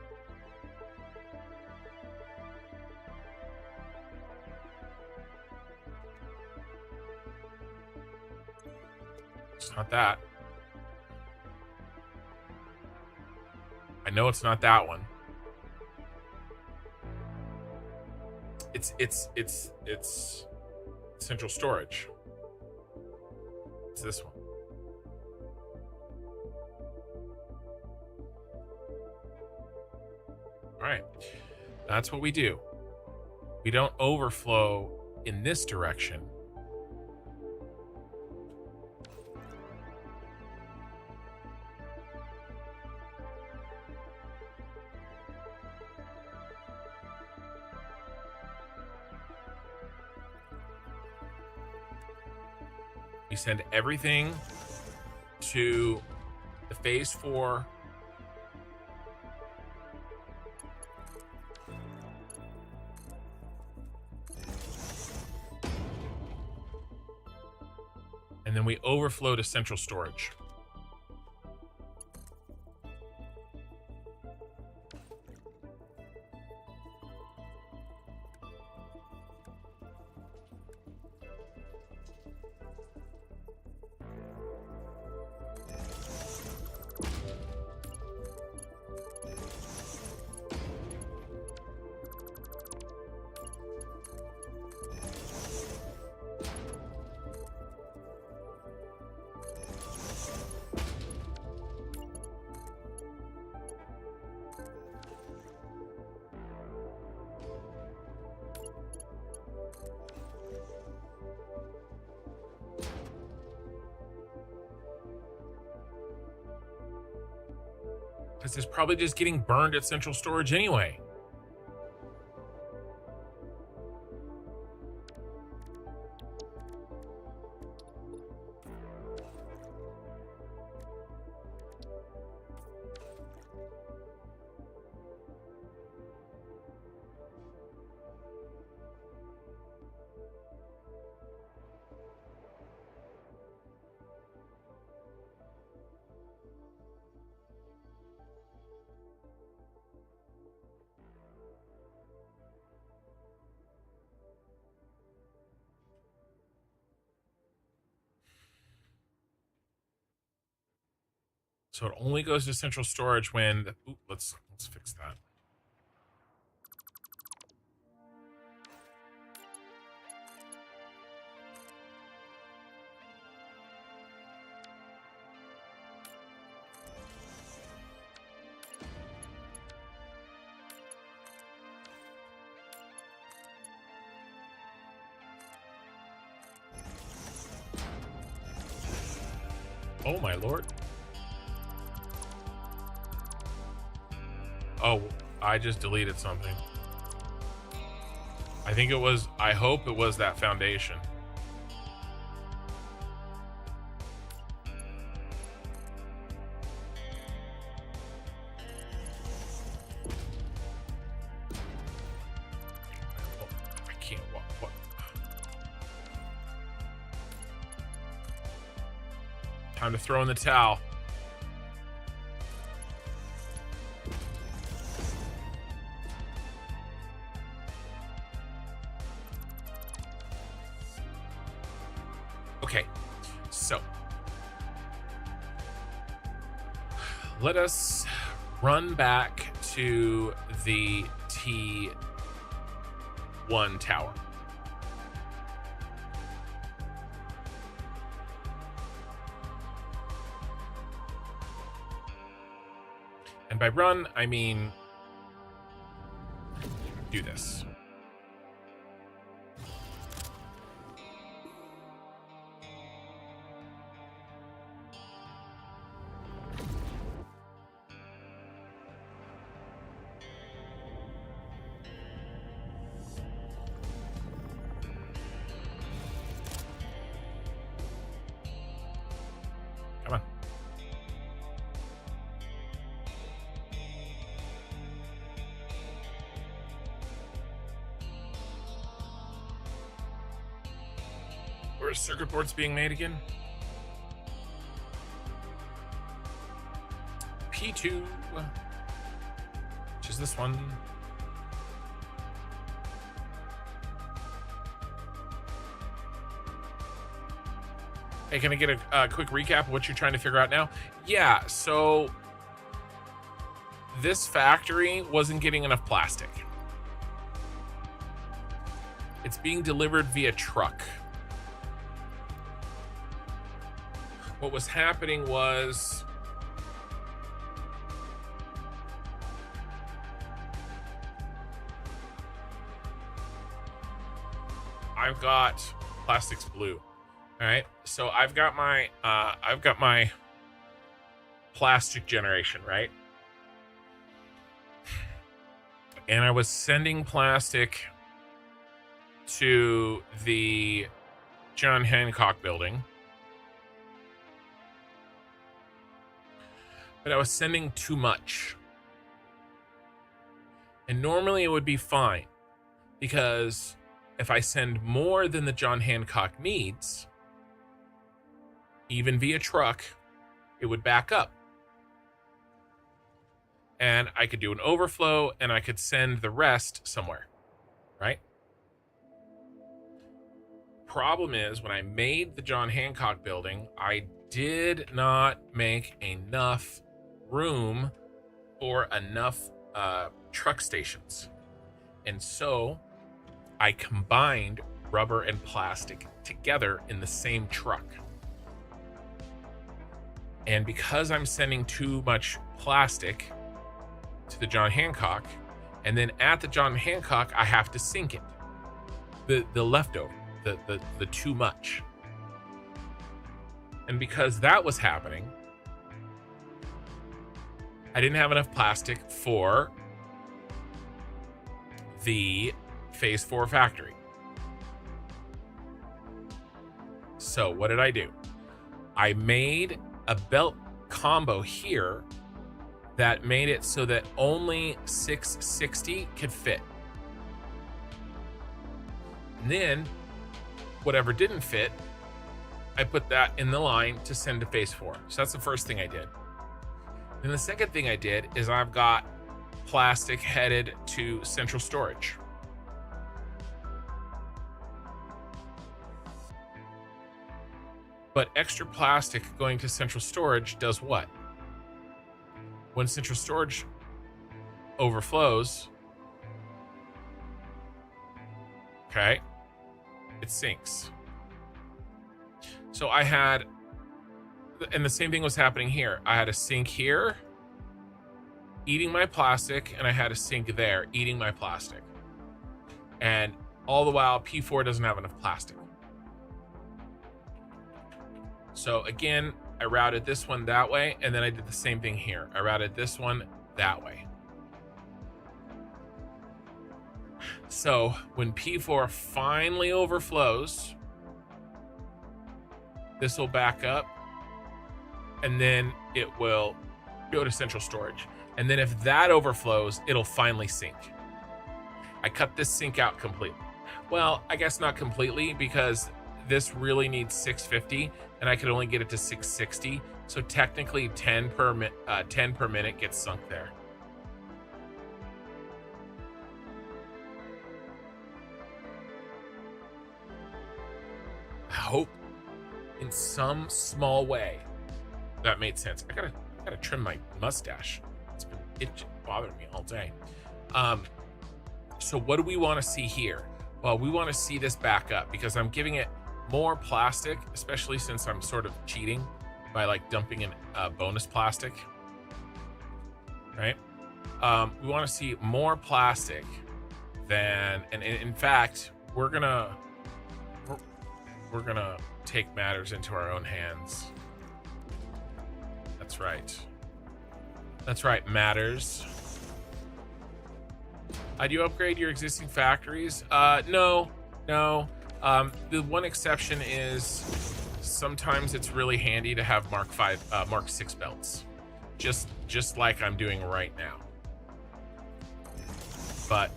A: It's not that. I know it's not that one. It's central storage. It's this one. All right. That's what we do. We don't overflow in this direction. We send everything to the phase 4. And then we overflow to central storage. Because it's probably just getting burned at central storage anyway. So it only goes to central storage when the, ooh, let's fix that. Oh my lord. Oh, I just deleted something. I think it was, I hope it was that foundation. I can't walk. What? Time to throw in the towel. Okay, so let us run back to the T1 tower. by run, I mean do this. Come on. Where are circuit boards being made again? P2, which is this one. Hey, can I get a quick recap of what you're trying to figure out now? Yeah, so this factory wasn't getting enough plastic. It's being delivered via truck. What was happening was I've got plastics blue. All right, so I've got my plastic generation, right? And I was sending plastic to the John Hancock building, but I was sending too much. And normally it would be fine, because if I send more than the John Hancock needs, even via truck, it would back up. And I could do an overflow and I could send the rest somewhere, right? Problem is, when I made the John Hancock building, I did not make enough room for enough truck stations. And so I combined rubber and plastic together in the same truck. And because I'm sending too much plastic to the John Hancock, and then at the John Hancock, I have to sink it. The leftover, the too much. And because that was happening, I didn't have enough plastic for the Phase 4 factory. So what did I do? I made a belt combo here that made it so that only 660 could fit. And then whatever didn't fit, I put that in the line to send to Phase 4. So that's the first thing I did. And the second thing I did is I've got plastic headed to central storage. But extra plastic going to central storage does what? When central storage overflows, okay, it sinks. So I had, and the same thing was happening here. I had a sink here, eating my plastic, and I had a sink there, eating my plastic. And all the while, P4 doesn't have enough plastic. So again, I routed this one that way, and then I did the same thing here. I routed this one that way. So when P4 finally overflows, this will back up, and then it will go to central storage. And then if that overflows, it'll finally sink. I cut this sink out completely. Well, I guess not completely, because this really needs 650, and I could only get it to 660. So technically 10 per minute gets sunk there. I hope in some small way that made sense. I gotta trim my mustache. It's been bothering me all day. So what do we want to see here? Well, we want to see this back up, because I'm giving it more plastic, especially since I'm sort of cheating by like dumping in bonus plastic. right? We want to see more plastic than, and in fact, we're gonna take matters into our own hands. That's right. That's right, matters. Do you upgrade your existing factories? No. The one exception is sometimes it's really handy to have Mark 6 belts, just like I'm doing right now. But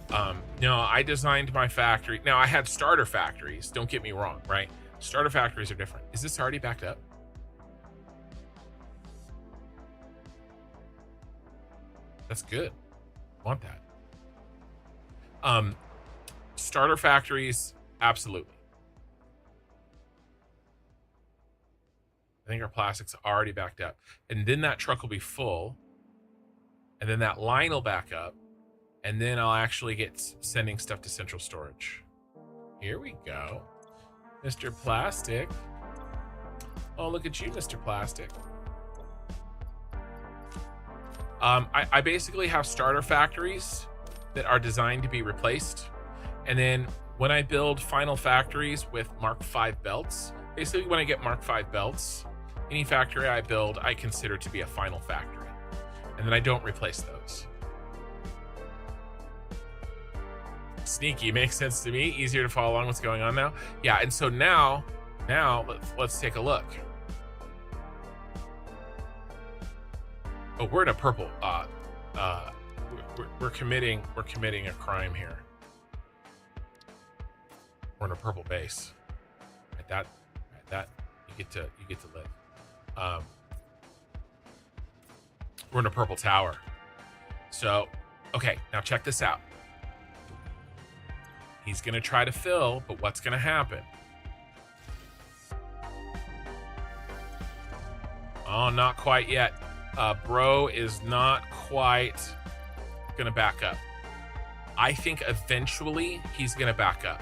A: no, I designed my factory. Now I had starter factories. Don't get me wrong, right? Starter factories are different. Is this already backed up? That's good. I want that. Starter factories, absolutely. I think our plastic's already backed up. And then that truck will be full. And then that line will back up. And then I'll actually get sending stuff to central storage. Here we go. Mr. Plastic. Oh, look at you, Mr. Plastic. I basically have starter factories that are designed to be replaced. And then when I build final factories with Mark 5 belts, basically when I get Mark 5 belts, any factory I build, I consider to be a final factory. And then I don't replace those. Sneaky, makes sense to me. Easier to follow along what's going on now. Yeah, and so now let's take a look. Oh, we're in a purple. We're committing a crime here. We're in a purple base. Right, that you get to live. We're in a purple tower. So, okay, now check this out. He's gonna try to fill, but what's gonna happen? Oh, not quite yet. Bro is not quite gonna back up. I think eventually he's gonna back up.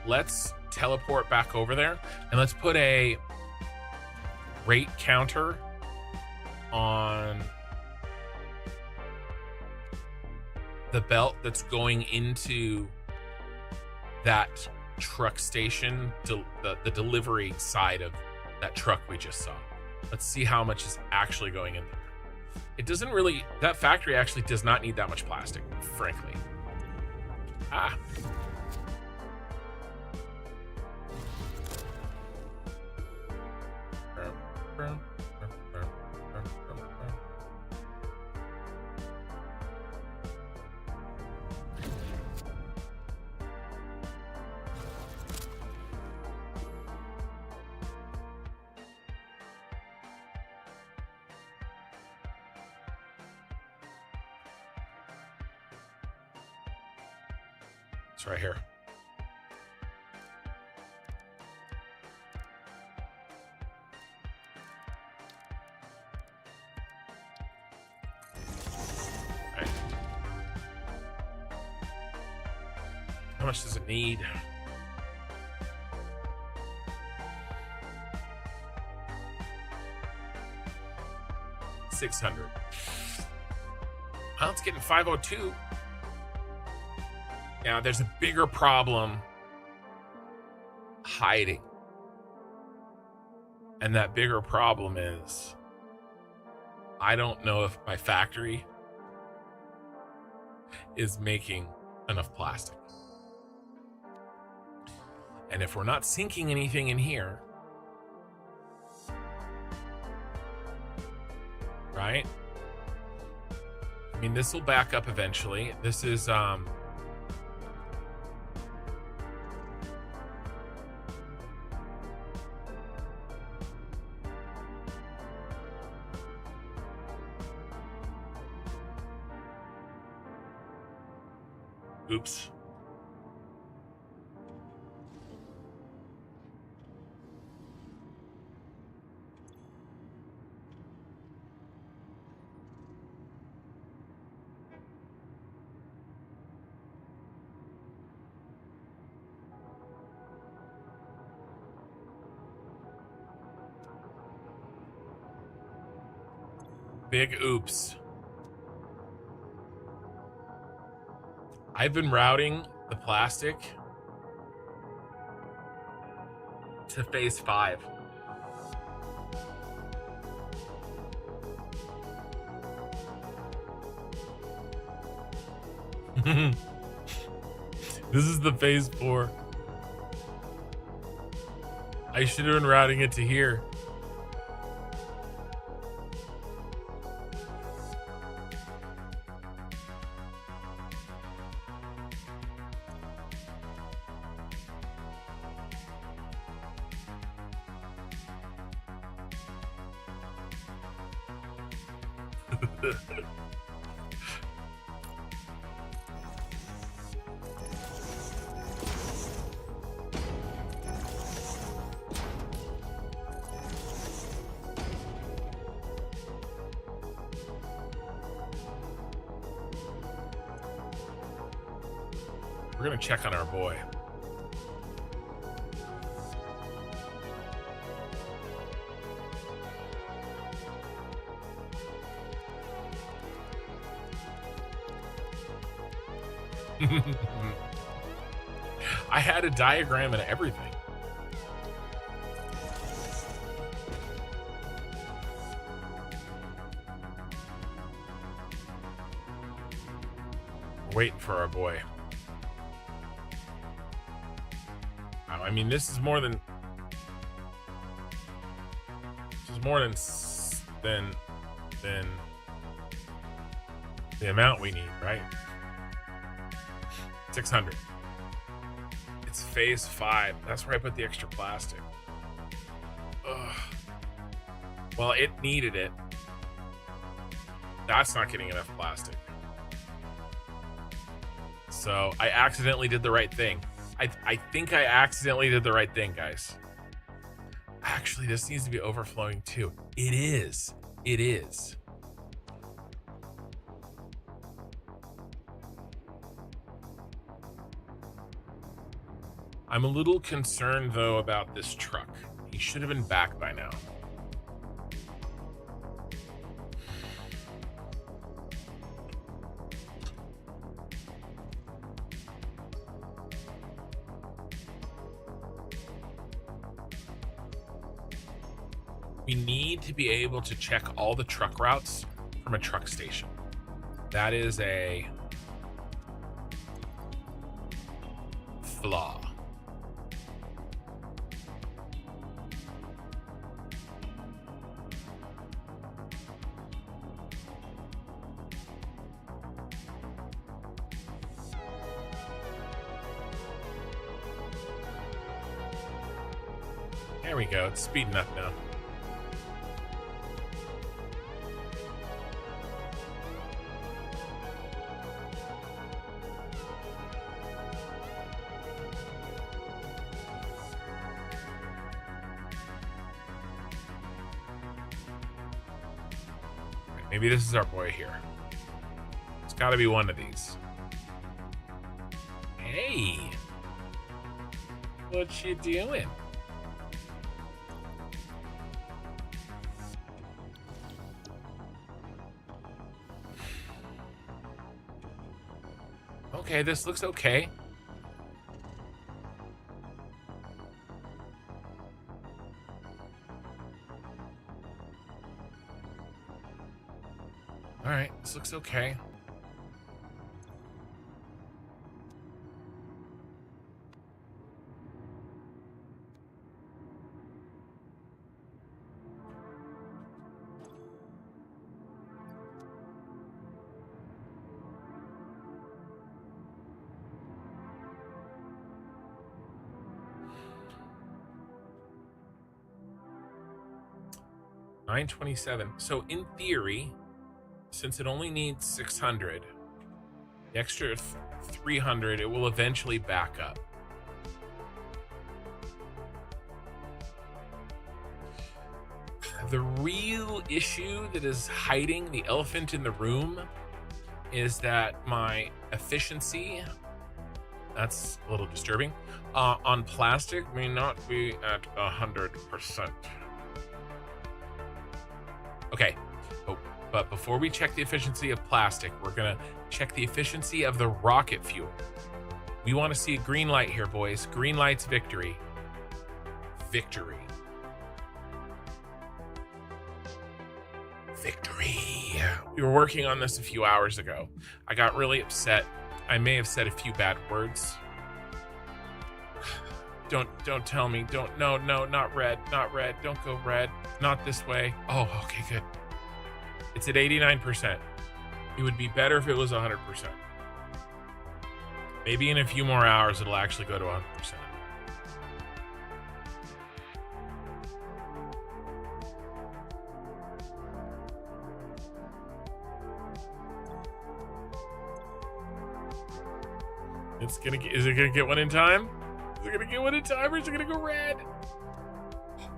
A: Let's teleport back over there and let's put a rate counter on the belt that's going into that truck station, the delivery side of that truck we just saw. Let's see how much is actually going in there. It doesn't really, that factory actually does not need that much plastic, frankly. It's right here. Right. How much does it need? $600. Well, it's getting 502. Now, there's a bigger problem hiding. And that bigger problem is I don't know if my factory is making enough plastic. And if we're not sinking anything in here, right? I mean, this will back up eventually. This is oops. Big oops. I've been routing the plastic to phase 5. This is the phase 4. I should have been routing it to here. We're gonna check on our boy. I had a diagram and everything. We're waiting for our boy. I mean, this is more than the amount we need, right? 600. It's phase 5. That's where I put the extra plastic. Ugh. Well, it needed it. That's not getting enough plastic. So I accidentally did the right thing. I think I accidentally did the right thing, guys. Actually, this needs to be overflowing too. It is. It is. I'm a little concerned, though, about this truck. He should have been back by now. We need to be able to check all the truck routes from a truck station. That is a flaw. There we go. It's speeding up now. Maybe this is our boy here. It's got to be one of these. Hey, what you doing? Okay, this looks okay. All right, this looks okay. $927. So in theory, since it only needs 600, the extra 300, it will eventually back up. The real issue that is hiding the elephant in the room is that my efficiency, that's a little disturbing, on plastic may not be at 100%. Okay. Oh, But before we check the efficiency of plastic, we're gonna check the efficiency of the rocket fuel. We want to see a green light here, boys. Green light's victory. Victory. Victory. We were working on this a few hours ago. I got really upset. I may have said a few bad words. Don't tell me. No, not red. Not red. Don't go red. Not this way. Oh, okay, good. It's at 89%. It would be better if it was 100%. Maybe in a few more hours, it'll actually go to 100%. Is it gonna get one in time? Is it gonna get one in time, or is it gonna go red?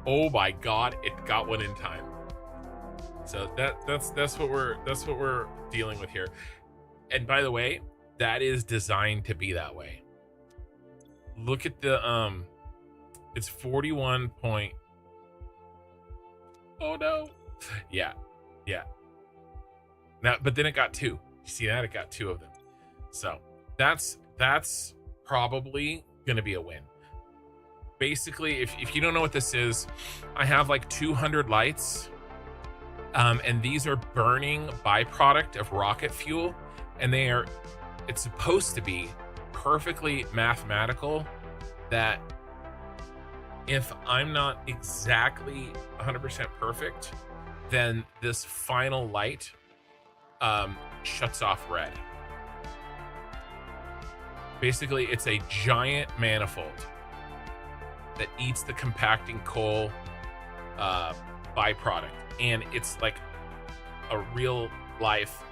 A: Oh my God, it got one in time. So that's what we're dealing with here. And by the way, that is designed to be that way. Look at the it's 41 point. Oh no. Yeah. Now, but then it got two. You see that? It got two of them. So that's probably gonna be a win. Basically, if you don't know what this is, I have like 200 lights, and these are burning byproduct of rocket fuel, and it's supposed to be perfectly mathematical that if I'm not exactly 100% perfect, then this final light shuts off red. Basically, it's a giant manifold that eats the compacting coal byproduct, and it's like a real life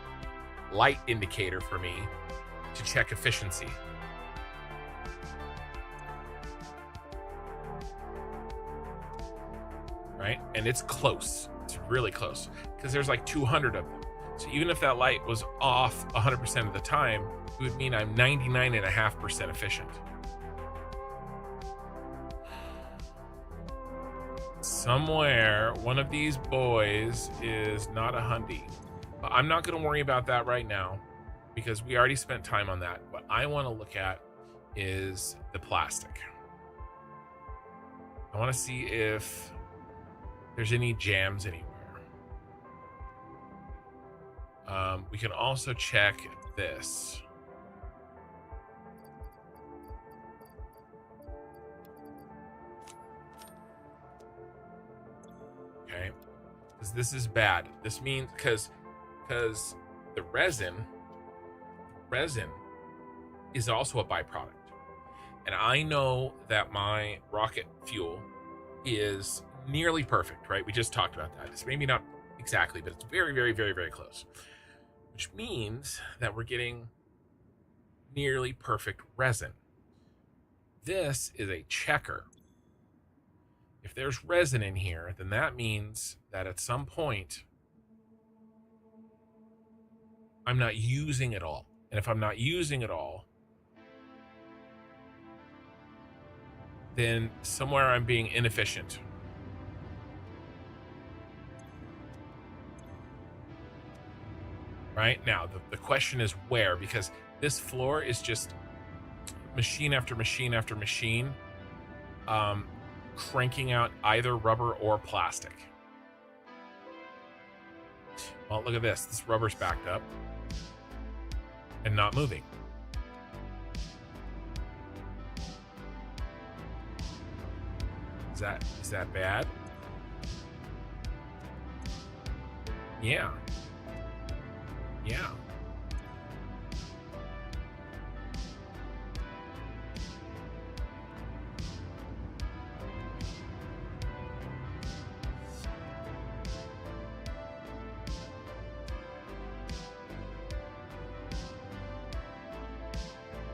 A: light indicator for me to check efficiency. Right? And it's close. It's really close because there's like 200 of them. So even if that light was off 100% of the time, it would mean I'm 99.5% efficient. Somewhere, one of these boys is not a hundy. But I'm not going to worry about that right now because we already spent time on that. What I want to look at is the plastic. I want to see if there's any jams anywhere. We can also check this. Okay, because this is bad. This means because the resin is also a byproduct, and I know that my rocket fuel is nearly perfect. Right? We just talked about that. It's maybe not exactly, but it's very, very, very, very close. Which means that we're getting nearly perfect resin. This is a checker. If there's resin in here, then that means that at some point I'm not using it all. And if I'm not using it all, then somewhere I'm being inefficient. Right now, the question is where, because this floor is just machine after machine after machine, cranking out either rubber or plastic. Well, look at this. This rubber's backed up and not moving. Is that bad? Yeah. Yeah.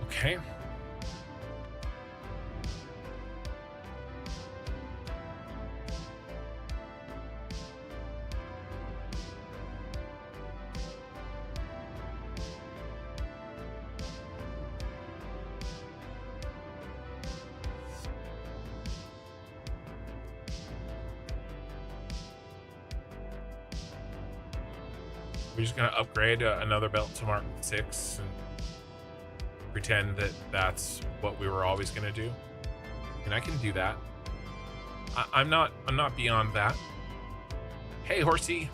A: Okay. We're just gonna upgrade another belt to Mark 6 and pretend that that's what we were always gonna do. And I can do that. I'm not beyond that. Hey, horsey.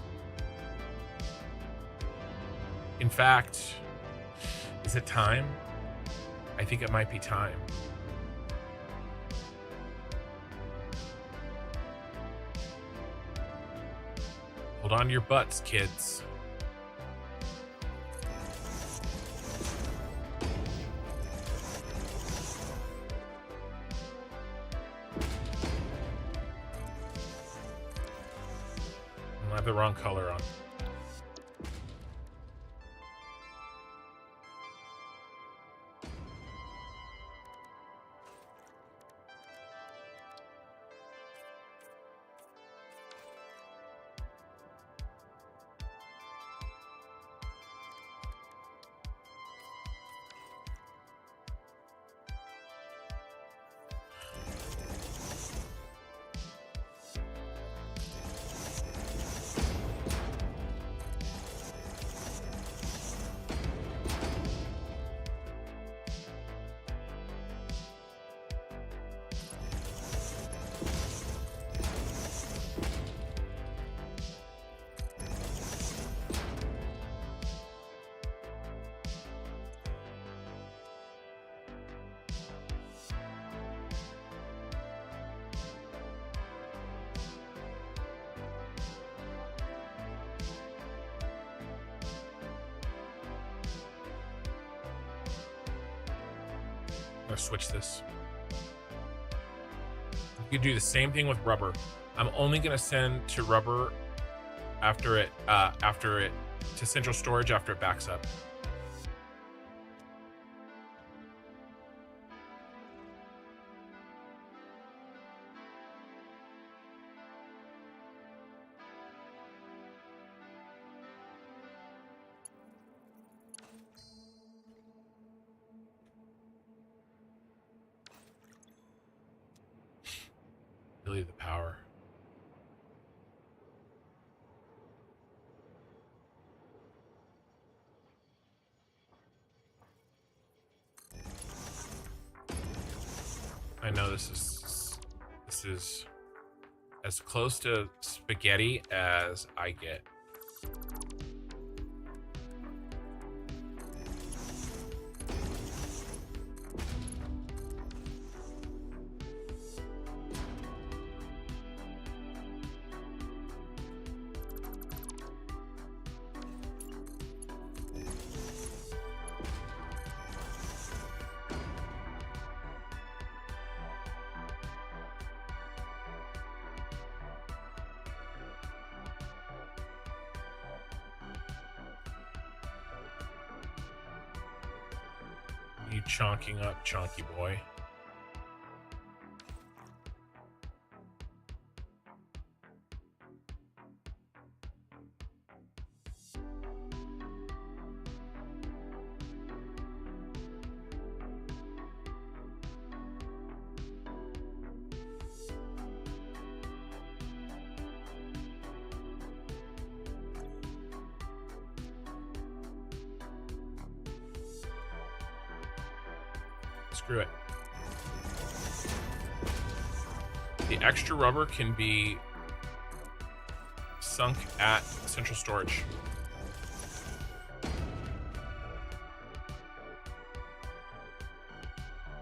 A: In fact, is it time? I think it might be time. Hold on to your butts, kids. I have the wrong color on. I'm gonna switch this. You could do the same thing with rubber. I'm only gonna send to rubber after it to central storage after it backs up. Really the power. I know this is as close to spaghetti as I get. You chonking up, chonky boy. Screw it. The extra rubber can be sunk at central storage.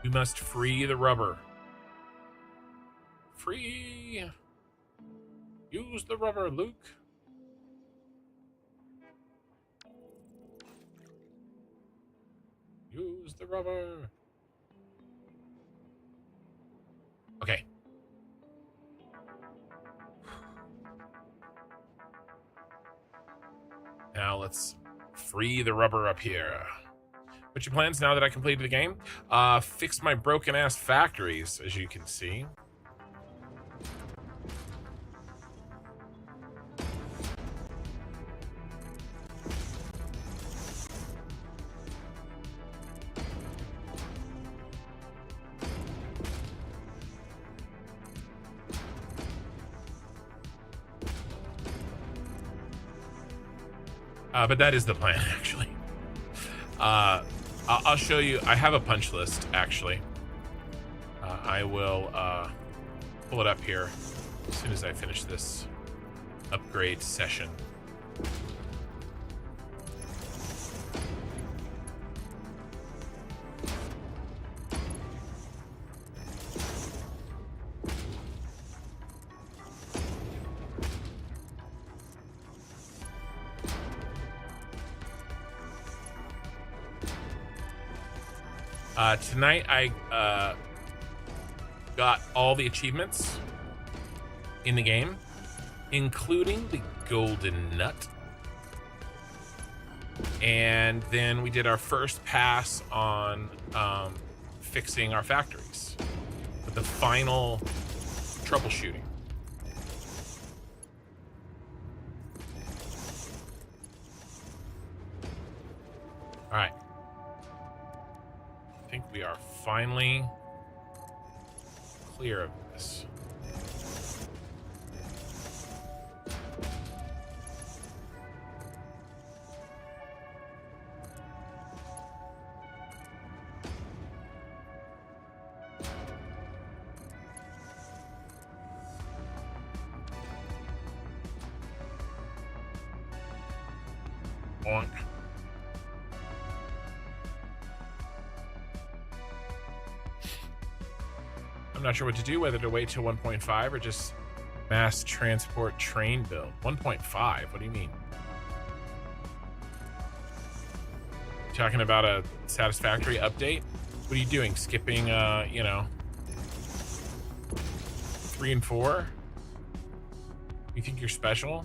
A: We must free the rubber. Free! Use the rubber, Luke. Use the rubber. Okay. Now let's free the rubber up here. What's your plans now that I completed the game? Fix my broken ass factories, as you can see. But that is the plan, actually. I'll show you. I have a punch list, actually. I will pull it up here as soon as I finish this upgrade session. Tonight I got all the achievements in the game, including the golden nut. And then we did our first pass on fixing our factories with the final troubleshooting. All right. I think we are finally clear of this. Bonk. I'm not sure what to do, whether to wait till 1.5 or just mass transport train build. 1.5? What do you mean? You talking about a Satisfactory update? What are you doing? Skipping, 3 and 4? You think you're special?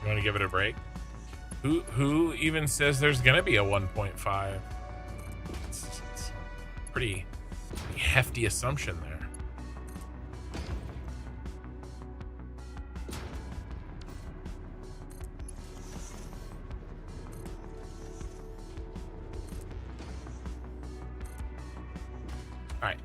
A: You want to give it a break? Who even says there's gonna be a 1.5? It's pretty hefty assumption there. All right.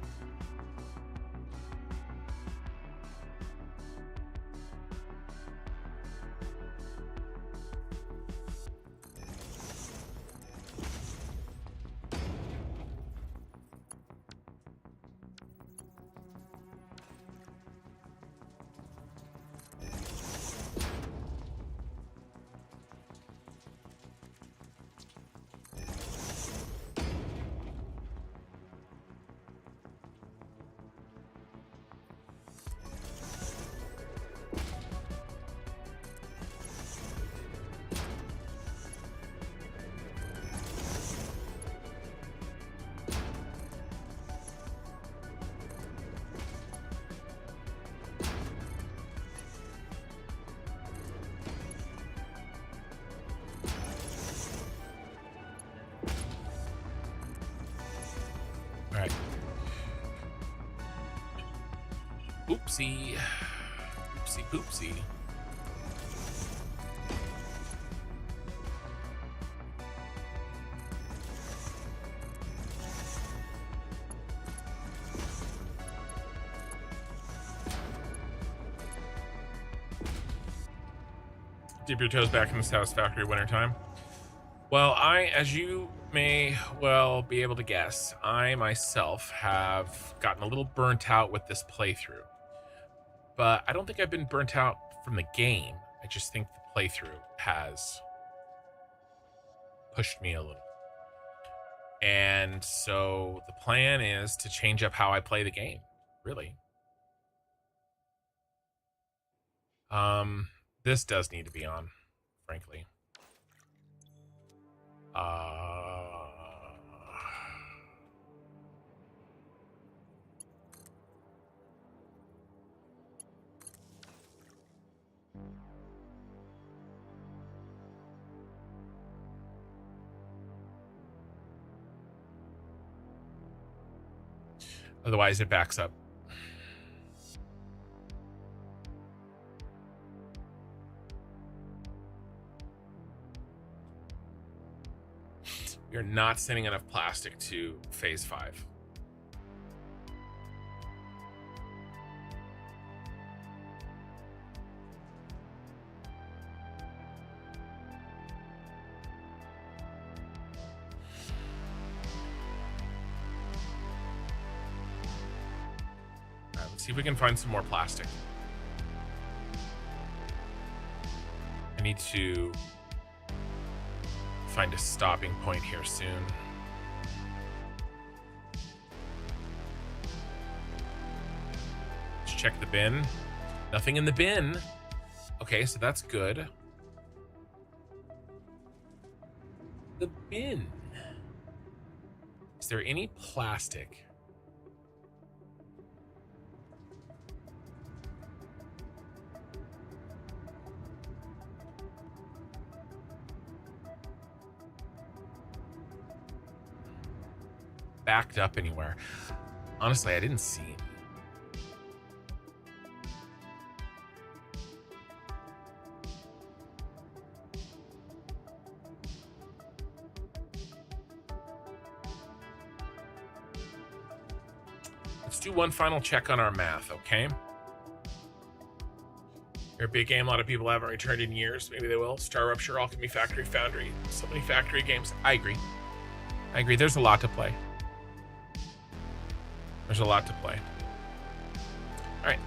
A: All right. Oopsie. Oopsie poopsie. Dip your toes back in the Satisfactory wintertime. Well, as you may well be able to guess, I myself have gotten a little burnt out with this playthrough. But I don't think I've been burnt out from the game. I just think the playthrough has pushed me a little. And so the plan is to change up how I play the game, really. This does need to be on, frankly. Otherwise, it backs up. You're not sending enough plastic to phase 5. All right, let's see if we can find some more plastic. I need to find a stopping point here soon. Let's check the bin. Nothing in the bin. Okay, so that's good. The bin. Is there any plastic? Backed up anywhere? Honestly, I didn't see it. Let's do one final check on our math, okay? You're a big game. A lot of people haven't returned in years. Maybe they will. Star Rupture, Alchemy Factory, Foundry. So many factory games. I agree. There's a lot to play. There's a lot to play. All right.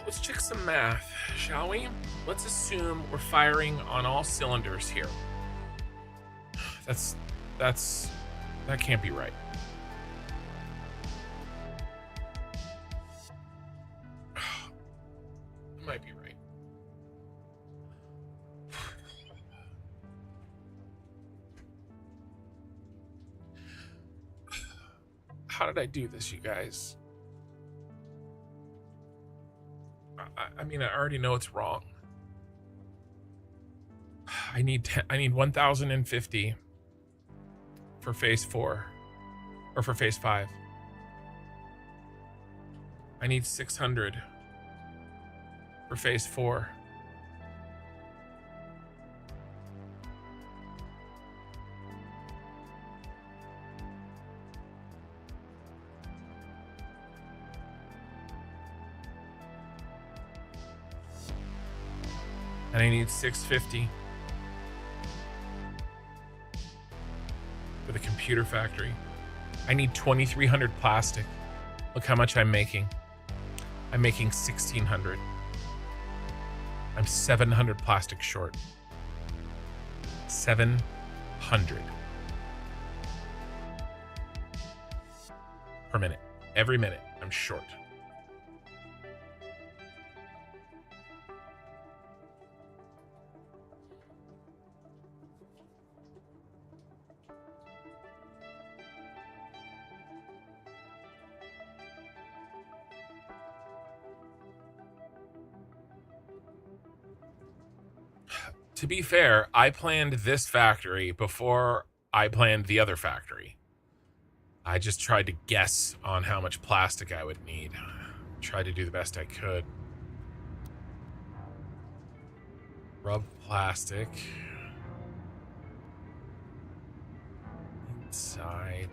A: Let's check some math, shall we? Let's assume we're firing on all cylinders here. That can't be right. It might be right. How did I do this, you guys? I mean, I already know it's wrong. I need 1,050 for phase 4, or for phase 5. I need 600 for phase 4. And I need 650 for the computer factory. I need 2,300 plastic. Look how much I'm making. I'm making 1,600. I'm 700 plastic short. 700 per minute. Every minute, I'm short. To be fair, I planned this factory before I planned the other factory. I just tried to guess on how much plastic I would need. Tried to do the best I could. Rub plastic. Inside.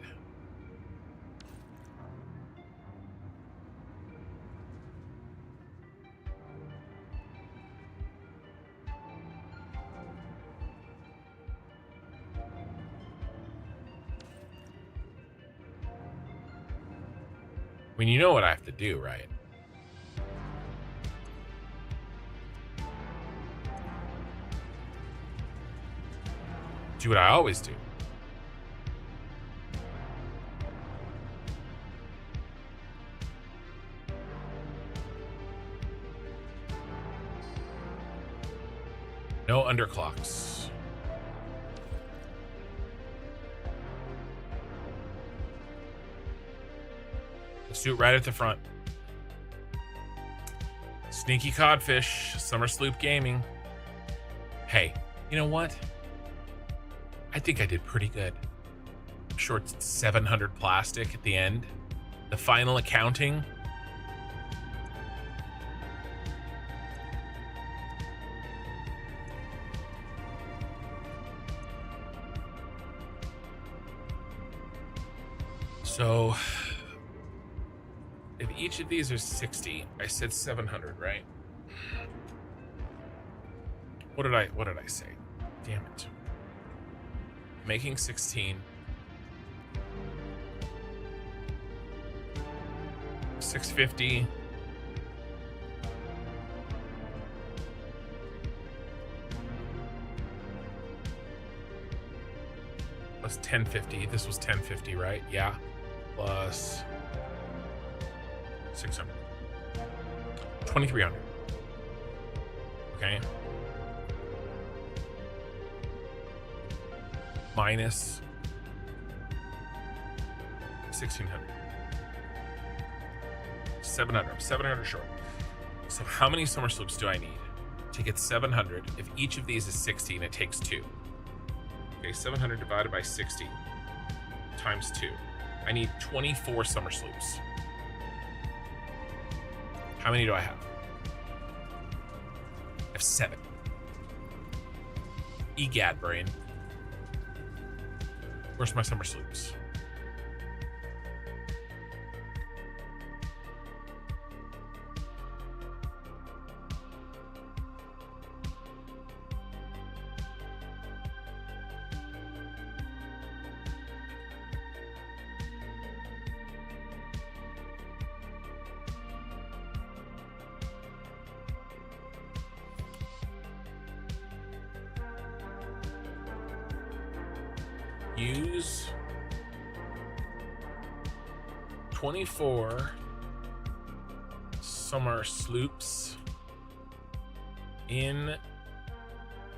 A: I mean, you know what I have to do, right? Do what I always do. No underclocks. Let's do it right at the front. Sneaky Codfish, Summer Sloop Gaming. Hey, you know what? I think I did pretty good. Short 700 plastic at the end. The final accounting. So if each of these are 60, I said 700, right? What did I say? Damn it. Making 16. 650. Plus 1050. This was 1050, right? Yeah. Plus 600. 2300. Okay. Minus 1600. 700. I'm 700 short. So how many summer sloops do I need to get 700? If each of these is 60 and it takes 2. Okay, 700 divided by 60 times 2. I need 24 summer sloops. How many do I have? I have 7. Egad, brain. Where's my summer sloops? Use 24 summer sloops in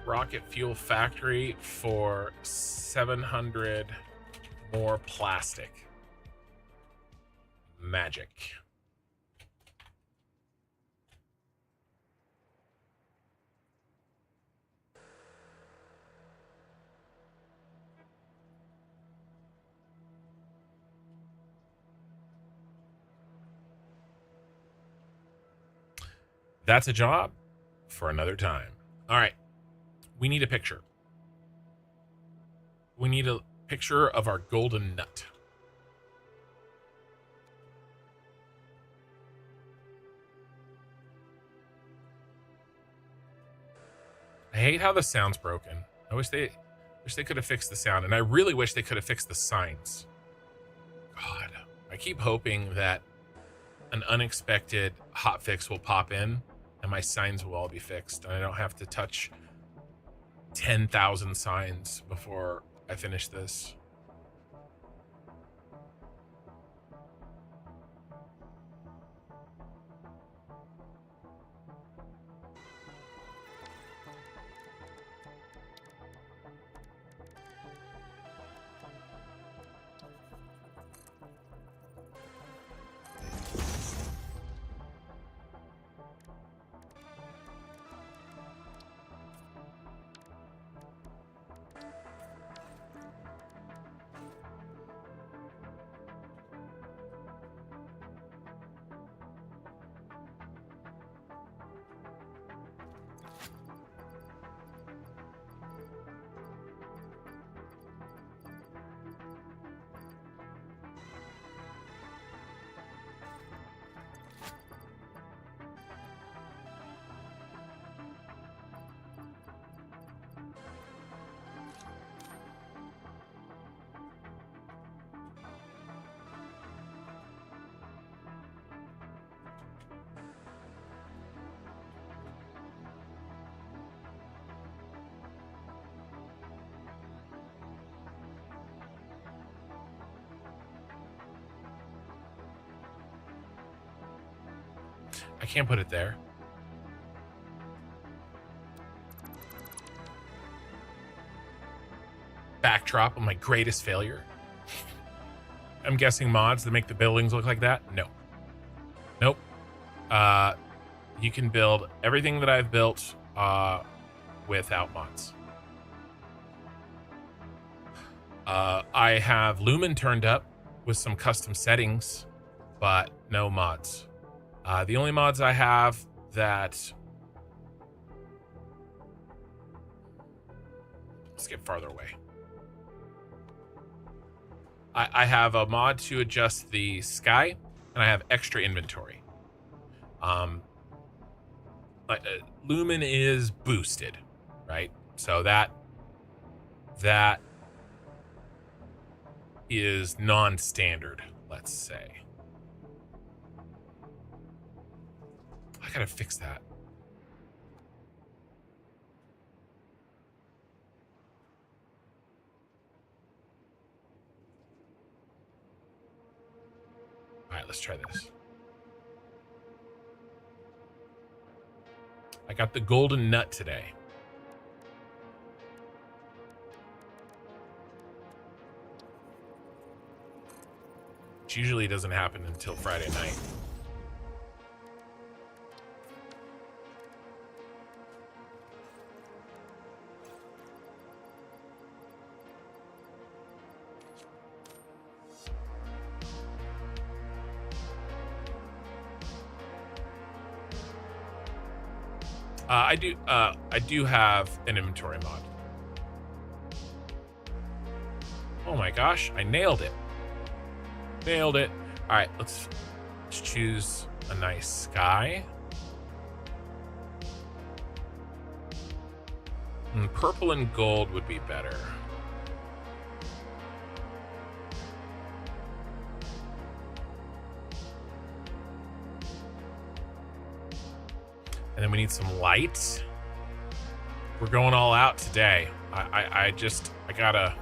A: Rocket Fuel Factory for 700 more plastic. Magic. That's a job for another time. All right. We need a picture. We need a picture of our golden nut. I hate how the sound's broken. I wish they could have fixed the sound, and I really wish they could have fixed the signs. God, I keep hoping that an unexpected hotfix will pop in and my signs will all be fixed, and I don't have to touch 10,000 signs before I finish this. I can't put it there. Backdrop of my greatest failure. I'm guessing mods that make the buildings look like that? No. Nope. You can build everything that I've built without mods. I have Lumen turned up with some custom settings but no mods. The only mods I have that... Let's get farther away. I have a mod to adjust the sky, and I have extra inventory. Lumen is boosted, right? So that is non-standard, let's say. I gotta fix that. All right, let's try this. I got the golden nut today. Which usually doesn't happen until Friday night. I do have an inventory mod. Oh my gosh, I nailed it. Nailed it. All right, let's choose a nice sky. Purple and gold would be better. And then we need some light. We're going all out today. I gotta...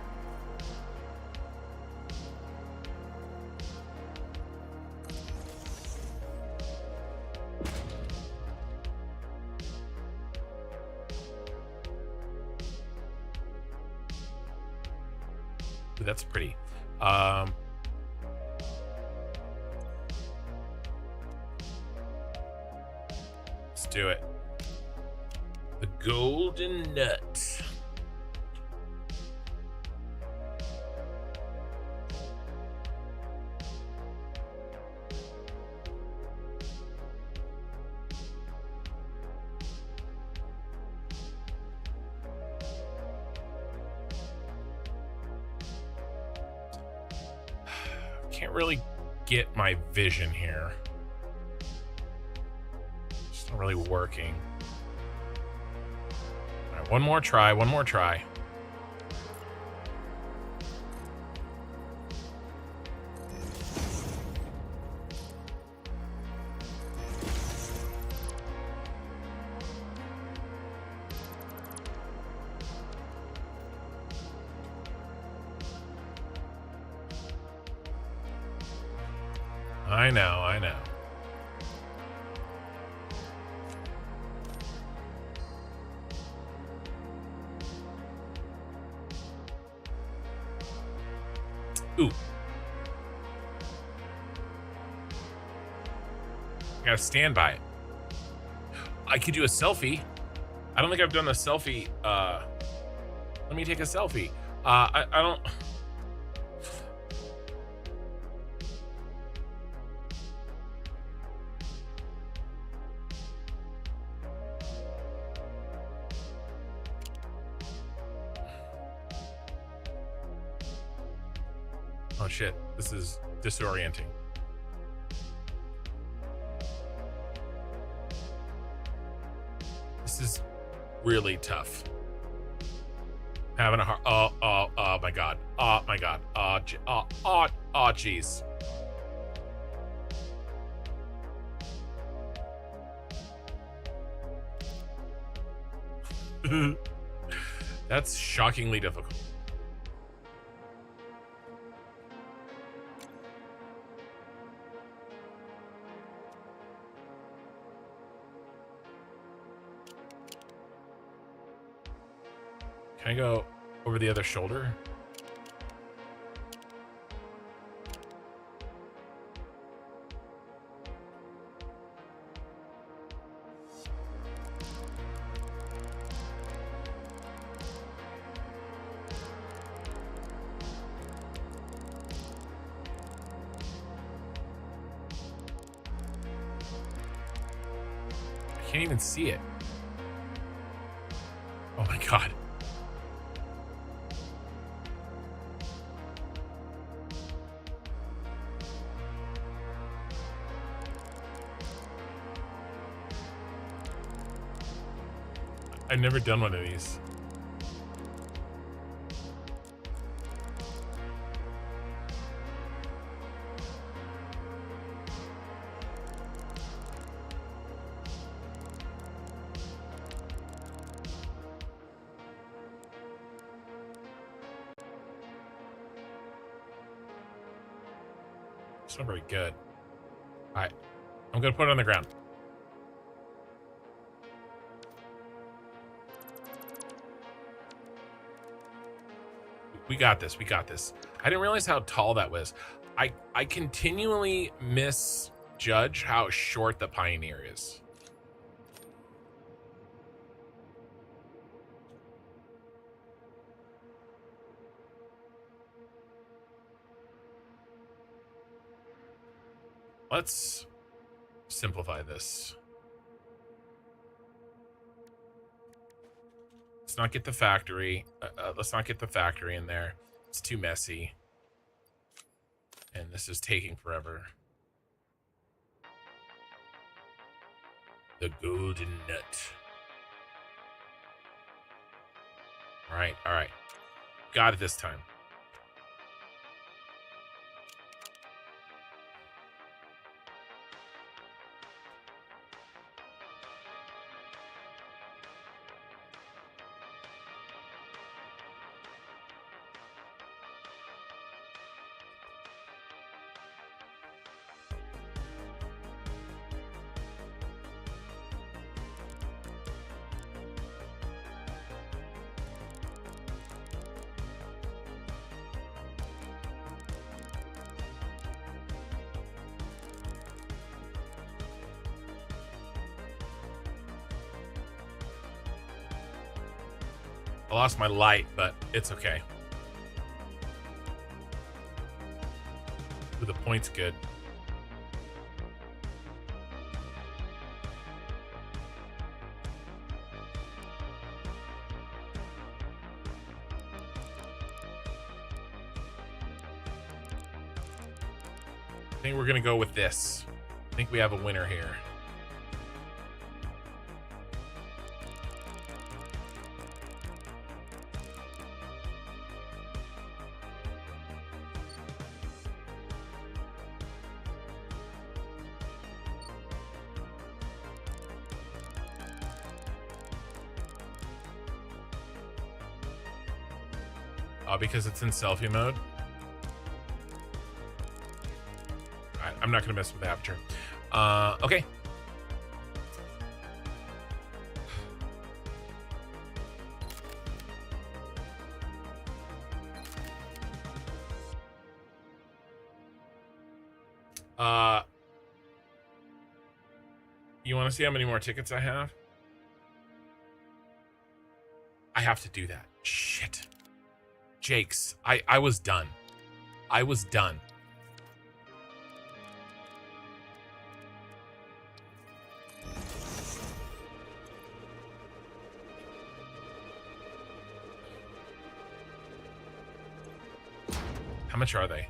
A: Ooh, that's pretty. Let's do it. The golden nut. Can't really get my vision here. It's not really working. All right, one more try, one more try. I know, I know. Ooh. I gotta stand by it. I could do a selfie. I don't think I've done a selfie. Let me take a selfie. I don't... Oh shit, this is disorienting. This is really tough. Having a hard... Oh my god. Oh my god. Oh jeez. That's shockingly difficult. Can I go over the other shoulder? Can't even see it. Oh my god. I've never done one of these. It's not very good. All right, I'm gonna put it on the ground. We got this. We got this. I didn't realize how tall that was. I continually misjudge how short the Pioneer is. Let's simplify this. Let's not get the factory. Let's not get the factory in there. It's too messy. And this is taking forever. The golden nut. All right, all right. Got it this time. I lost my light, but it's okay. Ooh, the point's good. I think we're gonna go with this. I think we have a winner here. Because it's in selfie mode. I'm not gonna mess with the aperture. Okay. You want to see how many more tickets I have? I have to do that. Shit. Jakes, I was done. I was done. How much are they?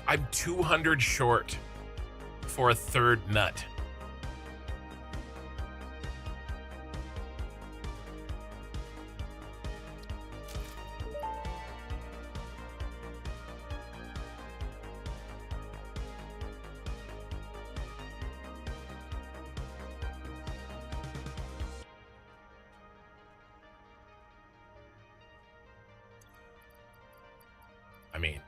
A: I'm 200 short for a third nut. I mean,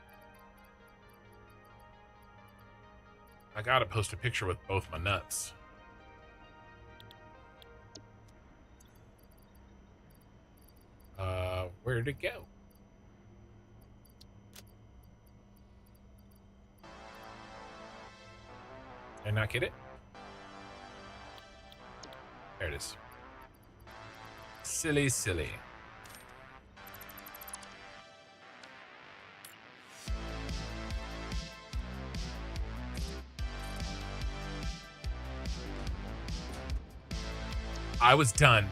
A: I gotta post a picture with both my nuts. Where'd it go? Did I not get it? There it is. Silly, silly. I was done,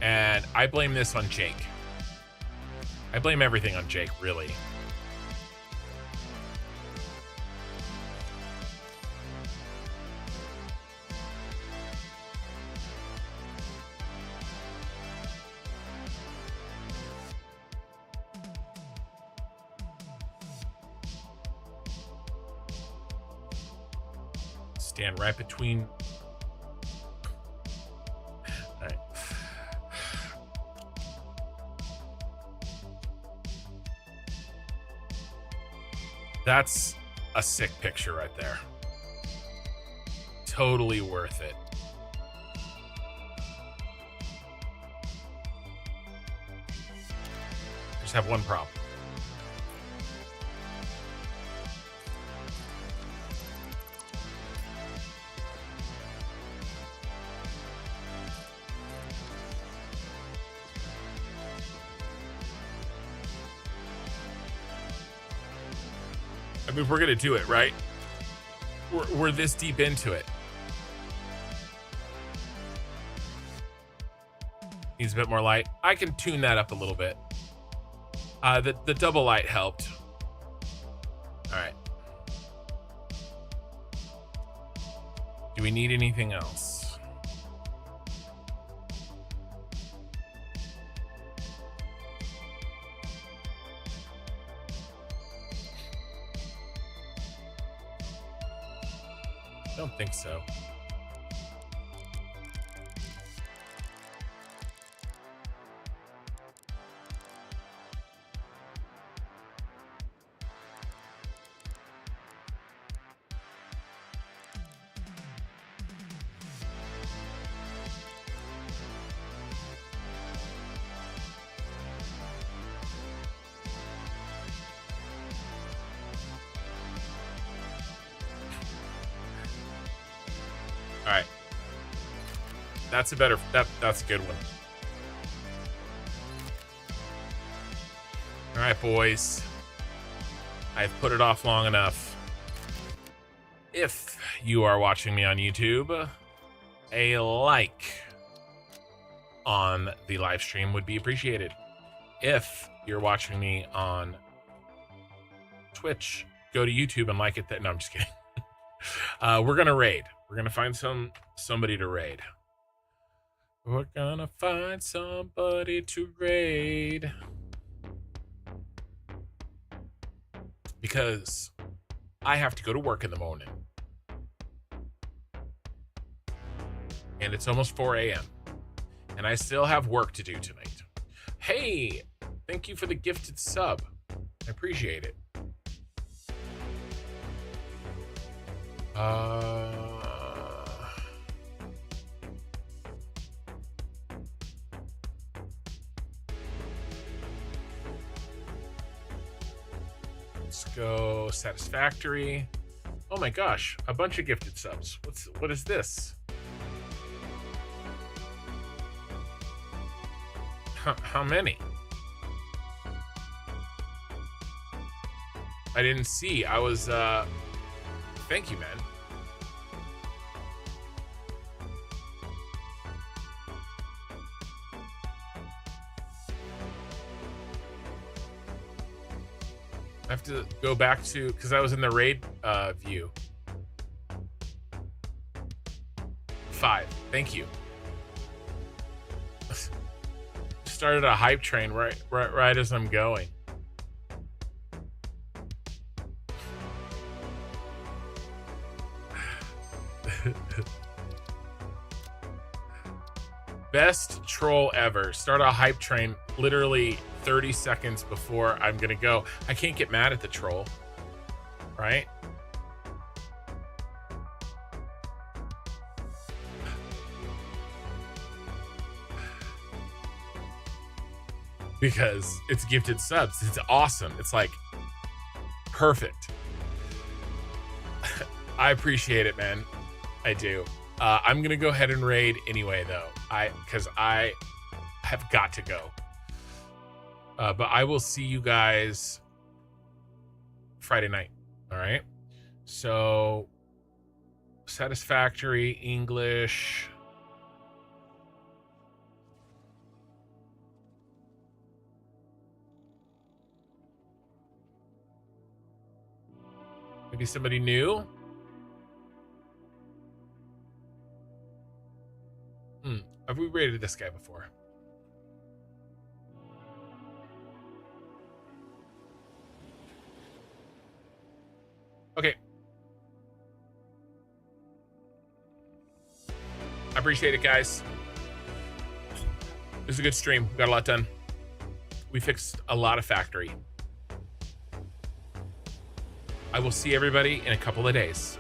A: and I blame this on Jake. I blame everything on Jake, really. Stand right between. All right. That's a sick picture right there. Totally worth it. Just have one problem. I mean, we're gonna do it, right? We're this deep into it. Needs a bit more light. I can tune that up a little bit. The double light helped. All right. Do we need anything else? I don't think so. All right. That's a better, that's a good one. All right, boys. I've put it off long enough. If you are watching me on YouTube, a like on the live stream would be appreciated. If you're watching me on Twitch, go to YouTube and like it. No, I'm just kidding. We're gonna raid. We're gonna find somebody to raid. We're gonna find somebody to raid. Because I have to go to work in the morning. And it's almost 4 a.m. And I still have work to do tonight. Hey, thank you for the gifted sub. I appreciate it. Let's go Satisfactory. Oh my gosh, a bunch of gifted subs. What is this? How many? I didn't see. I was thank you, man. I have to go back to, because I was in the raid view. 5. Thank you. Started a hype train right as I'm going. Best troll ever. Start a hype train literally 30 seconds before I'm gonna go. I can't get mad at the troll, right? Because it's gifted subs. It's awesome. It's like perfect. I appreciate it, man. I do. I'm gonna go ahead and raid anyway, though. Because I have got to go. But I will see you guys Friday night. All right. So, Satisfactory English. Maybe somebody new. Have we rated this guy before? Okay. I appreciate it, guys. It was a good stream. Got a lot done. We fixed a lot of factory. I will see everybody in a couple of days.